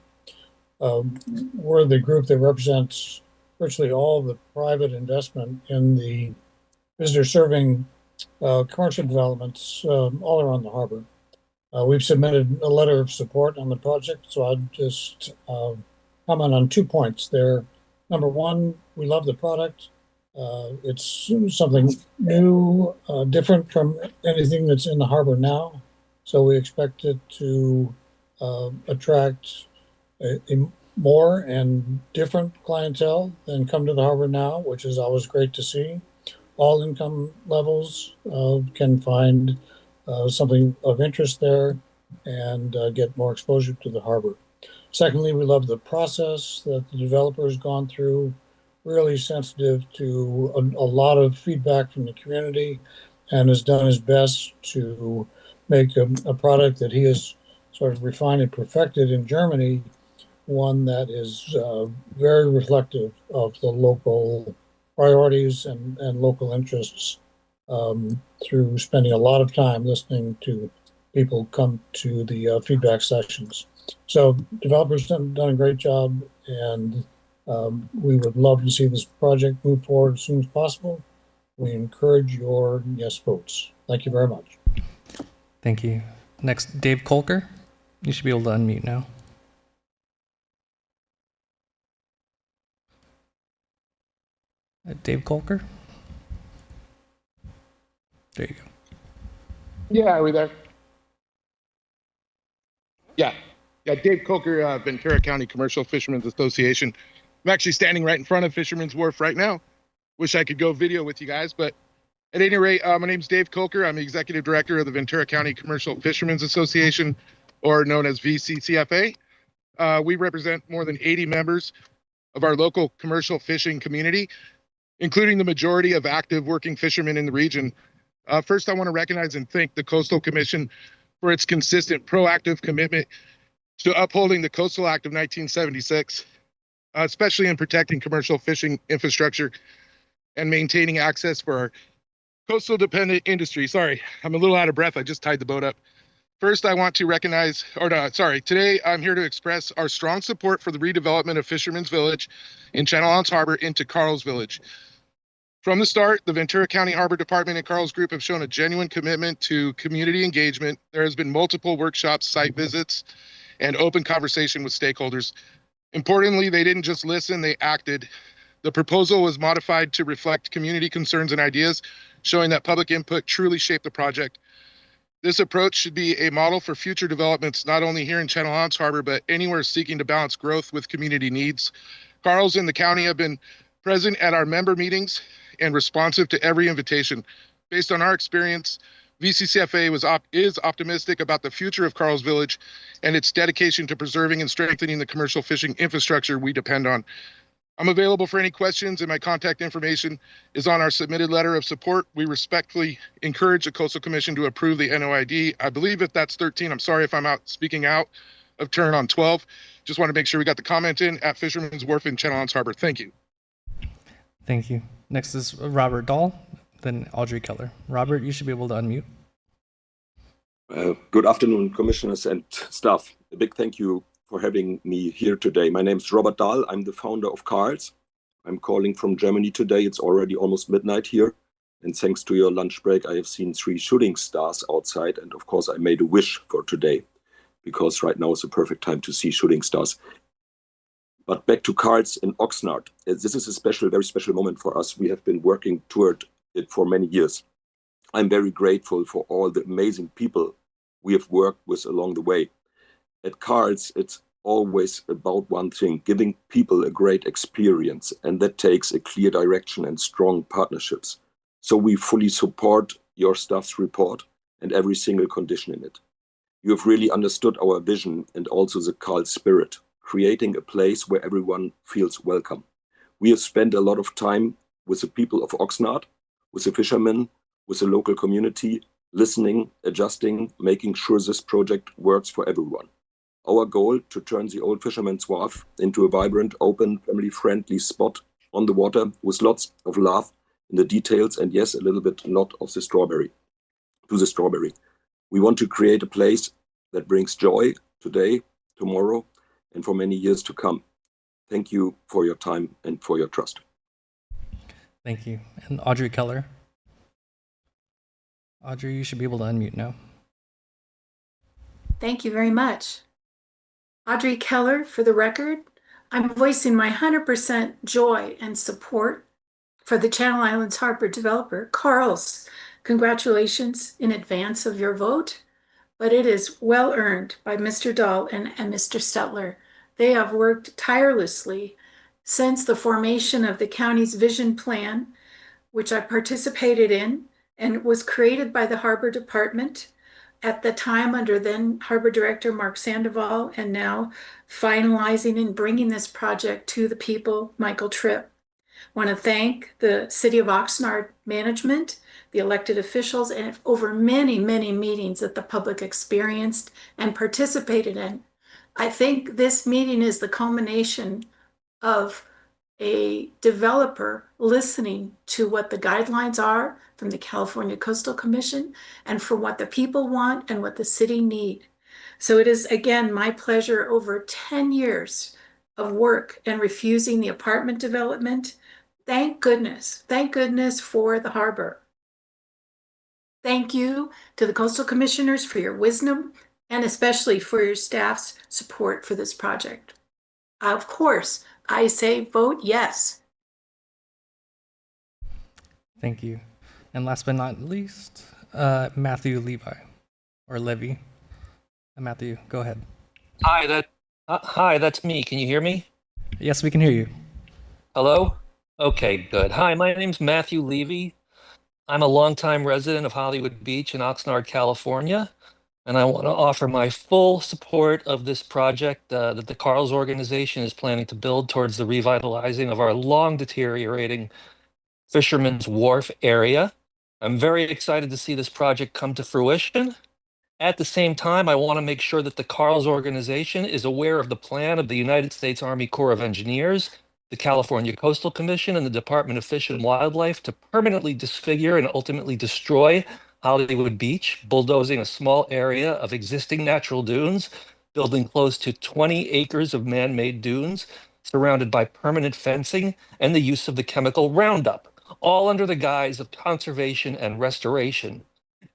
We're the group that represents virtually all the private investment in the visitor serving commercial developments all around the harbor. We've submitted a letter of support on the project, so I'll just comment on 2 points there. Number one, we love the product. It's something new, different from anything that's in the harbor now. So we expect it to attract more and different clientele than come to the harbor now, which is always great to see. All income levels can find something of interest there and get more exposure to the harbor. Secondly, we love the process that the developer has gone through, really sensitive to a lot of feedback from the community and has done his best to make a product that he has sort of refined and perfected in Germany, one that is very reflective of the local priorities and local interests through spending a lot of time listening to people come to the feedback sessions. So developers done a great job, and we would love to see this project move forward as soon as possible. We encourage your yes votes. Thank you very much. Thank you. Next, Dave Kolker. You should be able to unmute now. Dave Kolker. There you go. Yeah, are we there? Yeah, Dave Coker, Ventura County Commercial Fishermen's Association. I'm actually standing right in front of Fisherman's Wharf right now. Wish I could go video with you guys, but at any rate, my name's Dave Coker. I'm the executive director of the Ventura County Commercial Fishermen's Association, or known as VCCFA. We represent more than 80 members of our local commercial fishing community, including the majority of active working fishermen in the region. First, I want to recognize and thank the Coastal Commission for its consistent proactive commitment to upholding the Coastal Act of 1976, especially in protecting commercial fishing infrastructure and maintaining access for our coastal dependent industry. Sorry, I'm a little out of breath. I just tied the boat up. First, I want to recognize, today I'm here to express our strong support for the redevelopment of Fisherman's Village in Channel Islands Harbor into Karls Village. From the start, the Ventura County Harbor Department and Karls Group have shown a genuine commitment to community engagement. There has been multiple workshops, site visits, and open conversation with stakeholders. Importantly, they didn't just listen, they acted. The proposal was modified to reflect community concerns and ideas, showing that public input truly shaped the project. This approach should be a model for future developments, not only here in Channel Islands Harbor, but anywhere seeking to balance growth with community needs. Karls and the county have been present at our member meetings and responsive to every invitation. Based on our experience, VCCFA is optimistic about the future of Karls Village and its dedication to preserving and strengthening the commercial fishing infrastructure we depend on. I'm available for any questions, and my contact information is on our submitted letter of support. We respectfully encourage the Coastal Commission to approve the NOID. I believe if that's 13, I'm sorry if I'm speaking out of turn on 12. Just want to make sure we got the comment in at Fisherman's Wharf in Channel Islands Harbor. Thank you. Thank you. Next is Robert Dahl, then Audrey Keller. Robert, you should be able to unmute. Good afternoon, commissioners and staff. A big thank you for having me here today. My name is Robert Dahl. I'm the founder of Karls. I'm calling from Germany today. It's already almost midnight here. And thanks to your lunch break, I have seen 3 shooting stars outside. And of course, I made a wish for today, because right now is the perfect time to see shooting stars. But back to Karls in Oxnard. This is a very special moment for us. We have been working toward it for many years. I'm very grateful for all the amazing people we have worked with along the way. At Karls, it's always about one thing, giving people a great experience, and that takes a clear direction and strong partnerships. So we fully support your staff's report and every single condition in it. You have really understood our vision and also the Karls spirit, creating a place where everyone feels welcome. We have spent a lot of time with the people of Oxnard, with the fishermen, with the local community, listening, adjusting, making sure this project works for everyone. Our goal to turn the old Fisherman's Wharf into a vibrant, open, family-friendly spot on the water with lots of love in the details and yes, a little bit not of the strawberry, to the strawberry. We want to create a place that brings joy today, tomorrow, and for many years to come. Thank you for your time and for your trust. Thank you. And Audrey Keller. Audrey, you should be able to unmute now. Thank you very much. Audrey Keller, for the record, I'm voicing my 100% joy and support for the Channel Islands Harbor developer, Karls. Congratulations in advance of your vote, but it is well earned by Mr. Dahl and Mr. Stetler. They have worked tirelessly since the formation of the county's vision plan, which I participated in and was created by the Harbor Department at the time under then Harbor Director Mark Sandoval, and now finalizing and bringing this project to the people, Michael Tripp. I want to thank the City of Oxnard management, the elected officials, and over many, many meetings that the public experienced and participated in. I think this meeting is the culmination of a developer listening to what the guidelines are from the California Coastal Commission and for what the people want and what the city need. So it is, again, my pleasure over 10 years of work and refusing the apartment development. Thank goodness for the harbor. Thank you to the Coastal Commissioners for your wisdom and especially for your staff's support for this project. Of course, I say vote yes. Thank you. And last but not least, Matthew Levi, or Levy. Matthew, go ahead. Hi, that's me. Can you hear me? Yes, we can hear you. Hello? Okay, good. Hi, my name's Matthew Levy. I'm a longtime resident of Hollywood Beach in Oxnard, California, and I want to offer my full support of this project that the Karls organization is planning to build towards the revitalizing of our long deteriorating Fisherman's Wharf area. I'm very excited to see this project come to fruition. At the same time, I want to make sure that the Karls organization is aware of the plan of the United States Army Corps of Engineers, the California Coastal Commission, and the Department of Fish and Wildlife to permanently disfigure and ultimately destroy Hollywood Beach, bulldozing a small area of existing natural dunes, building close to 20 acres of man-made dunes, surrounded by permanent fencing and the use of the chemical Roundup, all under the guise of conservation and restoration.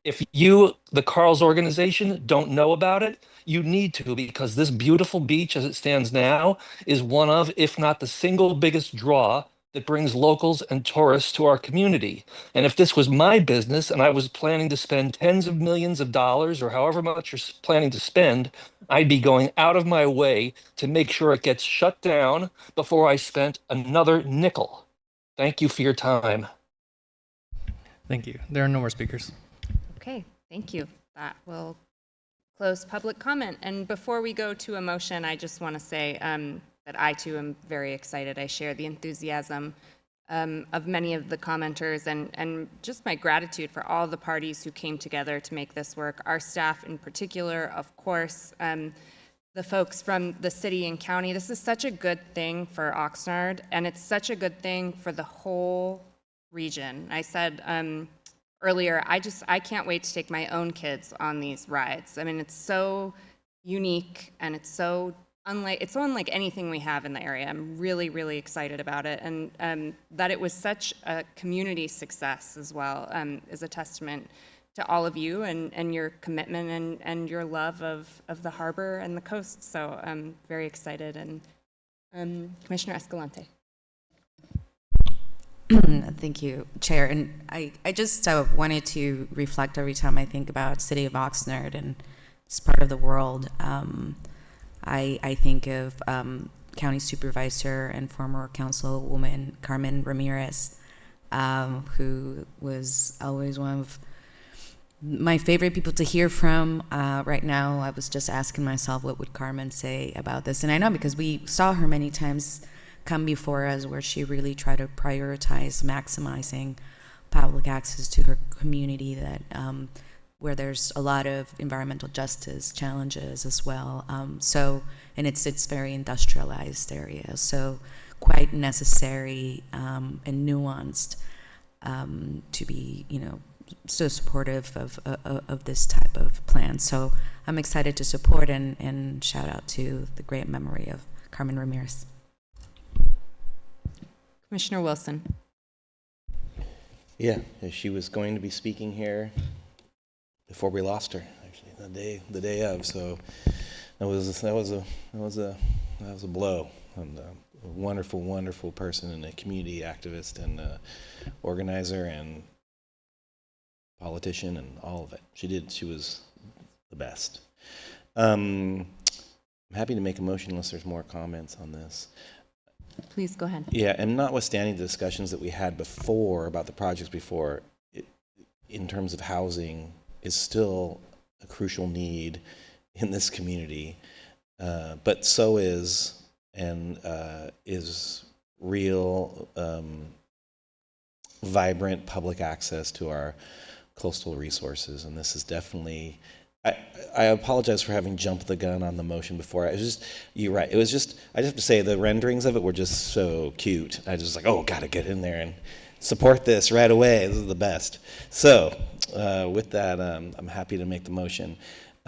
If you, the Karls organization, don't know about it, you need to, because this beautiful beach as it stands now is one of, if not the single biggest draw that brings locals and tourists to our community. And if this was my business and I was planning to spend tens of millions of dollars or however much you're planning to spend, I'd be going out of my way to make sure it gets shut down before I spent another nickel. Thank you for your time. Thank you. There are no more speakers. Okay, thank you. That will close public comment. And before we go to a motion, I just want to say that I too am very excited. I share the enthusiasm of many of the commenters and just my gratitude for all the parties who came together to make this work. Our staff in particular, of course, the folks from the city and county. This is such a good thing for Oxnard, and it's such a good thing for the whole region. I said earlier, I can't wait to take my own kids on these rides. I mean, it's so unique and it's so unlike anything we have in the area. I'm really, really excited about it. And that it was such a community success as well is a testament to all of you and your commitment and your love of the harbor and the coast. So I'm very excited. And Commissioner Escalante. Thank you, Chair. And I just wanted to reflect every time I think about City of Oxnard and this part of the world. I think of County Supervisor and former Councilwoman Carmen Ramirez, who was always one of my favorite people to hear from. Right now, I was just asking myself, what would Carmen say about this? And I know because we saw her many times come before us where she really tried to prioritize maximizing public access to her community, that where there's a lot of environmental justice challenges as well. And it's very industrialized area, so quite necessary and nuanced to be, so supportive of this type of plan. So I'm excited to support and shout out to the great memory of Carmen Ramirez. Commissioner Wilson. Yeah, she was going to be speaking here before we lost her. Actually, the day of. So that was a blow. And a wonderful, wonderful person and a community activist and organizer and politician and all of it. She was the best. I'm happy to make a motion unless there's more comments on this. Please go ahead. Yeah, and notwithstanding the discussions that we had before about the projects before, in terms of housing, is still a crucial need in this community. But so is real vibrant public access to our coastal resources, and this is definitely. I apologize for having jumped the gun on the motion before. You're right. It was just, I just have to say the renderings of it were just so cute. I just like, oh, gotta get in there and support this right away. This is the best. So with that, I'm happy to make the motion.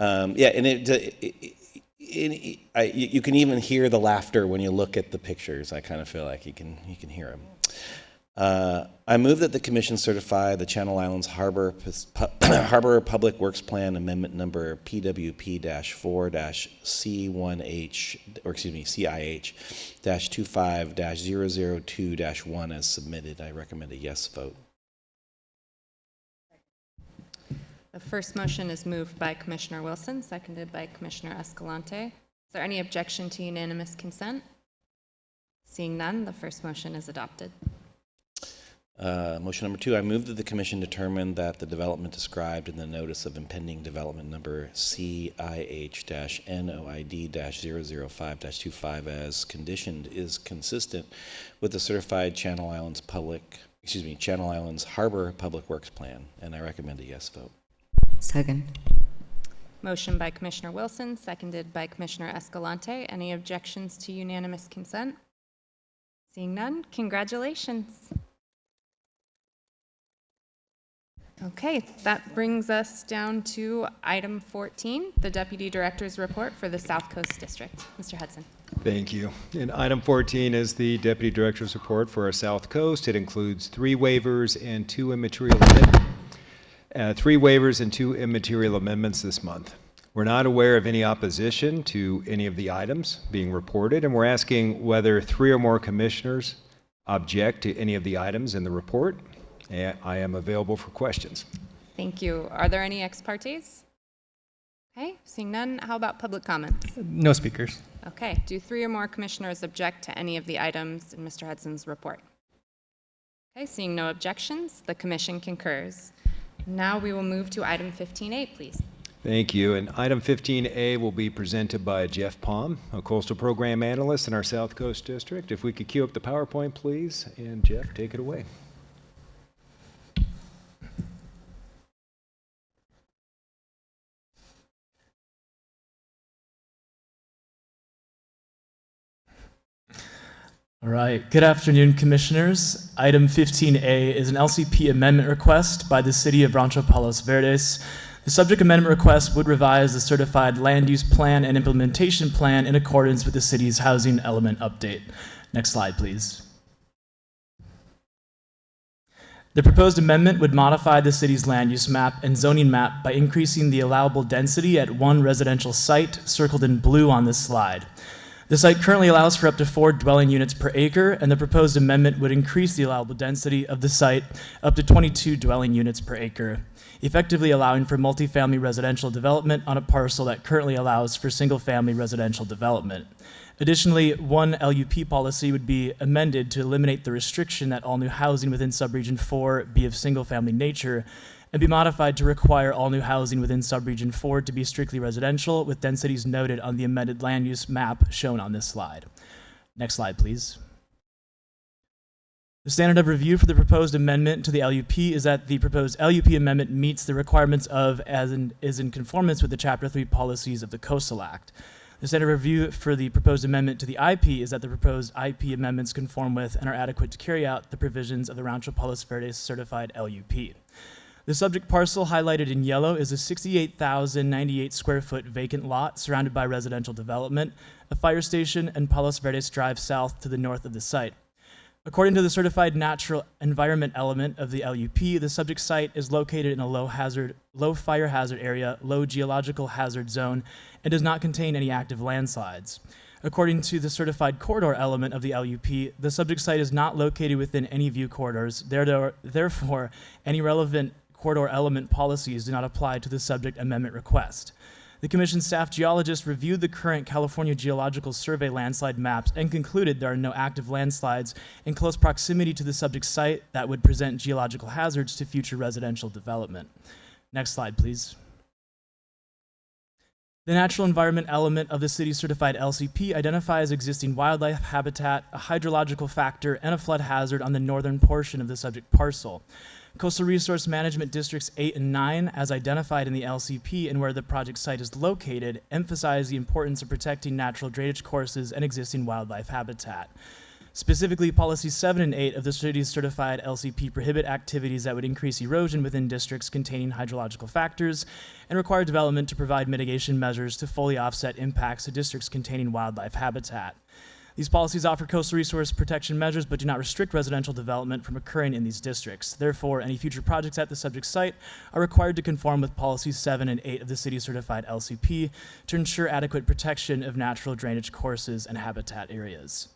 Yeah, and you can even hear the laughter when you look at the pictures. I kind of feel like you can hear them. I move that the Commission certify the Channel Islands Harbor Public Works Plan Amendment Number CIH-25-002-1 as submitted. I recommend a yes vote. The first motion is moved by Commissioner Wilson, seconded by Commissioner Escalante. Is there any objection to unanimous consent? Seeing none, the first motion is adopted. Motion number 2, I move that the Commission determine that the development described in the Notice of Impending Development Number CIH-NOID-005-25 as conditioned is consistent with the certified Channel Islands Harbor Public Works Plan, and I recommend a yes vote. Second. Motion by Commissioner Wilson, seconded by Commissioner Escalante. Any objections to unanimous consent? Seeing none, congratulations. Okay, that brings us down to item 14, the Deputy Director's Report for the South Coast District. Mr. Hudson. Thank you. And item 14 is the Deputy Director's report for our South Coast. It includes three waivers and two immaterial amendments this month. We're not aware of any opposition to any of the items being reported, and we're asking whether three or more commissioners object to any of the items in the report. I am available for questions. Thank you. Are there any ex partes? Okay, seeing none, how about public comments? No speakers. Okay, do three or more commissioners object to any of the items in Mr. Hudson's report? Okay, seeing no objections, the commission concurs. Now we will move to item 15A, please. Thank you. And item 15A will be presented by Jeff Palm, a coastal program analyst in our South Coast District. If we could cue up the PowerPoint, please. And Jeff, take it away. All right. Good afternoon, Commissioners. Item 15A is an LCP amendment request by the City of Rancho Palos Verdes. The subject amendment request would revise the certified land use plan and implementation plan in accordance with the city's housing element update. Next slide, please. The proposed amendment would modify the city's land use map and zoning map by increasing the allowable density at one residential site circled in blue on this slide. The site currently allows for up to 4 dwelling units per acre, and the proposed amendment would increase the allowable density of the site up to 22 dwelling units per acre, effectively allowing for multifamily residential development on a parcel that currently allows for single-family residential development. Additionally, one LUP policy would be amended to eliminate the restriction that all new housing within subregion 4 be of single-family nature, and be modified to require all new housing within subregion 4 to be strictly residential, with densities noted on the amended land use map shown on this slide. Next slide, please. The standard of review for the proposed amendment to the LUP is that the proposed LUP amendment meets the requirements of, is in conformance with the Chapter 3 policies of the Coastal Act. The standard of review for the proposed amendment to the IP is that the proposed IP amendments conform with and are adequate to carry out the provisions of the Rancho Palos Verdes certified LUP. The subject parcel highlighted in yellow is a 68,098 square foot vacant lot surrounded by residential development, a fire station, and Palos Verdes Drive south to the north of the site. According to the certified natural environment element of the LUP, the subject site is located in a low fire hazard area, low geological hazard zone, and does not contain any active landslides. According to the certified corridor element of the LUP, the subject site is not located within any view corridors. Therefore, any relevant corridor element policies do not apply to the subject amendment request. The Commission staff geologist reviewed the current California Geological Survey landslide maps and concluded there are no active landslides in close proximity to the subject site that would present geological hazards to future residential development. Next slide, please. The natural environment element of the city's certified LCP identifies existing wildlife habitat, a hydrological factor, and a flood hazard on the northern portion of the subject parcel. Coastal Resource Management Districts 8 and 9, as identified in the LCP and where the project site is located, emphasize the importance of protecting natural drainage courses and existing wildlife habitat. Specifically, policies 7 and 8 of the city's certified LCP prohibit activities that would increase erosion within districts containing hydrological factors and require development to provide mitigation measures to fully offset impacts to districts containing wildlife habitat. These policies offer coastal resource protection measures but do not restrict residential development from occurring in these districts. Therefore, any future projects at the subject site are required to conform with policies 7 and 8 of the city's certified LCP to ensure adequate protection of natural drainage courses and habitat areas.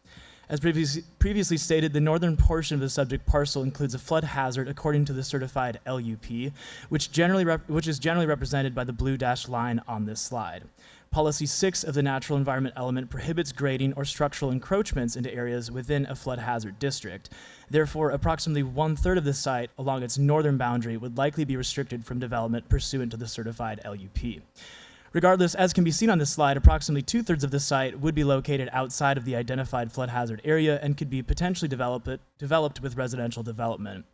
As previously stated, the northern portion of the subject parcel includes a flood hazard according to the certified LUP, which is generally represented by the blue dashed line on this slide. Policy 6 of the natural environment element prohibits grading or structural encroachments into areas within a flood hazard district. Therefore, approximately 1/3 of the site along its northern boundary would likely be restricted from development pursuant to the certified LUP. Regardless, as can be seen on this slide, approximately 2/3 of the site would be located outside of the identified flood hazard area and could be potentially developed with residential development.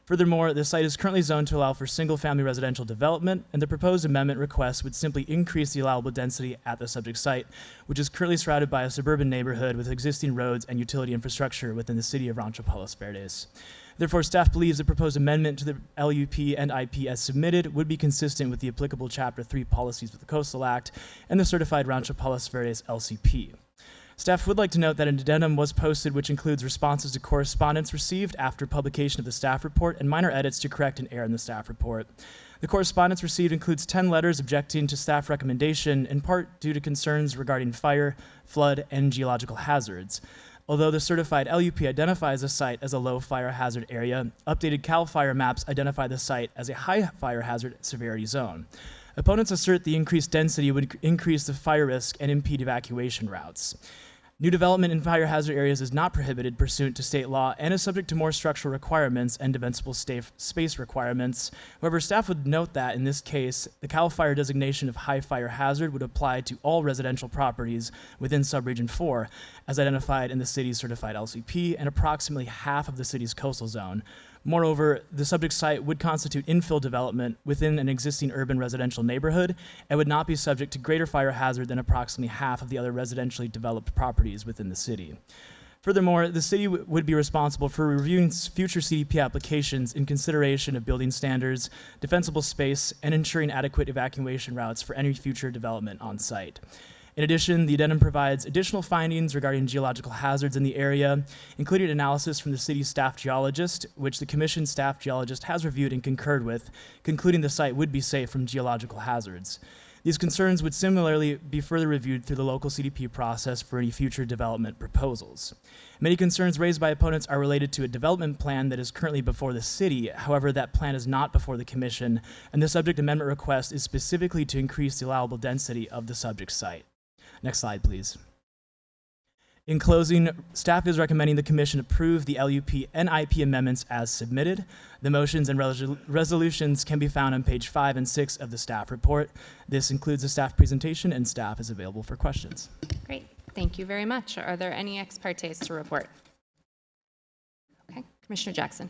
Furthermore, the site is currently zoned to allow for single-family residential development, and the proposed amendment request would simply increase the allowable density at the subject site, which is currently surrounded by a suburban neighborhood with existing roads and utility infrastructure within the city of Rancho Palos Verdes. Therefore, staff believes the proposed amendment to the LUP and IP as submitted would be consistent with the applicable Chapter 3 policies of the Coastal Act and the certified Rancho Palos Verdes LCP. Staff would like to note that an addendum was posted which includes responses to correspondence received after publication of the staff report and minor edits to correct an error in the staff report. The correspondence received includes 10 letters objecting to staff recommendation, in part due to concerns regarding fire, flood, and geological hazards. Although the certified LUP identifies the site as a low fire hazard area, updated CAL FIRE maps identify the site as a high fire hazard severity zone. Opponents assert the increased density would increase the fire risk and impede evacuation routes. New development in fire hazard areas is not prohibited pursuant to state law and is subject to more structural requirements and defensible space requirements. However, staff would note that in this case, the CAL FIRE designation of high fire hazard would apply to all residential properties within subregion 4, as identified in the city's certified LCP and approximately half of the city's coastal zone. Moreover, the subject site would constitute infill development within an existing urban residential neighborhood and would not be subject to greater fire hazard than approximately half of the other residentially developed properties within the city. Furthermore, the city would be responsible for reviewing future CDP applications in consideration of building standards, defensible space, and ensuring adequate evacuation routes for any future development on site. In addition, the addendum provides additional findings regarding geological hazards in the area, including analysis from the city's staff geologist, which the commission's staff geologist has reviewed and concurred with, concluding the site would be safe from geological hazards. These concerns would similarly be further reviewed through the local CDP process for any future development proposals. Many concerns raised by opponents are related to a development plan that is currently before the city. However, that plan is not before the commission, and the subject amendment request is specifically to increase the allowable density of the subject site. Next slide, please. In closing, staff is recommending the commission approve the LUP and IP amendments as submitted. The motions and resolutions can be found on page 5 and 6 of the staff report. This includes a staff presentation, and staff is available for questions. Great. Thank you very much. Are there any ex partes to report? Okay. Commissioner Jackson.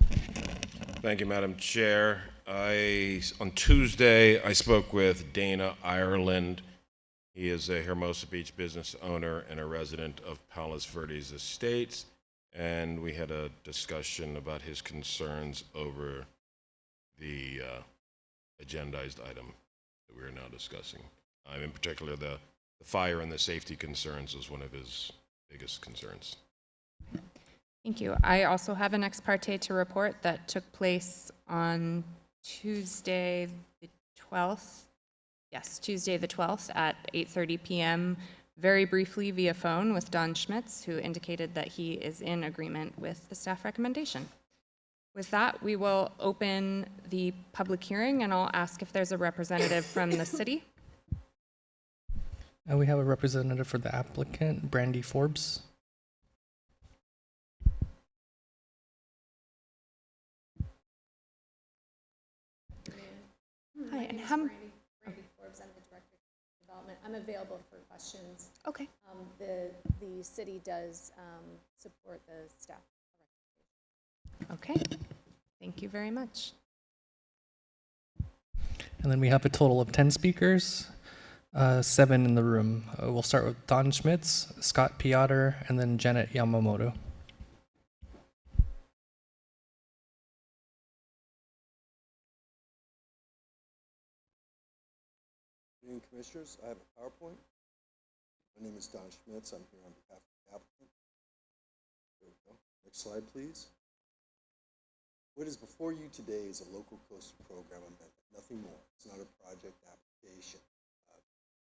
Thank you, Madam Chair. On Tuesday, I spoke with Dana Ireland. He is a Hermosa Beach business owner and a resident of Palos Verdes Estates, and we had a discussion about his concerns over the agendized item that we are now discussing. In particular, the fire and the safety concerns was one of his biggest concerns. Thank you. I also have an ex parte to report that took place on Tuesday the 12th. Yes, Tuesday the 12th at 8:30 p.m., very briefly via phone with Don Schmitz, who indicated that he is in agreement with the staff recommendation. With that, we will open the public hearing, and I'll ask if there's a representative from the city. We have a representative for the applicant, Brandy Forbes. Hi, and how... I'm the Director of Development. I'm available for questions. Okay. The city does support the staff. Okay. Thank you very much. And then we have a total of 10 speakers, 7 in the room. We'll start with Don Schmitz, Scott Piotr, and then Janet Yamamoto. Commissioners, I have a PowerPoint. My name is Don Schmitz. I'm here on behalf of the applicant. There we go. Next slide, please. What is before you today is a local coastal program amendment, nothing more. It's not a project application.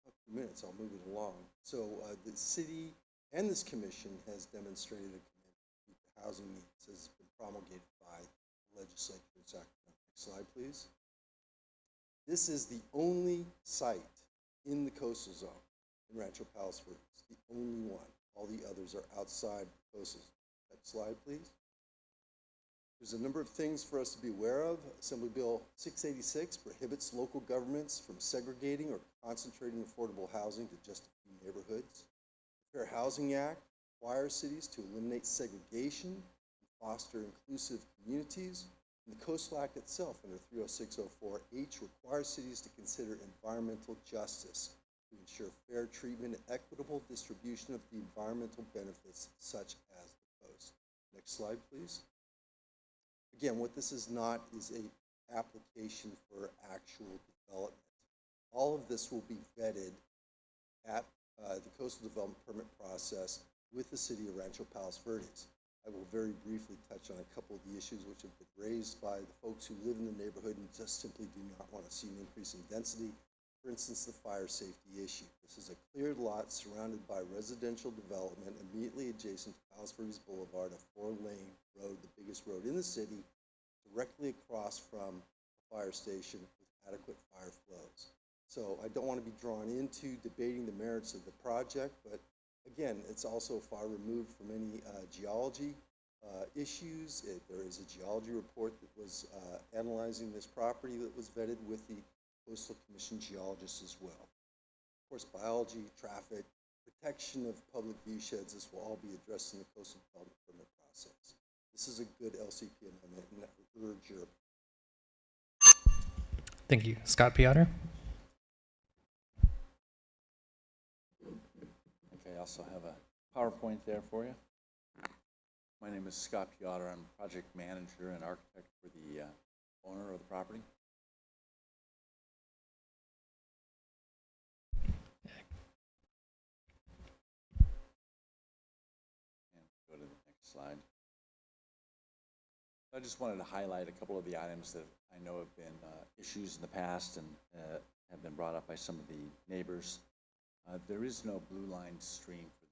A few minutes, I'll move it along. So the city and this commission has demonstrated a commitment to meet the housing needs as has been promulgated by the legislature in Sacramento. Next slide, please. This is the only site in the coastal zone in Rancho Palos Verdes, the only one. All the others are outside the coastal zone. Next slide, please. There's a number of things for us to be aware of. Assembly Bill 686 prohibits local governments from segregating or concentrating affordable housing to just a few neighborhoods. The Fair Housing Act requires cities to eliminate segregation and foster inclusive communities. And the Coastal Act itself, under 30604H, requires cities to consider environmental justice to ensure fair treatment and equitable distribution of the environmental benefits such as the coast. Next slide, please. Again, what this is not is an application for actual development. All of this will be vetted at the coastal development permit process with the city of Rancho Palos Verdes. I will very briefly touch on a couple of the issues which have been raised by the folks who live in the neighborhood and just simply do not want to see an increase in density. For instance, the fire safety issue. This is a cleared lot surrounded by residential development immediately adjacent to Palos Verdes Boulevard, a 4-lane road, the biggest road in the city, directly across from a fire station with adequate fire flows. So I don't want to be drawn into debating the merits of the project, but again, it's also far removed from any geology issues. There is a geology report that was analyzing this property that was vetted with the Coastal Commission geologists as well. Of course, biology, traffic, protection of public view sheds, this will all be addressed in the coastal development permit process. This is a good LCP amendment, and I urge your. Thank you. Scott Piotr? Okay, I also have a PowerPoint there for you. My name is Scott Piotr. I'm project manager and architect for the owner of the property. And go to the next slide. I just wanted to highlight a couple of the items that I know have been issues in the past and have been brought up by some of the neighbors. There is no blue line stream for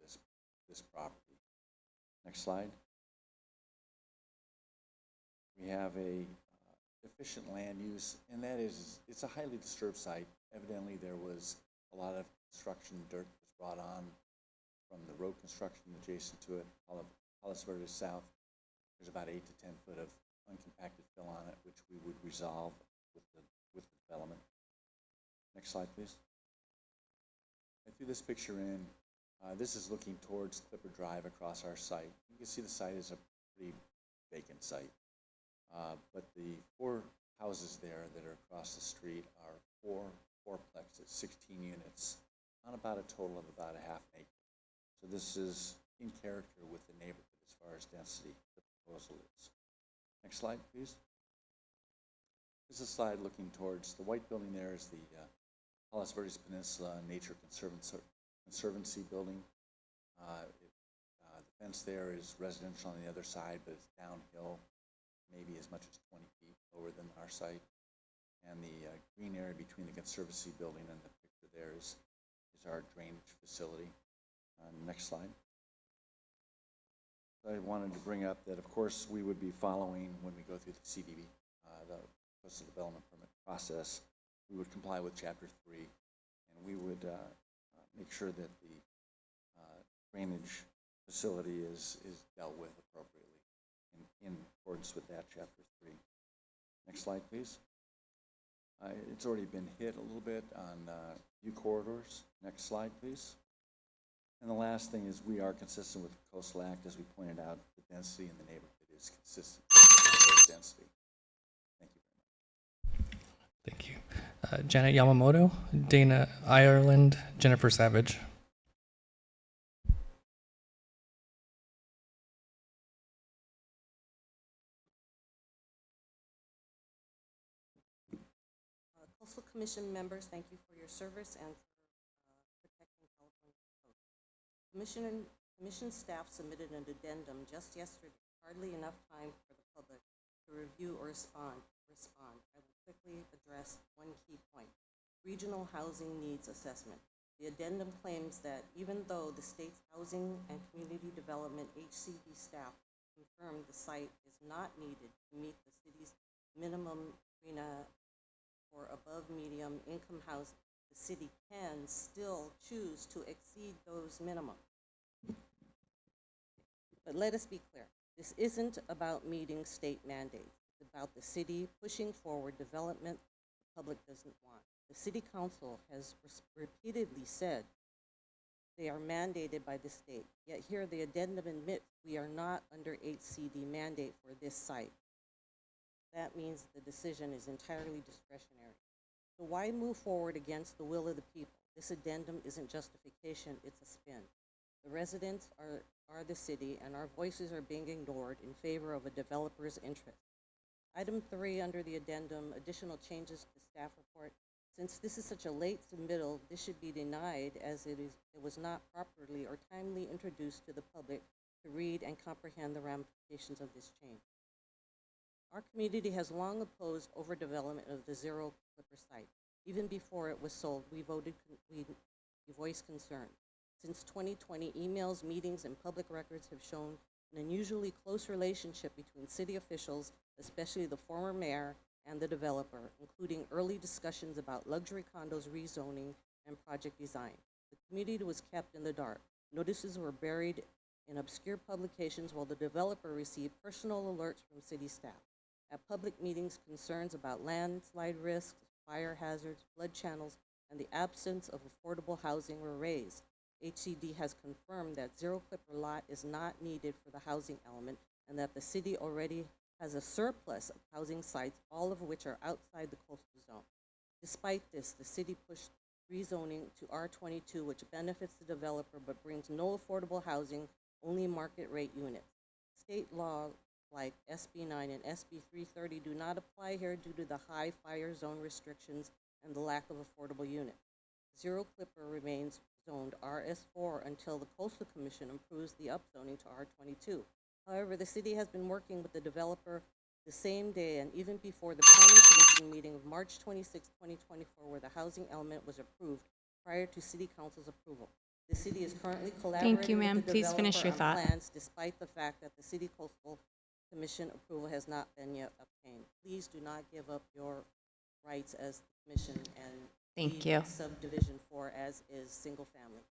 this property. Next slide. We have a efficient land use, and that is, it's a highly disturbed site. Evidently, there was a lot of construction dirt that was brought on from the road construction adjacent to it, Palos Verdes South. There's about 8 to 10 foot of uncompacted fill on it, which we would resolve with the development. Next slide, please. I threw this picture in. This is looking towards Clipper Drive across our site. You can see the site is a pretty vacant site. But the 4 houses there that are across the street are 4-plex at 16 units on about a total of about a half an acre. So this is in character with the neighborhood as far as density the proposal is. Next slide, please. This is a slide looking towards the white building there is the Palos Verdes Peninsula Nature Conservancy building. The fence there is residential on the other side, but it's downhill, maybe as much as 20 feet lower than our site. And the green area between the Conservancy building and the picture there is our drainage facility. Next slide. I wanted to bring up that, of course, we would be following when we go through the CDB, the Coastal Development Permit process. We would comply with Chapter 3, and we would make sure that the drainage facility is dealt with appropriately in accordance with that Chapter 3. Next slide, please. It's already been hit a little bit on view corridors. Next slide, please. And the last thing is we are consistent with the Coastal Act. As we pointed out, the density in the neighborhood is consistent with the density. Thank you very much. Thank you. Janet Yamamoto, Dana Ireland, Jennifer Savage. Coastal Commission members, thank you for your service and for protecting California coast. Commission staff submitted an addendum just yesterday, hardly enough time for the public to review or respond. I will quickly address one key point: regional housing needs assessment. The addendum claims that even though the state's Housing and Community Development HCD staff confirmed the site is not needed to meet the city's minimum RENA or above medium income housing, the city can still choose to exceed those minimum. But let us be clear, this isn't about meeting state mandates. It's about the city pushing forward development the public doesn't want. The city council has repeatedly said they are mandated by the state, yet here the addendum admits we are not under HCD mandate for this site. That means the decision is entirely discretionary. So why move forward against the will of the people? This addendum isn't justification, it's a spin. The residents are the city, and our voices are being ignored in favor of a developer's interest. Item 3 under the addendum, additional changes to staff report. Since this is such a late submittal, this should be denied as it was not properly or timely introduced to the public to read and comprehend the ramifications of this change. Our community has long opposed overdevelopment of the Zero Clipper site. Even before it was sold, we voiced concern. Since 2020, emails, meetings, and public records have shown an unusually close relationship between city officials, especially the former mayor and the developer, including early discussions about luxury condos rezoning and project design. The community was kept in the dark. Notices were buried in obscure publications while the developer received personal alerts from city staff. At public meetings, concerns about landslide risks, fire hazards, flood channels, and the absence of affordable housing were raised. HCD has confirmed that Zero Clipper lot is not needed for the housing element and that the city already has a surplus of housing sites, all of which are outside the coastal zone. Despite this, the city pushed rezoning to R22, which benefits the developer but brings no affordable housing, only market rate units. State law like SB 9 and SB 330 do not apply here due to the high fire zone restrictions and the lack of affordable units. Zero Clipper remains zoned RS4 until the Coastal Commission approves the upzoning to R22. However, the city has been working with the developer the same day and even before the Planning Commission meeting of March 26, 2024, where the housing element was approved prior to City Council's approval. The city is currently collaborating Thank you, ma'am. with the Please finish your developer on thought. plans, despite the fact that the City Coastal Commission approval has not been yet obtained. Please do not give up your rights as the commission and Thank leave you. Subdivision 4 as is single family.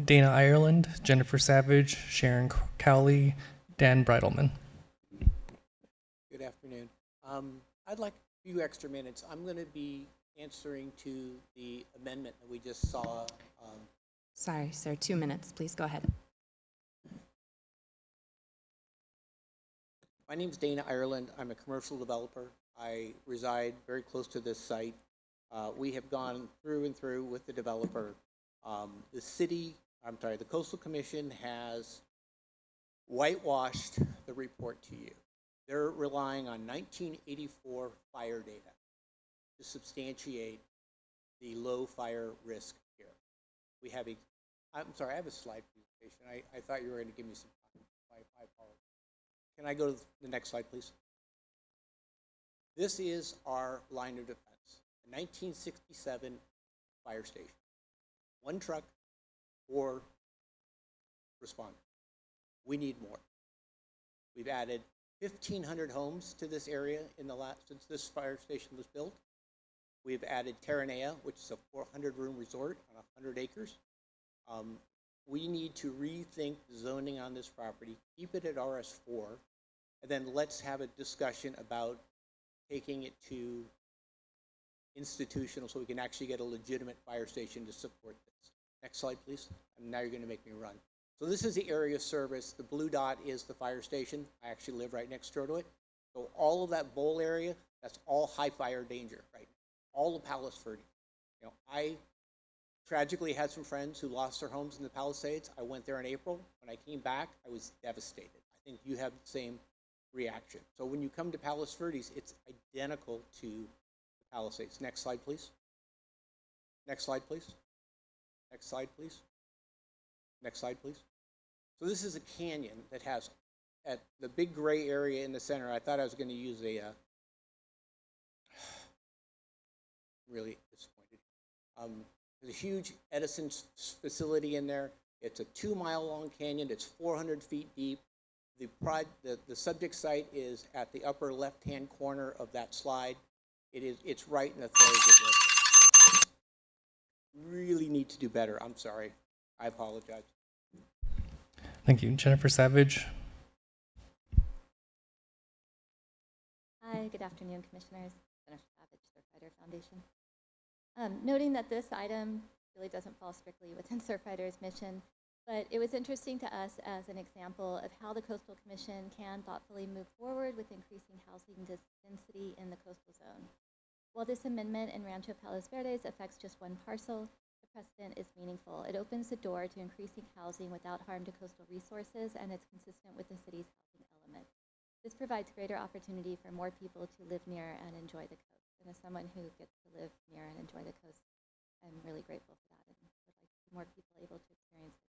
Dana Ireland, Jennifer Savage, Sharon Cowley, Dan Breidelman. Good afternoon. I'd like a few extra minutes. I'm going to be answering to the amendment that we just saw. Sorry, sir, 2 minutes. Please go ahead. My name is Dana Ireland. I'm a commercial developer. I reside very close to this site. We have gone through and through with the developer. The Coastal Commission has whitewashed the report to you. They're relying on 1984 fire data to substantiate the low fire risk here. We have I have a slide presentation. I thought you were going to give me some time. I apologize. Can I go to the next slide, please? This is our line of defense, a 1967 fire station. 1 truck, 4 responders. We need more. We've added 1,500 homes to this area since this fire station was built. We've added Th12a, which is a 400-room resort on 100 acres. We need to rethink zoning on this property, keep it at RS4, and then let's have a discussion about taking it to institutional so we can actually get a legitimate fire station to support this. Next slide, please. And now you're going to make me run. So this is the area of service. The blue dot is the fire station. I actually live right next door to it. So all of that bowl area, that's all high fire danger right now. All of Palos Verdes. I tragically had some friends who lost their homes in the Palisades. I went there in April. When I came back, I was devastated. I think you have the same reaction. So when you come to Palos Verdes, it's identical to the Palisades. Next slide, please. Next slide, please. Next slide, please. Next slide, please. So this is a canyon that has, at the big gray area in the center, I thought I was going to use really disappointed. There's a huge Edison facility in there. It's a 2-mile-long canyon. It's 400 feet deep. The subject site is at the upper left-hand corner of that slide. It's right in the throes of it. Really need to do better. I'm sorry. I apologize. Thank you. Jennifer Savage. Hi, good afternoon, Commissioners. Jennifer Savage, Surfrider Foundation. Noting that this item really doesn't fall strictly within Surfrider's mission, but it was interesting to us as an example of how the Coastal Commission can thoughtfully move forward with increasing housing density in the coastal zone. While this amendment in Rancho Palos Verdes affects just 1 parcel, the precedent is meaningful. It opens the door to increasing housing without harm to coastal resources, and it's consistent with the city's housing element. This provides greater opportunity for more people to live near and enjoy the coast. and as someone who gets to live near and enjoy the coast, I'm really grateful for that and would like to see more people able to experience it.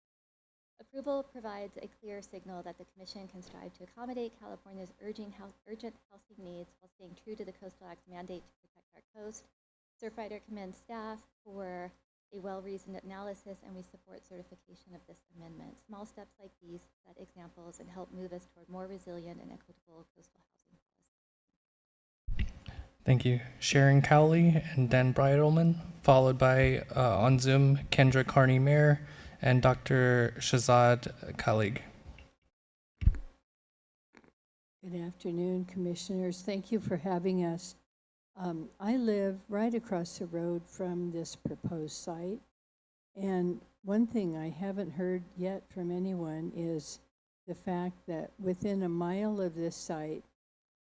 Approval provides a clear signal that the Commission can strive to accommodate California's urgent housing needs while staying true to the Coastal Act's mandate to protect our coast. Surfrider commends staff for a well-reasoned analysis, and we support certification of this amendment. Small steps like these set examples and help move us toward more resilient and equitable coastal housing policy. Thank you. Sharon Cowley and Dan Breidelman, followed by on Zoom, Kendra Carney-Mayer and Dr. Shahzad Khalid. Good afternoon, Commissioners. Thank you for having us. I live right across the road from this proposed site, and one thing I haven't heard yet from anyone is the fact that within a mile of this site,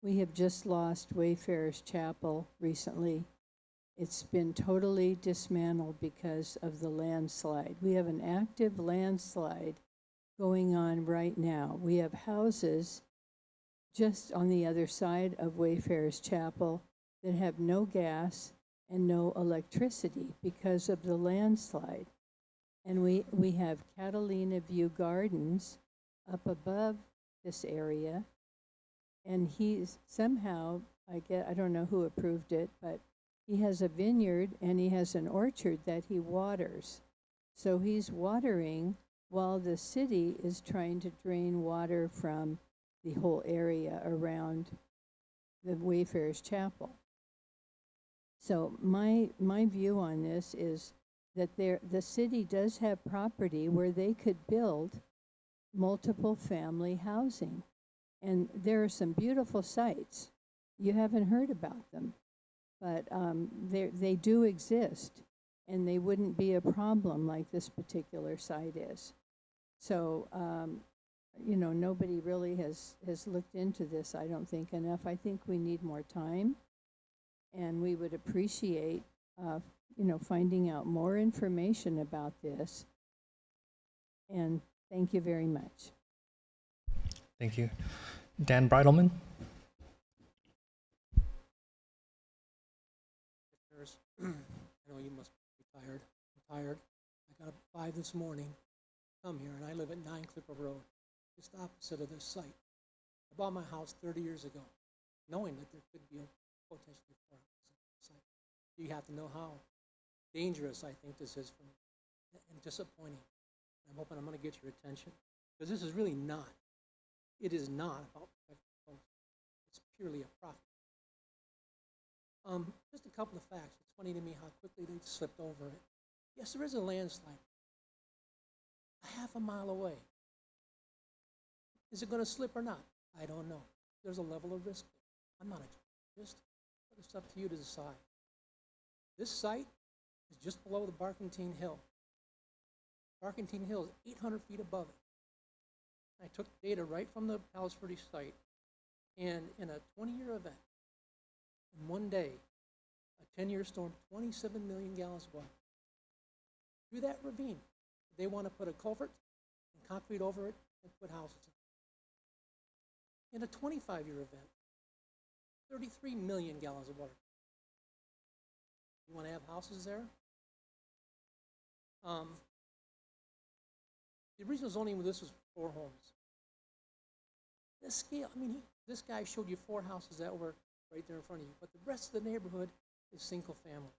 we have just lost Wayfarer's Chapel recently. It's been totally dismantled because of the landslide. We have an active landslide going on right now. We have houses just on the other side of Wayfarer's Chapel that have no gas and no electricity because of the landslide. And we have Catalina View Gardens up above this area, and he's somehow, I don't know who approved it, but he has a vineyard and he has an orchard that he waters. So he's watering while the city is trying to drain water from the whole area around the Wayfarer's Chapel. So my view on this is that the city does have property where they could build multiple family housing. And there are some beautiful sites. You haven't heard about them, but they do exist, and they wouldn't be a problem like this particular site is. So, you know, nobody really has looked into this, I don't think, enough. I think we need more time. And we would appreciate, you know, finding out more information about this. And thank you very much. Thank you. Dan Breidelman. I know you must be tired. I'm tired. I got up at 5 this morning, come here, and I live at 9 Clipper Road, just opposite of this site. I bought my house 30 years ago, knowing that there could be a potentially for site. You have to know how dangerous I think this is for me and disappointing. I'm hoping I'm going to get your attention, because this is really not. It is not about protecting the coast. It's purely a profit. Just a couple of facts. It's funny to me how quickly they slipped over it. Yes, there is a landslide a half a mile away. Is it going to slip or not? I don't know. There's a level of risk. I'm not a geologist, but it's up to you to decide. This site is just below the Barkentine Hill. Barkentine Hill is 800 feet above it. I took data right from the Palos Verdes site, and in a 20-year event, in one day, a 10-year storm, 27 million gallons of water. Through that ravine, they want to put a culvert and concrete over it and put houses in. In a 25-year event, 33 million gallons of water. You want to have houses there? The original zoning with this was 4 homes. This scale, I mean, this guy showed you 4 houses that were right there in front of you, but the rest of the neighborhood is single family.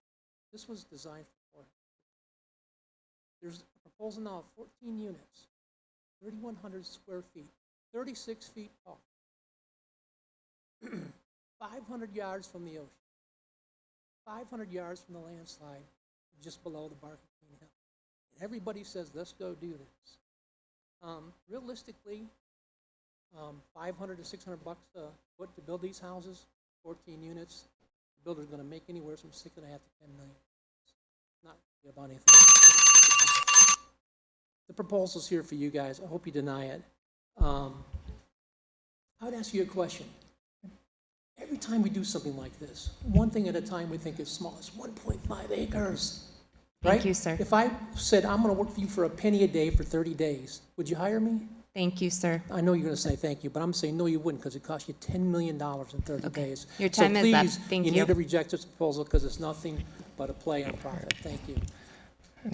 This was designed for 4. There's a proposal now of 14 units, 3,100 square feet, 36 feet tall, 500 yards from the ocean, 500 yards from the landslide, just below the Barkentine Hill. And everybody says, let's go do this. Realistically, 500 to 600 bucks a foot to build these houses, 14 units. The builder's going to make anywhere from 6.5 to 10 million. Not about anything. The proposal's here for you guys. I hope you deny it. I would ask you a question. Every time we do something like this, one thing at a time we think is small. It's 1.5 acres. Right? Thank you, sir. If I said, I'm going to work for you for a penny a day for 30 days, would you hire me? Thank you, sir. I know you're going to say thank you, but I'm saying no, you wouldn't, because it cost you $10 million in 30 days. Your time so is up. please, Thank you you. need to reject this proposal because it's nothing but a play on profit. Thank you.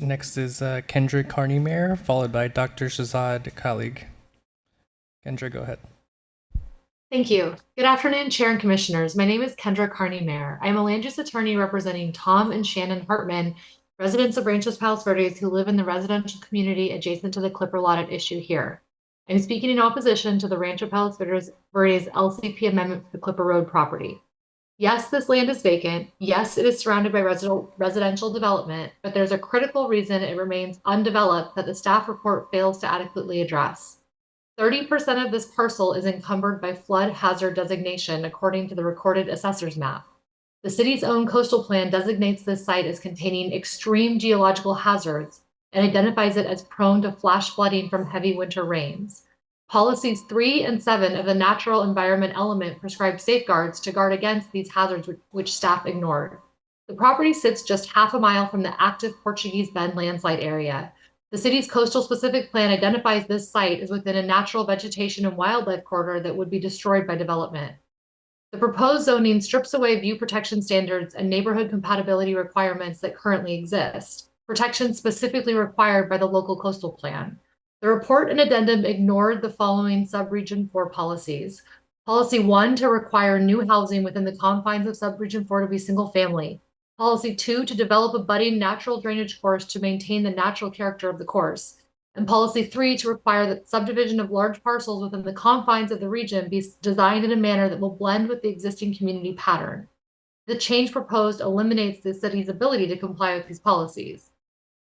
Next is Kendra Carney-Mayer, followed by Dr. Shazad Khalid. Kendra, go ahead. Thank you. Good afternoon, Chair and Commissioners. My name is Kendra Carney-Mayer. I am a land use attorney representing Tom and Shannon Hartman, residents of Rancho's Palos Verdes who live in the residential community adjacent to the Clipper lot at issue here. I'm speaking in opposition to the Rancho Palos Verdes LCP amendment for the Clipper Road property. Yes, this land is vacant. Yes, it is surrounded by residential development, but there's a critical reason it remains undeveloped that the staff report fails to adequately address. 30% of this parcel is encumbered by flood hazard designation, according to the recorded assessor's map. The city's own coastal plan designates this site as containing extreme geological hazards and identifies it as prone to flash flooding from heavy winter rains. Policies 3 and 7 of the natural environment element prescribe safeguards to guard against these hazards, which staff ignored. The property sits just half a mile from the active Portuguese Bend landslide area. The city's coastal specific plan identifies this site as within a natural vegetation and wildlife corridor that would be destroyed by development. The proposed zoning strips away view protection standards and neighborhood compatibility requirements that currently exist, protections specifically required by the local coastal plan. The report and addendum ignored the following subregion 4 policies. Policy 1 to require new housing within the confines of subregion 4 to be single family. Policy 2 to develop a budding natural drainage course to maintain the natural character of the course. And Policy 3 to require that subdivision of large parcels within the confines of the region be designed in a manner that will blend with the existing community pattern. The change proposed eliminates the city's ability to comply with these policies.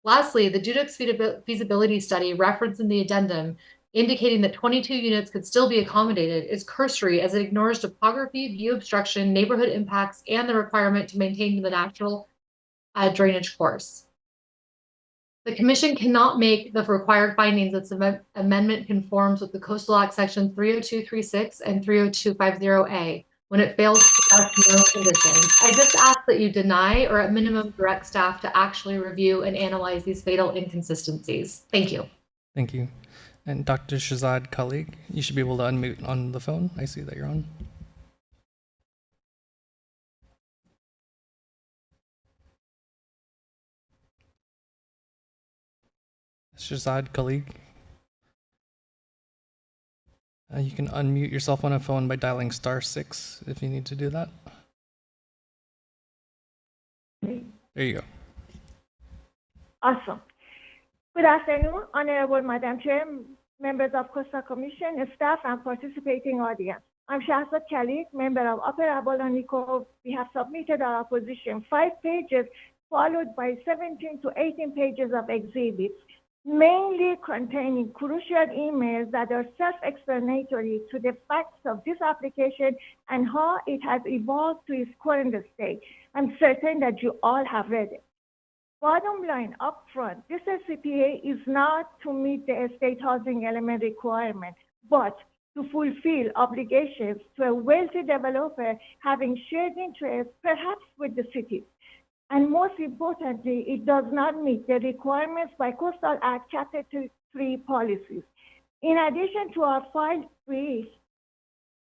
Lastly, the Dudux feasibility study referenced in the addendum indicating that 22 units could still be accommodated is cursory as it ignores topography, view obstruction, neighborhood impacts, and the requirement to maintain the natural drainage course. The Commission cannot make the required findings that the amendment conforms with the Coastal Act Section 30236 and 30250A when it fails to address known conditions. I just ask that you deny or at minimum direct staff to actually review and analyze these fatal inconsistencies. Thank you. Thank you. And Dr. Shazad Khalid, you should be able to unmute on the phone. I see that you're on. Shazad Khalid. You can unmute yourself on a phone by dialing *6 if you need to do that. There you go. Awesome. Good afternoon, Honorable Madam Chair, members of Coastal Commission, staff, and participating audience. I'm Shahzad Khalid, member of Upper Abolonico. We have submitted our opposition 5 pages, followed by 17 to 18 pages of exhibits, mainly containing crucial emails that are self-explanatory to the facts of this application and how it has evolved to its current state. I'm certain that you all have read it. Bottom line, up front, this SCPA is not to meet the state housing element requirement, but to fulfill obligations to a wealthy developer having shared interests, perhaps with the city. And most importantly, it does not meet the requirements by Coastal Act Chapter 3 policies. In addition to our filed brief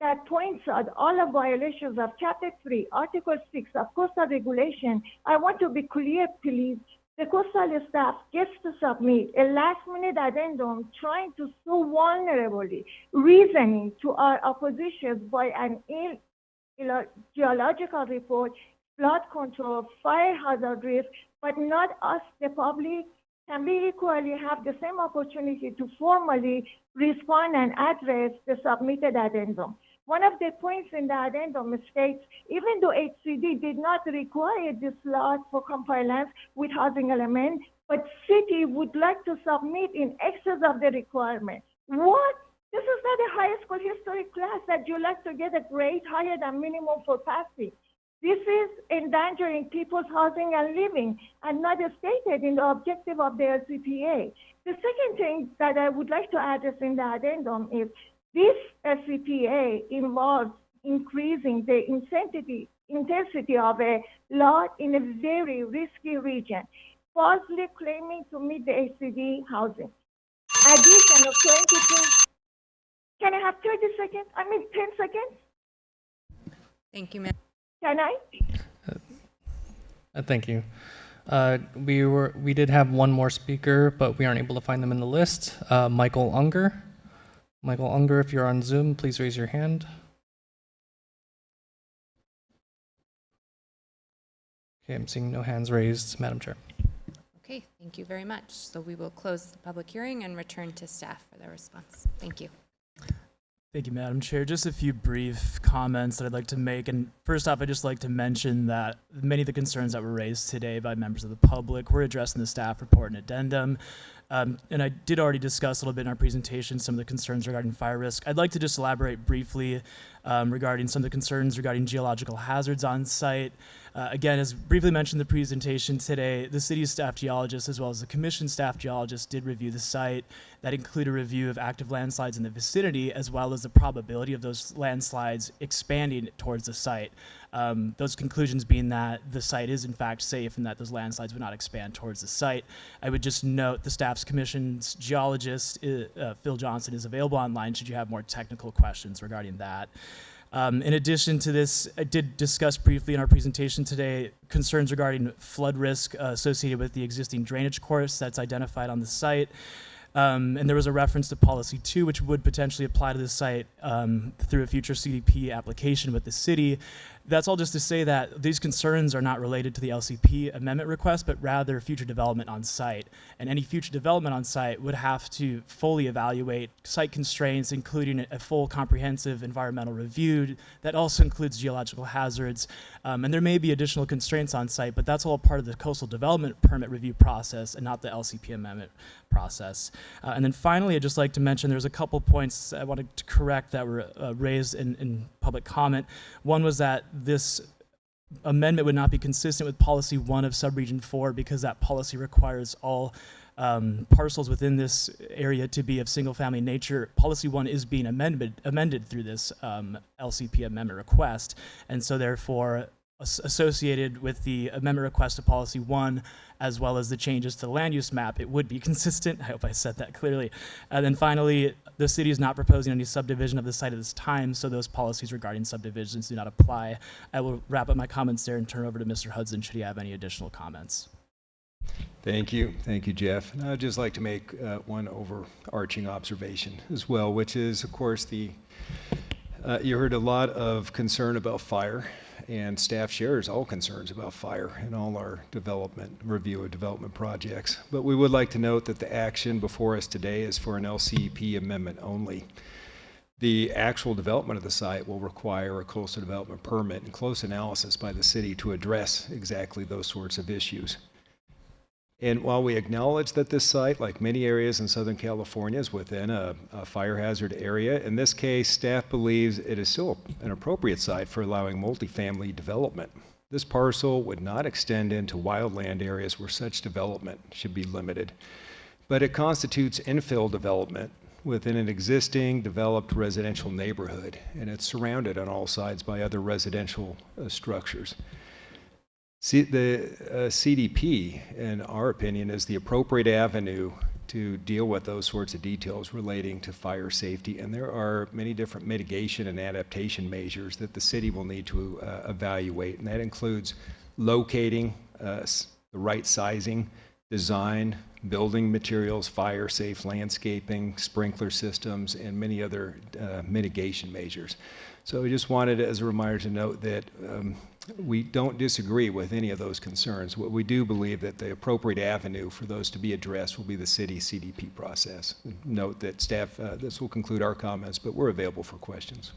that points out all the violations of Chapter 3, Article 6 of Coastal Regulation, I want to be clear, please. The coastal staff gets to submit a last-minute addendum trying to so vulnerably reasoning to our oppositions by an geological report, flood control, fire hazard risk, but not us, the public, can we equally have the same opportunity to formally respond and address the submitted addendum. One of the points in the addendum states, even though HCD did not require this lot for compliance with housing element, but city would like to submit in excess of the requirement. What? This is not a high school history class that you like to get a grade higher than minimum for passing. This is endangering people's housing and living and not stated in the objective of the LCPA. The second thing that I would like to address in the addendum is this LCPA involves increasing the intensity of a lot in a very risky region, falsely claiming to meet the HCD housing. Addition of 22 Can I have 30 seconds? 10 seconds? Thank you, ma'am. Can I? Thank you. We did have one more speaker, but we aren't able to find them in the list. Michael Unger. Michael Unger, if you're on Zoom, please raise your hand. Okay, I'm seeing no hands raised, Madam Chair. Okay, thank you very much. So we will close the public hearing and return to staff for their response. Thank you. Thank you, Madam Chair. Just a few brief comments that I'd like to make. And first off, I'd just like to mention that many of the concerns that were raised today by members of the public were addressed in the staff report and addendum. And I did already discuss a little bit in our presentation some of the concerns regarding fire risk. I'd like to just elaborate briefly regarding some of the concerns regarding geological hazards on site. Again, as briefly mentioned in the presentation today, the city's staff geologist as well as the commission staff geologist did review the site. That included a review of active landslides in the vicinity as well as the probability of those landslides expanding towards the site. Those conclusions being that the site is in fact safe and that those landslides would not expand towards the site. I would just note the staff's commission's geologist, Phil Johnson, is available online should you have more technical questions regarding that. In addition to this, I did discuss briefly in our presentation today concerns regarding flood risk associated with the existing drainage course that's identified on the site. And there was a reference to Policy 2, which would potentially apply to the site through a future CDP application with the city. That's all just to say that these concerns are not related to the LCP amendment request, but rather future development on site. And any future development on site would have to fully evaluate site constraints, including a full comprehensive environmental review that also includes geological hazards. And there may be additional constraints on site, but that's all part of the coastal development permit review process and not the LCP amendment process. And then finally, I'd just like to mention there's a couple points I wanted to correct that were raised in public comment. One was that this amendment would not be consistent with Policy 1 of Subregion 4 because that policy requires all parcels within this area to be of single-family nature. Policy 1 is being amended through this LCP amendment request, and so therefore associated with the amendment request to Policy 1 as well as the changes to the land use map, it would be consistent. I hope I said that clearly. And then finally, the city is not proposing any subdivision of the site at this time, so those policies regarding subdivisions do not apply. I will wrap up my comments there and turn over to Mr. Hudson should he have any additional comments. Thank you, Jeff. And I'd just like to make one overarching observation as well, which is, of course, you heard a lot of concern about fire, and staff shares all concerns about fire in all our review of development projects. But we would like to note that the action before us today is for an LCP amendment only. The actual development of the site will require a coastal development permit and close analysis by the city to address exactly those sorts of issues. And while we acknowledge that this site, like many areas in Southern California, is within a fire hazard area, in this case, staff believes it is still an appropriate site for allowing multifamily development. This parcel would not extend into wildland areas where such development should be limited, but it constitutes infill development within an existing developed residential neighborhood, and it's surrounded on all sides by other residential structures. The CDP, in our opinion, is the appropriate avenue to deal with those sorts of details relating to fire safety, and there are many different mitigation and adaptation measures that the city will need to evaluate, and that includes locating the right sizing, design, building materials, fire-safe landscaping, sprinkler systems, and many other mitigation measures. So we just wanted, as a reminder, to note that we don't disagree with any of those concerns. What we do believe that the appropriate avenue for those to be addressed will be the city CDP process. Note that staff, this will conclude our comments, but we're available for questions.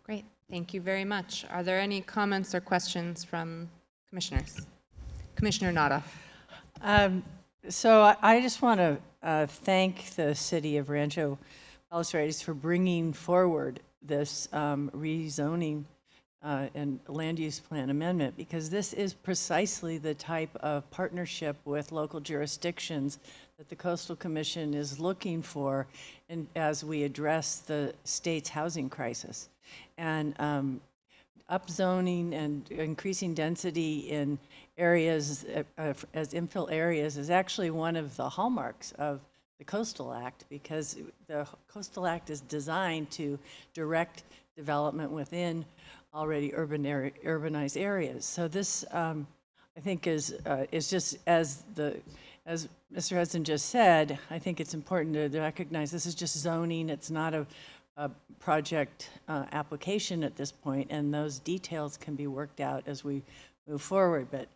Great, thank you very much. Are there any comments or questions from commissioners? Commissioner Nada. So I just want to thank the city of Rancho Palos Verdes for bringing forward this rezoning and land use plan amendment, because this is precisely the type of partnership with local jurisdictions that the Coastal Commission is looking for and as we address the state's housing crisis. And upzoning and increasing density in areas as infill areas is actually one of the hallmarks of the Coastal Act, because the Coastal Act is designed to direct development within already urbanized areas. So this, I think, is just as Mr. Hudson just said. I think it's important to recognize this is just zoning. It's not a project application at this point, and those details can be worked out as we move forward. But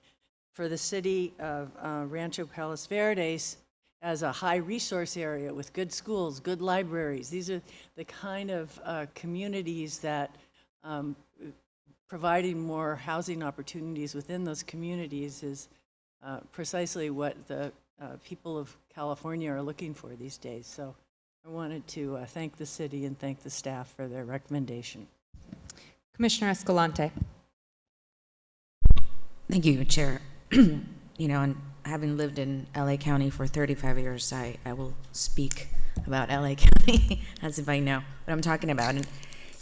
for the city of Rancho Palos Verdes, as a high resource area with good schools, good libraries, these are the kind of communities that providing more housing opportunities within those communities is precisely what the people of California are looking for these days. So I wanted to thank the city and thank the staff for their recommendation. Commissioner Escalante. Thank you, Chair. You know, and having lived in LA County for 35 years, I will speak about LA County as if I know what I'm talking about. And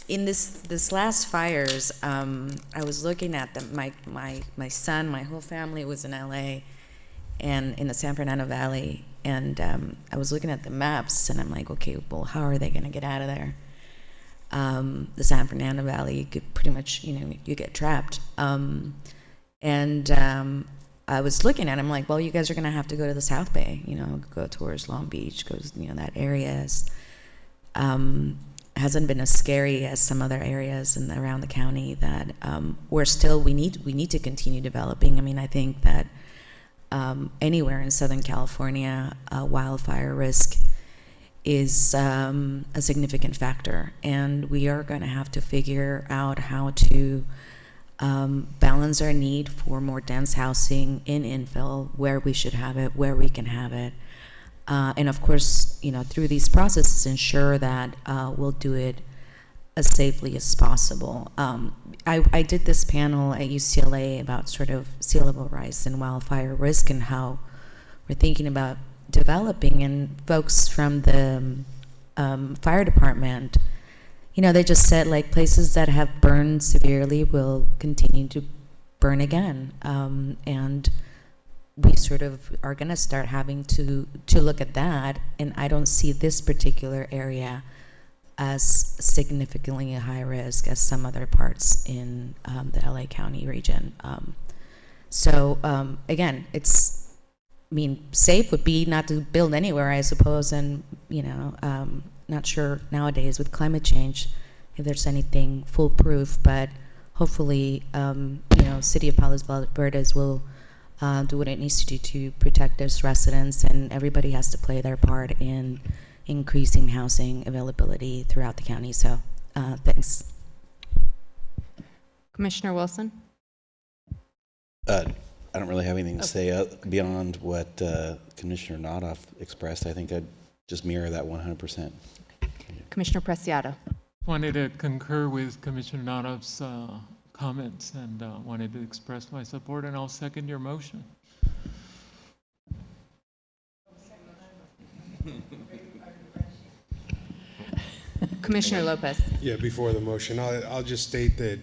in this last fires, I was looking at them. My son, my whole family was in LA and in the San Fernando Valley, and I was looking at the maps, and I'm like, okay, well, how are they going to get out of there? The San Fernando Valley, you could pretty much, you know, you get trapped. I was looking at it, I'm like, well, you guys are going to have to go to the South Bay, you know, go towards Long Beach, go, you know, that area hasn't been as scary as some other areas around the county that we need to continue developing. I mean, I think that anywhere in Southern California, wildfire risk is a significant factor, and we are going to have to figure out how to balance our need for more dense housing in infill, where we should have it, where we can have it, and of course, you know, through these processes, ensure that we'll do it as safely as possible. I did this panel at UCLA about sort of sea level rise and wildfire risk and how we're thinking about developing, and folks from the fire department, you know, they just said, like, places that have burned severely will continue to burn again. And we sort of are going to start having to look at that. And I don't see this particular area as significantly a high risk as some other parts in the LA County region. Again, safe would be not to build anywhere, I suppose. And, you know, not sure nowadays with climate change if there's anything foolproof, but hopefully, you know, City of Palos Verdes will do what it needs to do to protect its residents, and everybody has to play their part in increasing housing availability throughout the county. So, thanks. Commissioner Wilson. I don't really have anything to say beyond what Commissioner Nodoff expressed. I think I'd just mirror that 100%. Commissioner Preciado. Wanted to concur with Commissioner Nodoff's comments and wanted to express my support, and I'll second your motion. Commissioner Lopez. Yeah, before the motion, I'll just state that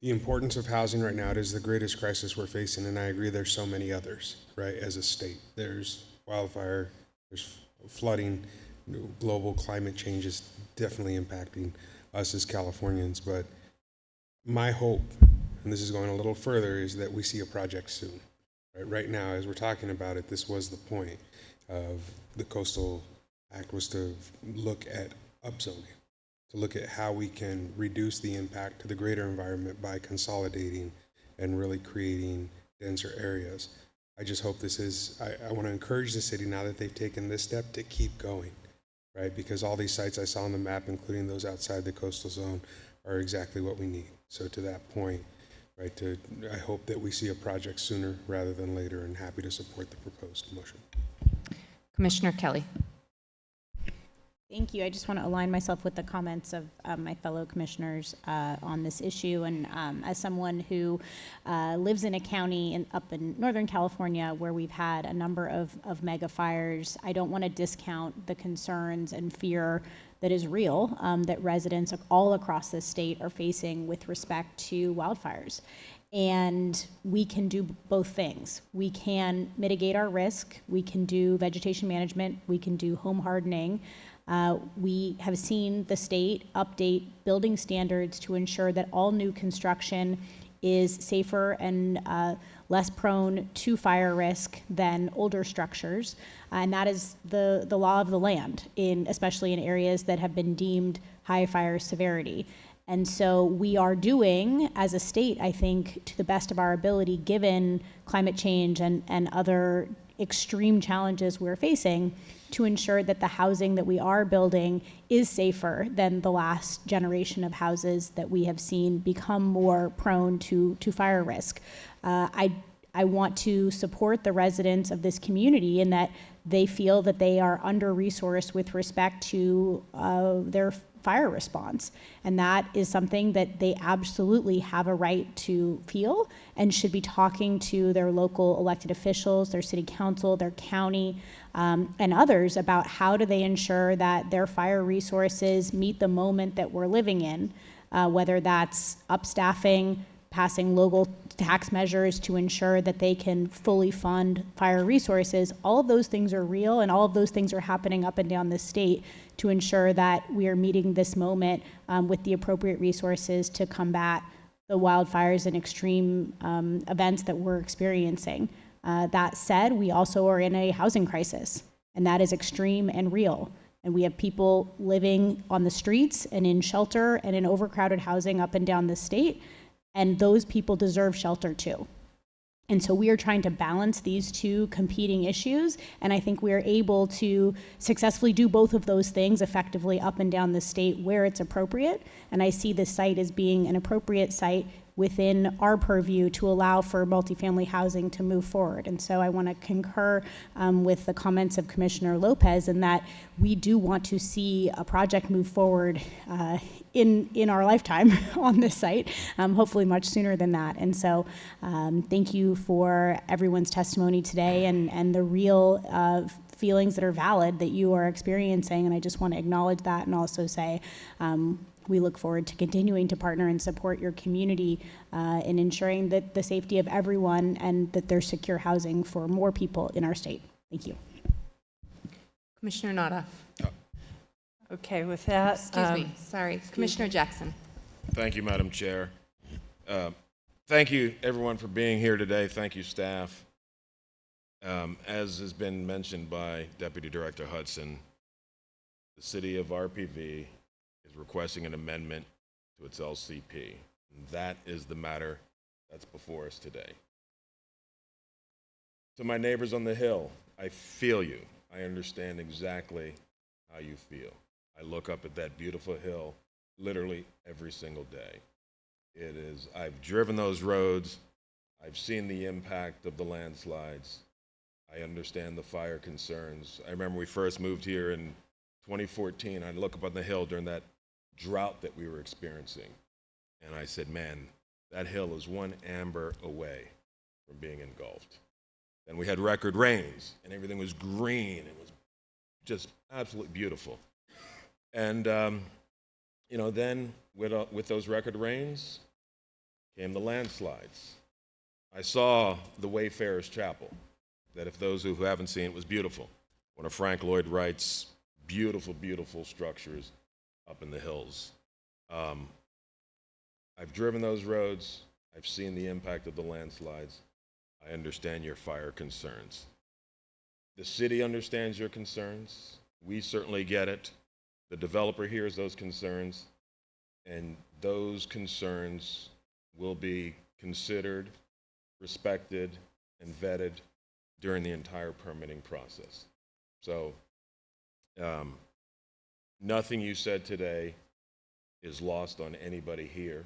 the importance of housing right now, it is the greatest crisis we're facing, and I agree there's so many others, right, as a state. There's wildfire, there's flooding, global climate change is definitely impacting us as Californians, but my hope, and this is going a little further, is that we see a project soon. Right now, as we're talking about it, this was the point of the Coastal Act, was to look at upzoning, to look at how we can reduce the impact to the greater environment by consolidating and really creating denser areas. I just hope this is, I want to encourage the city, now that they've taken this step, to keep going, right? Because all these sites I saw on the map, including those outside the coastal zone, are exactly what we need. So to that point, right, I hope that we see a project sooner rather than later, and happy to support the proposed motion. Commissioner Kelly. Thank you. I just want to align myself with the comments of my fellow commissioners on this issue. And as someone who lives in a county up in Northern California where we've had a number of mega fires, I don't want to discount the concerns and fear that is real that residents all across the state are facing with respect to wildfires. And we can do both things. We can mitigate our risk. We can do vegetation management. We can do home hardening. We have seen the state update building standards to ensure that all new construction is safer and less prone to fire risk than older structures. And that is the law of the land, especially in areas that have been deemed high fire severity. And so we are doing, as a state, I think, to the best of our ability, given climate change and other extreme challenges we're facing, to ensure that the housing that we are building is safer than the last generation of houses that we have seen become more prone to fire risk. I want to support the residents of this community in that they feel that they are under-resourced with respect to their fire response. And that is something that they absolutely have a right to feel and should be talking to their local elected officials, their city council, their county, and others about how do they ensure that their fire resources meet the moment that we're living in, whether that's upstaffing, passing local tax measures to ensure that they can fully fund fire resources. All of those things are real, and all of those things are happening up and down the state to ensure that we are meeting this moment with the appropriate resources to combat the wildfires and extreme events that we're experiencing. That said, we also are in a housing crisis, and that is extreme and real. And we have people living on the streets and in shelter and in overcrowded housing up and down the state, and those people deserve shelter too. And so we are trying to balance these two competing issues, and I think we are able to successfully do both of those things effectively up and down the state where it's appropriate. And I see this site as being an appropriate site within our purview to allow for multifamily housing to move forward. And so I want to concur with the comments of Commissioner Lopez in that we do want to see a project move forward in our lifetime on this site, hopefully much sooner than that. And so thank you for everyone's testimony today and the real feelings that are valid that you are experiencing. And I just want to acknowledge that and also say, we look forward to continuing to partner and support your community in ensuring that the safety of everyone and that there's secure housing for more people in our state. Thank you. Commissioner Nada. Okay, with that. Excuse me, sorry. Commissioner Jackson. Thank you, Madam Chair. Thank you, everyone, for being here today. Thank you, staff. As has been mentioned by Deputy Director Hudson, the city of RPV is requesting an amendment to its LCP. And that is the matter that's before us today. To my neighbors on the Hill, I feel you. I understand exactly how you feel. I look up at that beautiful hill literally every single day. I've driven those roads. I've seen the impact of the landslides. I understand the fire concerns. I remember we first moved here in 2014. I look up on the hill during that drought that we were experiencing. And I said, man, that hill is one amber away from being engulfed. Then we had record rains and everything was green. It was just absolutely beautiful. And, then with those record rains came the landslides. I saw the Wayfarer's Chapel, that if those who haven't seen it, was beautiful. One of Frank Lloyd Wright's beautiful, beautiful structures up in the hills. I've driven those roads. I've seen the impact of the landslides. I understand your fire concerns. The city understands your concerns. We certainly get it. The developer hears those concerns, and those concerns will be considered, respected, and vetted during the entire permitting process. So nothing you said today is lost on anybody here.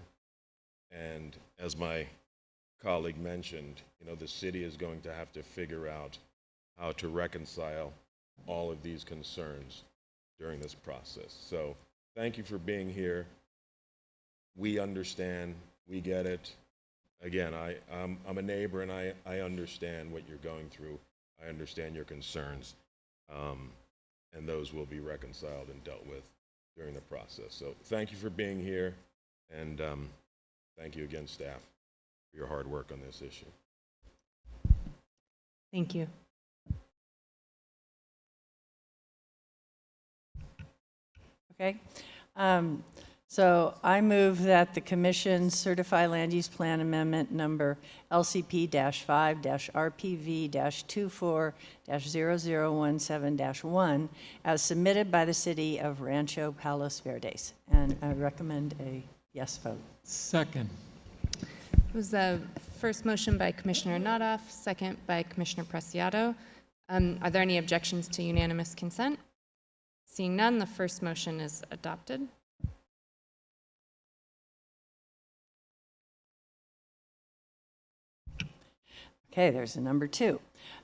And as my colleague mentioned, the city is going to have to figure out how to reconcile all of these concerns during this process. So thank you for being here. We understand, we get it. Again, I'm a neighbor and I understand what you're going through. I understand your concerns. And those will be reconciled and dealt with during the process. So thank you for being here, and thank you again, staff. for your hard work on this issue. Thank you. Okay. So I move that the Commission certify Land Use Plan Amendment number LCP-5-RPV-24-0017-1 as submitted by the City of Rancho Palos Verdes. And I recommend a yes vote. Second. It was the first motion by Commissioner Noroff, second by Commissioner Preciado. Are there any objections to unanimous consent? Seeing none, the first motion is adopted. Okay, there's a number 2.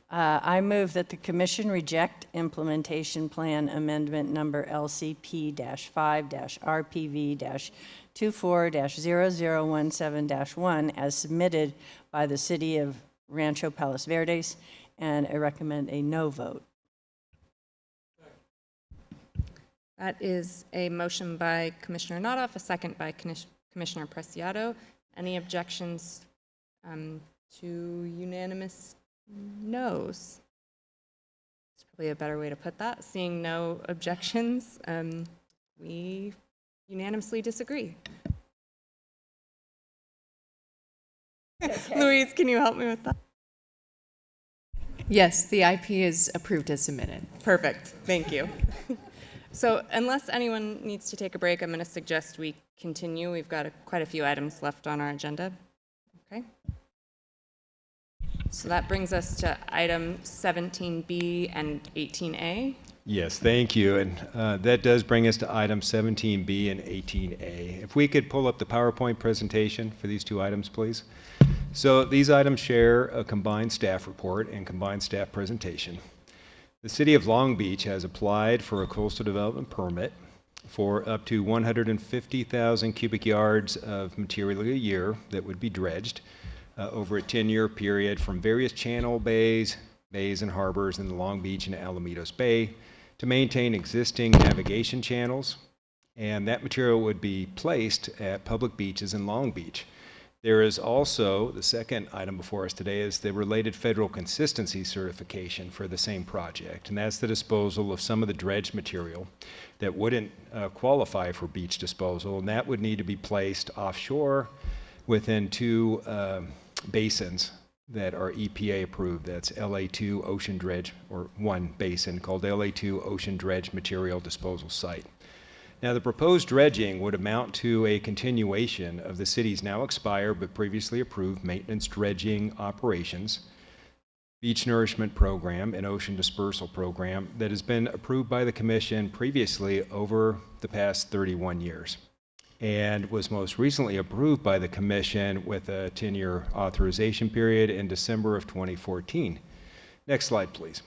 I move that the Commission reject Implementation Plan Amendment number LCP-5-RPV-24-0017-1 as submitted by the City of Rancho Palos Verdes, and I recommend a no vote. That is a motion by Commissioner Noroff, a second by Commissioner Preciado. Any objections to unanimous no's? It's probably a better way to put that. Seeing no objections, we unanimously disagree. Okay. Louise, can you help me with that? Yes, the IP is approved as submitted. Perfect. Thank you. So unless anyone needs to take a break, I'm going to suggest we continue. We've got quite a few items left on our agenda. Okay. So that brings us to item 17b and 18a. Yes, thank you. And that does bring us to item 17b and 18a. If we could pull up the PowerPoint presentation for these two items, please. So these items share a combined staff report and combined staff presentation. The City of Long Beach has applied for a coastal development permit for up to 150,000 cubic yards of material a year that would be dredged over a 10-year period from various channel bays and harbors in the Long Beach and Alamitos Bay to maintain existing navigation channels, and that material would be placed at public beaches in Long Beach. There is also, the second item before us today is the related federal consistency certification for the same project, and that's the disposal of some of the dredged material that wouldn't qualify for beach disposal, and that would need to be placed offshore within 2 basins that are EPA approved. That's LA2 Ocean Dredge, or one basin called LA2 Ocean Dredge Material Disposal Site. Now, the proposed dredging would amount to a continuation of the city's now expired but previously approved maintenance dredging operations, beach nourishment program, and ocean dispersal program that has been approved by the Commission previously over the past 31 years and was most recently approved by the Commission with a 10-year authorization period in December of 2014. Next slide, please.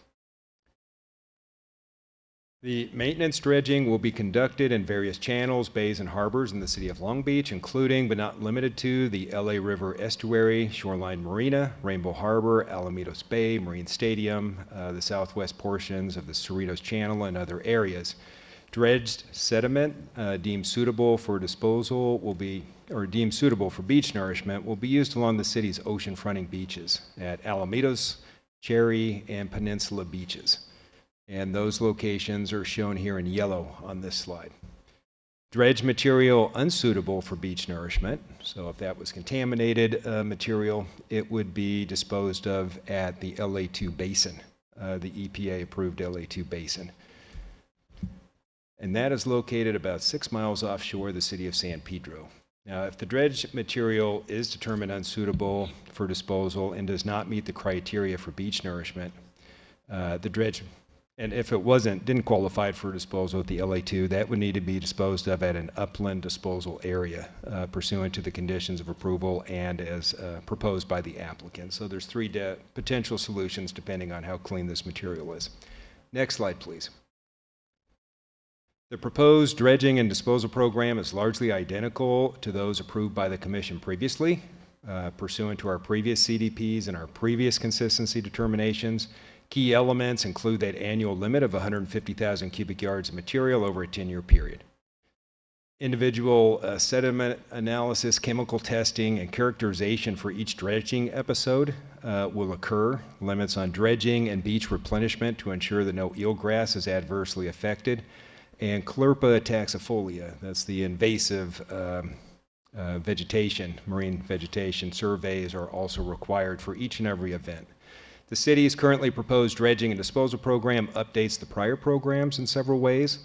The maintenance dredging will be conducted in various channels, bays, and harbors in the City of Long Beach, including but not limited to the LA River Estuary, Shoreline Marina, Rainbow Harbor, Alamitos Bay, Marine Stadium, the southwest portions of the Cerritos Channel, and other areas. Dredged sediment deemed suitable for disposal will be, or deemed suitable for beach nourishment, will be used along the city's ocean-fronting beaches at Alamitos, Cherry, and Peninsula beaches. And those locations are shown here in yellow on this slide. Dredge material unsuitable for beach nourishment, so if that was contaminated material, it would be disposed of at the LA2 basin, the EPA-approved LA2 basin. And that is located about 6 miles offshore the city of San Pedro. Now, if the dredge material is determined unsuitable for disposal and does not meet the criteria for beach nourishment, the dredge, and if it didn't qualify for disposal at the LA2, that would need to be disposed of at an upland disposal area pursuant to the conditions of approval and as proposed by the applicant. So there's 3 potential solutions depending on how clean this material is. Next slide, please. The proposed dredging and disposal program is largely identical to those approved by the Commission previously, pursuant to our previous CDPs and our previous consistency determinations. Key elements include that annual limit of 150,000 cubic yards of material over a 10-year period. Individual sediment analysis, chemical testing, and characterization for each dredging episode will occur. Limits on dredging and beach replenishment to ensure that no eelgrass is adversely affected. And Clerpa taxifolia, that's the invasive vegetation, marine vegetation surveys are also required for each and every event. The city's currently proposed dredging and disposal program updates the prior programs in several ways.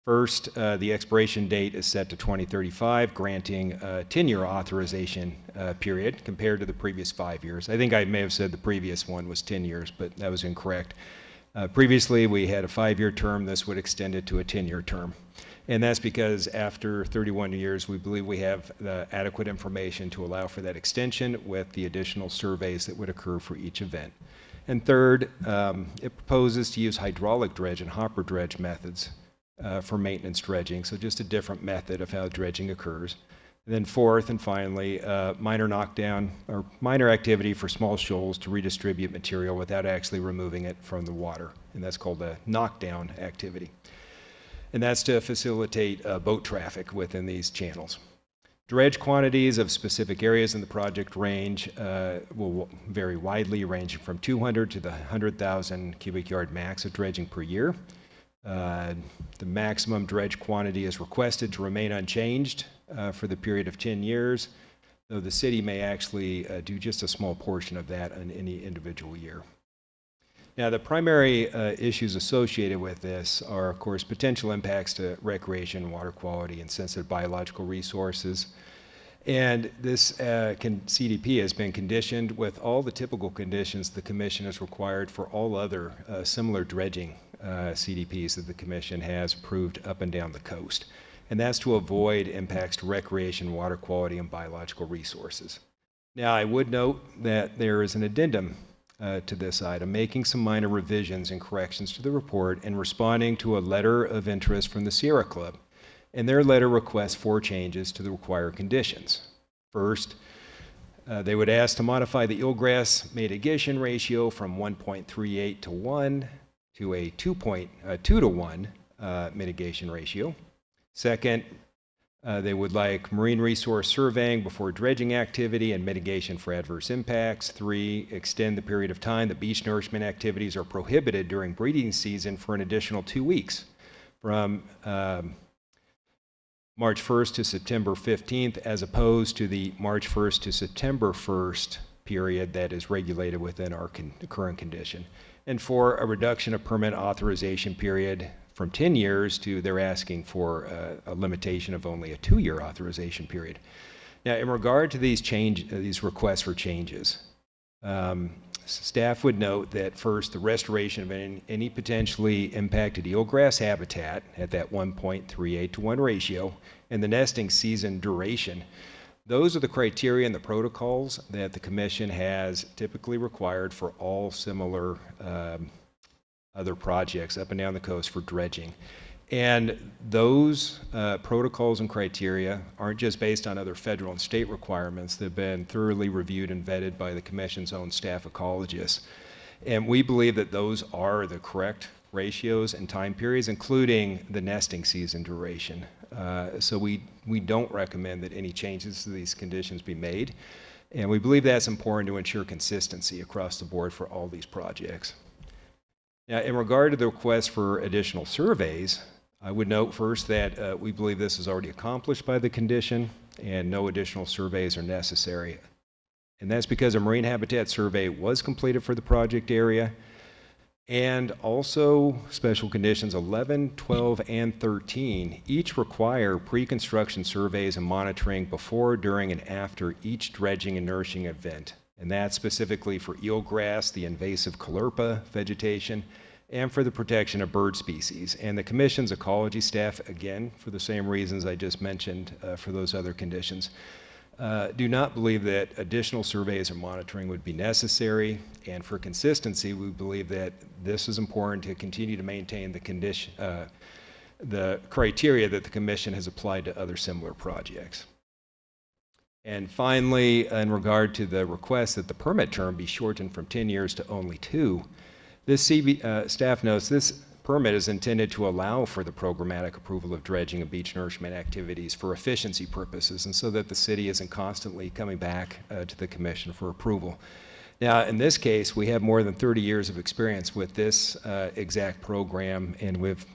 First, the expiration date is set to 2035, granting a 10-year authorization period compared to the previous 5 years. I think I may have said the previous one was 10 years, but that was incorrect. Previously, we had a 5-year term. This would extend it to a 10-year term. And that's because after 31 years, we believe we have the adequate information to allow for that extension with the additional surveys that would occur for each event. And third, it proposes to use hydraulic dredge and hopper dredge methods for maintenance dredging, so just a different method of how dredging occurs. And then fourth and finally, minor knockdown or minor activity for small shoals to redistribute material without actually removing it from the water. And that's called a knockdown activity. And that's to facilitate boat traffic within these channels. Dredge quantities of specific areas in the project range will vary widely, ranging from 200 to the 100,000 cubic yard max of dredging per year. The maximum dredge quantity is requested to remain unchanged for the period of 10 years, though the city may actually do just a small portion of that in any individual year. Now, the primary issues associated with this are, of course, potential impacts to recreation, water quality, and sensitive biological resources. And this CDP has been conditioned with all the typical conditions the Commission has required for all other similar dredging CDPs that the Commission has approved up and down the coast. And that's to avoid impacts to recreation, water quality, and biological resources. Now, I would note that there is an addendum to this item, making some minor revisions and corrections to the report and responding to a letter of interest from the Sierra Club. And their letter requests 4 changes to the required conditions. First, they would ask to modify the eelgrass mitigation ratio from 1.38 to 1 to a 2 to 1 mitigation ratio. Second, they would like marine resource surveying before dredging activity and mitigation for adverse impacts. 3, extend the period of time that beach nourishment activities are prohibited during breeding season for an additional 2 weeks, from March 1st to September 15th, as opposed to the March 1st to September 1st period that is regulated within our current condition. And 4, a reduction of permit authorization period from 10 years to they're asking for a limitation of only a 2-year authorization period. Now, in regard to these requests for changes, staff would note that first, the restoration of any potentially impacted eelgrass habitat at that 1.38 to 1 ratio and the nesting season duration. Those are the criteria and the protocols that the Commission has typically required for all similar other projects up and down the coast for dredging. And those protocols and criteria aren't just based on other federal and state requirements. They've been thoroughly reviewed and vetted by the Commission's own staff ecologists. And we believe that those are the correct ratios and time periods, including the nesting season duration. So we don't recommend that any changes to these conditions be made. And we believe that's important to ensure consistency across the board for all these projects. Now, in regard to the request for additional surveys, I would note first that we believe this is already accomplished by the condition and no additional surveys are necessary. And that's because a marine habitat survey was completed for the project area. And also special conditions 11, 12, and 13 each require pre-construction surveys and monitoring before, during, and after each dredging and nourishing event. And that's specifically for eelgrass, the invasive Clerpa vegetation, and for the protection of bird species. And the Commission's ecology staff, again, for the same reasons I just mentioned for those other conditions, do not believe that additional surveys or monitoring would be necessary. And for consistency, we believe that this is important to continue to maintain the criteria that the Commission has applied to other similar projects. And finally, in regard to the request that the permit term be shortened from 10 years to only 2, this staff notes this permit is intended to allow for the programmatic approval of dredging and beach nourishment activities for efficiency purposes, and so that the city isn't constantly coming back to the commission for approval. Now, in this case, we have more than 30 years of experience with this exact program, and we've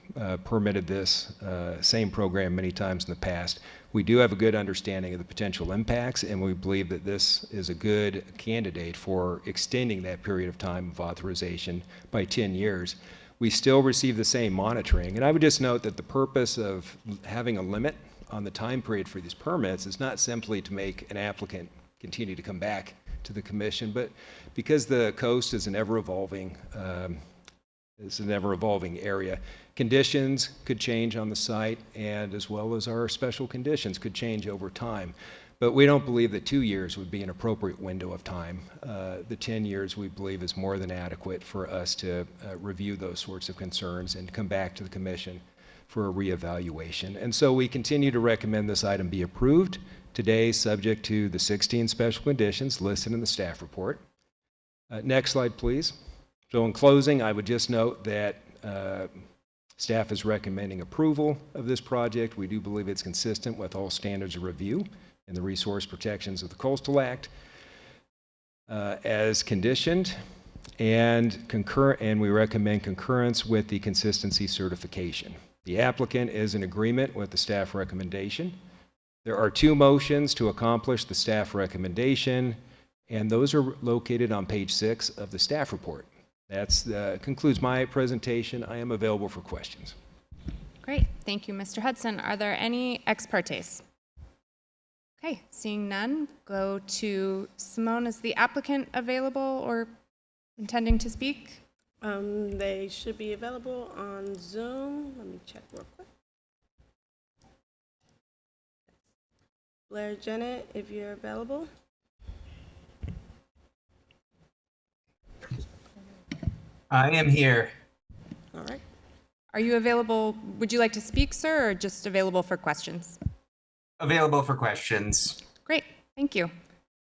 permitted this same program many times in the past. We do have a good understanding of the potential impacts, and we believe that this is a good candidate for extending that period of time of authorization by 10 years. We still receive the same monitoring, and I would just note that the purpose of having a limit on the time period for these permits is not simply to make an applicant continue to come back to the commission, but because the coast is an ever-evolving area, conditions could change on the site, and as well as our special conditions could change over time. But we don't believe that 2 years would be an appropriate window of time. The 10 years, we believe, is more than adequate for us to review those sorts of concerns and come back to the commission for a reevaluation. And so we continue to recommend this item be approved today, subject to the 16 special conditions listed in the staff report. Next slide, please. So in closing, I would just note that staff is recommending approval of this project. We do believe it's consistent with all standards of review and the resource protections of the Coastal Act as conditioned, and we recommend concurrence with the consistency certification. The applicant is in agreement with the staff recommendation. There are 2 motions to accomplish the staff recommendation, and those are located on page 6 of the staff report. That concludes my presentation. I am available for questions. Great. Thank you, Mr. Hudson. Are there any ex partes? Okay, seeing none, go to Simone. Is the applicant available or intending to speak? They should be available on Zoom. Let me check real quick. Blair Jennett, if you're available. I am here. All right. Are you available? Would you like to speak, sir, or just available for questions? Available for questions. Great, thank you.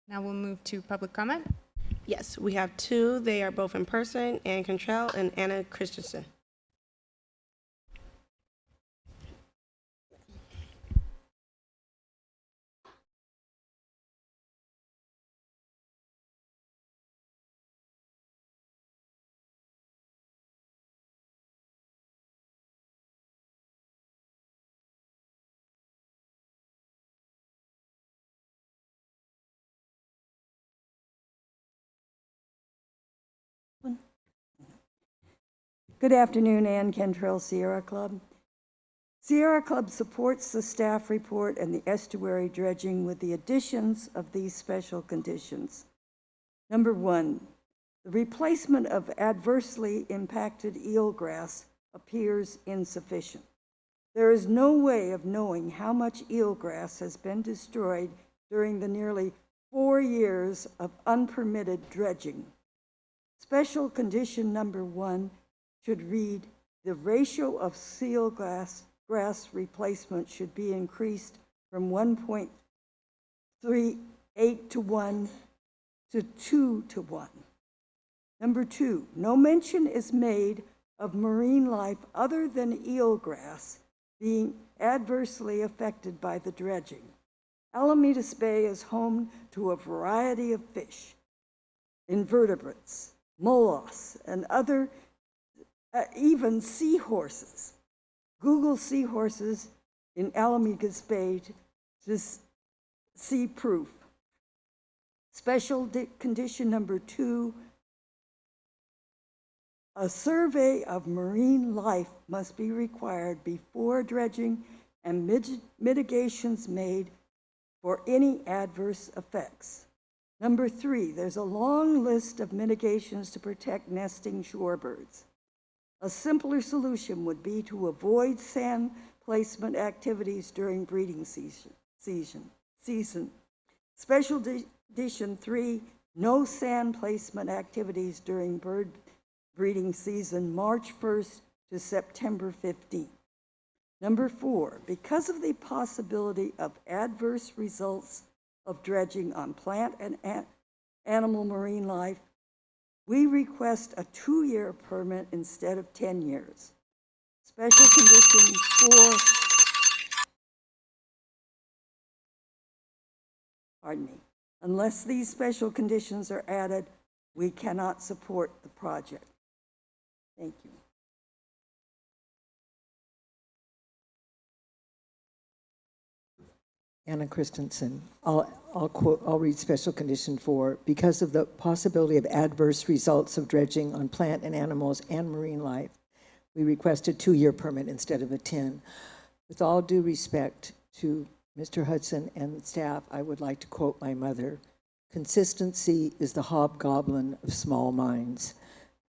Now we'll move to public comment. Yes, we have 2. They are both in person, Ann Contrell and Anna Christensen. Good afternoon, Ann Cantrell, Sierra Club. Sierra Club supports the staff report and the estuary dredging with the additions of these special conditions. Number 1, the replacement of adversely impacted eelgrass appears insufficient. There is no way of knowing how much eelgrass has been destroyed during the nearly 4 years of unpermitted dredging. Special condition number 1 should read, the ratio of grass replacement should be increased from 1.38 to 1 to 2 to 1. Number 2, no mention is made of marine life other than eelgrass being adversely affected by the dredging. Alamedas Bay is home to a variety of fish, invertebrates, mollusks, and other even seahorses. Google seahorses in Alamedas Bay to see proof. Special condition number 2, a survey of marine life must be required before dredging and mitigations made for any adverse effects. Number 3, there's a long list of mitigations to protect nesting shorebirds. A simpler solution would be to avoid sand placement activities during breeding season. Special condition 3, no sand placement activities during bird breeding season, March 1st to September 15th. Number 4, because of the possibility of adverse results of dredging on plant and animal marine life, we request a 2-year permit instead of 10 years. Special condition 4, pardon me, unless these special conditions are added, we cannot support the project. Thank you. Anna Christensen. I'll read special condition 4. Because of the possibility of adverse results of dredging on plant and animals and marine life, we request a 2-year permit instead of a 10. With all due respect to Mr. Hudson and staff, I would like to quote my mother: "Consistency is the hobgoblin of small minds."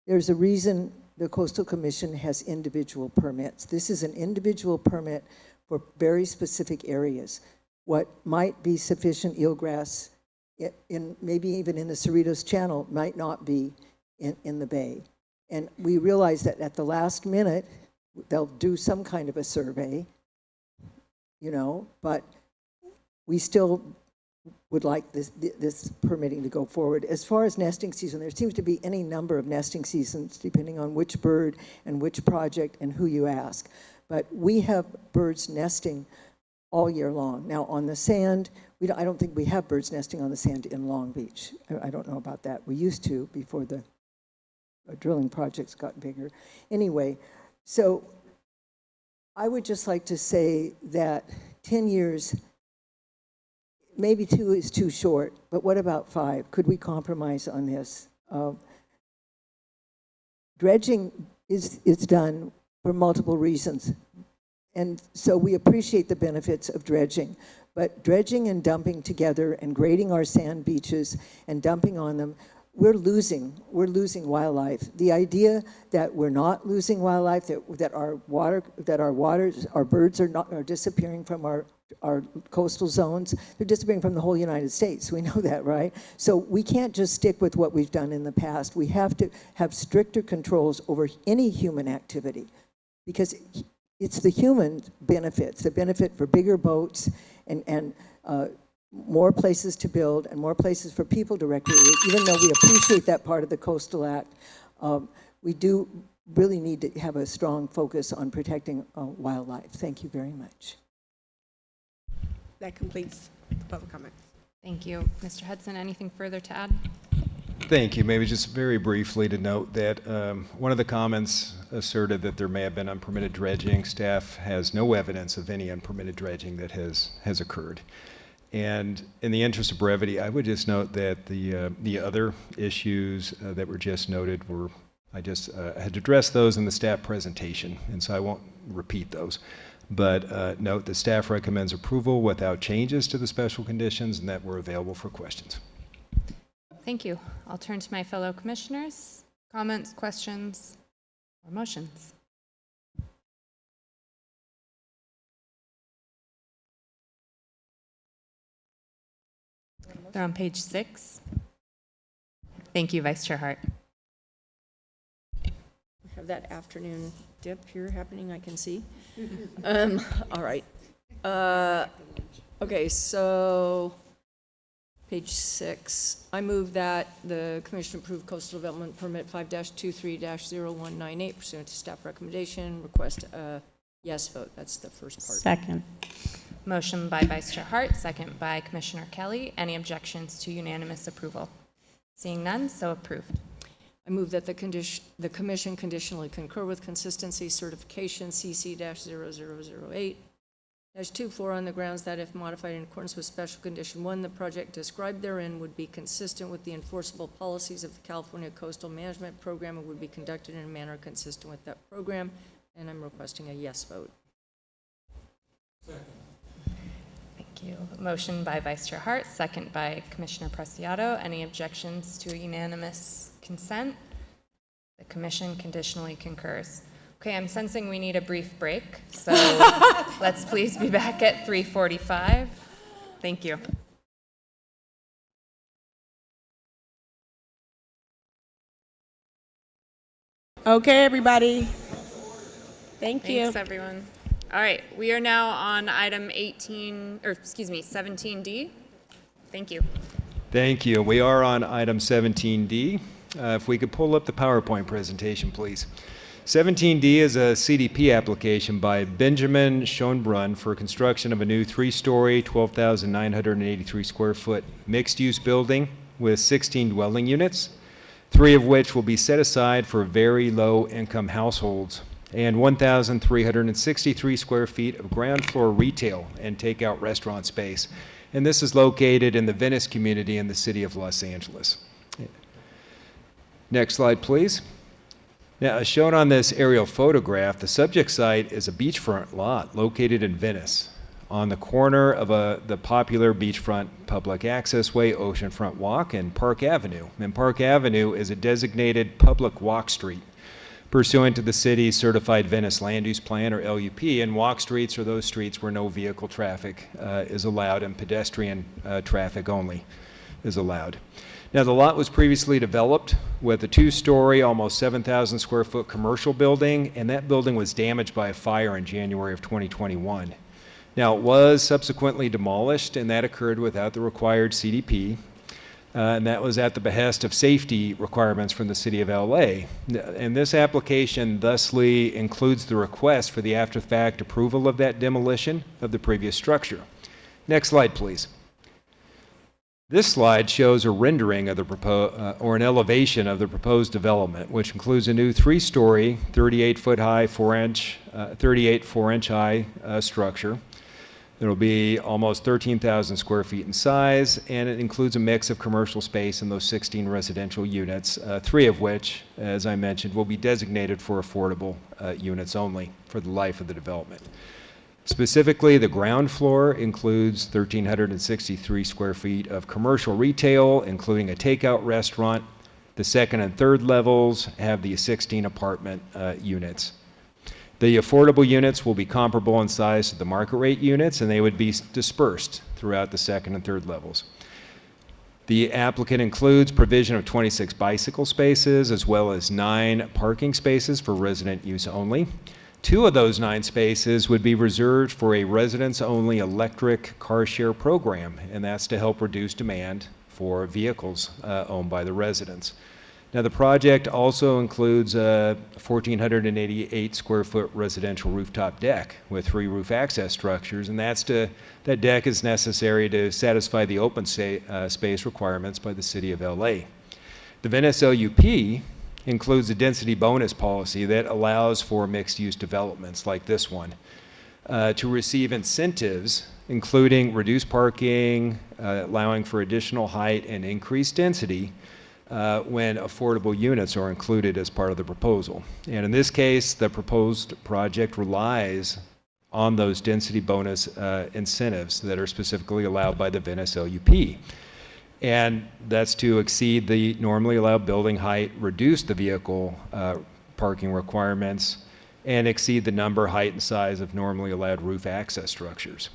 There's a reason the Coastal Commission has individual permits. This is an individual permit for very specific areas. What might be sufficient eelgrass in maybe even in the Cerritos Channel might not be in the bay. And we realize that at the last minute, they'll do some kind of a survey, you know, but we still would like this permitting to go forward. As far as nesting season, there seems to be any number of nesting seasons depending on which bird and which project and who you ask. But we have birds nesting all year long. Now on the sand, I don't think we have birds nesting on the sand in Long Beach. I don't know about that. We used to before the drilling projects got bigger. Anyway, so I would just like to say that 10 years, maybe 2 is too short, but what about 5? Could we compromise on this? Dredging is done for multiple reasons. And so we appreciate the benefits of dredging, but dredging and dumping together and grading our sand beaches and dumping on them, we're losing wildlife. The idea that we're not losing wildlife, that our birds are disappearing from our coastal zones, they're disappearing from the whole United States. We know that, right? So we can't just stick with what we've done in the past. We have to have stricter controls over any human activity, because it's the human benefits, the benefit for bigger boats and more places to build and more places for people to recreate. Even though we appreciate that part of the Coastal Act, we do really need to have a strong focus on protecting wildlife. Thank you very much. That completes the public comment. Thank you. Mr. Hudson, anything further to add? Thank you. Maybe just very briefly to note that one of the comments asserted that there may have been unpermitted dredging. Staff has no evidence of any unpermitted dredging that has occurred. And in the interest of brevity, I would just note that the other issues that were just noted were, I just had addressed those in the staff presentation, and so I won't repeat those. But note that staff recommends approval without changes to the special conditions and that we're available for questions. Thank you. I'll turn to my fellow commissioners. Comments, questions, or motions? They're on page 6. Thank you, Vice Chair Hart. We have that afternoon dip here happening, I can see. All right. Okay, so page 6. I move that the Commission approve Coastal Development Permit 5-23-0198 pursuant to staff recommendation. Request a yes vote. That's the first part. Second. Motion by Vice Chair Hart, second by Commissioner Kelly. Any objections to unanimous approval? Seeing none, so approved. I move that the Commission conditionally concur with consistency certification CC-0008 -24 on the grounds that if modified in accordance with Special Condition 1, the project described therein would be consistent with the enforceable policies of the California Coastal Management Program and would be conducted in a manner consistent with that program, and I'm requesting a yes vote. Second. Thank you. Motion by Vice Chair Hart, second by Commissioner Preciado. Any objections to a unanimous consent? The Commission conditionally concurs. Okay, I'm sensing we need a brief break, so let's please be back at 3:45. Thank you. Okay, everybody. Thank you. Thanks, everyone. All right, we are now on item 17D. Thank you. Thank you. We are on item 17D. If we could pull up the PowerPoint presentation, please. 17D is a CDP application by Benjamin Schonbrun for construction of a new 3-story, 12,983 square foot mixed-use building with 16 dwelling units, 3 of which will be set aside for very low-income households, and 1,363 square feet of ground floor retail and takeout restaurant space. And this is located in the Venice community in the city of Los Angeles. Next slide, please. Now, as shown on this aerial photograph, the subject site is a beachfront lot located in Venice on the corner of the popular beachfront public access way, Oceanfront Walk, and Park Avenue. And Park Avenue is a designated public walk street pursuant to the city's Certified Venice Land Use Plan, or LUP, and walk streets are those streets where no vehicle traffic is allowed and pedestrian traffic only is allowed. Now, the lot was previously developed with a 2-story, almost 7,000 square foot commercial building, and that building was damaged by a fire in January of 2021. Now, it was subsequently demolished, and that occurred without the required CDP, and that was at the behest of safety requirements from the City of LA. And this application thusly includes the request for the after-fact approval of that demolition of the previous structure. Next slide, please. This slide shows a rendering of the or an elevation of the proposed development, which includes a new 3-story, 38-foot high, 38 4-inch high structure. There will be almost 13,000 square feet in size, and it includes a mix of commercial space in those 16 residential units, 3 of which, as I mentioned, will be designated for affordable units only for the life of the development. Specifically, the ground floor includes 1,363 square feet of commercial retail, including a takeout restaurant. The second and third levels have the 16 apartment units. The affordable units will be comparable in size to the market rate units, and they would be dispersed throughout the second and third levels. The applicant includes provision of 26 bicycle spaces, as well as 9 parking spaces for resident use only. 2 of those 9 spaces would be reserved for a residents-only electric car share program, and that's to help reduce demand for vehicles owned by the residents. Now, the project also includes a 1,488 square foot residential rooftop deck with 3 roof access structures, and that deck is necessary to satisfy the open space requirements by the City of LA. The Venice LUP includes a density bonus policy that allows for mixed-use developments like this one to receive incentives, including reduced parking, allowing for additional height and increased density when affordable units are included as part of the proposal. And in this case, the proposed project relies on those density bonus incentives that are specifically allowed by the Venice LUP. And that's to exceed the normally allowed building height, reduce the vehicle parking requirements, and exceed the number, height, and size of normally allowed roof access structures.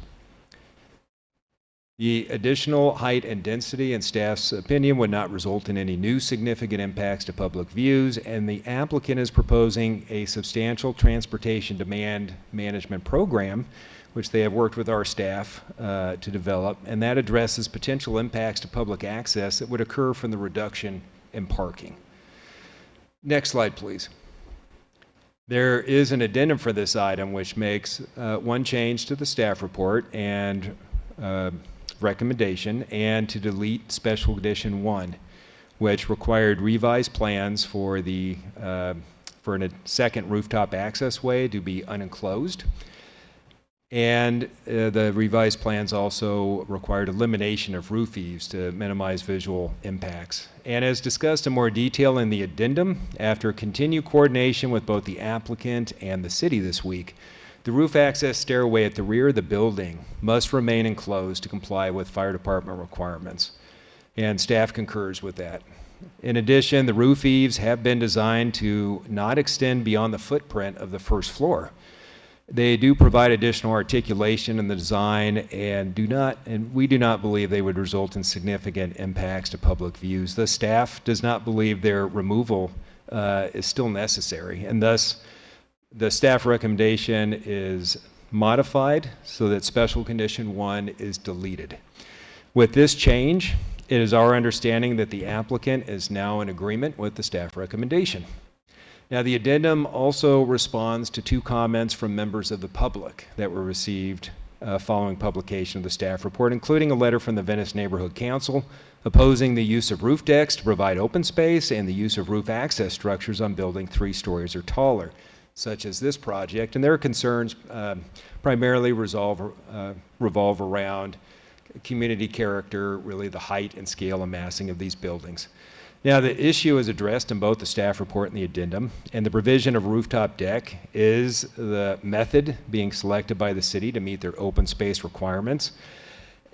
The additional height and density, in staff's opinion, would not result in any new significant impacts to public views, and the applicant is proposing a substantial transportation demand management program, which they have worked with our staff to develop, and that addresses potential impacts to public access that would occur from the reduction in parking. Next slide, please. There is an addendum for this item which makes one change to the staff report and recommendation, and to delete Special Condition 1, which required revised plans for a second rooftop access way to be unenclosed. And the revised plans also required elimination of roof eaves to minimize visual impacts. And as discussed in more detail in the addendum, after continued coordination with both the applicant and the city this week, the roof access stairway at the rear of the building must remain enclosed to comply with fire department requirements. And staff concurs with that. In addition, the roof eaves have been designed to not extend beyond the footprint of the first floor. They do provide additional articulation in the design and we do not believe they would result in significant impacts to public views. The staff does not believe their removal is still necessary, and thus the staff recommendation is modified so that Special Condition 1 is deleted. With this change, it is our understanding that the applicant is now in agreement with the staff recommendation. Now, the addendum also responds to 2 comments from members of the public that were received following publication of the staff report, including a letter from the Venice Neighborhood Council opposing the use of roof decks to provide open space and the use of roof access structures on building 3 stories or taller, such as this project. And their concerns primarily revolve around community character, really the height and scale and massing of these buildings. Now, the issue is addressed in both the staff report and the addendum, and the provision of rooftop deck is the method being selected by the city to meet their open space requirements.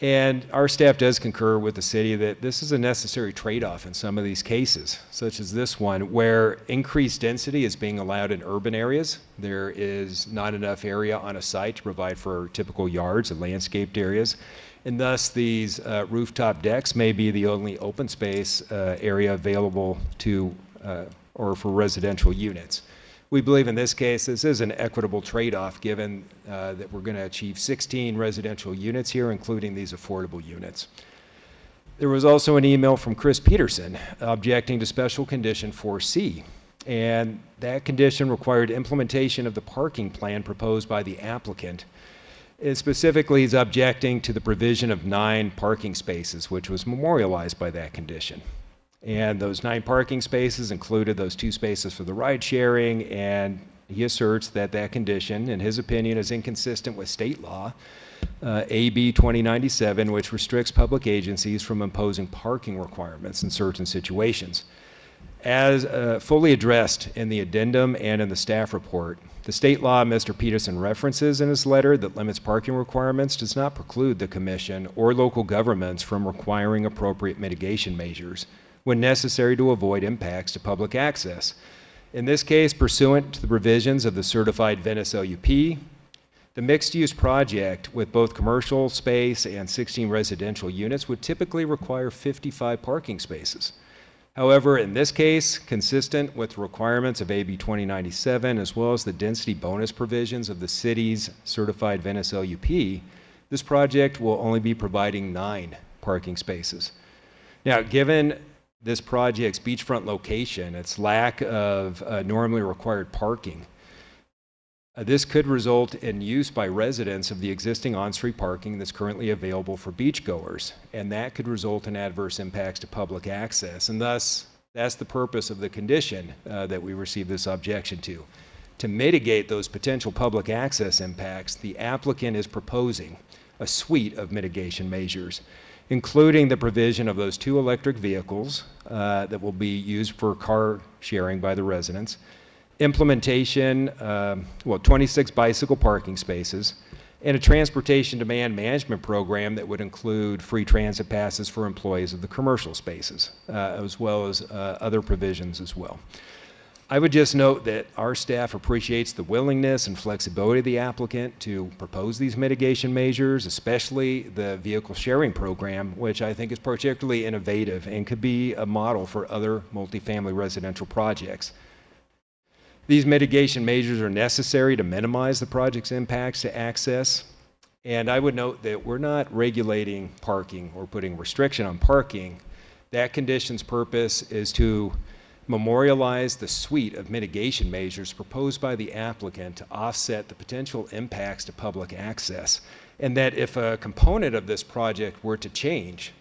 And our staff does concur with the city that this is a necessary trade-off in some of these cases, such as this one, where increased density is being allowed in urban areas. There is not enough area on a site to provide for typical yards and landscaped areas. And thus, these rooftop decks may be the only open space area available to or for residential units. We believe in this case, this is an equitable trade-off given that we're going to achieve 16 residential units here, including these affordable units. There was also an email from Chris Peterson objecting to special condition 4C. And that condition required implementation of the parking plan proposed by the applicant. And specifically, he's objecting to the provision of 9 parking spaces, which was memorialized by that condition. And those 9 parking spaces included those 2 spaces for the ride sharing, and he asserts that that condition, in his opinion, is inconsistent with state law, AB 2097, which restricts public agencies from imposing parking requirements in certain situations. As fully addressed in the addendum and in the staff report, the state law Mr. Peterson references in his letter that limits parking requirements does not preclude the commission or local governments from requiring appropriate mitigation measures when necessary to avoid impacts to public access. In this case, pursuant to the provisions of the certified Venice LUP, the mixed-use project with both commercial space and 16 residential units would typically require 55 parking spaces. However, in this case, consistent with the requirements of AB 2097 as well as the density bonus provisions of the city's certified Venice LUP, this project will only be providing 9 parking spaces. Now, given this project's beachfront location, its lack of normally required parking, this could result in use by residents of the existing on-street parking that's currently available for beachgoers, and that could result in adverse impacts to public access. And thus, that's the purpose of the condition that we received this objection to. To mitigate those potential public access impacts, the applicant is proposing a suite of mitigation measures, including the provision of those 2 electric vehicles that will be used for car sharing by the residents, implementation, 26 bicycle parking spaces, and a transportation demand management program that would include free transit passes for employees of the commercial spaces, as well as other provisions as well. I would just note that our staff appreciates the willingness and flexibility of the applicant to propose these mitigation measures, especially the vehicle sharing program, which I think is particularly innovative and could be a model for other multifamily residential projects. These mitigation measures are necessary to minimize the project's impacts to access. And I would note that we're not regulating parking or putting restriction on parking. That condition's purpose is to memorialize the suite of mitigation measures proposed by the applicant to offset the potential impacts to public access. And that if a component of this project were to change,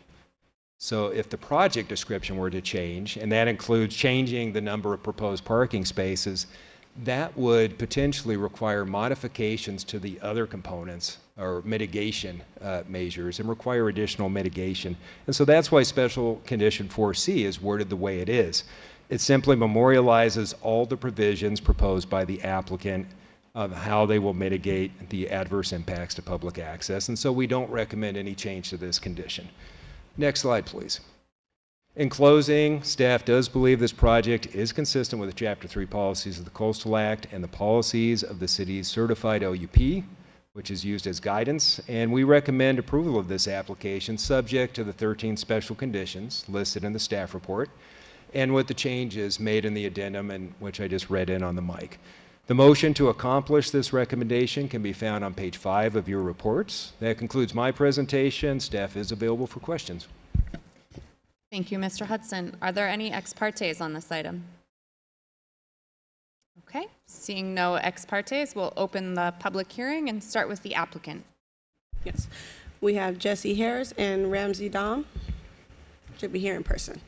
so if the project description were to change, and that includes changing the number of proposed parking spaces, that would potentially require modifications to the other components or mitigation measures and require additional mitigation. And so that's why Special Condition 4C is worded the way it is. It simply memorializes all the provisions proposed by the applicant of how they will mitigate the adverse impacts to public access. And so we don't recommend any change to this condition. Next slide, please. In closing, staff does believe this project is consistent with the Chapter 3 policies of the Coastal Act and the policies of the city's certified LUP, which is used as guidance, and we recommend approval of this application subject to the 13 special conditions listed in the staff report and with the changes made in the addendum and which I just read in on the mic. The motion to accomplish this recommendation can be found on page 5 of your reports. That concludes my presentation. Staff is available for questions. Thank you, Mr. Hudson. Are there any ex partes on this item? Okay, seeing no ex partes, we'll open the public hearing and start with the applicant. Yes. We have Jesse Harris and Ramsey Dom. Should be here in person.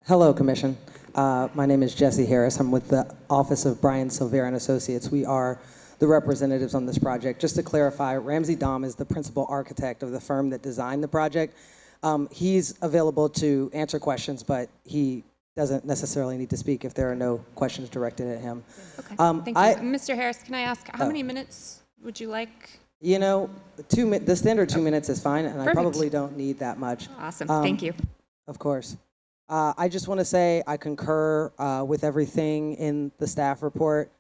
Hello, Commission. My name is Jesse Harris. I'm with the Office of Brian Silvera and Associates. We are the representatives on this project. Just to clarify, Ramsey Dom is the principal architect of the firm that designed the project. He's available to answer questions, but he doesn't necessarily need to speak if there are no questions directed at him. Okay, thank you. Mr. Harris, can I ask, how many minutes would you like? You know, the standard 2 minutes is fine, and Perfect. I probably don't need that much. Awesome, thank you. Of course. I just want to say I concur with everything in the staff report.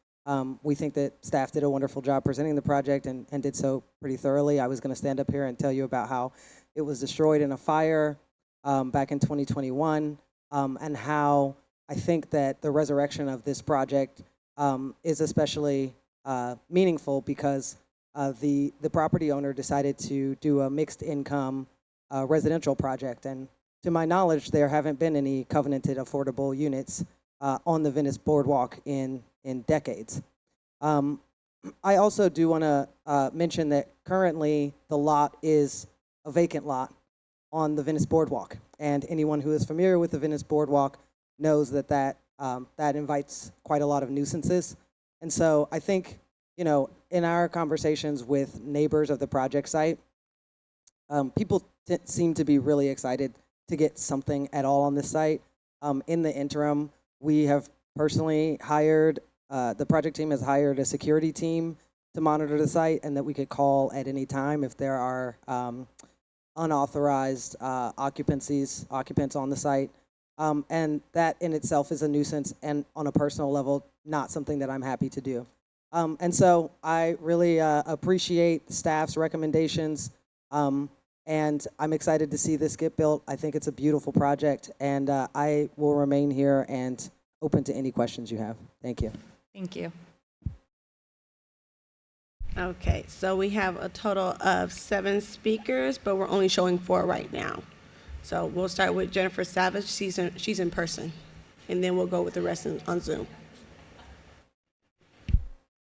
We think that staff did a wonderful job presenting the project and did so pretty thoroughly. I was going to stand up here and tell you about how it was destroyed in a fire back in 2021, and how I think that the resurrection of this project is especially meaningful because the property owner decided to do a mixed income residential project. And to my knowledge, there haven't been any covenanted affordable units on the Venice Boardwalk in decades. I also do want to mention that currently the lot is a vacant lot on the Venice Boardwalk. And anyone who is familiar with the Venice Boardwalk knows that that invites quite a lot of nuisances. And so I think, you know, in our conversations with neighbors of the project site, people seem to be really excited to get something at all on this site. In the interim, we have personally hired, the project team has hired a security team to monitor the site, and that we could call at any time if there are unauthorized occupants on the site. And that in itself is a nuisance, and on a personal level, not something that I'm happy to do. And so I really appreciate staff's recommendations. And I'm excited to see this get built. I think it's a beautiful project, and I will remain here and open to any questions you have. Thank you. Thank you. Okay, so we have a total of 7 speakers, but we're only showing 4 right now. So we'll start with Jennifer Savage. She's in person, and then we'll go with the rest on Zoom.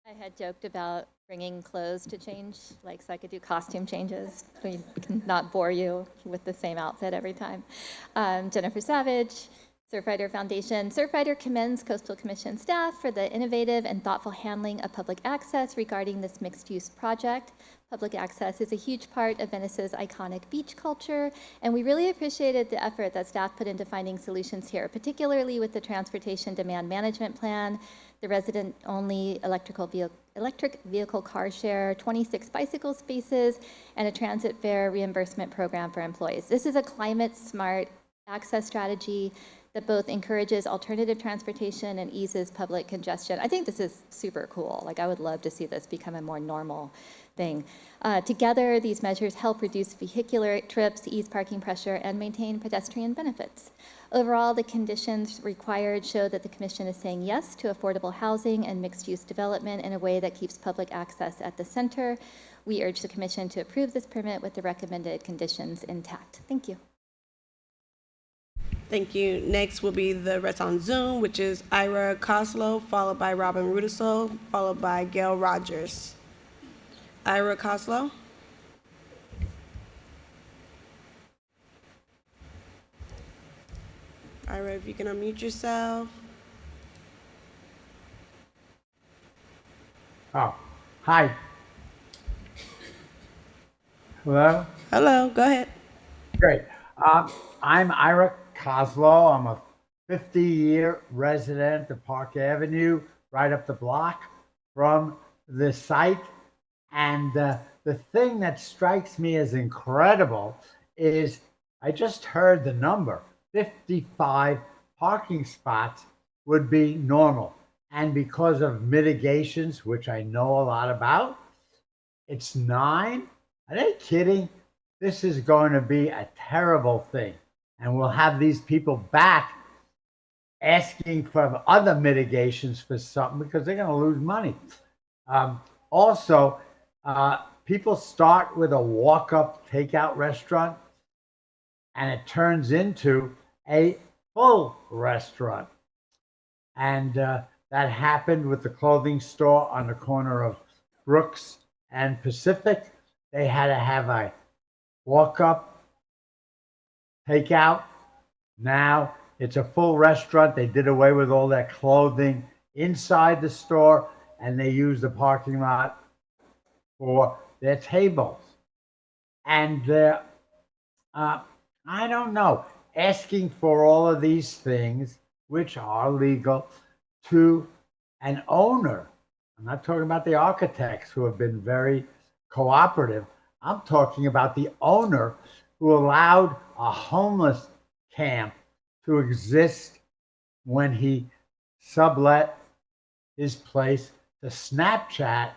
I had joked about bringing clothes to change, like so I could do costume changes. We can not bore you with the same outfit every time. Jennifer Savage, Surfrider Foundation. Surfrider commends Coastal Commission staff for the innovative and thoughtful handling of public access regarding this mixed-use project. Public access is a huge part of Venice's iconic beach culture, and we really appreciated the effort that staff put into finding solutions here, particularly with the Transportation Demand Management Plan, the resident-only electric vehicle car share, 26 bicycle spaces, and a transit fare reimbursement program for employees. This is a climate-smart access strategy that both encourages alternative transportation and eases public congestion. I think this is super cool. Like, I would love to see this become a more normal thing. Together, these measures help reduce vehicular trips, ease parking pressure, and maintain pedestrian benefits. Overall, the conditions required show that the Commission is saying yes to affordable housing and mixed-use development in a way that keeps public access at the center. We urge the Commission to approve this permit with the recommended conditions intact. Thank you. Thank you. Next will be the rest on Zoom, which is Ira Koslow, followed by Robin Rudisil, followed by Gail Rogers. Ira Koslow. Ira, if you can unmute yourself. Oh, hi. Hello? Hello, go ahead. Great. I'm Ira Koslow. I'm a 50-year resident of Park Avenue, right up the block from the site. And the thing that strikes me as incredible is I just heard the number. 55 parking spots would be normal. And because of mitigations, which I know a lot about, it's 9. Are they kidding? This is going to be a terrible thing. And we'll have these people back asking for other mitigations for something because they're going to lose money. Also, people start with a walk-up takeout restaurant. and it turns into a full restaurant. And that happened with the clothing store on the corner of Brooks and Pacific. They had to have a walk up, takeout. Now it's a full restaurant. They did away with all that clothing inside the store, and they use the parking lot for their tables. And they're, I don't know, asking for all of these things, which are legal, to an owner. I'm not talking about the architects who have been very cooperative. I'm talking about the owner who allowed a homeless camp to exist when he sublet his place to Snapchat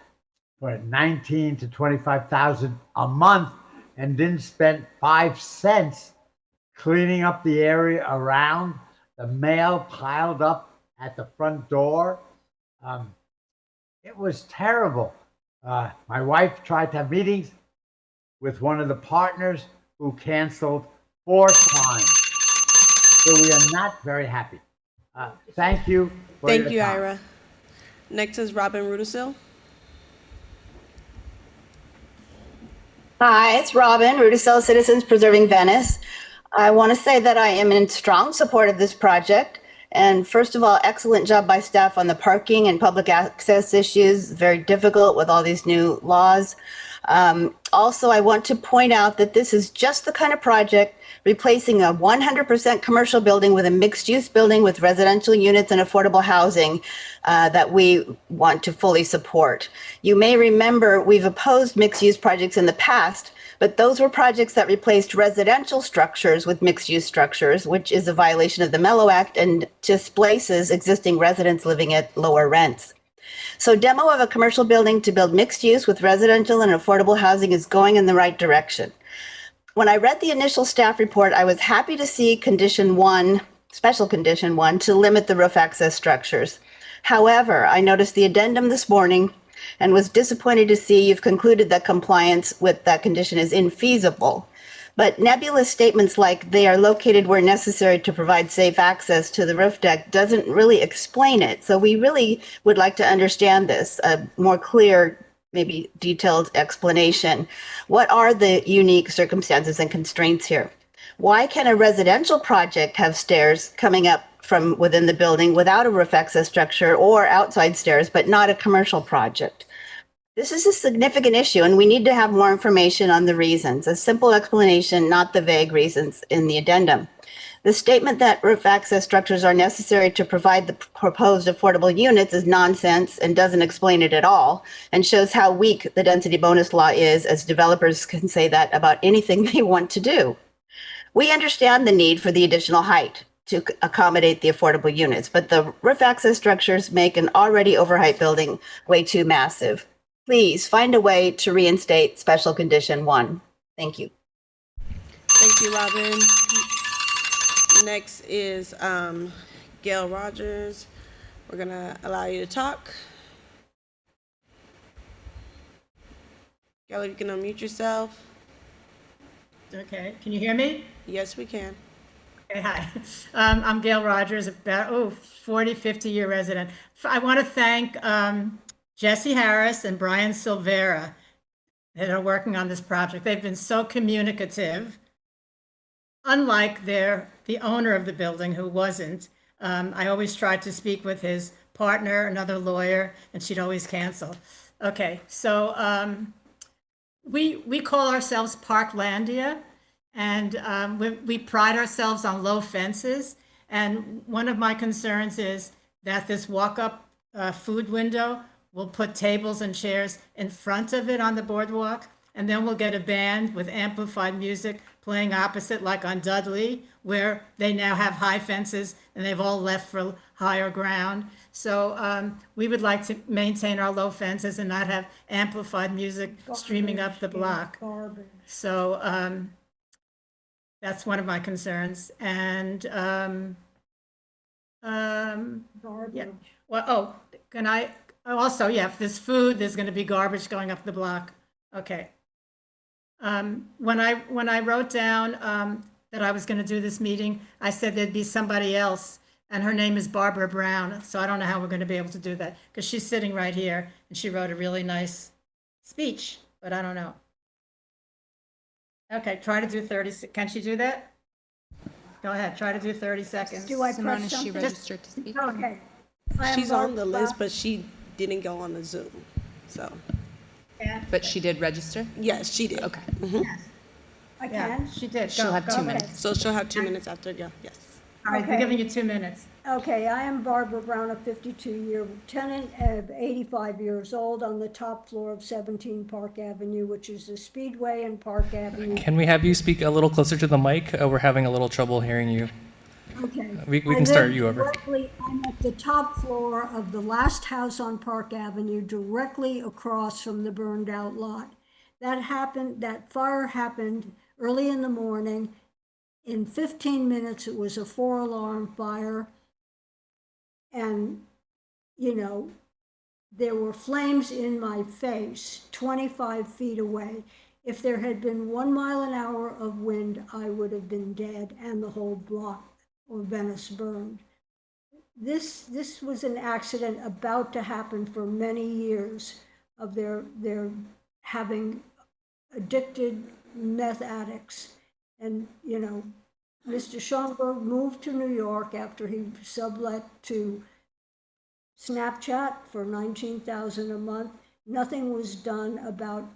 for 19 to 25,000 a month and didn't spend 5 cents cleaning up the area around. The mail piled up at the front door. It was terrible. My wife tried to have meetings with one of the partners who canceled 4 times. So we are not very happy. Thank you. Thank you, Ira. Next is Robin Rudisil. Hi, it's Robin, Rudisil Citizens Preserving Venice. I want to say that I am in strong support of this project. And first of all, excellent job by staff on the parking and public access issues. Very difficult with all these new laws. Also, I want to point out that this is just the kind of project replacing a 100% commercial building with a mixed-use building with residential units and affordable housing that we want to fully support. You may remember we've opposed mixed-use projects in the past, but those were projects that replaced residential structures with mixed-use structures, which is a violation of the Mello Act and displaces existing residents living at lower rents. So demo of a commercial building to build mixed use with residential and affordable housing is going in the right direction. When I read the initial staff report, I was happy to see condition 1, special condition 1, to limit the roof access structures. However, I noticed the addendum this morning and was disappointed to see you've concluded that compliance with that condition is infeasible. But nebulous statements like they are located where necessary to provide safe access to the roof deck doesn't really explain it. So we really would like to understand this, a more clear, maybe detailed explanation. What are the unique circumstances and constraints here? Why can a residential project have stairs coming up from within the building without a roof access structure or outside stairs, but not a commercial project? This is a significant issue, and we need to have more information on the reasons. A simple explanation, not the vague reasons in the addendum. The statement that roof access structures are necessary to provide the proposed affordable units is nonsense and doesn't explain it at all, and shows how weak the density bonus law is, as developers can say that about anything they want to do. We understand the need for the additional height to accommodate the affordable units, but the roof access structures make an already overheight building way too massive. Please find a way to reinstate special condition 1. Thank you. Thank you, Robin. Next is Gail Rogers. We're gonna allow you to talk. Gail, you can unmute yourself. Okay, can you hear me? Yes, we can. Okay, hi. I'm Gail Rogers, about 40, 50-year resident. I want to thank Jesse Harris and Brian Silvera that are working on this project. They've been so communicative, unlike the owner of the building who wasn't. I always tried to speak with his partner, another lawyer, and she'd always cancel. Okay, so we call ourselves Parklandia, and we pride ourselves on low fences. And one of my concerns is that this walk-up food window, we'll put tables and chairs in front of it on the boardwalk, and then we'll get a band with amplified music playing opposite, like on Dudley, where they now have high fences and they've all left for higher ground. So we would like to maintain our low fences and not have amplified music streaming up the block. So that's one of my concerns. And yeah. Well, can I? Also, yeah, if there's food, there's going to be garbage going up the block. Okay. When I wrote down that I was going to do this meeting, I said there'd be somebody else, and her name is Barbara Brown. So I don't know how we're going to be able to do that, because she's sitting right here, and she wrote a really nice speech, but I don't know. Okay, try to do 30. Can she do that? Go ahead, try to do 30 seconds. Do I Simone, press is she something? registered to speak? Okay. She's on the list, but she didn't go on the Zoom. So, But she did register? yes, she did. Okay. I Yeah, can. she did. She'll Go, have go. 2 minutes. So she'll have 2 minutes after, yeah, yes. All right, we're giving you 2 minutes. Okay, I am Barbara Brown, a 52-year tenant of 85 years old on the top floor of 17 Park Avenue, which is the Speedway and Park Avenue. Can we have you speak a little closer to the mic? We're having a little trouble hearing you. Okay. We I can start live you over. I'm at the top floor of the last house on Park Avenue, directly across from the burned out lot. That fire happened early in the morning. In 15 minutes, it was a 4-alarm fire. And, you know, there were flames in my face 25 feet away. If there had been 1 mile an hour of wind, I would have been dead and the whole block or Venice burned. This was an accident about to happen for many years of their having addicted meth addicts. And, you know, Mr. Schonbrun moved to New York after he sublet to Snapchat for $19,000 a month. Nothing was done about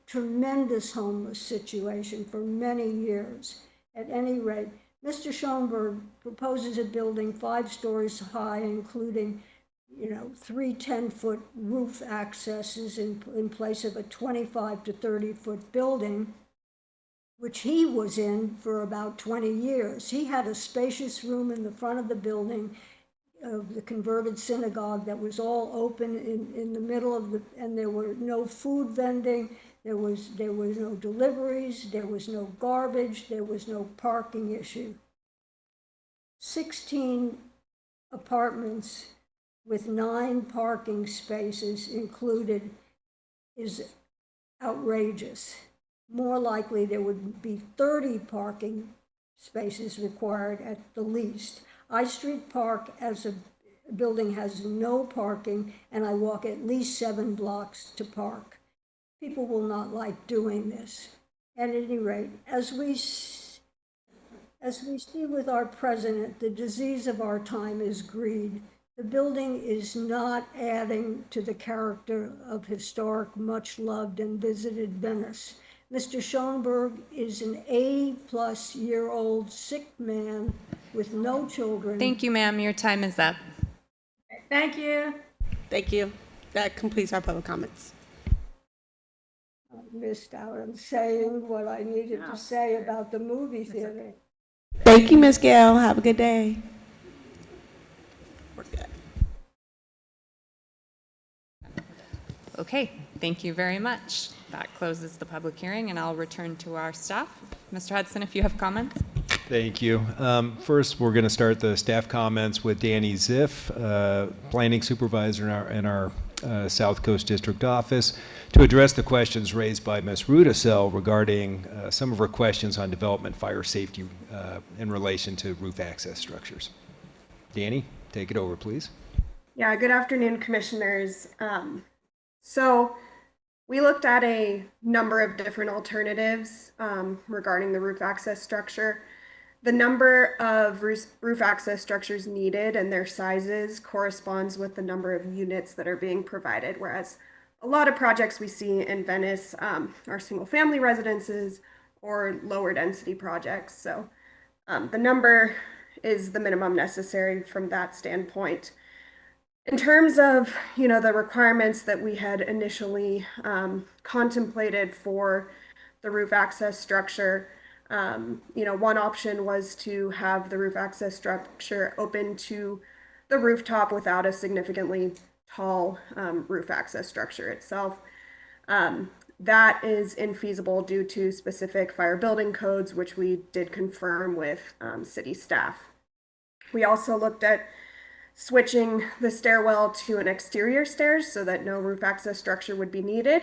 tremendous homeless situation for many years. At any rate, Mr. Schonbrun proposes a building 5 stories high, including, you know, 3 10-foot roof accesses in place of a 25 to 30-foot building, which he was in for about 20 years. He had a spacious room in the front of the building of the converted synagogue that was all open in the middle of the, and there were no food vending, there was no deliveries, there was no garbage, there was no parking issue. 16 apartments with 9 parking spaces included is outrageous. More likely there would be 30 parking spaces required at the least. I Street Park as a building has no parking, and I walk at least 7 blocks to park. People will not like doing this. At any rate, as we see with our president, the disease of our time is greed. The building is not adding to the character of historic, much-loved and visited Venice. Mr. Schonberg is an 80-plus-year-old sick man with no children. Thank you, ma'am. Your time is up. Thank you. Thank you. That completes our public comments. I missed out on saying what I needed to say about the movie theater. Thank you, Ms. Gale. Have a good day. We're good. Okay, thank you very much. That closes the public hearing, and I'll return to our staff. Mr. Hudson, if you have comments. Thank you. First, we're going to start the staff comments with Danny Ziff, Planning Supervisor in our South Coast District Office, to address the questions raised by Ms. Rudisell regarding some of her questions on development fire safety in relation to roof access structures. Danny, take it over, please. Yeah, good afternoon, commissioners. So we looked at a number of different alternatives regarding the roof access structure. The number of roof access structures needed and their sizes corresponds with the number of units that are being provided, whereas a lot of projects we see in Venice are single-family residences or lower density projects. So the number is the minimum necessary from that standpoint. In terms of, the requirements that we had initially contemplated for the roof access structure, one option was to have the roof access structure open to the rooftop without a significantly tall roof access structure itself. That is infeasible due to specific fire building codes, which we did confirm with city staff. We also looked at switching the stairwell to an exterior stairs so that no roof access structure would be needed.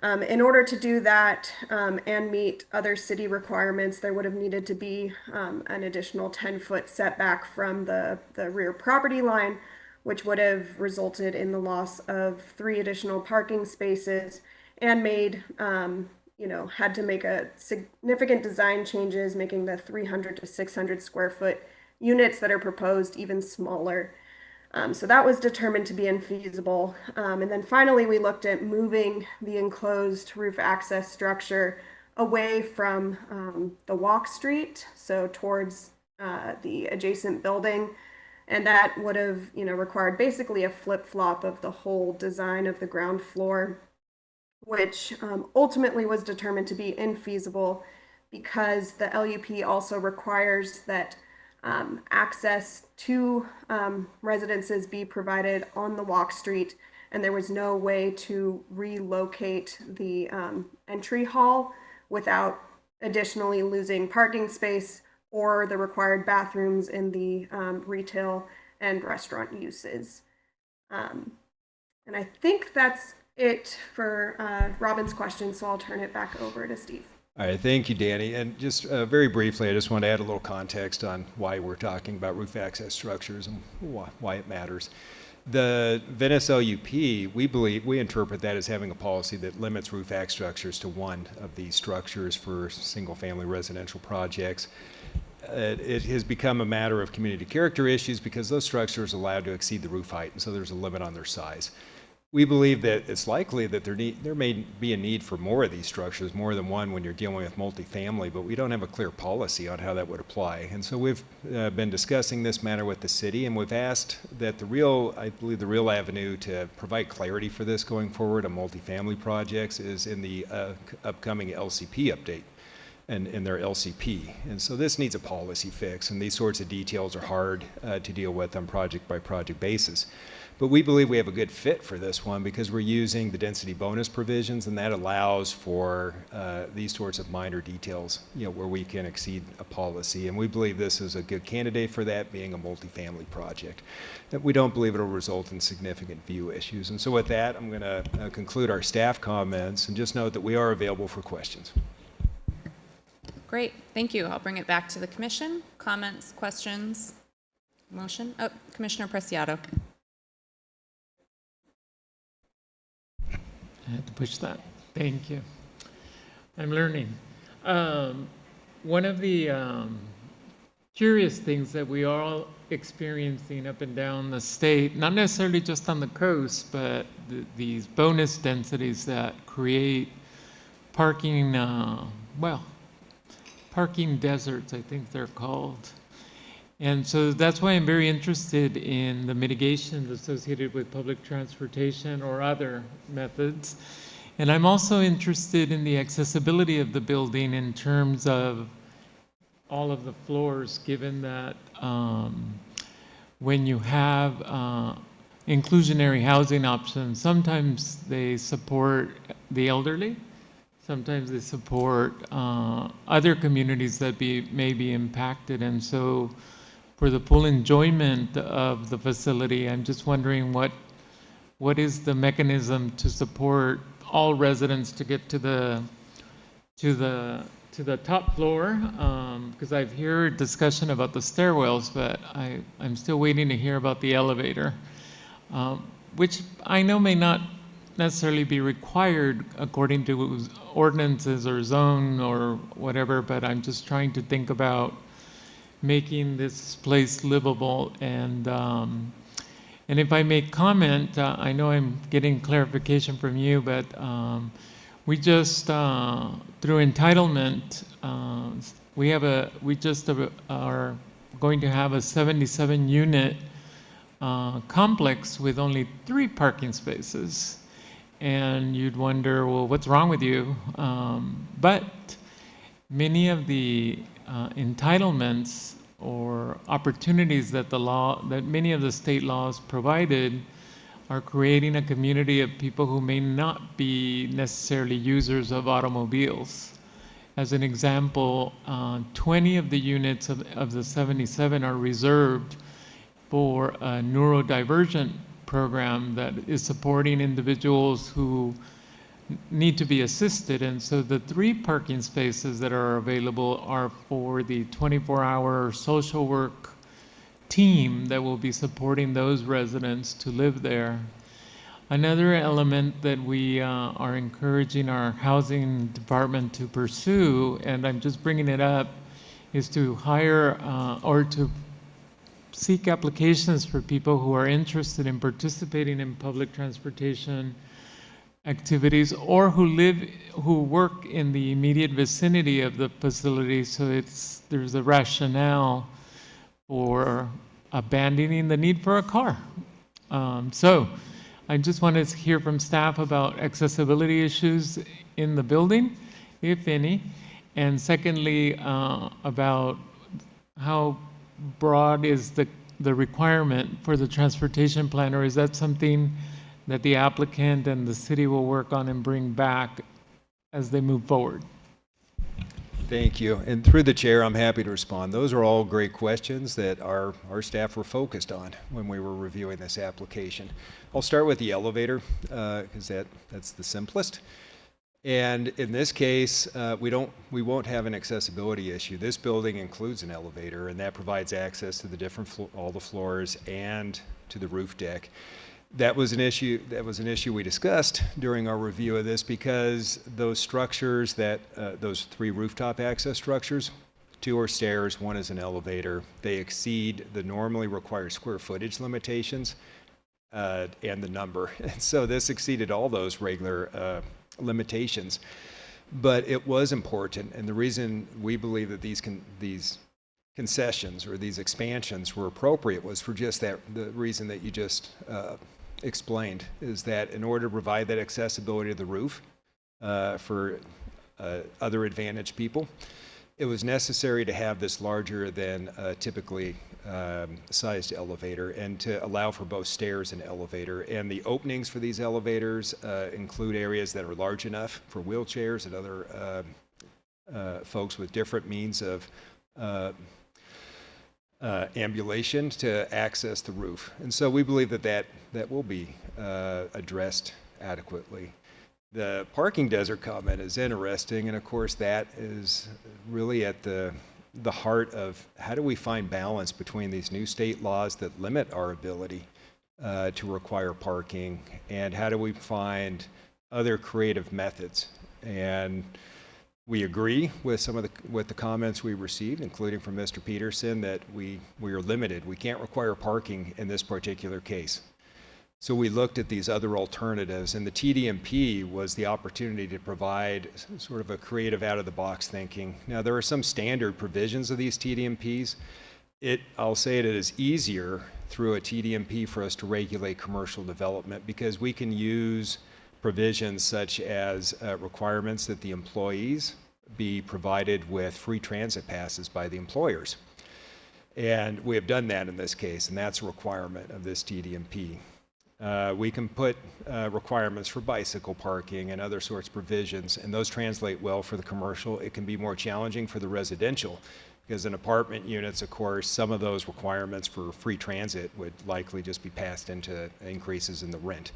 In order to do that and meet other city requirements, there would have needed to be an additional 10-foot setback from the rear property line, which would have resulted in the loss of 3 additional parking spaces and made, had to make a significant design changes, making the 300 to 600 square foot units that are proposed even smaller. So that was determined to be infeasible. And then finally, we looked at moving the enclosed roof access structure away from the walk street, so towards the adjacent building. And that would have, required basically a flip-flop of the whole design of the ground floor, which ultimately was determined to be infeasible because the LUP also requires that access to residences be provided on the walk street, and there was no way to relocate the entry hall without additionally losing parking space or the required bathrooms in the retail and restaurant uses. And I think that's it for Robin's question, so I'll turn it back over to Steve. All right, thank you, Danny. And just very briefly, I just want to add a little context on why we're talking about roof access structures and why it matters. The Venice LUP, we interpret that as having a policy that limits roof access structures to one of these structures for single-family residential projects. It has become a matter of community character issues because those structures are allowed to exceed the roof height, and so there's a limit on their size. We believe that it's likely that there may be a need for more of these structures, more than one when you're dealing with multifamily, but we don't have a clear policy on how that would apply. And so we've been discussing this matter with the city, and we've asked that I believe the real avenue to provide clarity for this going forward on multifamily projects is in the upcoming LCP update and in their LCP. And so this needs a policy fix, and these sorts of details are hard to deal with on project by project basis. But we believe we have a good fit for this one because we're using the density bonus provisions, and that allows for these sorts of minor details, where we can exceed a policy. And we believe this is a good candidate for that, being a multifamily project. That we don't believe it'll result in significant view issues. And so with that, I'm going to conclude our staff comments and just note that we are available for questions. Great, thank you. I'll bring it back to the commission. Comments, questions, motion? Oh, Commissioner Preciado. I had to push that. Thank you. I'm learning. One of the curious things that we are all experiencing up and down the state, not necessarily just on the coast, but these bonus densities that create parking, parking deserts, I think they're called. And so that's why I'm very interested in the mitigations associated with public transportation or other methods. And I'm also interested in the accessibility of the building in terms of all of the floors, given that when you have inclusionary housing options, sometimes they support the elderly, sometimes they support other communities that may be impacted. And so for the full enjoyment of the facility, I'm just wondering what is the mechanism to support all residents to get to the top floor? Because I've heard discussion about the stairwells, but I'm still waiting to hear about the elevator, which I know may not necessarily be required according to ordinances or zone or whatever, but I'm just trying to think about making this place livable. And if I make comment, I know I'm getting clarification from you, but we just through entitlement, we just are going to have a 77-unit complex with only 3 parking spaces, and you'd wonder, well, what's wrong with you? But many of the entitlements or opportunities that many of the state laws provided are creating a community of people who may not be necessarily users of automobiles. As an example, 20 of the units of the 77 are reserved for a neurodivergent program that is supporting individuals who need to be assisted. And so the 3 parking spaces that are available are for the 24-hour social work team that will be supporting those residents to live there. Another element that we are encouraging our housing department to pursue, and I'm just bringing it up, is to hire or to seek applications for people who are interested in participating in public transportation activities or who work in the immediate vicinity of the facility. So there's a rationale for abandoning the need for a car. So I just wanted to hear from staff about accessibility issues in the building, if any. And secondly, about how broad is the requirement for the transportation plan, or is that something that the applicant and the city will work on and bring back as they move forward? Thank you. And through the chair, I'm happy to respond. Those are all great questions that our staff were focused on when we were reviewing this application. I'll start with the elevator because that's the simplest. And in this case, we won't have an accessibility issue. This building includes an elevator, and that provides access to the all the floors and to the roof deck. That was an issue we discussed during our review of this because those structures those 3 rooftop access structures, 2 are stairs, 1 is an elevator. They exceed the normally required square footage limitations and the number. And so this exceeded all those regular limitations. But it was important, and the reason we believe that these concessions or these expansions were appropriate was for just the reason that you just explained, is that in order to provide that accessibility to the roof for other advantaged people, it was necessary to have this larger than typically sized elevator and to allow for both stairs and elevator. And the openings for these elevators include areas that are large enough for wheelchairs and other folks with different means of ambulation to access the roof. And so we believe that will be addressed adequately. The parking desert comment is interesting, and of course that is really at the heart of how do we find balance between these new state laws that limit our ability to require parking, and how do we find other creative methods. And we agree with some of the comments we received, including from Mr. Peterson, that we are limited. We can't require parking in this particular case. So we looked at these other alternatives, and the TDMP was the opportunity to provide sort of a creative out-of-the-box thinking. Now, there are some standard provisions of these TDMPs. I'll say it is easier through a TDMP for us to regulate commercial development because we can use provisions such as requirements that the employees be provided with free transit passes by the employers. And we have done that in this case, and that's a requirement of this TDMP. We can put requirements for bicycle parking and other sorts of provisions, and those translate well for the commercial. It can be more challenging for the residential because in apartment units, of course, some of those requirements for free transit would likely just be passed into increases in the rent.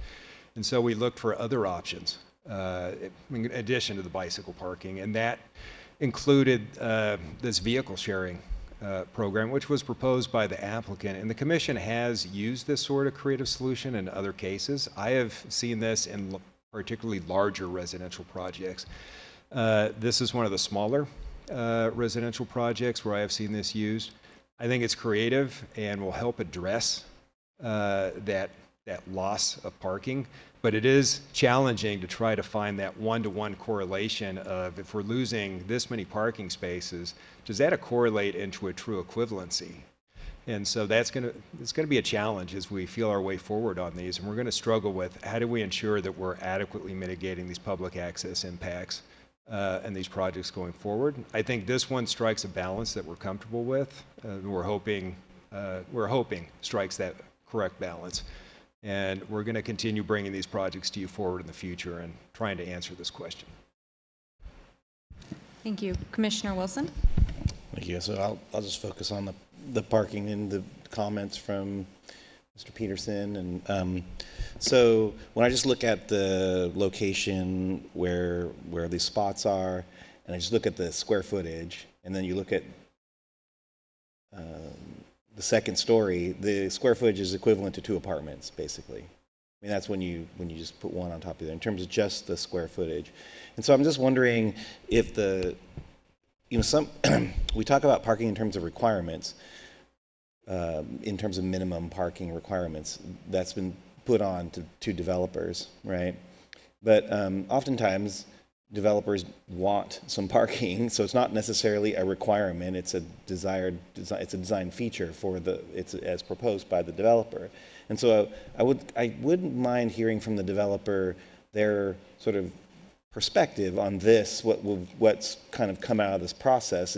And so we looked for other options in addition to the bicycle parking, and that included this vehicle sharing program, which was proposed by the applicant. And the commission has used this sort of creative solution in other cases. I have seen this in particularly larger residential projects. This is one of the smaller residential projects where I have seen this used. I think it's creative and will help address that loss of parking, but it is challenging to try to find that one-to-one correlation of if we're losing this many parking spaces, does that correlate into a true equivalency? And so it's going to be a challenge as we feel our way forward on these, and we're going to struggle with how do we ensure that we're adequately mitigating these public access impacts and these projects going forward. I think this one strikes a balance that we're comfortable with. We're hoping strikes that correct balance. And we're going to continue bringing these projects to you forward in the future and trying to answer this question. Thank you. Commissioner Wilson? Thank you. So I'll just focus on the parking and the comments from Mr. Peterson. And so when I just look at the location where these spots are, and I just look at the square footage, and then you look at the second story, the square footage is equivalent to 2 apartments, basically. I mean, that's when you just put one on top of the other in terms of just the square footage. And so I'm just wondering if some we talk about parking in terms of requirements, in terms of minimum parking requirements that's been put on to developers, right? But oftentimes developers want some parking, so it's not necessarily a requirement. It's a desired design. It's a design feature for it's as proposed by the developer. And so I wouldn't mind hearing from the developer their sort of perspective on this. What's kind of come out of this process?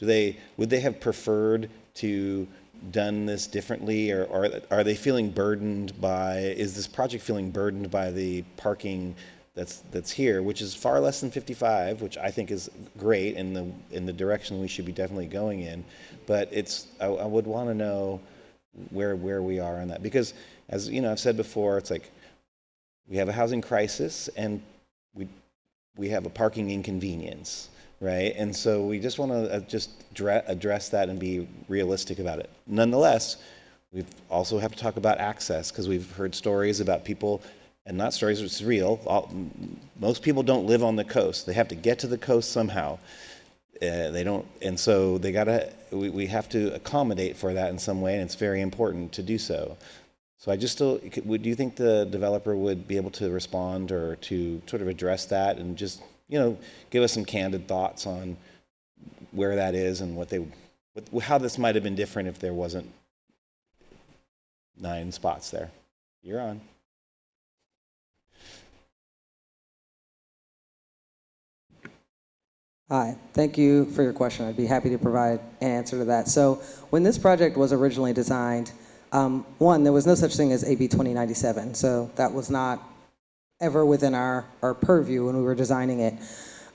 Would they have preferred to done this differently, or are they feeling burdened by? Is this project feeling burdened by the parking that's here, which is far less than 55, which I think is great in the direction we should be definitely going in. But I would want to know where we are on that, because as you know, I've said before, it's like we have a housing crisis and we have a parking inconvenience, right? And so we just want to just address that and be realistic about it. Nonetheless, we also have to talk about access, because we've heard stories about people. And not stories, it's real. Most people don't live on the coast. They have to get to the coast somehow. They don't, and so we have to accommodate for that in some way, and it's very important to do so. So do you think the developer would be able to respond or to sort of address that and just, give us some candid thoughts on where that is and how this might have been different if there wasn't 9 spots there? You're on. Hi, thank you for your question. I'd be happy to provide an answer to that. So when this project was originally designed, one, there was no such thing as AB 2097, so that was not ever within our purview when we were designing it.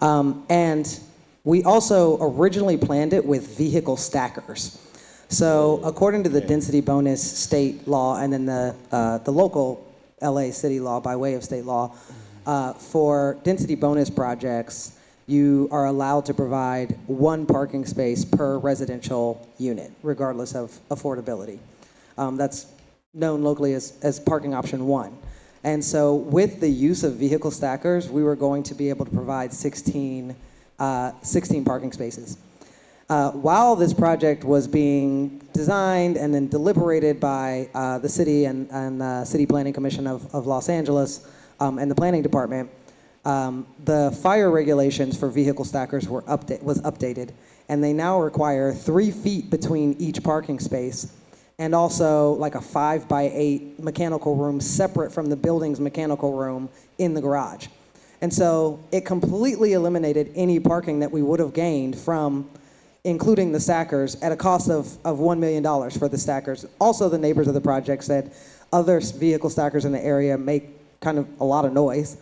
And we also originally planned it with vehicle stackers. So according to the density bonus state law and then the local LA city law by way of state law, for density bonus projects, you are allowed to provide 1 parking space per residential unit, regardless of affordability. That's known locally as parking option 1. And so with the use of vehicle stackers, we were going to be able to provide 16 parking spaces. While this project was being designed and then deliberated by the city and the City Planning Commission of Los Angeles and the Planning Department, the fire regulations for vehicle stackers was updated, and they now require 3 feet between each parking space, and also like a 5x8 mechanical room separate from the building's mechanical room in the garage. And so it completely eliminated any parking that we would have gained from including the stackers at a cost of $1 million for the stackers. Also, the neighbors of the project said other vehicle stackers in the area make kind of a lot of noise.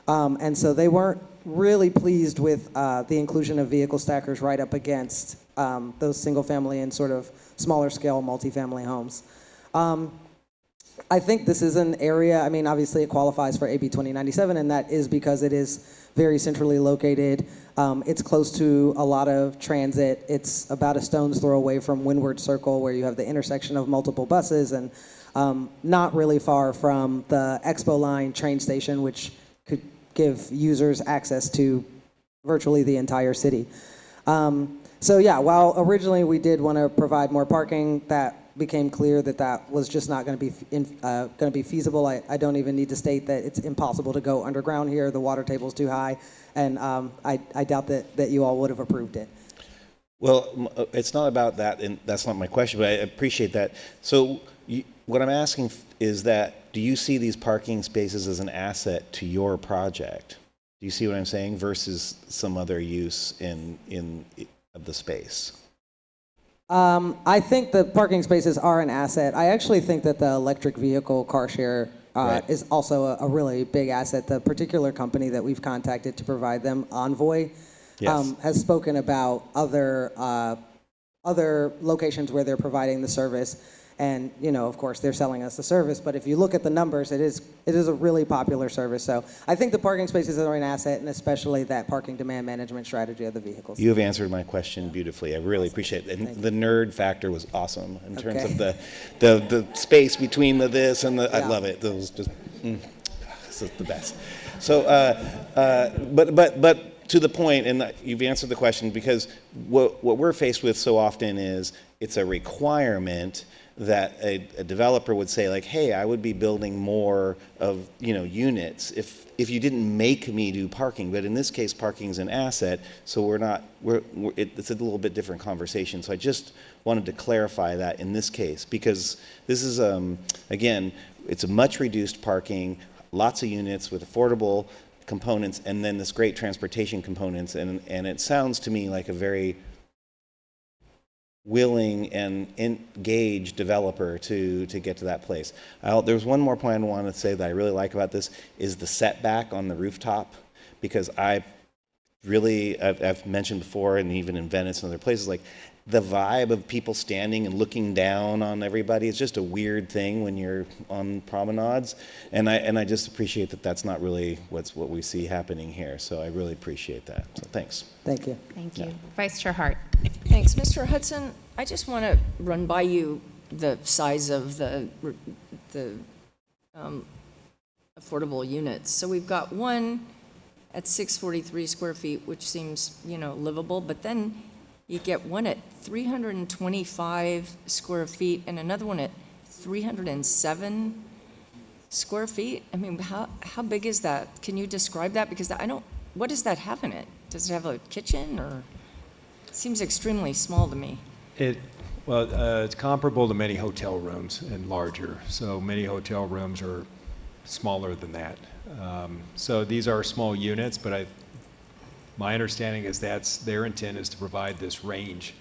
And so they weren't really pleased with the inclusion of vehicle stackers right up against those single family and sort of smaller scale multifamily homes. I think this is an area, I mean, obviously it qualifies for AB 2097, and that is because it is very centrally located. It's close to a lot of transit. It's about a stone's throw away from Windward Circle, where you have the intersection of multiple buses, and not really far from the Expo Line train station, which could give users access to virtually the entire city. So yeah, while originally we did want to provide more parking, that became clear that that was just not going to be feasible. I don't even need to state that it's impossible to go underground here. The water table's too high, and I doubt that you all would have approved it. Well, it's not about that, and that's not my question, but I appreciate that. So what I'm asking is that, do you see these parking spaces as an asset to your project? Do you see what I'm saying? Versus some other use of the space? I think the parking spaces are an asset. I actually think that the electric vehicle car share is also a really big asset. The particular company that we've contacted to provide them, Envoy, has spoken about other locations where they're providing the service. And, of course, they're selling us the service. But if you look at the numbers, it is a really popular service. So I think the parking spaces are an asset, and especially that parking demand management strategy of the vehicles. You have answered my question beautifully. I really appreciate it. And the nerd factor was awesome in terms of the space between the this and the. I love it. It was just this is the best. So, but to the point, and you've answered the question, because what we're faced with so often is it's a requirement that a developer would say, like, hey, I would be building more of units if you didn't make me do parking. But in this case, parking is an asset, so it's a little bit different conversation. So I just wanted to clarify that in this case, because this is again, it's a much reduced parking, lots of units with affordable components, and then this great transportation components, and it sounds to me like a very willing and engaged developer to get to that place. There's one more point I want to say that I really like about this is the setback on the rooftop, because I've mentioned before, and even in Venice and other places, like the vibe of people standing and looking down on everybody is just a weird thing when you're on promenades, and I just appreciate that that's not really what we see happening here. So I really appreciate that. So thanks. Thank you. Thank you. Vice Chair Hart. Thanks. Mr. Hudson, I just want to run by you the size of the affordable units. So we've got one at 643 square feet, which seems, livable, but then you get one at 325 square feet and another one at 307 square feet. I mean, how big is that? Can you describe that? Because what does that have in it? Does it have a kitchen, or? It seems extremely small to me. It's comparable to many hotel rooms and larger. So many hotel rooms are smaller than that. So these are small units, but my understanding is that's their intent is to provide this range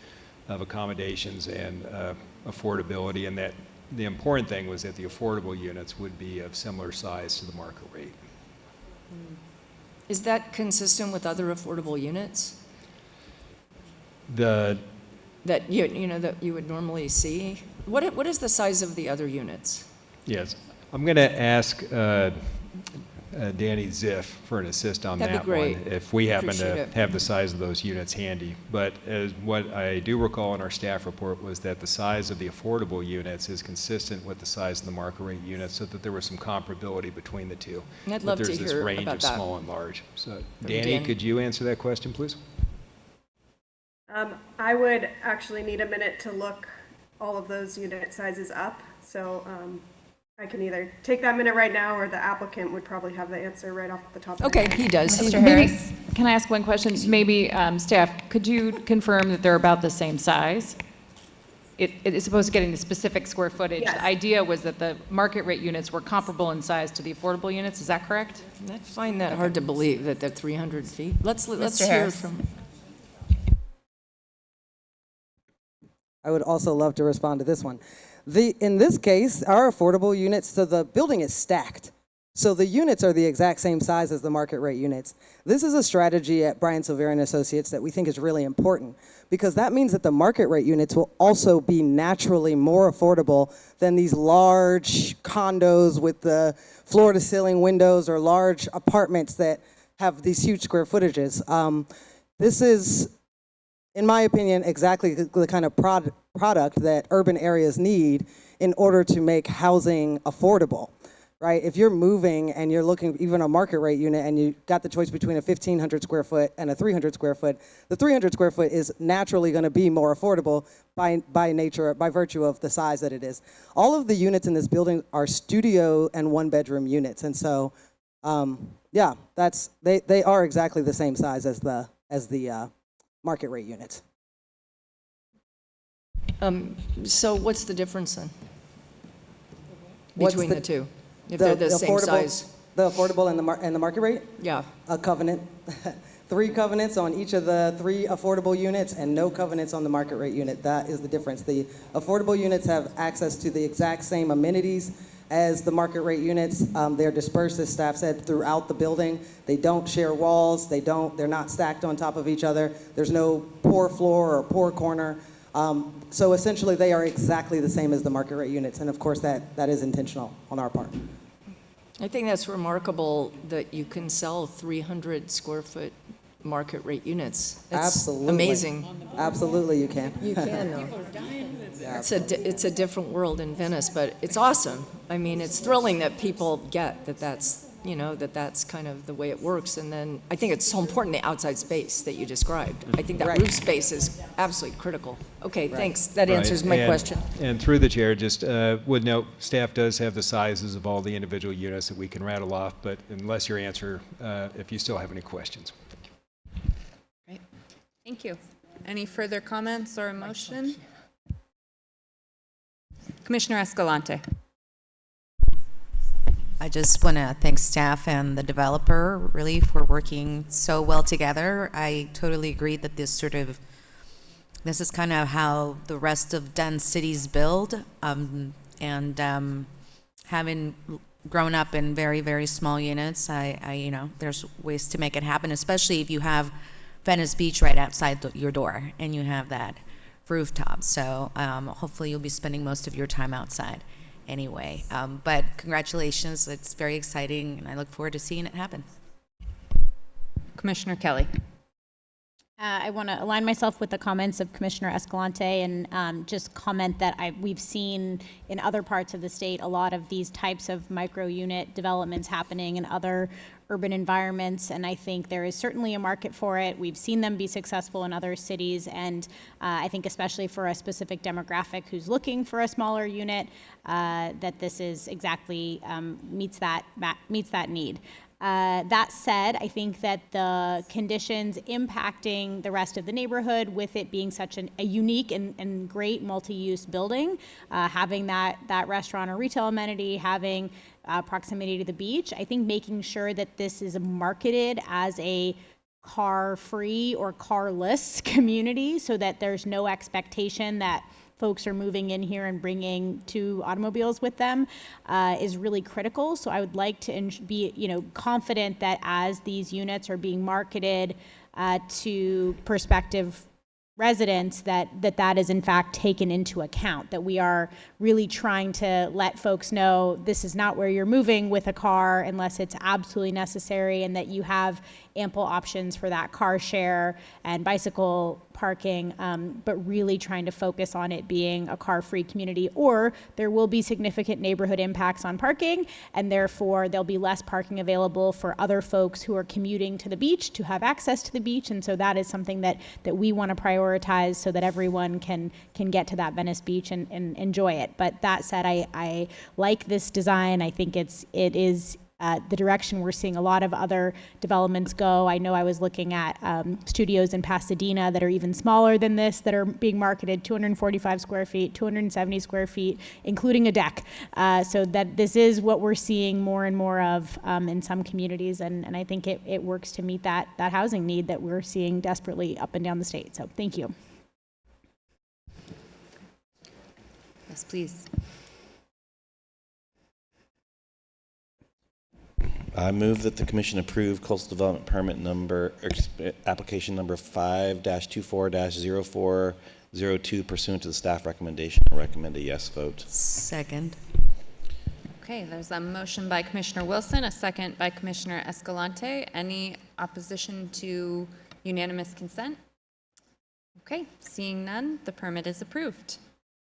of accommodations and affordability, and that the important thing was that the affordable units would be of similar size to the market rate. Is that consistent with other affordable units The that that you would normally see? What is the size of the other units? Yes, I'm going to ask Danny Ziff for an assist on That'd be that great. one, if we happen Appreciate to it. have the size of those units handy. But what I do recall in our staff report was that the size of the affordable units is consistent with the size of the market rate units, so that there was some comparability between the two. I'd love to There's this hear range about of that. small and large. So From Danny, Dan. could you answer that question, please? I would actually need a minute to look all of those unit sizes up. So I can either take that minute right now, or the applicant would probably have the answer right off the top of their Okay, head. he does. Mr. Maybe, Harris. can I ask one question? Maybe staff, could you confirm that they're about the same size? It is opposed to getting the specific square footage. Yes. The idea was that the market rate units were comparable in size to the affordable units. Is that correct? I find that hard to believe that they're 300 feet. Let's Mr. hear Harris. from. I would also love to respond to this one. In this case, our affordable units, so the building is stacked. So the units are the exact same size as the market rate units. This is a strategy at Brian Silvera and Associates that we think is really important, because that means that the market rate units will also be naturally more affordable than these large condos with the floor to ceiling windows, or large apartments that have these huge square footages. This is, in my opinion, exactly the kind of product that urban areas need in order to make housing affordable, right? If you're moving and you're looking even a market rate unit, and you got the choice between a 1,500 square foot and a 300 square foot, the 300 square foot is naturally going to be more affordable by nature, by virtue of the size that it is. All of the units in this building are studio and one bedroom units, and so yeah, they are exactly the same size as the market rate units. So what's the difference then What's between the two? If the they're the same affordable- size? The affordable and the market rate? Yeah. A covenant. 3 covenants on each of the 3 affordable units, and no covenants on the market rate unit. That is the difference. The affordable units have access to the exact same amenities as the market rate units. They're dispersed, as staff said, throughout the building. They don't share walls. They're not stacked on top of each other. There's no poor floor or poor corner. So essentially, they are exactly the same as the market rate units, and of course, that is intentional on our part. I think that's remarkable that you can sell 300 square foot market rate units. It's Absolutely. amazing. Absolutely, you can. You can, though. Yeah. It's a different world in Venice, but it's awesome. I mean, it's thrilling that people get that that's, you know, that that's kind of the way it works. And then I think it's so important, the outside space that you described. I think that Right. roof space is absolutely critical. Okay, Right. thanks. That Right. answers my question. And through the chair, just would note, staff does have the sizes of all the individual units that we can rattle off, but unless your answer, if you still have any questions. Great. Thank you. Any further comments or a motion? Commissioner Escalante. I just want to thank staff and the developer really for working so well together. I totally agree that this is kind of how the rest of dense cities build. Having grown up in very, very small units, there's ways to make it happen, especially if you have Venice Beach right outside your door and you have that rooftop. So hopefully you'll be spending most of your time outside anyway. But congratulations, it's very exciting and I look forward to seeing it happen. Commissioner Kelly. I want to align myself with the comments of Commissioner Escalante and just comment that we've seen in other parts of the state a lot of these types of micro unit developments happening in other urban environments, and I think there is certainly a market for it. We've seen them be successful in other cities, and I think especially for a specific demographic who's looking for a smaller unit, that this is exactly meets that need. That said, I think that the conditions impacting the rest of the neighborhood, with it being such a unique and great multi-use building, having that restaurant or retail amenity, having proximity to the beach, I think making sure that this is marketed as a car-free or carless community so that there's no expectation that folks are moving in here and bringing two automobiles with them is really critical. So I would like to be, confident that as these units are being marketed to prospective residents, that is in fact taken into account, that we are really trying to let folks know this is not where you're moving with a car unless it's absolutely necessary, and that you have ample options for that car share and bicycle parking, but really trying to focus on it being a car-free community, or there will be significant neighborhood impacts on parking, and therefore there'll be less parking available for other folks who are commuting to the beach to have access to the beach. And so that is something that we want to prioritize so that everyone can get to that Venice Beach and enjoy it. But that said, I like this design. I think it is the direction we're seeing a lot of other developments go. I know I was looking at studios in Pasadena that are even smaller than this, that are being marketed 245 square feet, 270 square feet, including a deck. So that this is what we're seeing more and more of in some communities, and I think it works to meet that housing need that we're seeing desperately up and down the state. So thank you. Yes, please. I move that the commission approve coastal development permit number, application number 5-24-0402 pursuant to the staff recommendation. I recommend a yes vote. Second. Okay, there's a motion by Commissioner Wilson, a second by Commissioner Escalante. Any opposition to unanimous consent? Okay, seeing none, the permit is approved.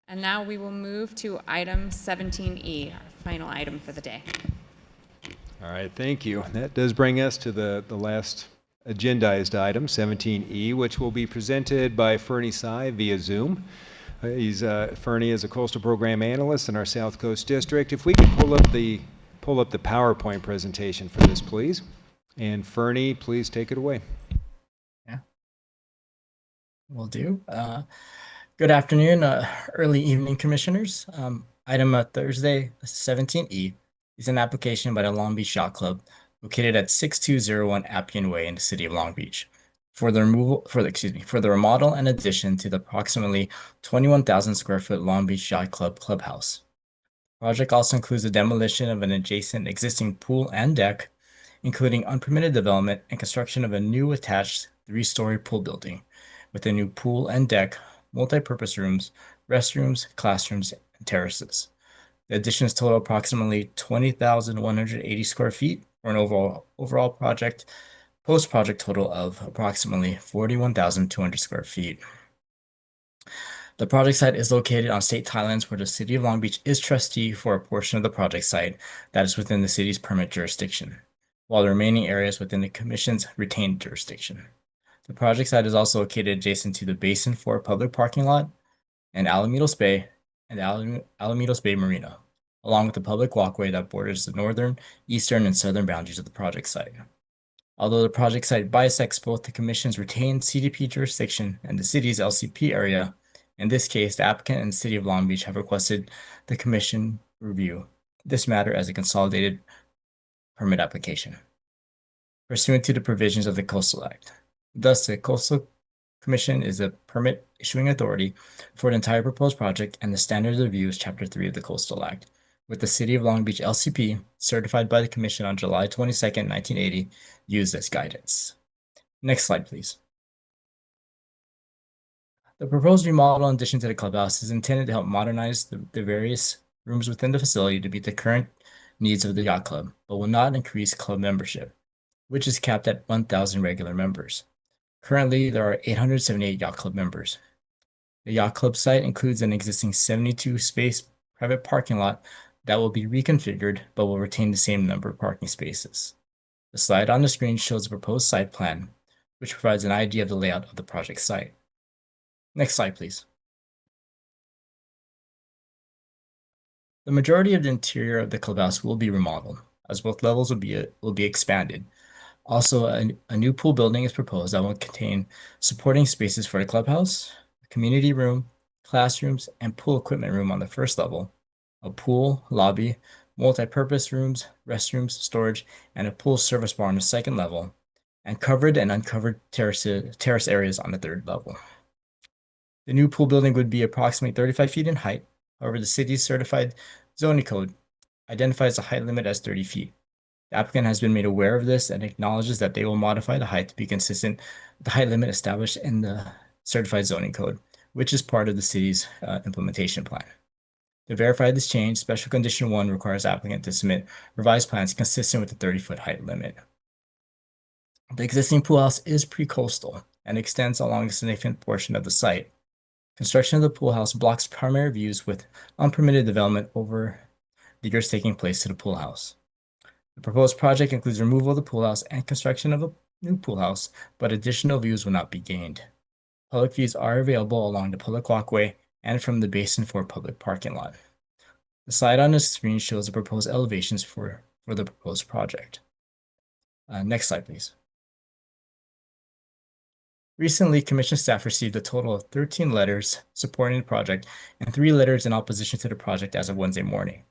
And now we will move to item 17E, our final item for the day. All right, thank you. That does bring us to the last agendized item, 17E, which will be presented by Fernie Tsai via Zoom. Fernie is a coastal program analyst in our South Coast District. If we could pull up the PowerPoint presentation for this, please. And Fernie, please take it away. Yeah, will do. Good afternoon, early evening, commissioners. Item Thursday, 17E. is an application by the Long Beach Yacht Club, located at 6201 Appian Way in the city of Long Beach, for the remodel and addition to the approximately 21,000 square foot Long Beach Yacht Club clubhouse. The project also includes the demolition of an adjacent existing pool and deck, including unpermitted development and construction of a new attached 3-story pool building with a new pool and deck multi-purpose rooms, restrooms, classrooms, and terraces. The additions total approximately 20,180 square feet for an overall post-project total of approximately 41,200 square feet. The project site is located on state tidelands where the City of Long Beach is trustee for a portion of the project site that is within the city's permit jurisdiction, while the remaining areas within the Commission's retained jurisdiction. The project site is also located adjacent to the Basin 4 public parking lot and Alamitos Bay and Alamitos Bay Marina, along with the public walkway that borders the northern, eastern, and southern boundaries of the project site. Although the project site bisects both the Commission's retained CDP jurisdiction and the city's LCP area, in this case, the applicant and the City of Long Beach have requested the Commission review this matter as a consolidated permit application, pursuant to the provisions of the Coastal Act. Thus, the Coastal Commission is the permit issuing authority for the entire proposed project, and the standard of review is Chapter 3 of the Coastal Act, with the City of Long Beach LCP, certified by the Commission on July 22nd, 1980, used as guidance. Next slide, please. The proposed remodel in addition to the clubhouse is intended to help modernize the various rooms within the facility to meet the current needs of the yacht club, but will not increase club membership, which is capped at 1,000 regular members. Currently, there are 878 yacht club members. The yacht club site includes an existing 72-space private parking lot that will be reconfigured but will retain the same number of parking spaces. The slide on the screen shows the proposed site plan, which provides an idea of the layout of the project site. Next slide, please. The majority of the interior of the clubhouse will be remodeled, as both levels will be expanded. Also, a new pool building is proposed that will contain supporting spaces for the clubhouse, a community room, classrooms, and pool equipment room on the first level, a pool, lobby, multi-purpose rooms, restrooms, storage, and a pool service bar on the second level, and covered and uncovered terrace areas on the third level. The new pool building would be approximately 35 feet in height. However, the city's certified zoning code identifies the height limit as 30 feet. The applicant has been made aware of this and acknowledges that they will modify the height to be consistent with the height limit established in the certified zoning code, which is part of the city's implementation plan. To verify this change, Special Condition 1 requires the applicant to submit revised plans consistent with the 30-foot height limit. The existing pool house is pre-coastal and extends along a significant portion of the site. Construction of the pool house blocks primary views with unpermitted development over the years taking place to the pool house. The proposed project includes removal of the pool house and construction of a new pool house, but additional views will not be gained. Public views are available along the public walkway and from the Basin 4 public parking lot. The slide on the screen shows the proposed elevations for the proposed project. Next slide, please. Recently, Commission staff received a total of 13 letters supporting the project and 3 letters in opposition to the project as of Wednesday morning,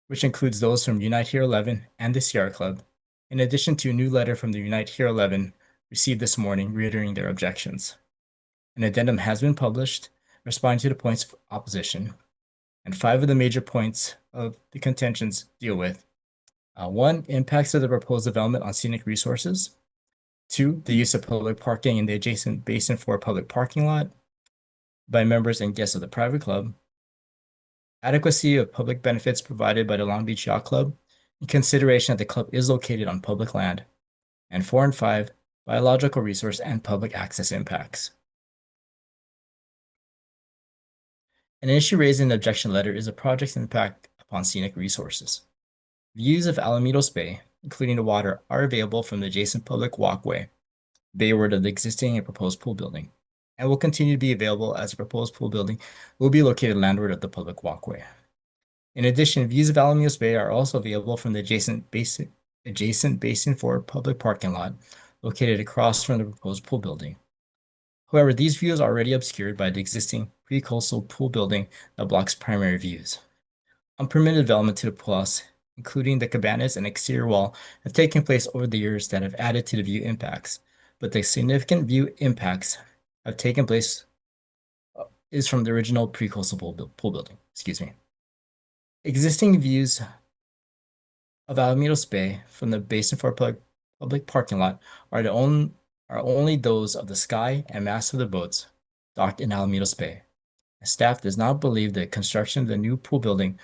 which includes those from Unite Here 11 and the Sierra Club, in addition to a new letter from the Unite Here 11 received this morning reiterating their objections. An addendum has been published responding to the points of opposition, and 5 of the major points of the contentions deal with 1. Impacts of the proposed development on scenic resources. 2. The use of public parking in the adjacent Basin 4 public parking lot by members and guests of the private club. Adequacy of public benefits provided by the Long Beach Yacht Club in consideration that the club is located on public land. And 4 and 5, biological resource and public access impacts. An issue raised in the objection letter is the project's impact upon scenic resources. Views of Alamitos Bay, including the water, are available from the adjacent public walkway, bayward of the existing and proposed pool building, and will continue to be available as the proposed pool building will be located landward of the public walkway. In addition, views of Alamitos Bay are also available from the adjacent Basin 4 public parking lot located across from the proposed pool building. However, these views are already obscured by the existing pre-coastal pool building that blocks primary views. Unpermitted development to the pool house, including the cabanas and exterior wall, have taken place over the years that have added to the view impacts, but the significant view impacts have taken place is from the original pre-coastal pool building. Existing views of Alamitos Bay from the Basin 4 public parking lot are only those of the sky and mast of the boats docked in Alamitos Bay, Staff does not believe that construction of the new pool building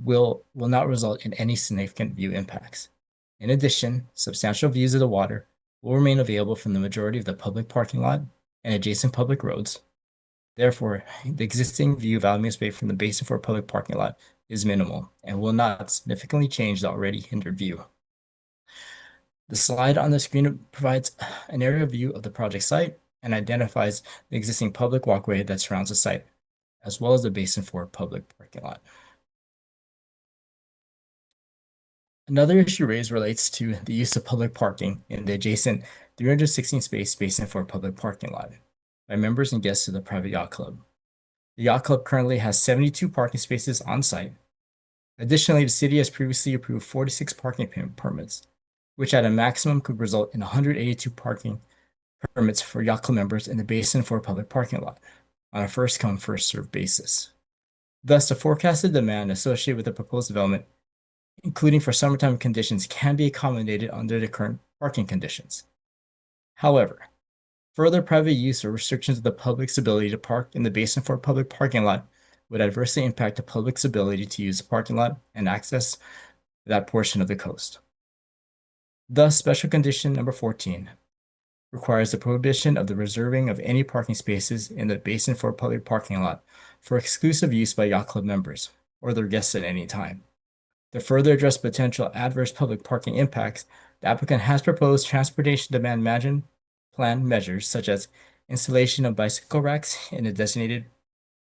will not result in any significant view impacts. In addition, substantial views of the water will remain available from the majority of the public parking lot and adjacent public roads. Therefore, the existing view of Alamance Bay from the Basin for public parking lot is minimal and will not significantly change the already hindered view. The slide on the screen provides an aerial view of the project site and identifies the existing public walkway that surrounds the site, as well as the Basin for public parking lot. Another issue raised relates to the use of public parking in the adjacent 316 space Basin for public parking lot by members and guests of the private yacht club. The yacht club currently has 72 parking spaces on site. Additionally, the city has previously approved 46 parking permits, which at a maximum could result in 182 parking permits for yacht club members in the Basin for public parking lot on a first-come, first-served basis. Thus, the forecasted demand associated with the proposed development, including for summertime conditions, can be accommodated under the current parking conditions. However, further private use or restrictions of the public's ability to park in the Basin for public parking lot would adversely impact the public's ability to use the parking lot and access that portion of the coast. Thus, special condition number 14 requires the prohibition of the reserving of any parking spaces in the Basin for public parking lot for exclusive use by yacht club members or their guests at any time. To further address potential adverse public parking impacts, the applicant has proposed transportation demand management plan measures such as installation of bicycle racks in a designated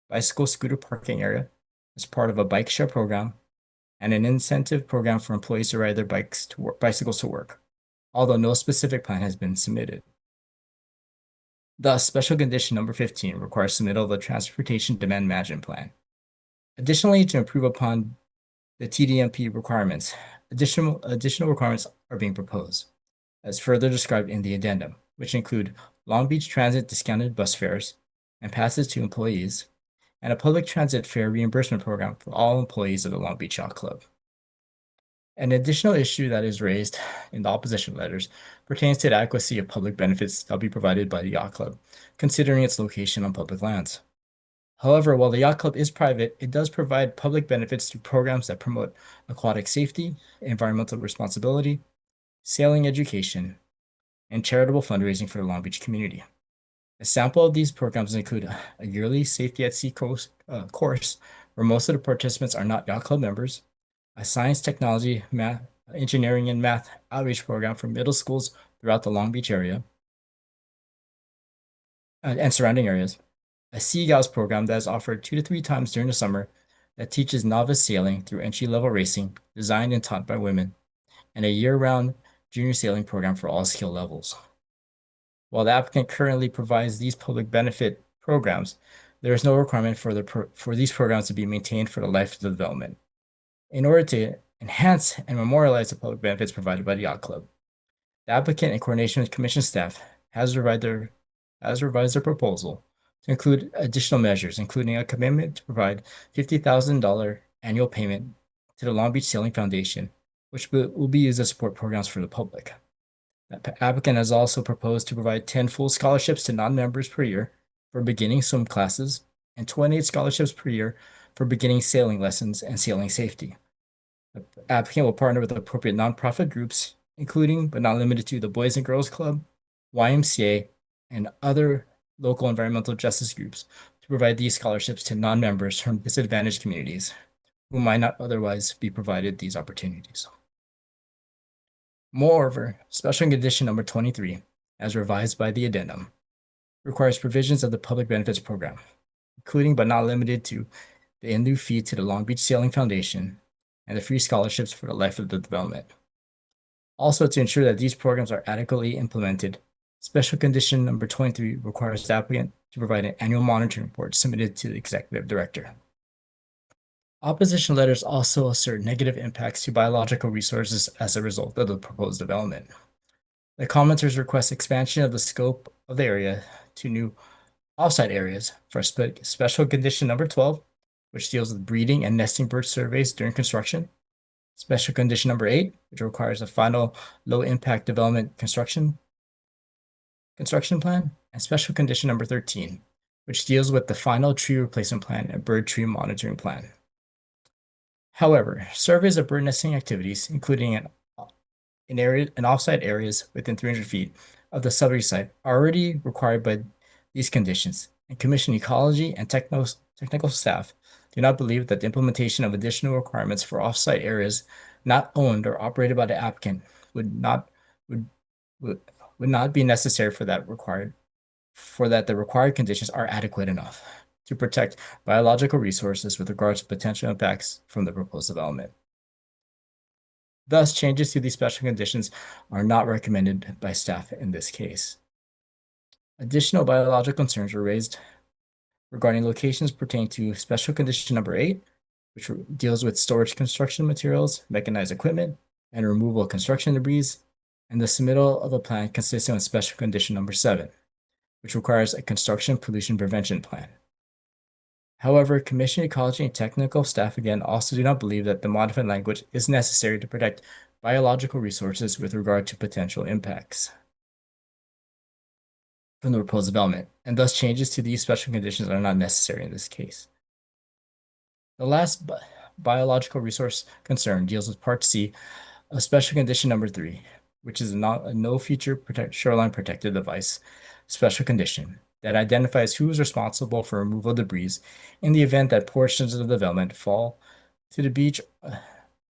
bicycle scooter parking area as part of a bike share program and an incentive program for employees to ride their bicycles to work, although no specific plan has been submitted. Thus, special condition number 15 requires submittal of a transportation demand management plan. Additionally, to improve upon the TDMP requirements, additional requirements are being proposed, as further described in the addendum, which include Long Beach Transit discounted bus fares and passes to employees, and a public transit fare reimbursement program for all employees of the Long Beach Yacht Club. An additional issue that is raised in the opposition letters pertains to the adequacy of public benefits that will be provided by the Yacht Club, considering its location on public lands. However, while the Yacht Club is private, it does provide public benefits through programs that promote aquatic safety, environmental responsibility, sailing education, and charitable fundraising for the Long Beach community. A sample of these programs include a yearly Safety at Sea course where most of the participants are not Yacht Club members, a science, technology, math, engineering, and math outreach program for middle schools throughout the Long Beach area and surrounding areas, a Sea Gals program that is offered 2 to 3 times during the summer that teaches novice sailing through entry-level racing designed and taught by women, and a year-round junior sailing program for all skill levels. While the applicant currently provides these public benefit programs, there is no requirement for these programs to be maintained for the life of the development. In order to enhance and memorialize the public benefits provided by the Yacht Club, the applicant, in coordination with Commission staff, has revised their proposal to include additional measures, including a commitment to provide $50,000 annual payment to the Long Beach Sailing Foundation, which will be used to support programs for the public. The applicant has also proposed to provide 10 full scholarships to non-members per year for beginning swim classes and 28 scholarships per year for beginning sailing lessons and sailing safety. The applicant will partner with appropriate nonprofit groups, including but not limited to the Boys and Girls Club, YMCA, and other local environmental justice groups to provide these scholarships to non-members from disadvantaged communities who might not otherwise be provided these opportunities. Moreover, special condition number 23, as revised by the addendum, requires provisions of the Public Benefits Program, including but not limited to the in-lieu fee to the Long Beach Sailing Foundation and the free scholarships for the life of the development. Also, to ensure that these programs are adequately implemented, special condition number 23 requires the applicant to provide an annual monitoring report submitted to the executive director. Opposition letters also assert negative impacts to biological resources as a result of the proposed development. The commenters request expansion of the scope of the area to new offsite areas for special condition number 12, which deals with breeding and nesting bird surveys during construction. Special condition number 8, which requires a final low-impact development construction plan. And special condition number 13, which deals with the final tree replacement plan and bird tree monitoring plan. However, surveys of bird nesting activities, including in offsite areas within 300 feet of the subject site, are already required by these conditions, and Commission ecology and technical staff do not believe that the implementation of additional requirements for offsite areas not owned or operated by the applicant would not be necessary for that the required conditions are adequate enough to protect biological resources with regards to potential impacts from the proposed development. Thus, changes to these special conditions are not recommended by staff in this case. Additional biological concerns were raised regarding locations pertaining to special condition number 8, which deals with storage construction materials, mechanized equipment, and removal of construction debris, and the submittal of a plan consistent with special condition number 7, which requires a construction pollution prevention plan. However, Commission ecology and technical staff again also do not believe that the modified language is necessary to protect biological resources with regard to potential impacts from the proposed development, and thus changes to these special conditions are not necessary in this case. The last biological resource concern deals with Part C of special condition number 3, which is a no future shoreline protected device special condition that identifies who is responsible for removal of debris in the event that portions of the development fall to the beach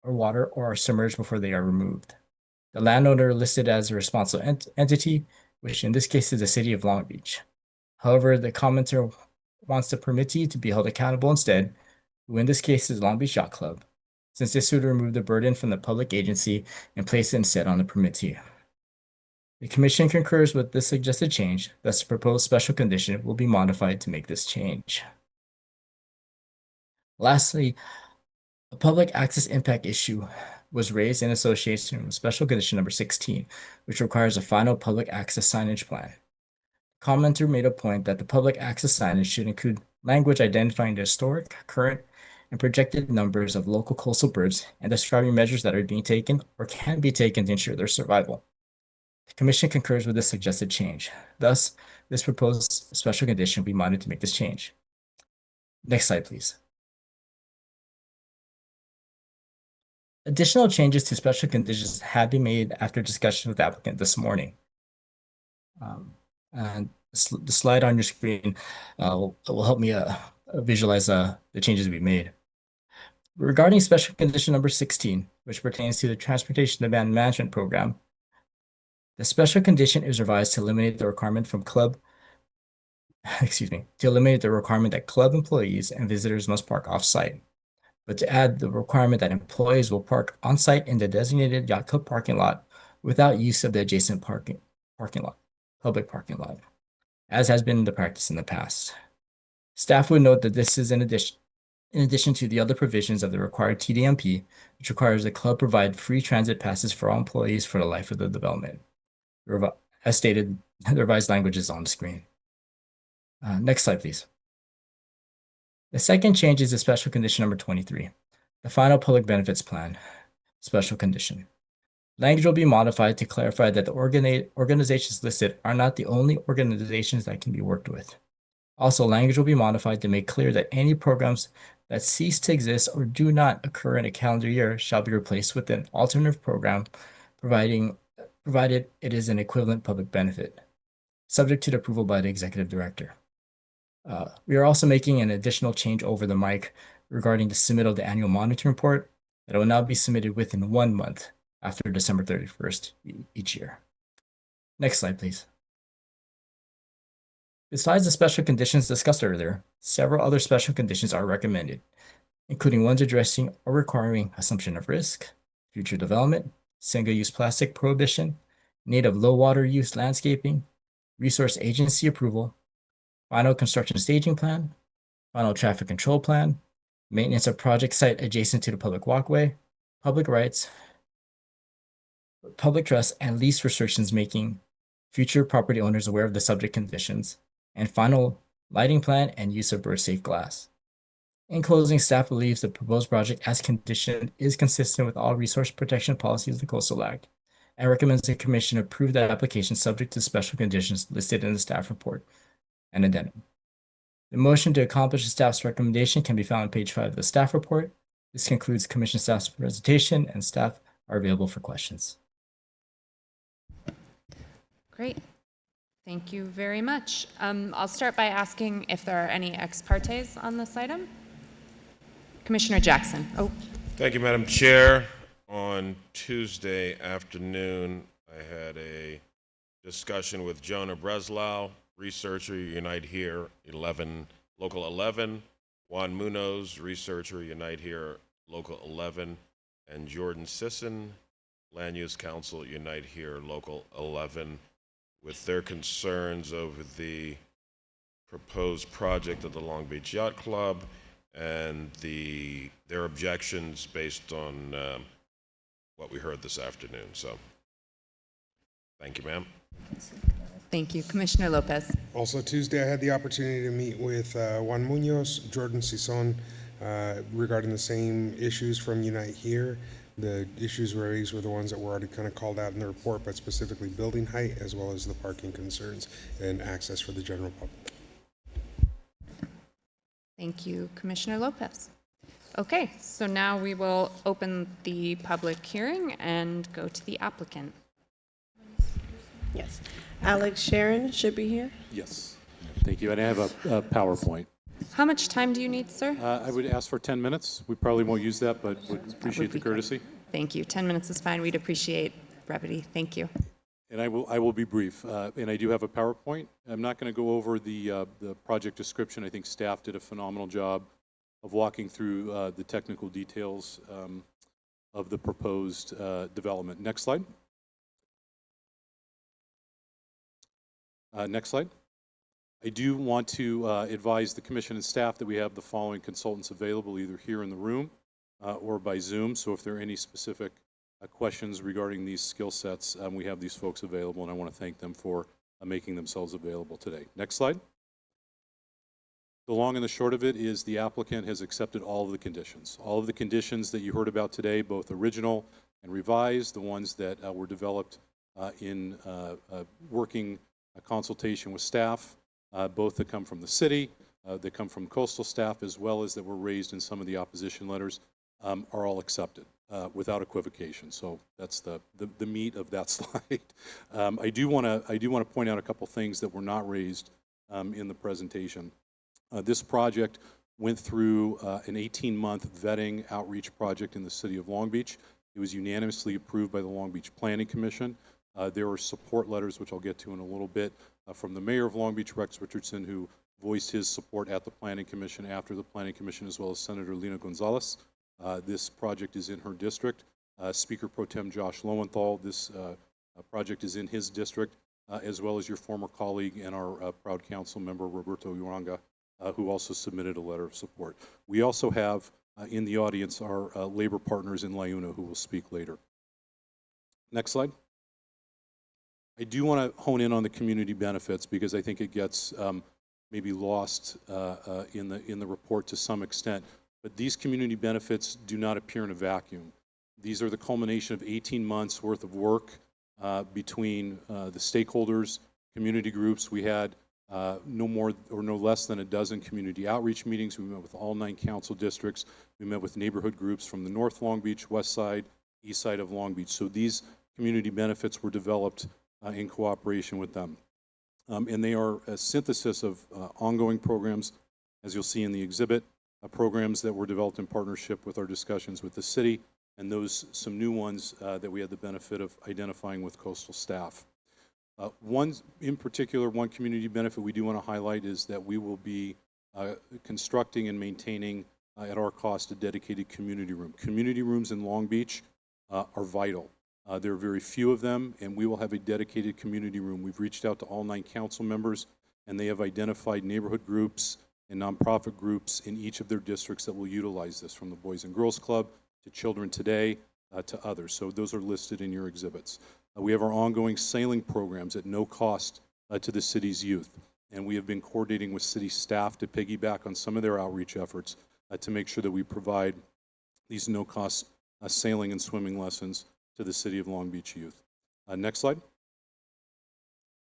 or water or are submerged before they are removed. The landowner listed as a responsible entity, which in this case is the city of Long Beach. However, the commenter wants the permittee to be held accountable instead, who in this case is Long Beach Yacht Club, since this would remove the burden from the public agency and place it instead on the permittee. The Commission concurs with this suggested change, thus the proposed special condition will be modified to make this change. Lastly, a public access impact issue was raised in association with special condition number 16, which requires a final public access signage plan. The commenter made a point that the public access signage should include language identifying the historic, current, and projected numbers of local coastal birds and describing measures that are being taken or can be taken to ensure their survival. The Commission concurs with this suggested change. Thus, this proposed special condition will be modified to make this change. Next slide, please. Additional changes to special conditions have been made after discussion with the applicant this morning. And the slide on your screen will help me visualize the changes we've made. Regarding special condition number 16, which pertains to the Transportation Demand Management Program, the special condition is revised to eliminate the requirement that club employees and visitors must park off-site, but to add the requirement that employees will park on-site in the designated yacht club parking lot without use of the adjacent public parking lot, as has been the practice in the past. Staff would note that this is in addition to the other provisions of the required TDMP, which requires the club provide free transit passes for all employees for the life of the development. As stated, the revised language is on the screen. Next slide, please. The second change is the special condition number 23, the final public benefits plan, special condition. Language will be modified to clarify that the organizations listed are not the only organizations that can be worked with. Also, language will be modified to make clear that any programs that cease to exist or do not occur in a calendar year shall be replaced with an alternative program, provided it is an equivalent public benefit, subject to the approval by the executive director. We are also making an additional change over the mic regarding the submittal of the annual monitoring report that will now be submitted within 1 month after December 31st each year. Next slide, please. Besides the special conditions discussed earlier, several other special conditions are recommended, including ones addressing or requiring assumption of risk, future development, single-use plastic prohibition, need of low water use landscaping, resource agency approval, final construction staging plan, final traffic control plan, maintenance of project site adjacent to the public walkway, public rights, public trust, and lease restrictions making future property owners aware of the subject conditions, and final lighting plan and use of bird-safe glass. In closing, staff believes the proposed project as conditioned is consistent with all resource protection policies of the Coastal Act and recommends the Commission approve that application subject to special conditions listed in the staff report and addendum. The motion to accomplish the staff's recommendation can be found on page 5 of the staff report. This concludes Commission staff's presentation, and staff are available for questions. Great. Thank you very much. I'll start by asking if there are any ex partes on this item. Commissioner Jackson. Oh, Thank you, Madam Chair. On Tuesday afternoon, I had a discussion with Jonah Breslau, researcher, Unite Here 11, Local 11, Juan Munoz, researcher, Unite Here, Local 11, and Jordan Sisson, Land Use Council, Unite Here, Local 11, with their concerns over the proposed project of the Long Beach Yacht Club and their objections based on what we heard this afternoon. So, thank you, ma'am. thank you. Commissioner Lopez. Also Tuesday, I had the opportunity to meet with Juan Munoz, Jordan Sison, regarding the same issues from Unite Here. The issues raised were the ones that were already kind of called out in the report, but specifically building height as well as the parking concerns and access for the general public. Thank you, Commissioner Lopez. Okay, so now we will open the public hearing and go to the applicant. Yes. Alex Sharon should be here. Yes, thank you. And I have a PowerPoint. How much time do you need, sir? I would ask for 10 minutes. We probably won't use that, but would appreciate the courtesy. Thank you. 10 minutes is fine. We'd appreciate brevity. Thank you. And I will be brief. And I do have a PowerPoint. I'm not going to go over the project description. I think staff did a phenomenal job of walking through the technical details of the proposed development. Next slide. Next slide. I do want to advise the commission and staff that we have the following consultants available either here in the room or by Zoom. So if there are any specific questions regarding these skill sets, we have these folks available, and I want to thank them for making themselves available today. Next slide. The long and the short of it is the applicant has accepted all of the conditions. All of the conditions that you heard about today, both original and revised, the ones that were developed in working consultation with staff, both that come from the city, that come from coastal staff, as well as that were raised in some of the opposition letters, are all accepted without equivocation. So that's the meat of that slide. I do want to point out a couple things that were not raised in the presentation. This project went through an 18-month vetting outreach project in the city of Long Beach. It was unanimously approved by the Long Beach Planning Commission. There were support letters, which I'll get to in a little bit, from the mayor of Long Beach, Rex Richardson, who voiced his support at the Planning Commission, after the Planning Commission, as well as Senator Lina Gonzalez. This project is in her district. Speaker Pro Tem Josh Lowenthal, this project is in his district, as well as your former colleague and our proud council member, Roberto Uranga, who also submitted a letter of support. We also have in the audience our labor partners in Layuna who will speak later. Next slide. I do want to hone in on the community benefits because I think it gets maybe lost in the report to some extent. But these community benefits do not appear in a vacuum. These are the culmination of 18 months worth of work between the stakeholders, community groups. We had no more or no less than a dozen community outreach meetings. We met with all 9 council districts. We met with neighborhood groups from the North Long Beach, West Side, East Side of Long Beach. So these community benefits were developed in cooperation with them. And they are a synthesis of ongoing programs, as you'll see in the exhibit, programs that were developed in partnership with our discussions with the city, and some new ones that we had the benefit of identifying with coastal staff. One community benefit we do want to highlight is that we will be constructing and maintaining at our cost a dedicated community room. Community rooms in Long Beach are vital. There are very few of them, and we will have a dedicated community room. We've reached out to all 9 council members, and they have identified neighborhood groups and nonprofit groups in each of their districts that will utilize this, from the Boys and Girls Club to Children Today to others. So those are listed in your exhibits. We have our ongoing sailing programs at no cost to the city's youth, and we have been coordinating with city staff to piggyback on some of their outreach efforts to make sure that we provide these no-cost sailing and swimming lessons to the city of Long Beach youth. Next slide.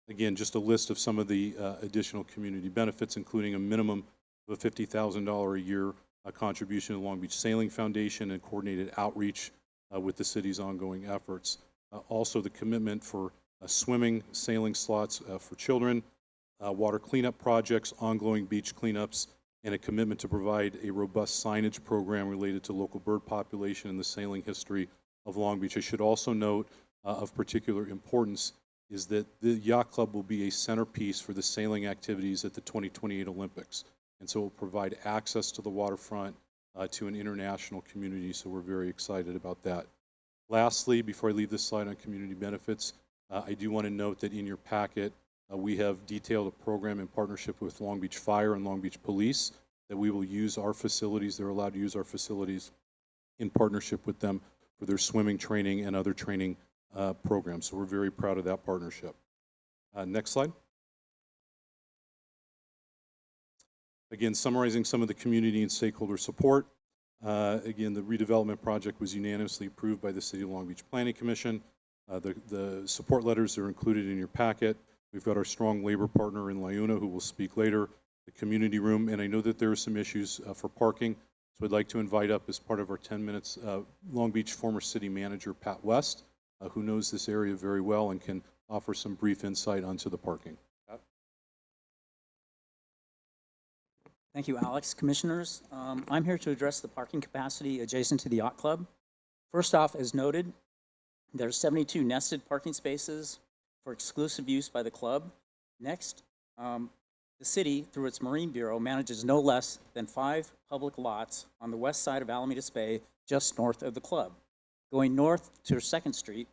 Again, just a list of some of the additional community benefits, including a minimum of a $50,000 a year contribution to the Long Beach Sailing Foundation and coordinated outreach with the city's ongoing efforts. Also, the commitment for swimming, sailing slots for children, water cleanup projects, ongoing beach cleanups, and a commitment to provide a robust signage program related to local bird population and the sailing history of Long Beach. I should also note of particular importance is that the Yacht Club will be a centerpiece for the sailing activities at the 2028 Olympics. And so it will provide access to the waterfront to an international community, so we're very excited about that. Lastly, before I leave this slide on community benefits, I do want to note that in your packet, we have detailed a program in partnership with Long Beach Fire and Long Beach Police that we will use our facilities. They're allowed to use our facilities in partnership with them for their swimming training and other training programs. So we're very proud of that partnership. Next slide. Again, summarizing some of the community and stakeholder support. Again, the redevelopment project was unanimously approved by the City of Long Beach Planning Commission. The support letters are included in your packet. We've got our strong labor partner in Liuna who will speak later, the community room, and I know that there are some issues for parking, so I'd like to invite up as part of our 10 minutes Long Beach former city manager Pat West, who knows this area very well and can offer some brief insight onto the parking. Pat? Thank you, Alex. Commissioners, I'm here to address the parking capacity adjacent to the Yacht Club. First off, as noted, there's 72 nested parking spaces for exclusive use by the club. Next, the city, through its Marine Bureau, manages no less than 5 public lots on the west side of Alamedas Bay, just north of the club. Going north to 2nd Street,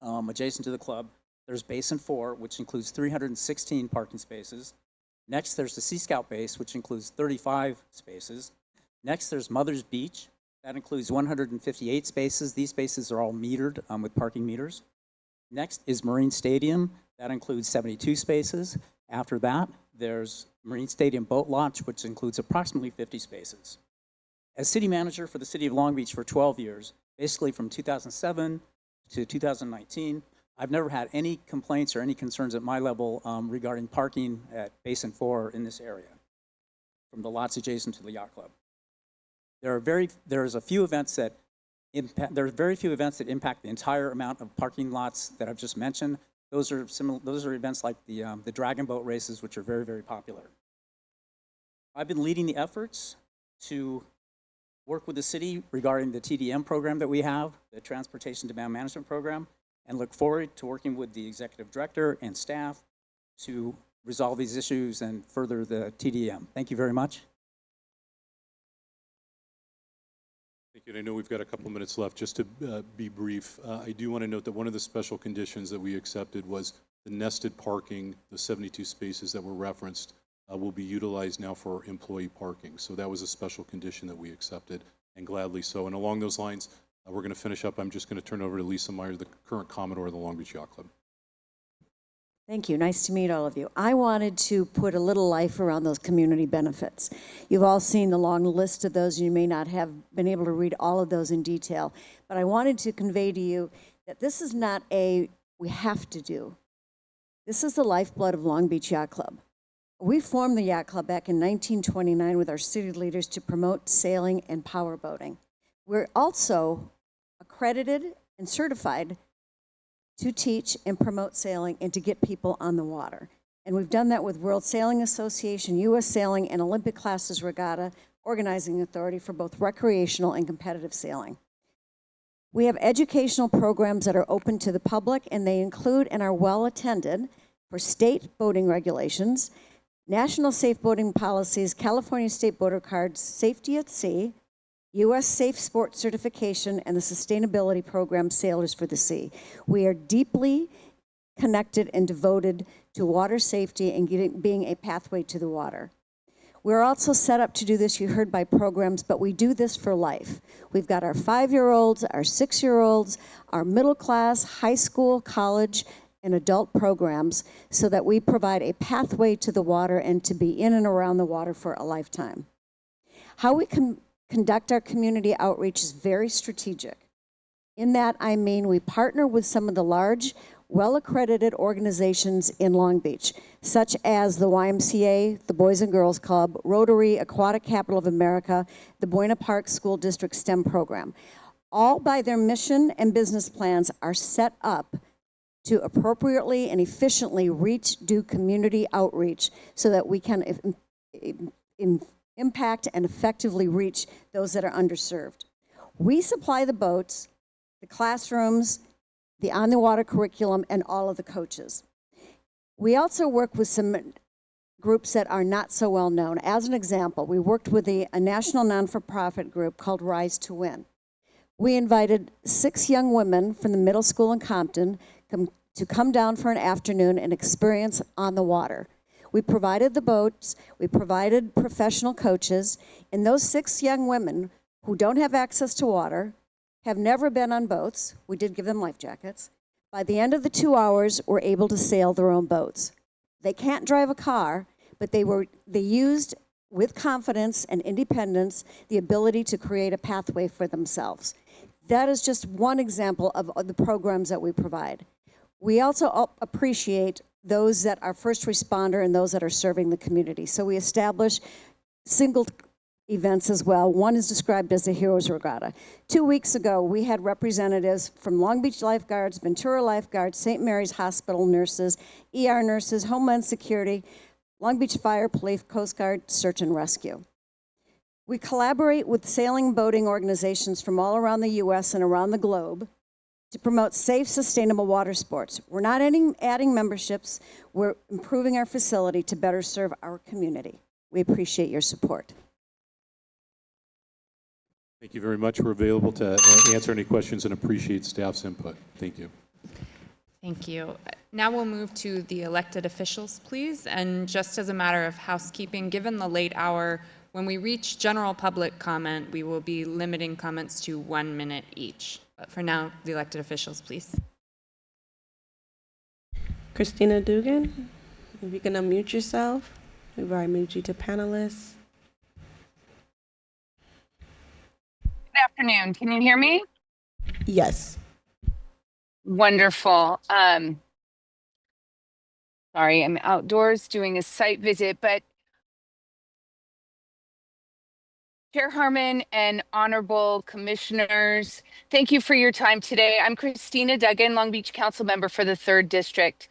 adjacent to the club, there's Basin 4, which includes 316 parking spaces. Next, there's the Sea Scout base, which includes 35 spaces. Next, there's Mother's Beach. That includes 158 spaces. These spaces are all metered with parking meters. Next is Marine Stadium. That includes 72 spaces. After that, there's Marine Stadium Boat Launch, which includes approximately 50 spaces. As city manager for the City of Long Beach for 12 years, basically from 2007 to 2019, I've never had any complaints or any concerns at my level regarding parking at Basin 4 in this area, from the lots adjacent to the Yacht Club. There are very few events that impact the entire amount of parking lots that I've just mentioned. Those are events like the Dragon Boat races, which are very, very popular. I've been leading the efforts to work with the city regarding the TDM program that we have, the Transportation Demand Management Program, and look forward to working with the executive director and staff to resolve these issues and further the TDM. Thank you very much. Thank you. And I know we've got a couple minutes left. Just to be brief, I do want to note that one of the special conditions that we accepted was the nested parking, the 72 spaces that were referenced, will be utilized now for employee parking. So that was a special condition that we accepted, and gladly so. And along those lines, we're going to finish up. I'm just going to turn over to Lisa Meyer, the current Commodore of the Long Beach Yacht Club. Thank you. Nice to meet all of you. I wanted to put a little life around those community benefits. You've all seen the long list of those. You may not have been able to read all of those in detail, but I wanted to convey to you that this is not a we have to do. This is the lifeblood of Long Beach Yacht Club. We formed the Yacht Club back in 1929 with our city leaders to promote sailing and power boating. We're also accredited and certified to teach and promote sailing and to get people on the water. And we've done that with World Sailing Association, U.S. Sailing, and Olympic Classes Regatta Organizing Authority for both recreational and competitive sailing. We have educational programs that are open to the public, and they include and are well attended for state boating regulations, national safe boating policies, California State Boater Cards, Safety at Sea, U.S. Safe Sport Certification, and the Sustainability Program Sailors for the Sea. We are deeply connected and devoted to water safety and being a pathway to the water. We're also set up to do this, you heard, by programs, but we do this for life. We've got our 5-year-olds, our 6-year-olds, our middle class, high school, college, and adult programs so that we provide a pathway to the water and to be in and around the water for a lifetime. How we conduct our community outreach is very strategic. In that, I mean, we partner with some of the large well-accredited organizations in Long Beach, such as the YMCA, the Boys and Girls Club, Rotary, Aquatic Capital of America, the Buena Park School District STEM program. All by their mission and business plans are set up to appropriately and efficiently do community outreach so that we can impact and effectively reach those that are underserved. We supply the boats, the classrooms, the on-the-water curriculum, and all of the coaches. We also work with some groups that are not so well known. As an example, we worked with a national non-for-profit group called Rise to Win. We invited 6 young women from the middle school in Compton to come down for an afternoon and experience on the water. We provided the boats, we provided professional coaches, and those 6 young women who don't have access to water, have never been on boats, we did give them life jackets, by the end of the 2 hours were able to sail their own boats. They can't drive a car, but they used with confidence and independence the ability to create a pathway for themselves. That is just one example of the programs that we provide. We also appreciate those that are first responder and those that are serving the community. So we establish single events as well. One is described as the Heroes Regatta. 2 weeks ago, we had representatives from Long Beach Lifeguards, Ventura Lifeguards, St. Mary's Hospital nurses, ER nurses, Homeland Security, Long Beach Fire, Police, Coast Guard, Search and Rescue. We collaborate with sailing and boating organizations from all around the U.S. and around the globe to promote safe, sustainable water sports. We're not adding memberships, we're improving our facility to better serve our community. We appreciate your support. Thank you very much. We're available to answer any questions and appreciate staff's input. Thank you. Thank you. Now we'll move to the elected officials, please. And just as a matter of housekeeping, given the late hour, when we reach general public comment, we will be limiting comments to 1 minute each. But for now, the elected officials, please. Christina Dugan, if you can unmute yourself. We've already moved you to panelists. Good afternoon. Can you hear me? Yes. Wonderful. Sorry, I'm outdoors doing a site visit, but Chair Harmon and honorable commissioners, thank you for your time today. I'm Christina Duggan, Long Beach Council member for the 3rd District.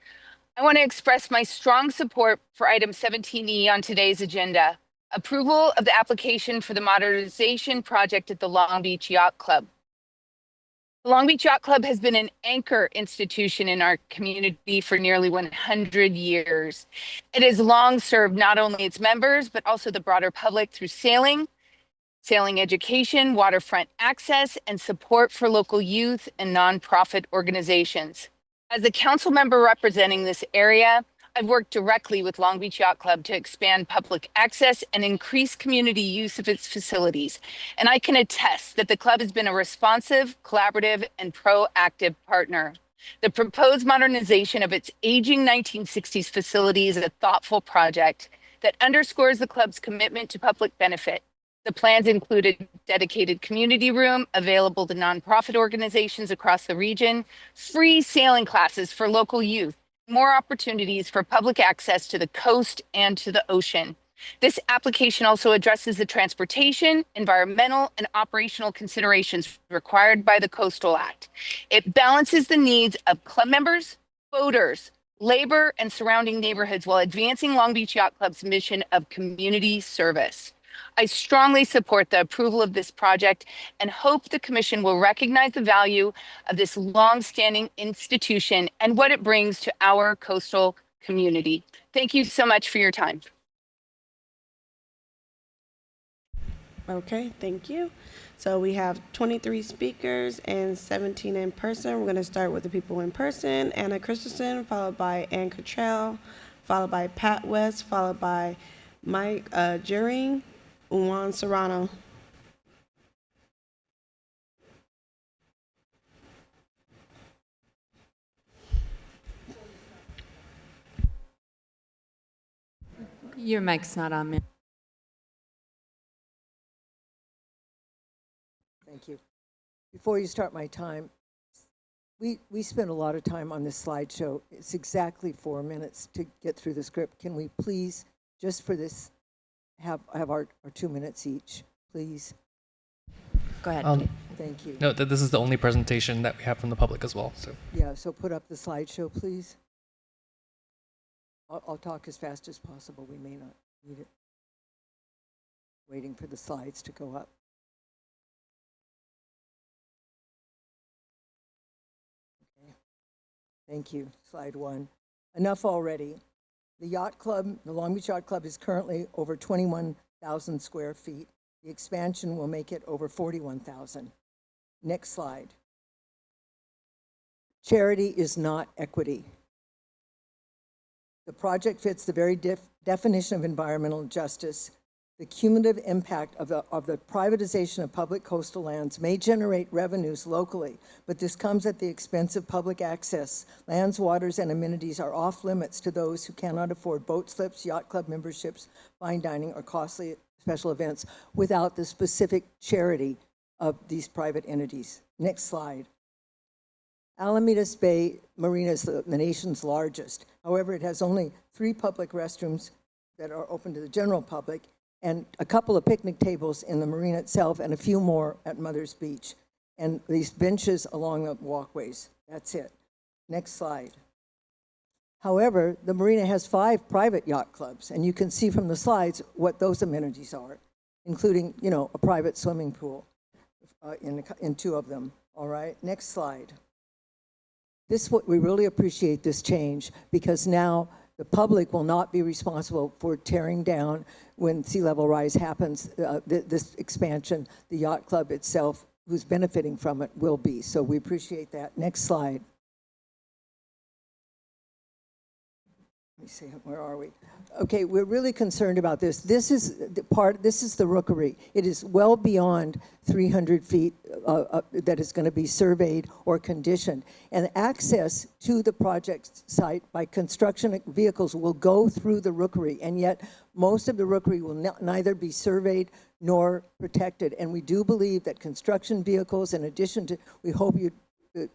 I want to express my strong support for item 17E on today's agenda, approval of the application for the modernization project at the Long Beach Yacht Club. The Long Beach Yacht Club has been an anchor institution in our community for nearly 100 years. It has long served not only its members, but also the broader public through sailing education, waterfront access, and support for local youth and nonprofit organizations. As a council member representing this area, I've worked directly with Long Beach Yacht Club to expand public access and increase community use of its facilities. And I can attest that the club has been a responsive, collaborative, and proactive partner. The proposed modernization of its aging 1960s facility is a thoughtful project that underscores the club's commitment to public benefit. The plans included dedicated community room available to nonprofit organizations across the region, free sailing classes for local youth, more opportunities for public access to the coast and to the ocean. This application also addresses the transportation, environmental, and operational considerations required by the Coastal Act. It balances the needs of club members, boaters, labor, and surrounding neighborhoods while advancing Long Beach Yacht Club's mission of community service. I strongly support the approval of this project and hope the Commission will recognize the value of this long-standing institution and what it brings to our coastal community. Thank you so much for your time. Okay, thank you. So we have 23 speakers and 17 in person. We're going to start with the people in person. Anna Christensen, followed by Ann Cottrell, followed by Pat West, followed by Mike Juring, Juan Serrano. Your mic's not on, ma'am. Thank you. Before you start my time, We spent a lot of time on this slideshow. It's exactly 4 minutes to get through the script. Can we please, just for this, have our 2 minutes each, please? Go ahead. Thank you. Note that this is the only presentation that we have from the public as well. So Yeah, so put up the slideshow, please. I'll talk as fast as possible. We may not need it. Waiting for the slides to go up. Okay. Thank you. Slide 1. Enough already. The Yacht Club, the Long Beach Yacht Club, is currently over 21,000 square feet. The expansion will make it over 41,000. Next slide. Charity is not equity. The project fits the very definition of environmental justice. The cumulative impact of the privatization of public coastal lands may generate revenues locally, but this comes at the expense of public access. Lands, waters, and amenities are off limits to those who cannot afford boat slips, yacht club memberships, fine dining, or costly special events without the specific charity of these private entities. Next slide. Alamitos Bay Marina is the nation's largest. However, it has only 3 public restrooms that are open to the general public and a couple of picnic tables in the marina itself and a few more at Mother's Beach. And these benches along the walkways. That's it. Next slide. However, the marina has 5 private yacht clubs, and you can see from the slides what those amenities are, including, you know, a private swimming pool in 2 of them. All right, next slide. We really appreciate this change because now the public will not be responsible for tearing down when sea level rise happens. This expansion, the yacht club itself, who's benefiting from it, will be. So we appreciate that. Next slide. Let me see, where are we? Okay, we're really concerned about this. This is the rookery. It is well beyond 300 feet that is going to be surveyed or conditioned. And access to the project site by construction vehicles will go through the rookery, and yet most of the rookery will neither be surveyed nor protected. And we do believe that construction vehicles, in addition to,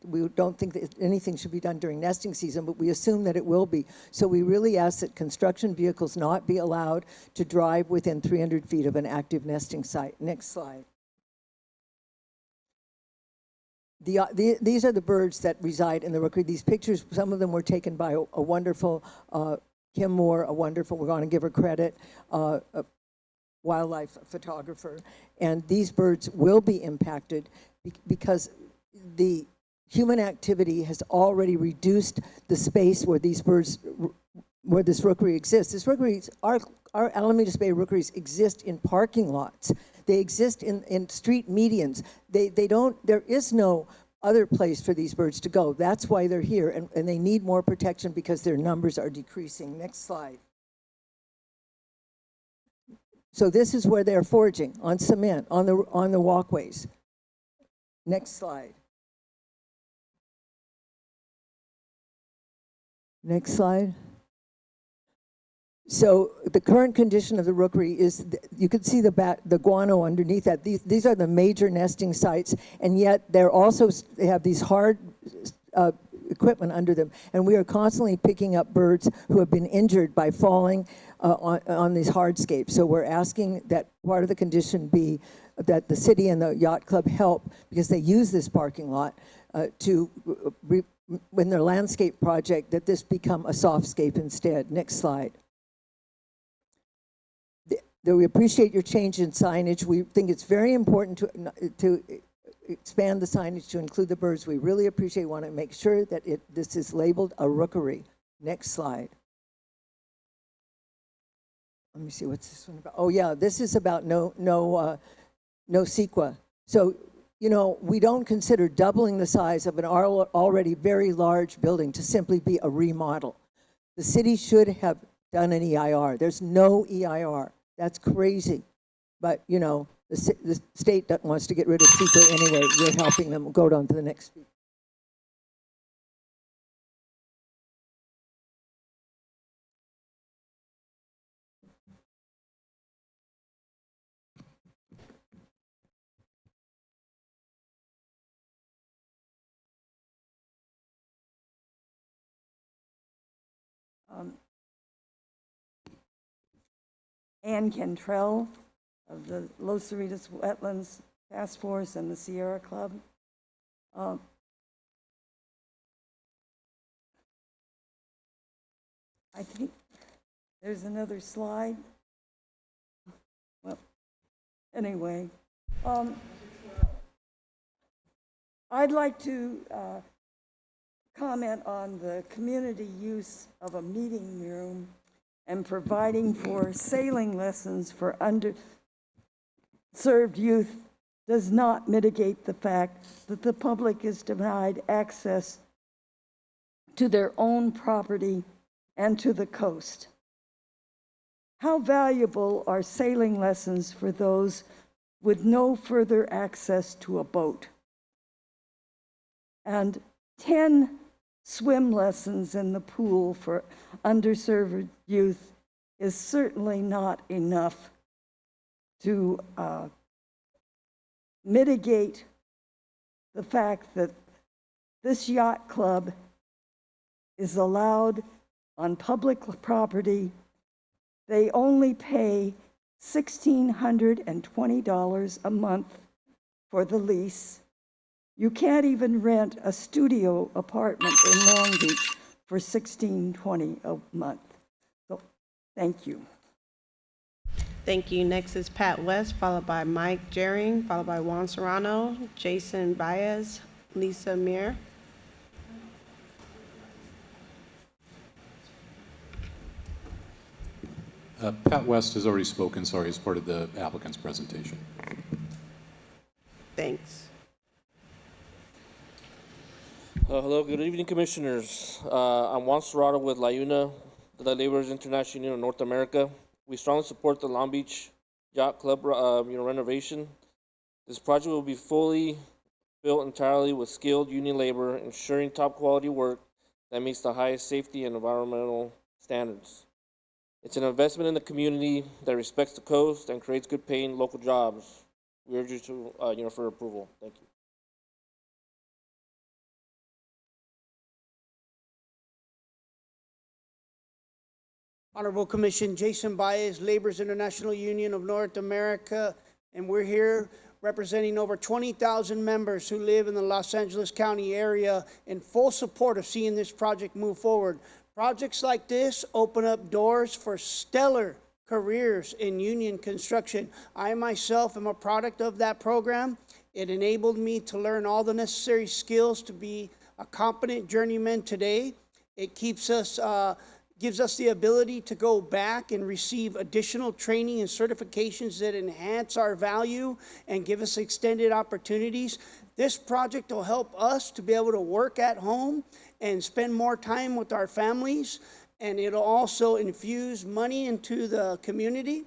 we don't think that anything should be done during nesting season, but we assume that it will be. So we really ask that construction vehicles not be allowed to drive within 300 feet of an active nesting site. Next slide. These are the birds that reside in the rookery. These pictures, some of them were taken by a wonderful Kim Moore, we're going to give her credit, a wildlife photographer. And these birds will be impacted because the human activity has already reduced the space where these birds, where this rookery exists. This rookery, our Alamitos Bay rookeries exist in parking lots. They exist in street medians. There is no other place for these birds to go. That's why they're here, and they need more protection because their numbers are decreasing. Next slide. So this is where they're foraging, on cement, on the walkways. Next slide. Next slide. So the current condition of the rookery is, you can see the guano underneath that. These are the major nesting sites, and yet they have these hard equipment under them. And we are constantly picking up birds who have been injured by falling on these hardscapes. So we're asking that part of the condition be that the city and the yacht club help, because they use this parking lot in their landscape project, that this become a softscape instead. Next slide. We appreciate your change in signage. We think it's very important to expand the signage to include the birds. We really appreciate, want to make sure that this is labeled a rookery. Next slide. Let me see, what's this one about? Oh yeah, this is about no CEQA. So, you know, we don't consider doubling the size of an already very large building to simply be a remodel. The city should have done an EIR. There's no EIR. That's crazy. But, you know, the state wants to get rid of CEQA anyway. We're helping them. Go on to the next speaker. Ann Cantrell of the Los Cerritos Wetlands Task Force and the Sierra Club. I think there's another slide. Well, anyway, I'd like to comment on the community use of a meeting room and providing for sailing lessons for underserved youth does not mitigate the fact that the public is denied access to their own property and to the coast. How valuable are sailing lessons for those with no further access to a boat? And 10 swim lessons in the pool for underserved youth is certainly not enough to mitigate the fact that this yacht club is allowed on public property. They only pay $1,620 a month for the lease. You can't even rent a studio apartment in Long Beach for $1,620 a month. So, thank you. Thank you. Next is Pat West, followed by Mike Jering, followed by Juan Serrano, Jason Baez, Lisa Mir. Pat West has already spoken, sorry, as part of the applicant's presentation. Thanks. Hello, good evening, commissioners. I'm Juan Serrano with La Una, the Laborers International Union of North America. We strongly support the Long Beach Yacht Club renovation. This project will be fully built entirely with skilled union labor, ensuring top quality work that meets the highest safety and environmental standards. It's an investment in the community that respects the coast and creates good paying local jobs. We urge you to, for approval. Thank you. Honorable Commission, Jason Baez, Laborers International Union of North America, and we're here representing over 20,000 members who live in the Los Angeles County area in full support of seeing this project move forward. Projects like this open up doors for stellar careers in union construction. I myself am a product of that program. It enabled me to learn all the necessary skills to be a competent journeyman today. It keeps us gives us the ability to go back and receive additional training and certifications that enhance our value and give us extended opportunities. This project will help us to be able to work at home and spend more time with our families, and it'll also infuse money into the community.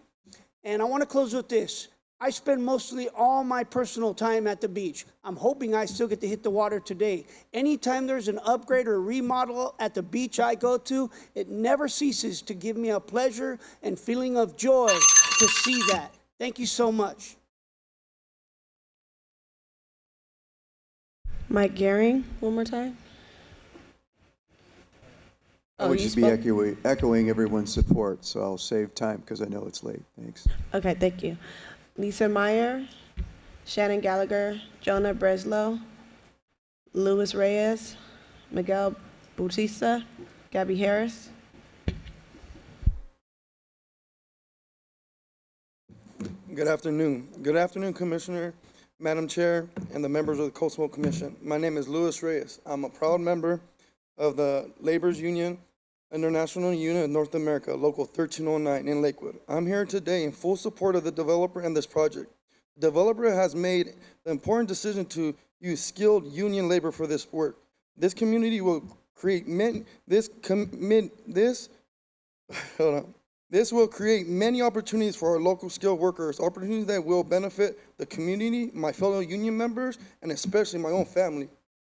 And I want to close with this. I spend mostly all my personal time at the beach. I'm hoping I still get to hit the water today. Anytime there's an upgrade or remodel at the beach I go to, it never ceases to give me a pleasure and feeling of joy to see that. Thank you so much. Mike Gehring, one more time. I would just be echoing everyone's support, so I'll save time because I know it's late. Thanks. Okay, thank you. Lisa Meyer, Shannon Gallagher, Jonah Breslow, Luis Reyes, Miguel Bautista, Gabby Harris. Good afternoon. Good afternoon, Commissioner, Madam Chair, and the members of the Cold Smoke Commission. My name is Luis Reyes. I'm a proud member of the Laborers Union International Union of North America, Local 1309 in Lakewood. I'm here today in full support of the developer and this project. The developer has made the important decision to use skilled union labor for this work. This community will create this will create many opportunities for our local skilled workers, opportunities that will benefit the community, my fellow union members, and especially my own family.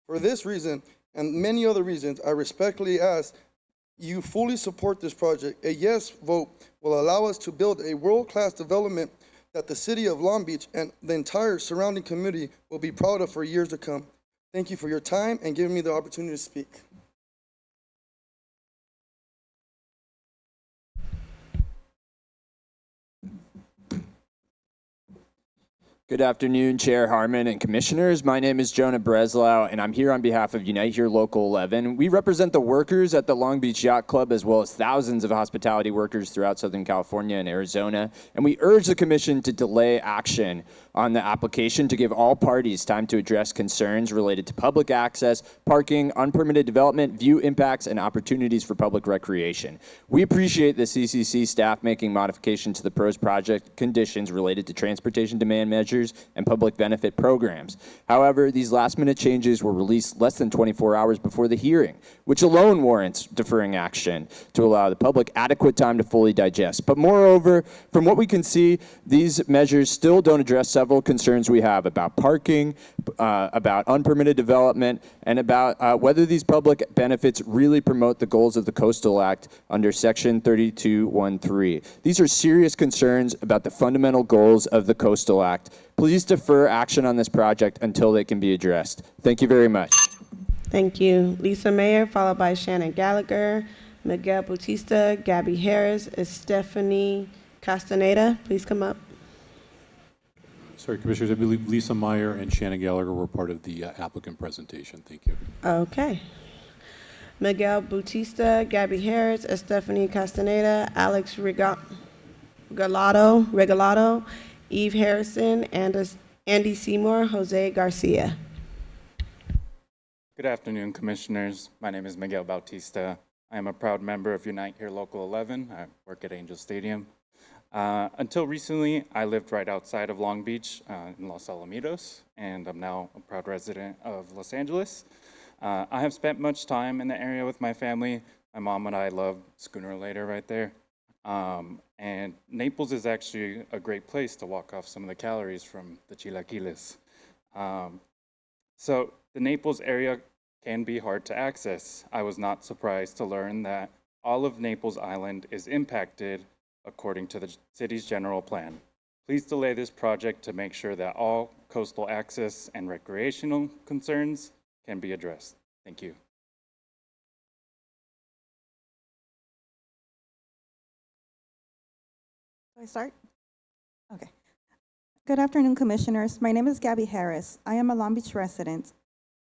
For this reason, and many other reasons, I respectfully ask you fully support this project. A yes vote will allow us to build a world-class development that the city of Long Beach and the entire surrounding community will be proud of for years to come. Thank you for your time and giving me the opportunity to speak. Good afternoon, Chair Harmon and Commissioners. My name is Jonah Breslau, and I'm here on behalf of Unite Here Local 11. We represent the workers at the Long Beach Yacht Club, as well as thousands of hospitality workers throughout Southern California and Arizona. And we urge the Commission to delay action on the application to give all parties time to address concerns related to public access, parking, unpermitted development, view impacts, and opportunities for public recreation. We appreciate the CCC staff making modification to the proposed project conditions related to transportation demand measures and public benefit programs. However, these last-minute changes were released less than 24 hours before the hearing, which alone warrants deferring action to allow the public adequate time to fully digest. But moreover, from what we can see, these measures still don't address several concerns we have about parking, about unpermitted development, and about whether these public benefits really promote the goals of the Coastal Act under Section 3213. These are serious concerns about the fundamental goals of the Coastal Act. Please defer action on this project until they can be addressed. Thank you very much. Thank you. Lisa Mayer, followed by Shannon Gallagher, Miguel Bautista, Gabby Harris, Stephanie Castaneda. Please come up. Sorry, Commissioners, I believe Lisa Meyer and Shannon Gallagher were part of the applicant presentation. Thank you. Okay. Miguel Bautista, Gabby Harris, Stephanie Castaneda, Alex Regalado, Eve Harrison, and Andy Seymour, Jose Garcia. Good afternoon, Commissioners. My name is Miguel Bautista. I am a proud member of Unite Here Local 11. I work at Angel Stadium. Until recently, I lived right outside of Long Beach in Los Alamitos, and I'm now a proud resident of Los Angeles. I have spent much time in the area with my family. My mom and I love Schooner Later right there. And Naples is actually a great place to walk off some of the calories from the chilaquiles. So the Naples area can be hard to access. I was not surprised to learn that all of Naples Island is impacted according to the city's general plan. Please delay this project to make sure that all coastal access and recreational concerns can be addressed. Thank you. Do I start? Okay. Good afternoon, Commissioners. My name is Gabby Harris. I am a Long Beach resident.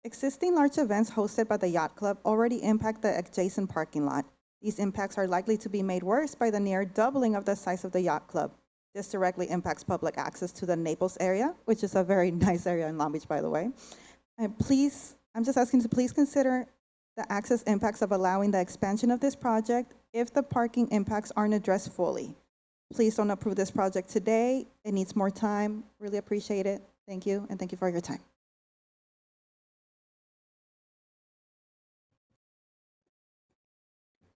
Existing large events hosted by the Yacht Club already impact the adjacent parking lot. These impacts are likely to be made worse by the near doubling of the size of the Yacht Club. This directly impacts public access to the Naples area, which is a very nice area in Long Beach, by the way. And please, I'm just asking to please consider the access impacts of allowing the expansion of this project if the parking impacts aren't addressed fully. Please don't approve this project today. It needs more time. Really appreciate it. Thank you, and thank you for your time.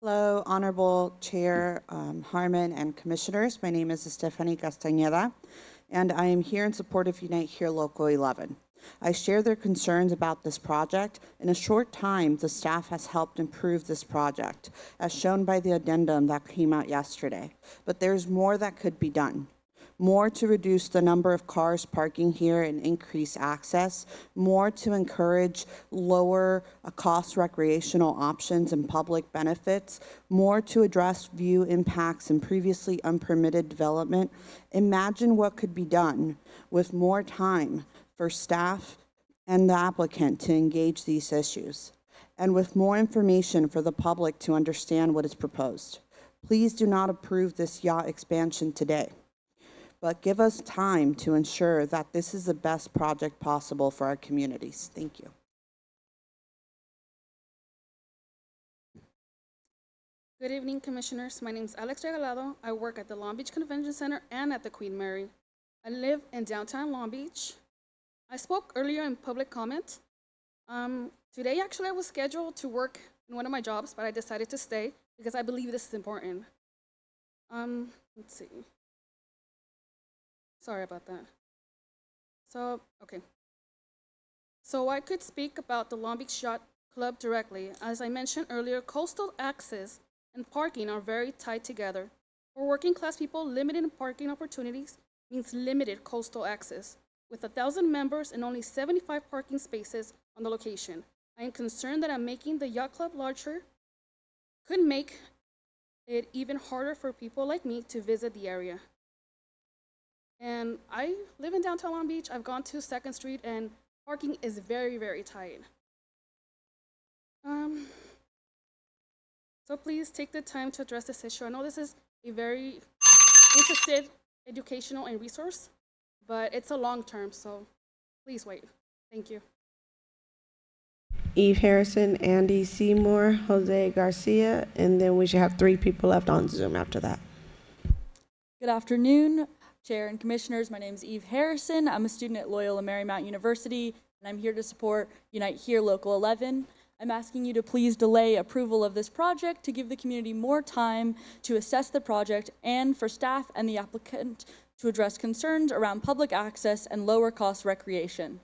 Hello, Honorable Chair Harmon and Commissioners. My name is Stephanie Castaneda, and I am here in support of Unite Here Local 11. I share their concerns about this project. In a short time, the staff has helped improve this project, as shown by the addendum that came out yesterday. But there's more that could be done. More to reduce the number of cars parking here and increase access, more to encourage lower cost recreational options and public benefits, more to address view impacts and previously unpermitted development. Imagine what could be done with more time for staff and the applicant to engage these issues, and with more information for the public to understand what is proposed. Please do not approve this yacht expansion today, but give us time to ensure that this is the best project possible for our communities. Thank you. Good evening, Commissioners. My name is Alex Regalado. I work at the Long Beach Convention Center and at the Queen Mary. I live in downtown Long Beach. I spoke earlier in public comment. Today, actually, I was scheduled to work in one of my jobs, but I decided to stay because I believe this is important. Let's see. Sorry about that. Okay. So I could speak about the Long Beach Yacht Club directly. As I mentioned earlier, coastal access and parking are very tied together. For working class people, limited parking opportunities means limited coastal access. With 1,000 members and only 75 parking spaces on the location, I am concerned that making the Yacht Club larger could make it even harder for people like me to visit the area. And I live in downtown Long Beach. I've gone to 2nd Street, and parking is very, very tight. So please take the time to address this issue. I know this is a very interested, educational, and resource, but it's a long term, so please wait. Thank you. Eve Harrison, Andy Seymour, Jose Garcia, and then we should have 3 people left on Zoom after that. Good afternoon, Chair and Commissioners. My name is Eve Harrison. I'm a student at Loyola Marymount University, and I'm here to support Unite Here Local 11. I'm asking you to please delay approval of this project to give the community more time to assess the project and for staff and the applicant to address concerns around public access and lower cost recreation.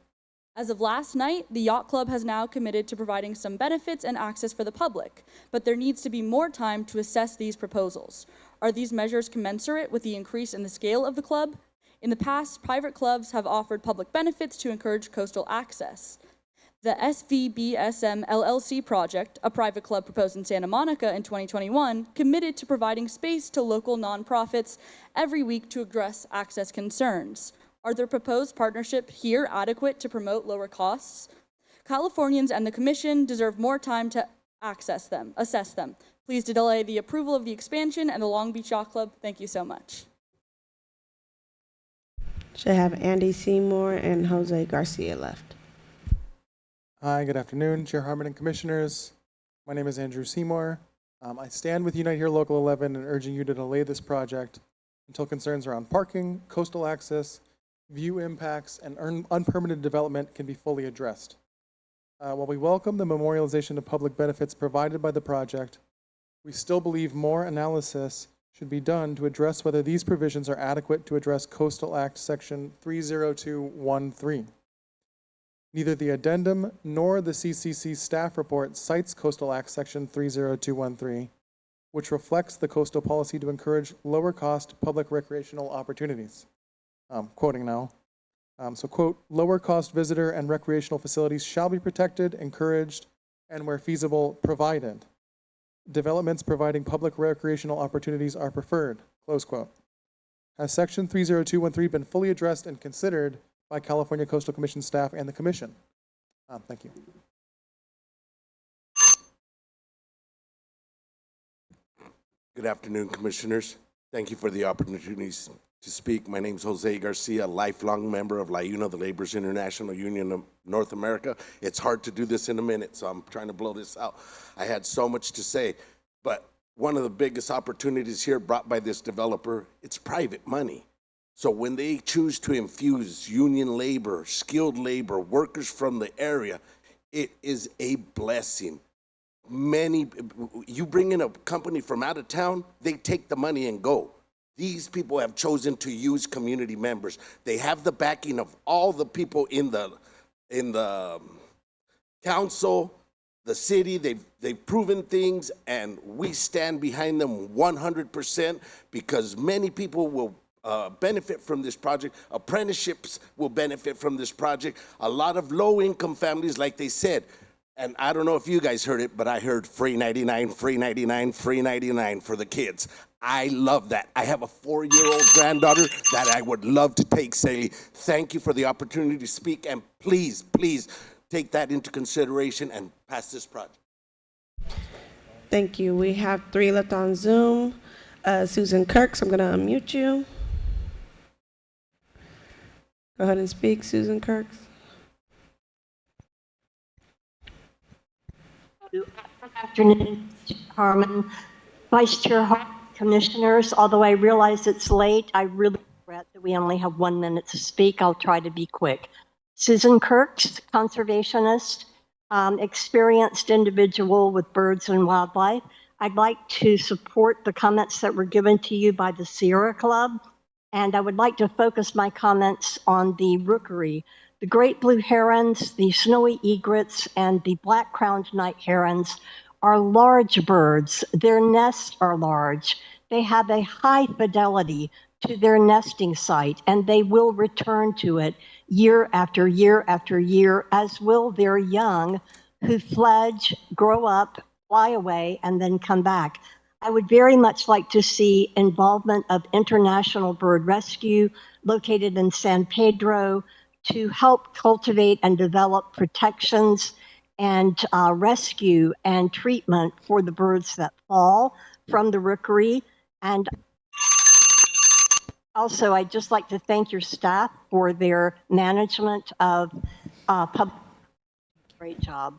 As of last night, the Yacht Club has now committed to providing some benefits and access for the public, but there needs to be more time to assess these proposals. Are these measures commensurate with the increase in the scale of the club? In the past, private clubs have offered public benefits to encourage coastal access. The SVBSM LLC project, a private club proposed in Santa Monica in 2021, committed to providing space to local nonprofits every week to address access concerns. Are the proposed partnerships here adequate to promote lower costs? Californians and the Commission deserve more time to assess them. Please delay the approval of the expansion and the Long Beach Yacht Club. Thank you so much. Should have Andy Seymour and Jose Garcia left. Hi, good afternoon, Chair Harmon and Commissioners. My name is Andrew Seymour. I stand with Unite Here Local 11 and urging you to delay this project until concerns around parking, coastal access, view impacts, and unpermitted development can be fully addressed. While we welcome the memorialization of public benefits provided by the project, we still believe more analysis should be done to address whether these provisions are adequate to address Coastal Act Section 30213. Neither the addendum nor the CCC staff report cites Coastal Act Section 30213, which reflects the coastal policy to encourage lower cost public recreational opportunities. Quoting now. So quote, lower cost visitor and recreational facilities shall be protected, encouraged, and where feasible, provided. Developments providing public recreational opportunities are preferred, close quote. Has Section 30213 been fully addressed and considered by California Coastal Commission staff and the Commission? Thank you. Good afternoon, Commissioners. Thank you for the opportunities to speak. My name is Jose Garcia, lifelong member of LIUNA, the Laborers International Union of North America. It's hard to do this in a minute, so I'm trying to blow this out. I had so much to say, but one of the biggest opportunities here brought by this developer, it's private money. So when they choose to infuse union labor, skilled labor, workers from the area, it is a blessing. You bring in a company from out of town, they take the money and go. These people have chosen to use community members. They have the backing of all the people in the council, the city. They've proven things, and we stand behind them 100% because many people will benefit from this project. Apprenticeships will benefit from this project. A lot of low-income families, like they said, and I don't know if you guys heard it, but I heard free 99, free 99, free 99 for the kids. I love that. I have a 4-year-old granddaughter that I would love to take sailing. Thank you for the opportunity to speak, and please, please take that into consideration and pass this project. Thank you. We have 3 left on Zoom. Susan Kirks, I'm going to unmute you. Go ahead and speak, Susan Kirks. Good afternoon, Harmon, Vice Chair Harmon, Commissioners. Although I realize it's late, I really regret that we only have 1 minute to speak. I'll try to be quick. Susan Kirks, conservationist, experienced individual with birds and wildlife. I'd like to support the comments that were given to you by the Sierra Club, and I would like to focus my comments on the rookery. The great blue herons, the snowy egrets, and the black-crowned night herons are large birds. Their nests are large. They have a high fidelity to their nesting site, and they will return to it year after year after year, as will their young, who fledge, grow up, fly away, and then come back. I would very much like to see involvement of international bird rescue, located in San Pedro to help cultivate and develop protections and rescue and treatment for the birds that fall from the rookery. And also, I'd just like to thank your staff for their management of public. Great job.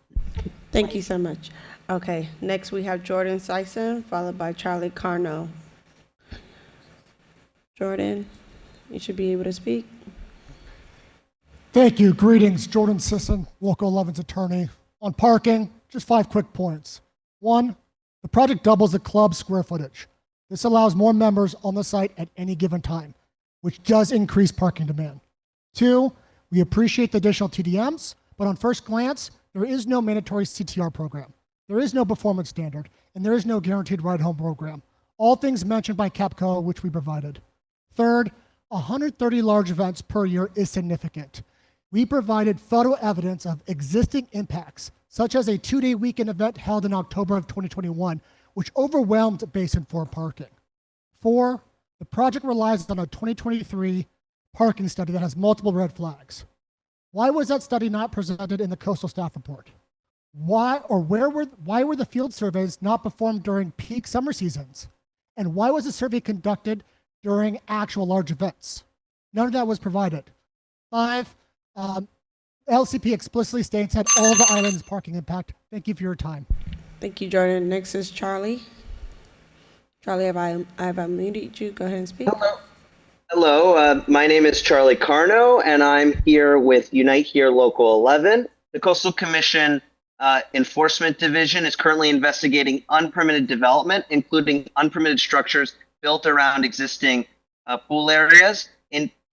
Thank you so much. Okay, next we have Jordan Sison, followed by Charlie Carno. Jordan, you should be able to speak. Thank you. Greetings, Jordan Sisson, Local 11's attorney. On parking, just 5 quick points. 1, the project doubles the club's square footage. This allows more members on the site at any given time, which does increase parking demand. 2, we appreciate the additional TDMs, but on first glance, there is no mandatory CTR program. There is no performance standard, and there is no guaranteed ride home program. All things mentioned by CAPCO, which we provided. Third, 130 large events per year is significant. We provided photo evidence of existing impacts, such as a 2-day weekend event held in October of 2021, which overwhelmed Basin 4 parking. 4, the project relies on a 2023 parking study that has multiple red flags. Why was that study not presented in the coastal staff report? Why were the field surveys not performed during peak summer seasons? And why was the survey conducted during actual large events? None of that was provided. 5, LCP explicitly states that all the islands parking impact. Thank you for your time. Thank you, Jordan. Next is Charlie. Charlie, I've unmuted you. Go ahead and speak. Hello, my name is Charlie Carno, and I'm here with Unite Here Local 11. The Coastal Commission Enforcement Division is currently investigating unpermitted development, including unpermitted structures built around existing pool areas.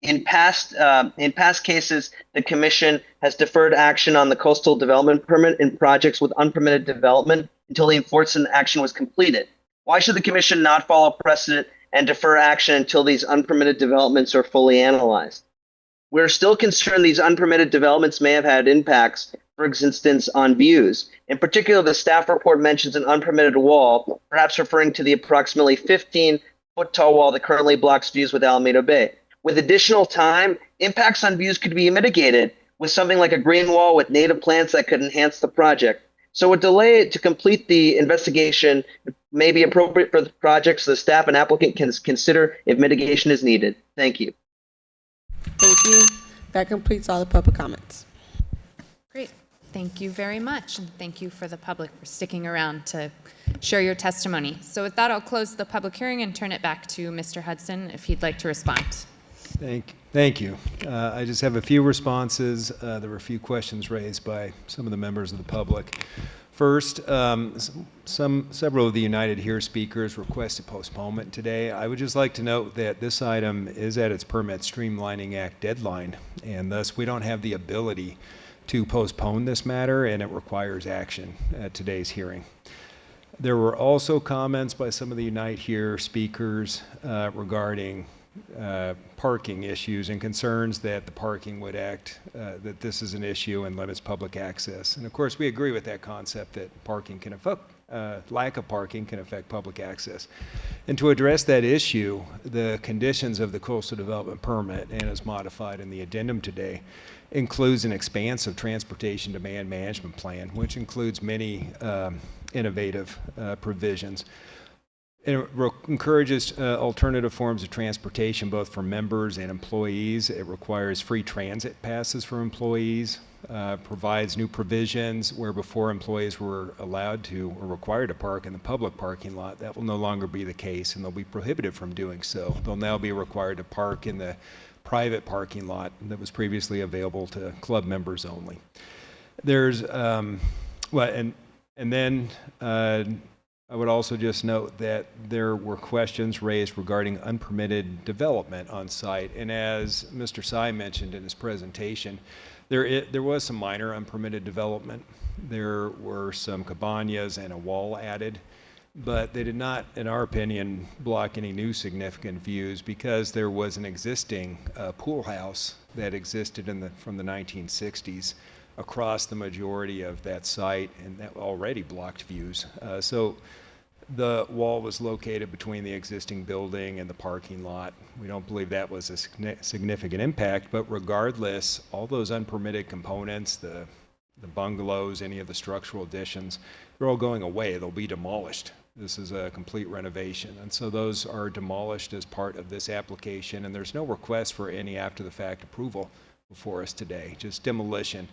In past cases, the Commission has deferred action on the coastal development permit in projects with unpermitted development until the enforcement action was completed. Why should the Commission not follow precedent and defer action until these unpermitted developments are fully analyzed? We're still concerned these unpermitted developments may have had impacts, for instance, on views. In particular, the staff report mentions an unpermitted wall, perhaps referring to the approximately 15-foot tall wall that currently blocks views with Alameda Bay. With additional time, impacts on views could be mitigated with something like a green wall with native plants that could enhance the project. So a delay to complete the investigation may be appropriate for the project, so the staff and applicant can consider if mitigation is needed. Thank you. Thank you. That completes all the public comments. Great. Thank you very much. And thank you for the public for sticking around to share your testimony. So with that, I'll close the public hearing and turn it back to Mr. Hudson if he'd like to respond. Thank you. I just have a few responses. There were a few questions raised by some of the members of the public. First, several of the United Here speakers requested postponement today. I would just like to note that this item is at its Permit Streamlining Act deadline, and thus we don't have the ability to postpone this matter, and it requires action at today's hearing. There were also comments by some of the Unite Here speakers regarding parking issues and concerns that the parking would act, that this is an issue and limits public access. And of course, we agree with that concept that parking can affect, lack of parking can affect public access. And to address that issue, the conditions of the coastal development permit, and as modified in the addendum today, includes an expansive transportation demand management plan, which includes many innovative provisions. It encourages alternative forms of transportation, both for members and employees. It requires free transit passes for employees, provides new provisions where before employees were allowed to or required to park in the public parking lot. That will no longer be the case, and they'll be prohibited from doing so. They'll now be required to park in the private parking lot that was previously available to club members only. There's, I would also just note that there were questions raised regarding unpermitted development on site. And as Mr. Sy mentioned in his presentation, there was some minor unpermitted development. There were some cabanas and a wall added, but they did not, in our opinion, block any new significant views because there was an existing pool house that existed from the 1960s across the majority of that site, and that already blocked views. So The wall was located between the existing building and the parking lot. We don't believe that was a significant impact, but regardless, all those unpermitted components, the bungalows, any of the structural additions, they're all going away. They'll be demolished. This is a complete renovation. And so those are demolished as part of this application, and there's no request for any after-the-fact approval before us today, just demolition,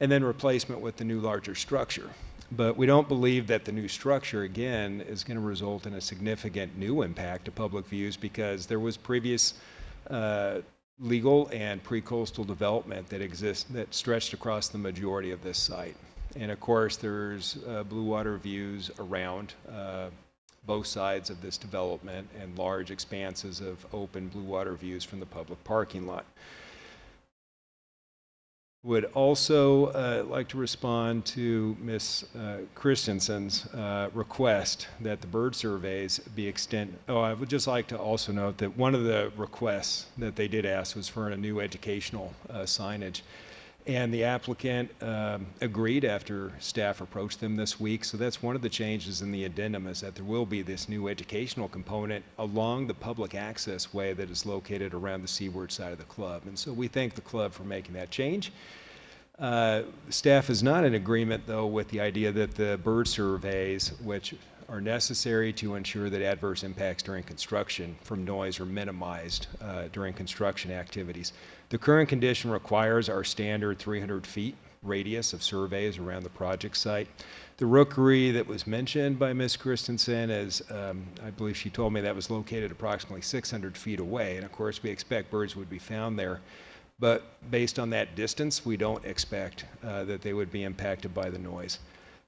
and then replacement with the new larger structure. But we don't believe that the new structure, again, is going to result in a significant new impact to public views because there was previous legal and pre-coastal development that stretched across the majority of this site. And of course, there's blue water views around both sides of this development and large expanses of open blue water views from the public parking lot. Would also like to respond to Ms. Christensen's request that the bird surveys be extended. Oh, I would just like to also note that one of the requests that they did ask was for a new educational signage. And the applicant agreed after staff approached them this week. So that's one of the changes in the addendum, is that there will be this new educational component along the public access way that is located around the seaward side of the club. And so we thank the club for making that change. Staff is not in agreement, though, with the idea that the bird surveys, which are necessary to ensure that adverse impacts during construction from noise are minimized during construction activities. The current condition requires our standard 300 feet radius of surveys around the project site. The rookery that was mentioned by Ms. Christensen is, I believe she told me that was located approximately 600 feet away, and of course we expect birds would be found there. But based on that distance, we don't expect that they would be impacted by the noise.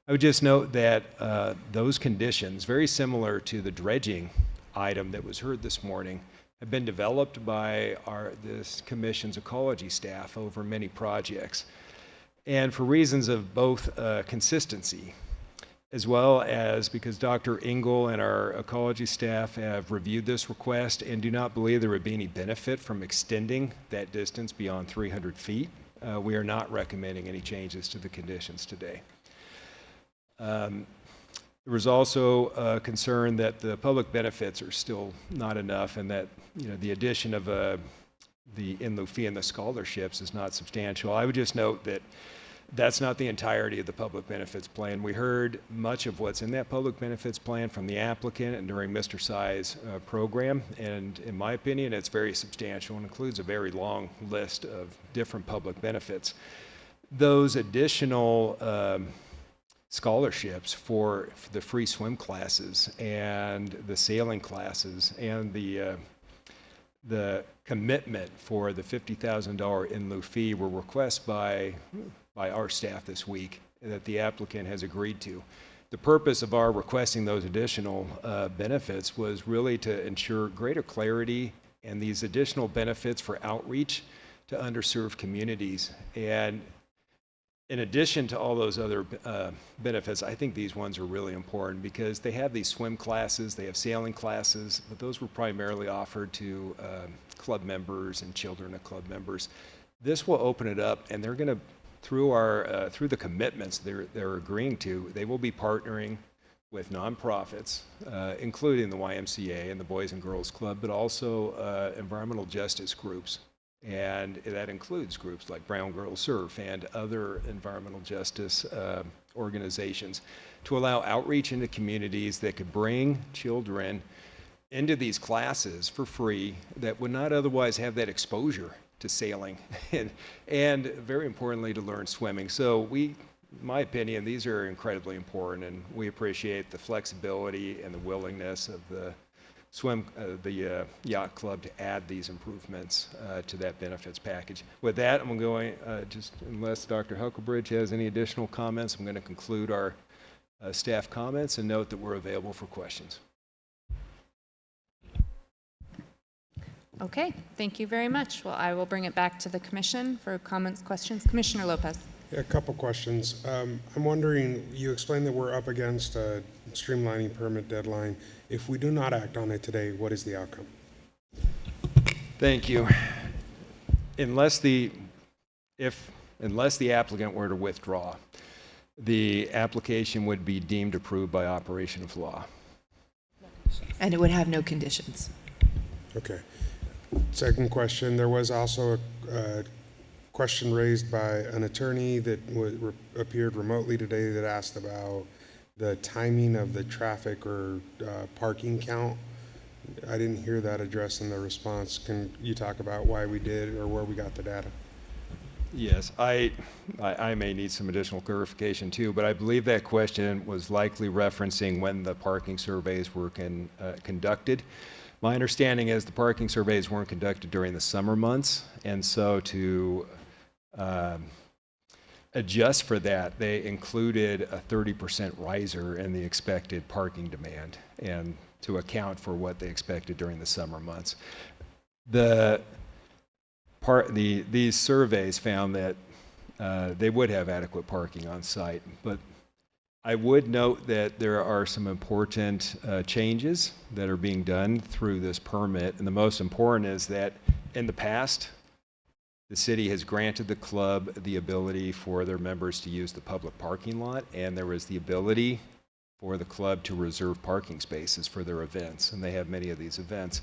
I would just note that those conditions, very similar to the dredging item that was heard this morning, have been developed by this commission's ecology staff over many projects. And for reasons of both consistency, as well as because Dr. Engel and our ecology staff have reviewed this request and do not believe there would be any benefit from extending that distance beyond 300 feet, we are not recommending any changes to the conditions today. There was also a concern that the public benefits are still not enough, and that the addition of the in lieu fee and the scholarships is not substantial. I would just note that that's not the entirety of the public benefits plan. We heard much of what's in that public benefits plan from the applicant and during Mr. Tsai's program, and in my opinion, it's very substantial and includes a very long list of different public benefits. Those additional scholarships for the free swim classes and the sailing classes and the commitment for the $50,000 in lieu fee were requests by our staff this week that the applicant has agreed to. The purpose of our requesting those additional benefits was really to ensure greater clarity and these additional benefits for outreach to underserved communities. And in addition to all those other benefits, I think these ones are really important because they have these swim classes, they have sailing classes, but those were primarily offered to club members and children of club members. This will open it up, and they're going to, through the commitments they're agreeing to, they will be partnering with nonprofits, including the YMCA and the Boys and Girls Club, but also environmental justice groups. And that includes groups like Brown Girls Surf and other environmental justice organizations to allow outreach into communities that could bring children into these classes for free that would not otherwise have that exposure to sailing and very importantly to learn swimming. So in my opinion, these are incredibly important, and we appreciate the flexibility and the willingness of the Yacht Club to add these improvements to that benefits package. With that, I'm going just unless Dr. Huckelbridge has any additional comments, I'm going to conclude our staff comments and note that we're available for questions. Okay, thank you very much. Well, I will bring it back to the commission for comments, questions. Commissioner Lopez. Yeah, a couple questions. I'm wondering, you explained that we're up against a streamlining permit deadline. If we do not act on it today, what is the outcome? Thank you. Unless the applicant were to withdraw, the application would be deemed approved by operation of law. And it would have no conditions. Okay. Second question, there was also a question raised by an attorney that appeared remotely today that asked about the timing of the traffic or parking count. I didn't hear that addressed in the response. Can you talk about why we did or where we got the data? Yes, I may need some additional clarification too, but I believe that question was likely referencing when the parking surveys were conducted. My understanding is the parking surveys weren't conducted during the summer months, and so to adjust for that, they included a 30% riser in the expected parking demand, and to account for what they expected during the summer months. These surveys found that they would have adequate parking on site, but I would note that there are some important changes that are being done through this permit, and the most important is that in the past, the city has granted the club the ability for their members to use the public parking lot, and there was the ability for the club to reserve parking spaces for their events, and they have many of these events.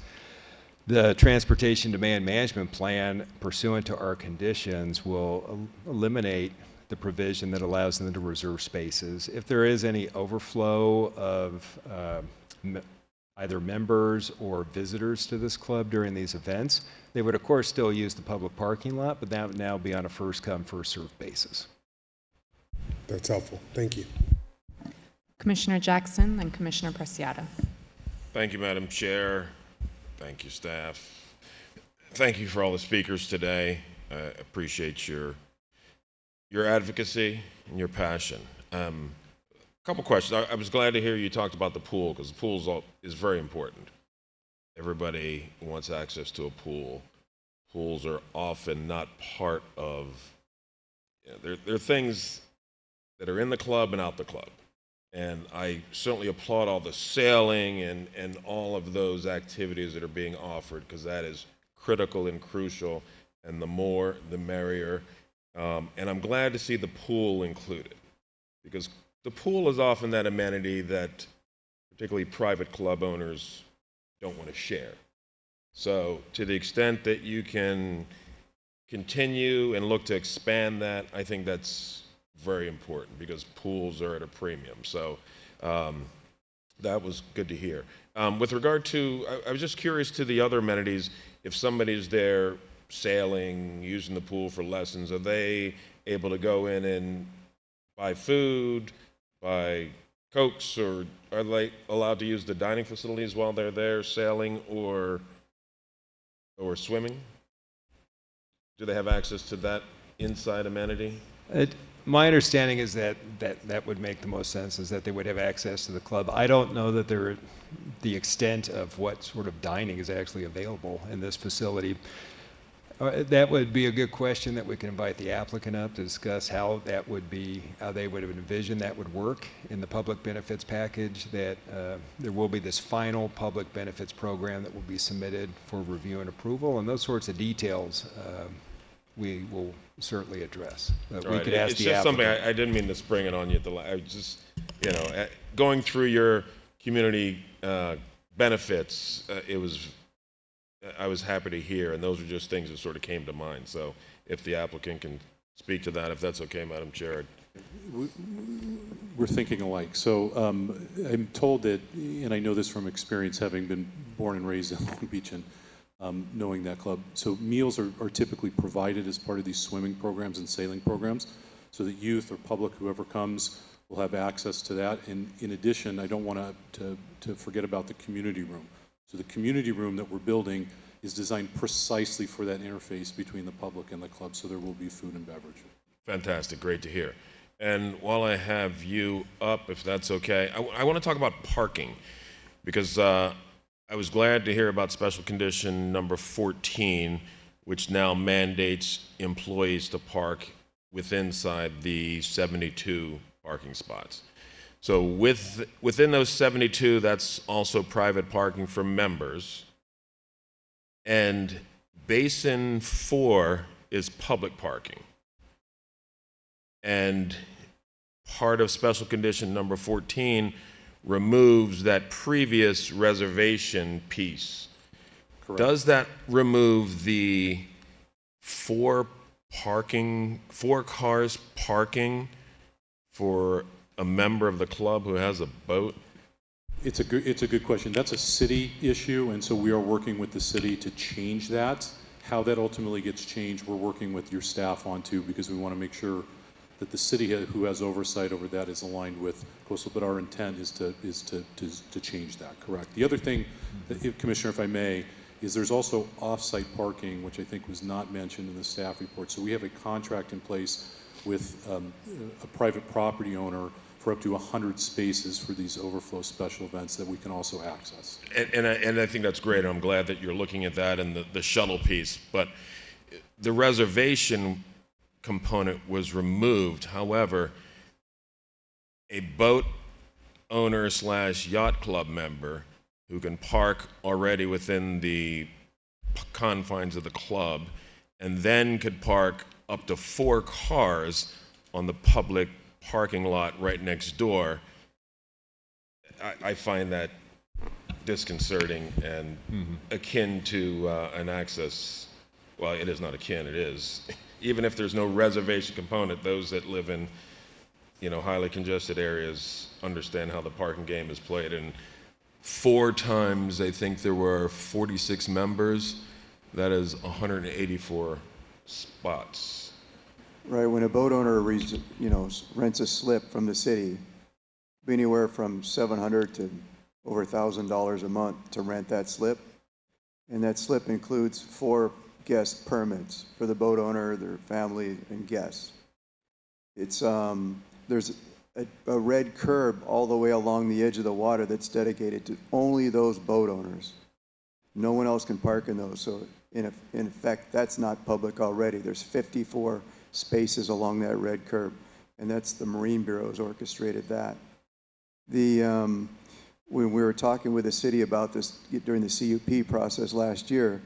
The Transportation Demand Management Plan, pursuant to our conditions, will eliminate the provision that allows them to reserve spaces. If there is any overflow of either members or visitors to this club during these events, they would of course still use the public parking lot, but that would now be on a first come, first served basis. That's helpful. Thank you. Commissioner Jackson, then Commissioner Preciado. Thank you, Madam Chair. Thank you, staff. Thank you for all the speakers today. I appreciate your advocacy and your passion. A couple questions. I was glad to hear you talked about the pool, because the pool is very important. Everybody wants access to a pool. Pools are often not part of, there are things that are in the club and out the club. And I certainly applaud all the sailing and all of those activities that are being offered, because that is critical and crucial, and the more, the merrier. And I'm glad to see the pool included, because the pool is often that amenity that particularly private club owners don't want to share. So to the extent that you can continue and look to expand that, I think that's very important, because pools are at a premium. So that was good to hear. With regard to, I was just curious to the other amenities. If somebody's there sailing, using the pool for lessons, are they able to go in and buy food, buy Cokes, or are they allowed to use the dining facilities while they're there sailing or swimming? Do they have access to that inside amenity? My understanding is that would make the most sense, is that they would have access to the club. I don't know that the extent of what sort of dining is actually available in this facility. That would be a good question that we can invite the applicant up to discuss how they would envision that would work in the public benefits package, that there will be this final public benefits program that will be submitted for review and approval, and those sorts of details we will certainly address. We could ask it's the just something applicant. I didn't mean to spring it on you. I just, going through your community benefits, I was happy to hear, and those are just things that sort of came to mind. So if the applicant can speak to that, if that's okay, Madam Chair. We're thinking alike. So I'm told that, and I know this from experience, having been born and raised in Long Beach and knowing that club. So meals are typically provided as part of these swimming programs and sailing programs, so that youth or public, whoever comes, will have access to that. And in addition, I don't want to forget about the community room. So the community room that we're building is designed precisely for that interface between the public and the club, so there will be food and beverage. Fantastic, great to hear. And while I have you up, if that's okay, I want to talk about parking, because I was glad to hear about special condition number 14, which now mandates employees to park inside the 72 parking spots. So within those 72, that's also private parking for members. And Basin 4 is public parking. And part of special condition number 14 removes that previous reservation piece. Correct. Does that remove the four cars parking for a member of the club who has a boat? It's a good question. That's a city issue, and so we are working with the city to change that. How that ultimately gets changed, we're working with your staff on too, because we want to make sure that the city who has oversight over that is aligned with coastal. But our intent is to change that. Correct. The other thing, Commissioner, if I may, is there's also off-site parking, which I think was not mentioned in the staff report. So we have a contract in place with a private property owner for up to 100 spaces for these overflow special events that we can also access. And I think that's great. I'm glad that you're looking at that and the shuttle piece. But the reservation component was removed. However, a boat owner / yacht club member who can park already within the confines of the club and then could park up to 4 cars on the public parking lot right next door, I find that disconcerting and akin to an access, well, it is not akin, it is. Even if there's no reservation component, those that live in, highly congested areas understand how the parking game is played. And 4 times, I think there were 46 members. That is 184 spots. Right, when a boat owner rents a slip from the city, be anywhere from $700 to over $1,000 a month to rent that slip. And that slip includes 4 guest permits for the boat owner, their family, and guests. It's there's a red curb all the way along the edge of the water that's dedicated to only those boat owners. No one else can park in those. So in effect, that's not public already. There's 54 spaces along that red curb, and that's the Marine Bureau's orchestrated that. When we were talking with the city about this during the CUP process last year,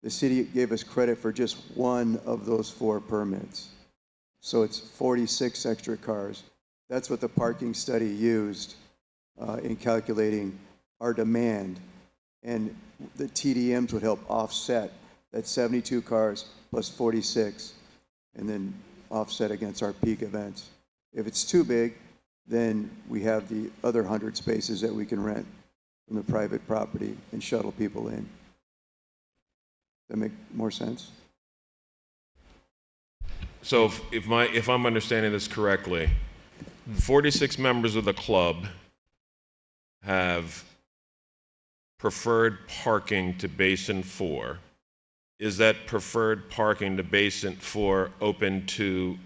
the city gave us credit for just 1 of those 4 permits. So it's 46 extra cars. That's what the parking study used in calculating our demand. And the TDMs would help offset that 72 cars plus 46, and then offset against our peak events. If it's too big, then we have the other 100 spaces that we can rent from the private property and shuttle people in. Does that make more sense? So if I'm understanding this correctly, 46 members of the club have preferred parking to Basin 4. Is that preferred parking to Basin 4 open to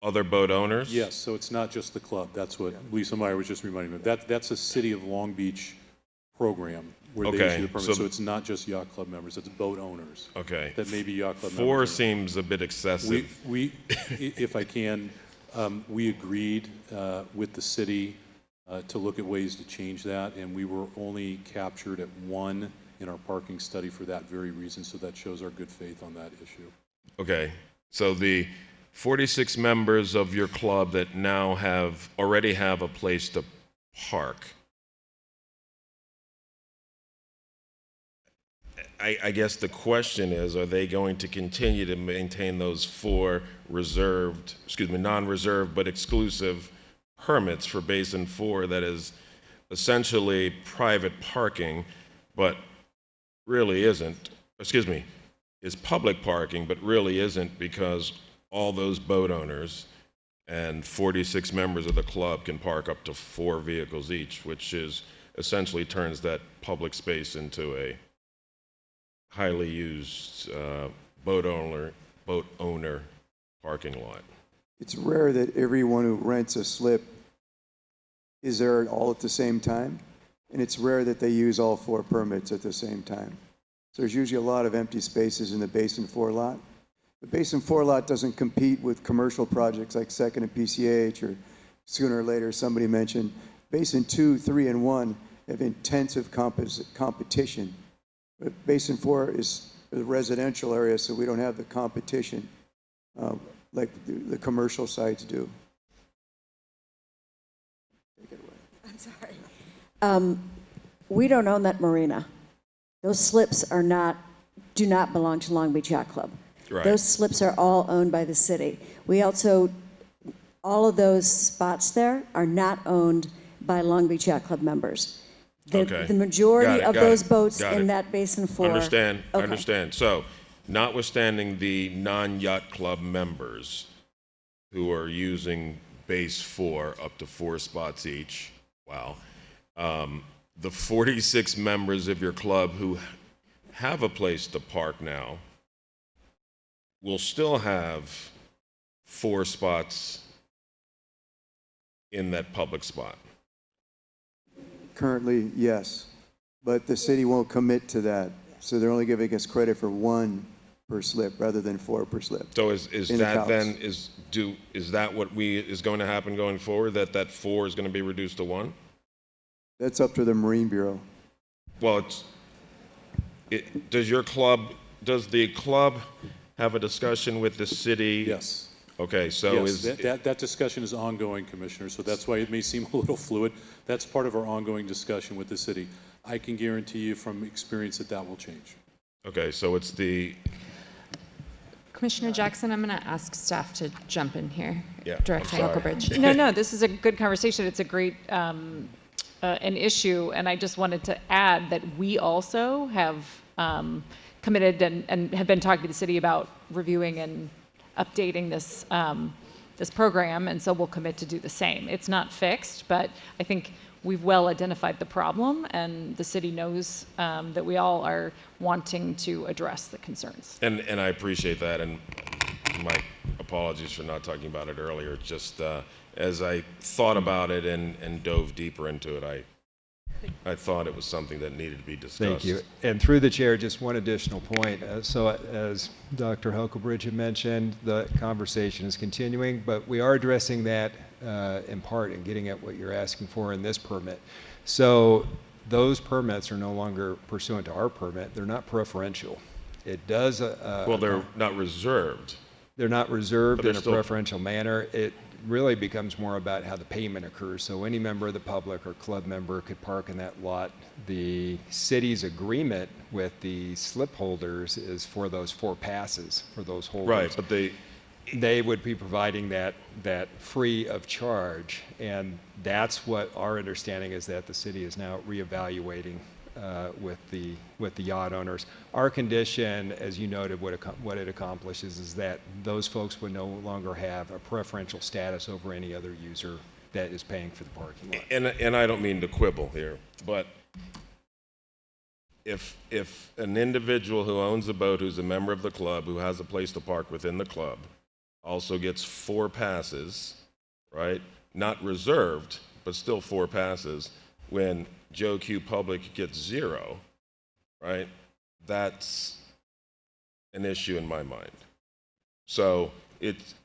other boat owners? Yes, so it's not just the club. That's what Lisa Meyer was just reminding me of. That's a City of Long Beach program where they issue the permit. So it's not just yacht club members, it's boat owners. Okay. That may be yacht club 4 members. seems a bit excessive. If I can, we agreed with the city to look at ways to change that, and we were only captured at 1 in our parking study for that very reason, so that shows our good faith on that issue. Okay, so the 46 members of your club that now already have a place to park, I guess the question is, are they going to continue to maintain those 4 non-reserved but exclusive permits for Basin 4 that is essentially private parking, but really isn't, is public parking, but really isn't, because all those boat owners and 46 members of the club can park up to 4 vehicles each, which essentially turns that public space into a highly used boat owner parking lot. It's rare that everyone who rents a slip is there all at the same time, and it's rare that they use all 4 permits at the same time. So there's usually a lot of empty spaces in the Basin 4 lot. The Basin 4 lot doesn't compete with commercial projects like Second and PCH, or sooner or later somebody mentioned Basin 2, 3, and 1 have intensive competition. But Basin 4 is a residential area, so we don't have the competition like the commercial sites do. Take it away. I'm sorry. We don't own that marina. Those slips do not belong to Long Beach Yacht Club. Right. Those slips are all owned by the city. All of those spots there are not owned by Long Beach Yacht Club members. Okay. The majority of those boats got in it. that Basin 4. Understand, Okay. understand. So, notwithstanding the non-yacht club members who are using base 4 up to 4 spots each, wow, the 46 members of your club who have a place to park now will still have 4 spots in that public spot. Currently, yes, but the city won't commit to that. So they're only giving us credit for 1 per slip rather than 4 per slip. So is in that Cal's. then, is that what is going to happen going forward, that 4 is going to be reduced to 1? That's up to the Marine Bureau. Well, does the club have a discussion with the city? Yes. Okay, so Yes, that discussion is ongoing, Commissioner, so that's why it may seem a little fluid. That's part of our ongoing discussion with the city. I can guarantee you from experience that will change. Okay, so it's the... Commissioner Jackson, I'm going to ask staff to jump in here. Yeah, Director I'm sorry. Huckabridge. No, this is a good conversation. It's a great an issue, and I just wanted to add that we also have committed and have been talking to the city about reviewing and updating this this program, and so we'll commit to do the same. It's not fixed, but I think we've well identified the problem, and the city knows that we all are wanting to address the concerns. And I appreciate that, and my apologies for not talking about it earlier. Just as I thought about it and dove deeper into it, I thought it was something that needed to be discussed. Thank you. And through the chair, just one additional point. So as Dr. Huckabridge had mentioned, the conversation is continuing, but we are addressing that in part and getting at what you're asking for in this permit. So those permits are no longer pursuant to our permit. They're not preferential. It does... well, they're not reserved. They're not reserved in a still... preferential manner. It really becomes more about how the payment occurs. So any member of the public or club member could park in that lot. The city's agreement with the slip holders is for those 4 passes for those holders. Right, but they would be providing that free of charge, and that's what our understanding is, that the city is now reevaluating with the yacht owners. Our condition, as you noted, what it accomplishes is that those folks would no longer have a preferential status over any other user that is paying for the parking lot. And I don't mean to quibble here, but if an individual who owns a boat, who's a member of the club, who has a place to park within the club, also gets 4 passes, right? Not reserved, but still 4 passes, when Joe Q Public gets 0, right? That's an issue in my mind. So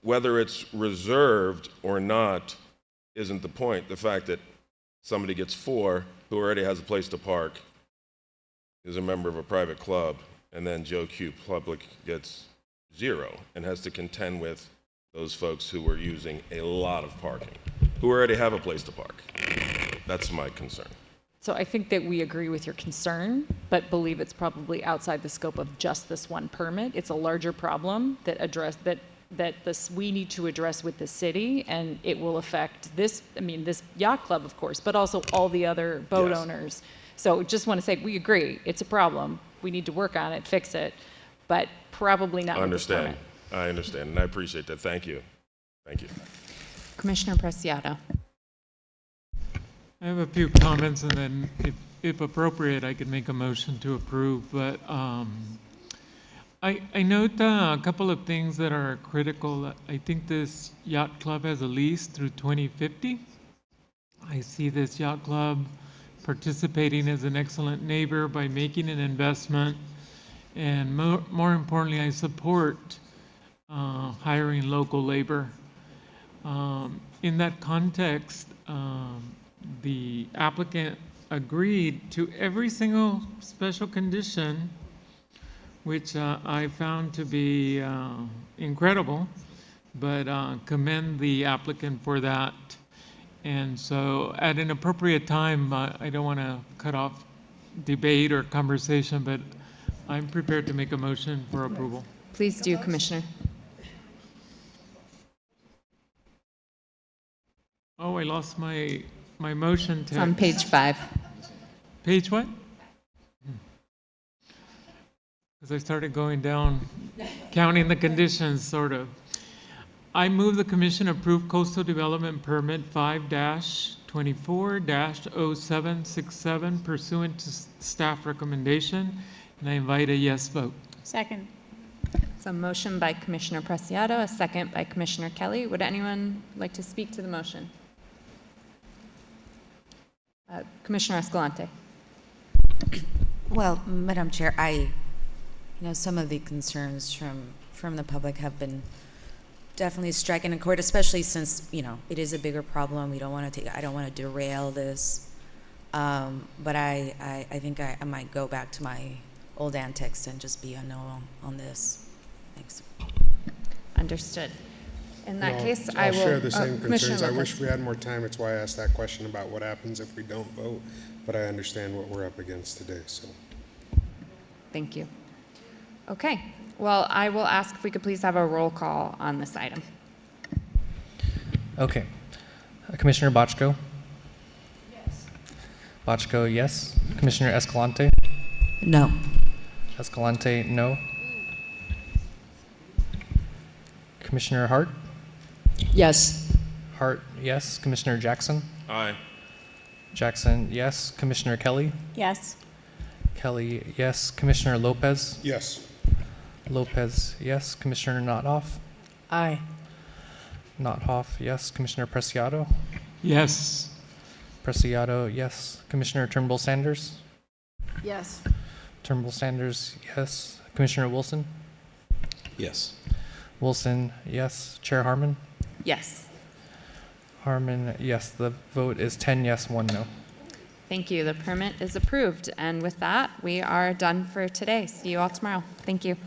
whether it's reserved or not isn't the point. The fact that somebody gets 4 who already has a place to park, is a member of a private club, and then Joe Q Public gets 0 and has to contend with those folks who are using a lot of parking, who already have a place to park. That's my concern. So I think that we agree with your concern, but believe it's probably outside the scope of just this one permit. It's a larger problem that we need to address with the city, and it will affect this yacht club, of course, but also all the other boat owners. So just want to say, we agree, it's a problem. We need to work on it, fix it, but probably not with this permit. I understand, and I appreciate that. Thank you. Thank you. Commissioner Preciado. I have a few comments, and then if appropriate, I could make a motion to approve. But I note a couple of things that are critical. I think this yacht club has a lease through 2050. I see this yacht club participating as an excellent neighbor by making an investment. And more importantly, I support hiring local labor. In that context, the applicant agreed to every single special condition, which I found to be incredible, but commend the applicant for that. And so at an appropriate time, I don't want to cut off debate or conversation, but I'm prepared to make a motion for approval. Please do, Commissioner. Oh, I lost my motion text. It's on page 5. Page what? Because I started going down, counting the conditions, sort of. I move the commission approve coastal development permit 5-24-0767 pursuant to staff recommendation, and I invite a yes vote. Second. So a motion by Commissioner Preciado, a second by Commissioner Kelly. Would anyone like to speak to the motion? Commissioner Escalante. Well, Madam Chair, some of the concerns from the public have been definitely striking a chord, especially since, it is a bigger problem. I don't want to derail this. But I think I might go back to my old antics and just be a no on this. Thanks. Understood. In that case, I will. I'll share the same Commissioner concerns. I Lopez. wish we had more time. It's why I asked that question about what happens if we don't vote. But I understand what we're up against today, so. Thank you. Okay. Well, I will ask if we could please have a roll call on this item. Okay. Commissioner Bochco? Yes. Bochco, yes. Commissioner Escalante? No. Escalante, no. Commissioner Hart? Yes. Hart, yes. Commissioner Jackson? Aye. Jackson, yes. Commissioner Kelly? Yes. Kelly, yes. Commissioner Lopez? Yes. Lopez, yes. Commissioner Nothoff? Aye. Nothoff, yes. Commissioner Preciado? Yes. Preciado, yes. Commissioner Turnbull Sanders? Yes. Turnbull Sanders, yes. Commissioner Wilson? Yes. Wilson, yes. Chair Harmon? Yes. Harmon, yes. The vote is 10 yes, 1 no. Thank you. The permit is approved. And with that, we are done for today. See you all tomorrow. Thank you.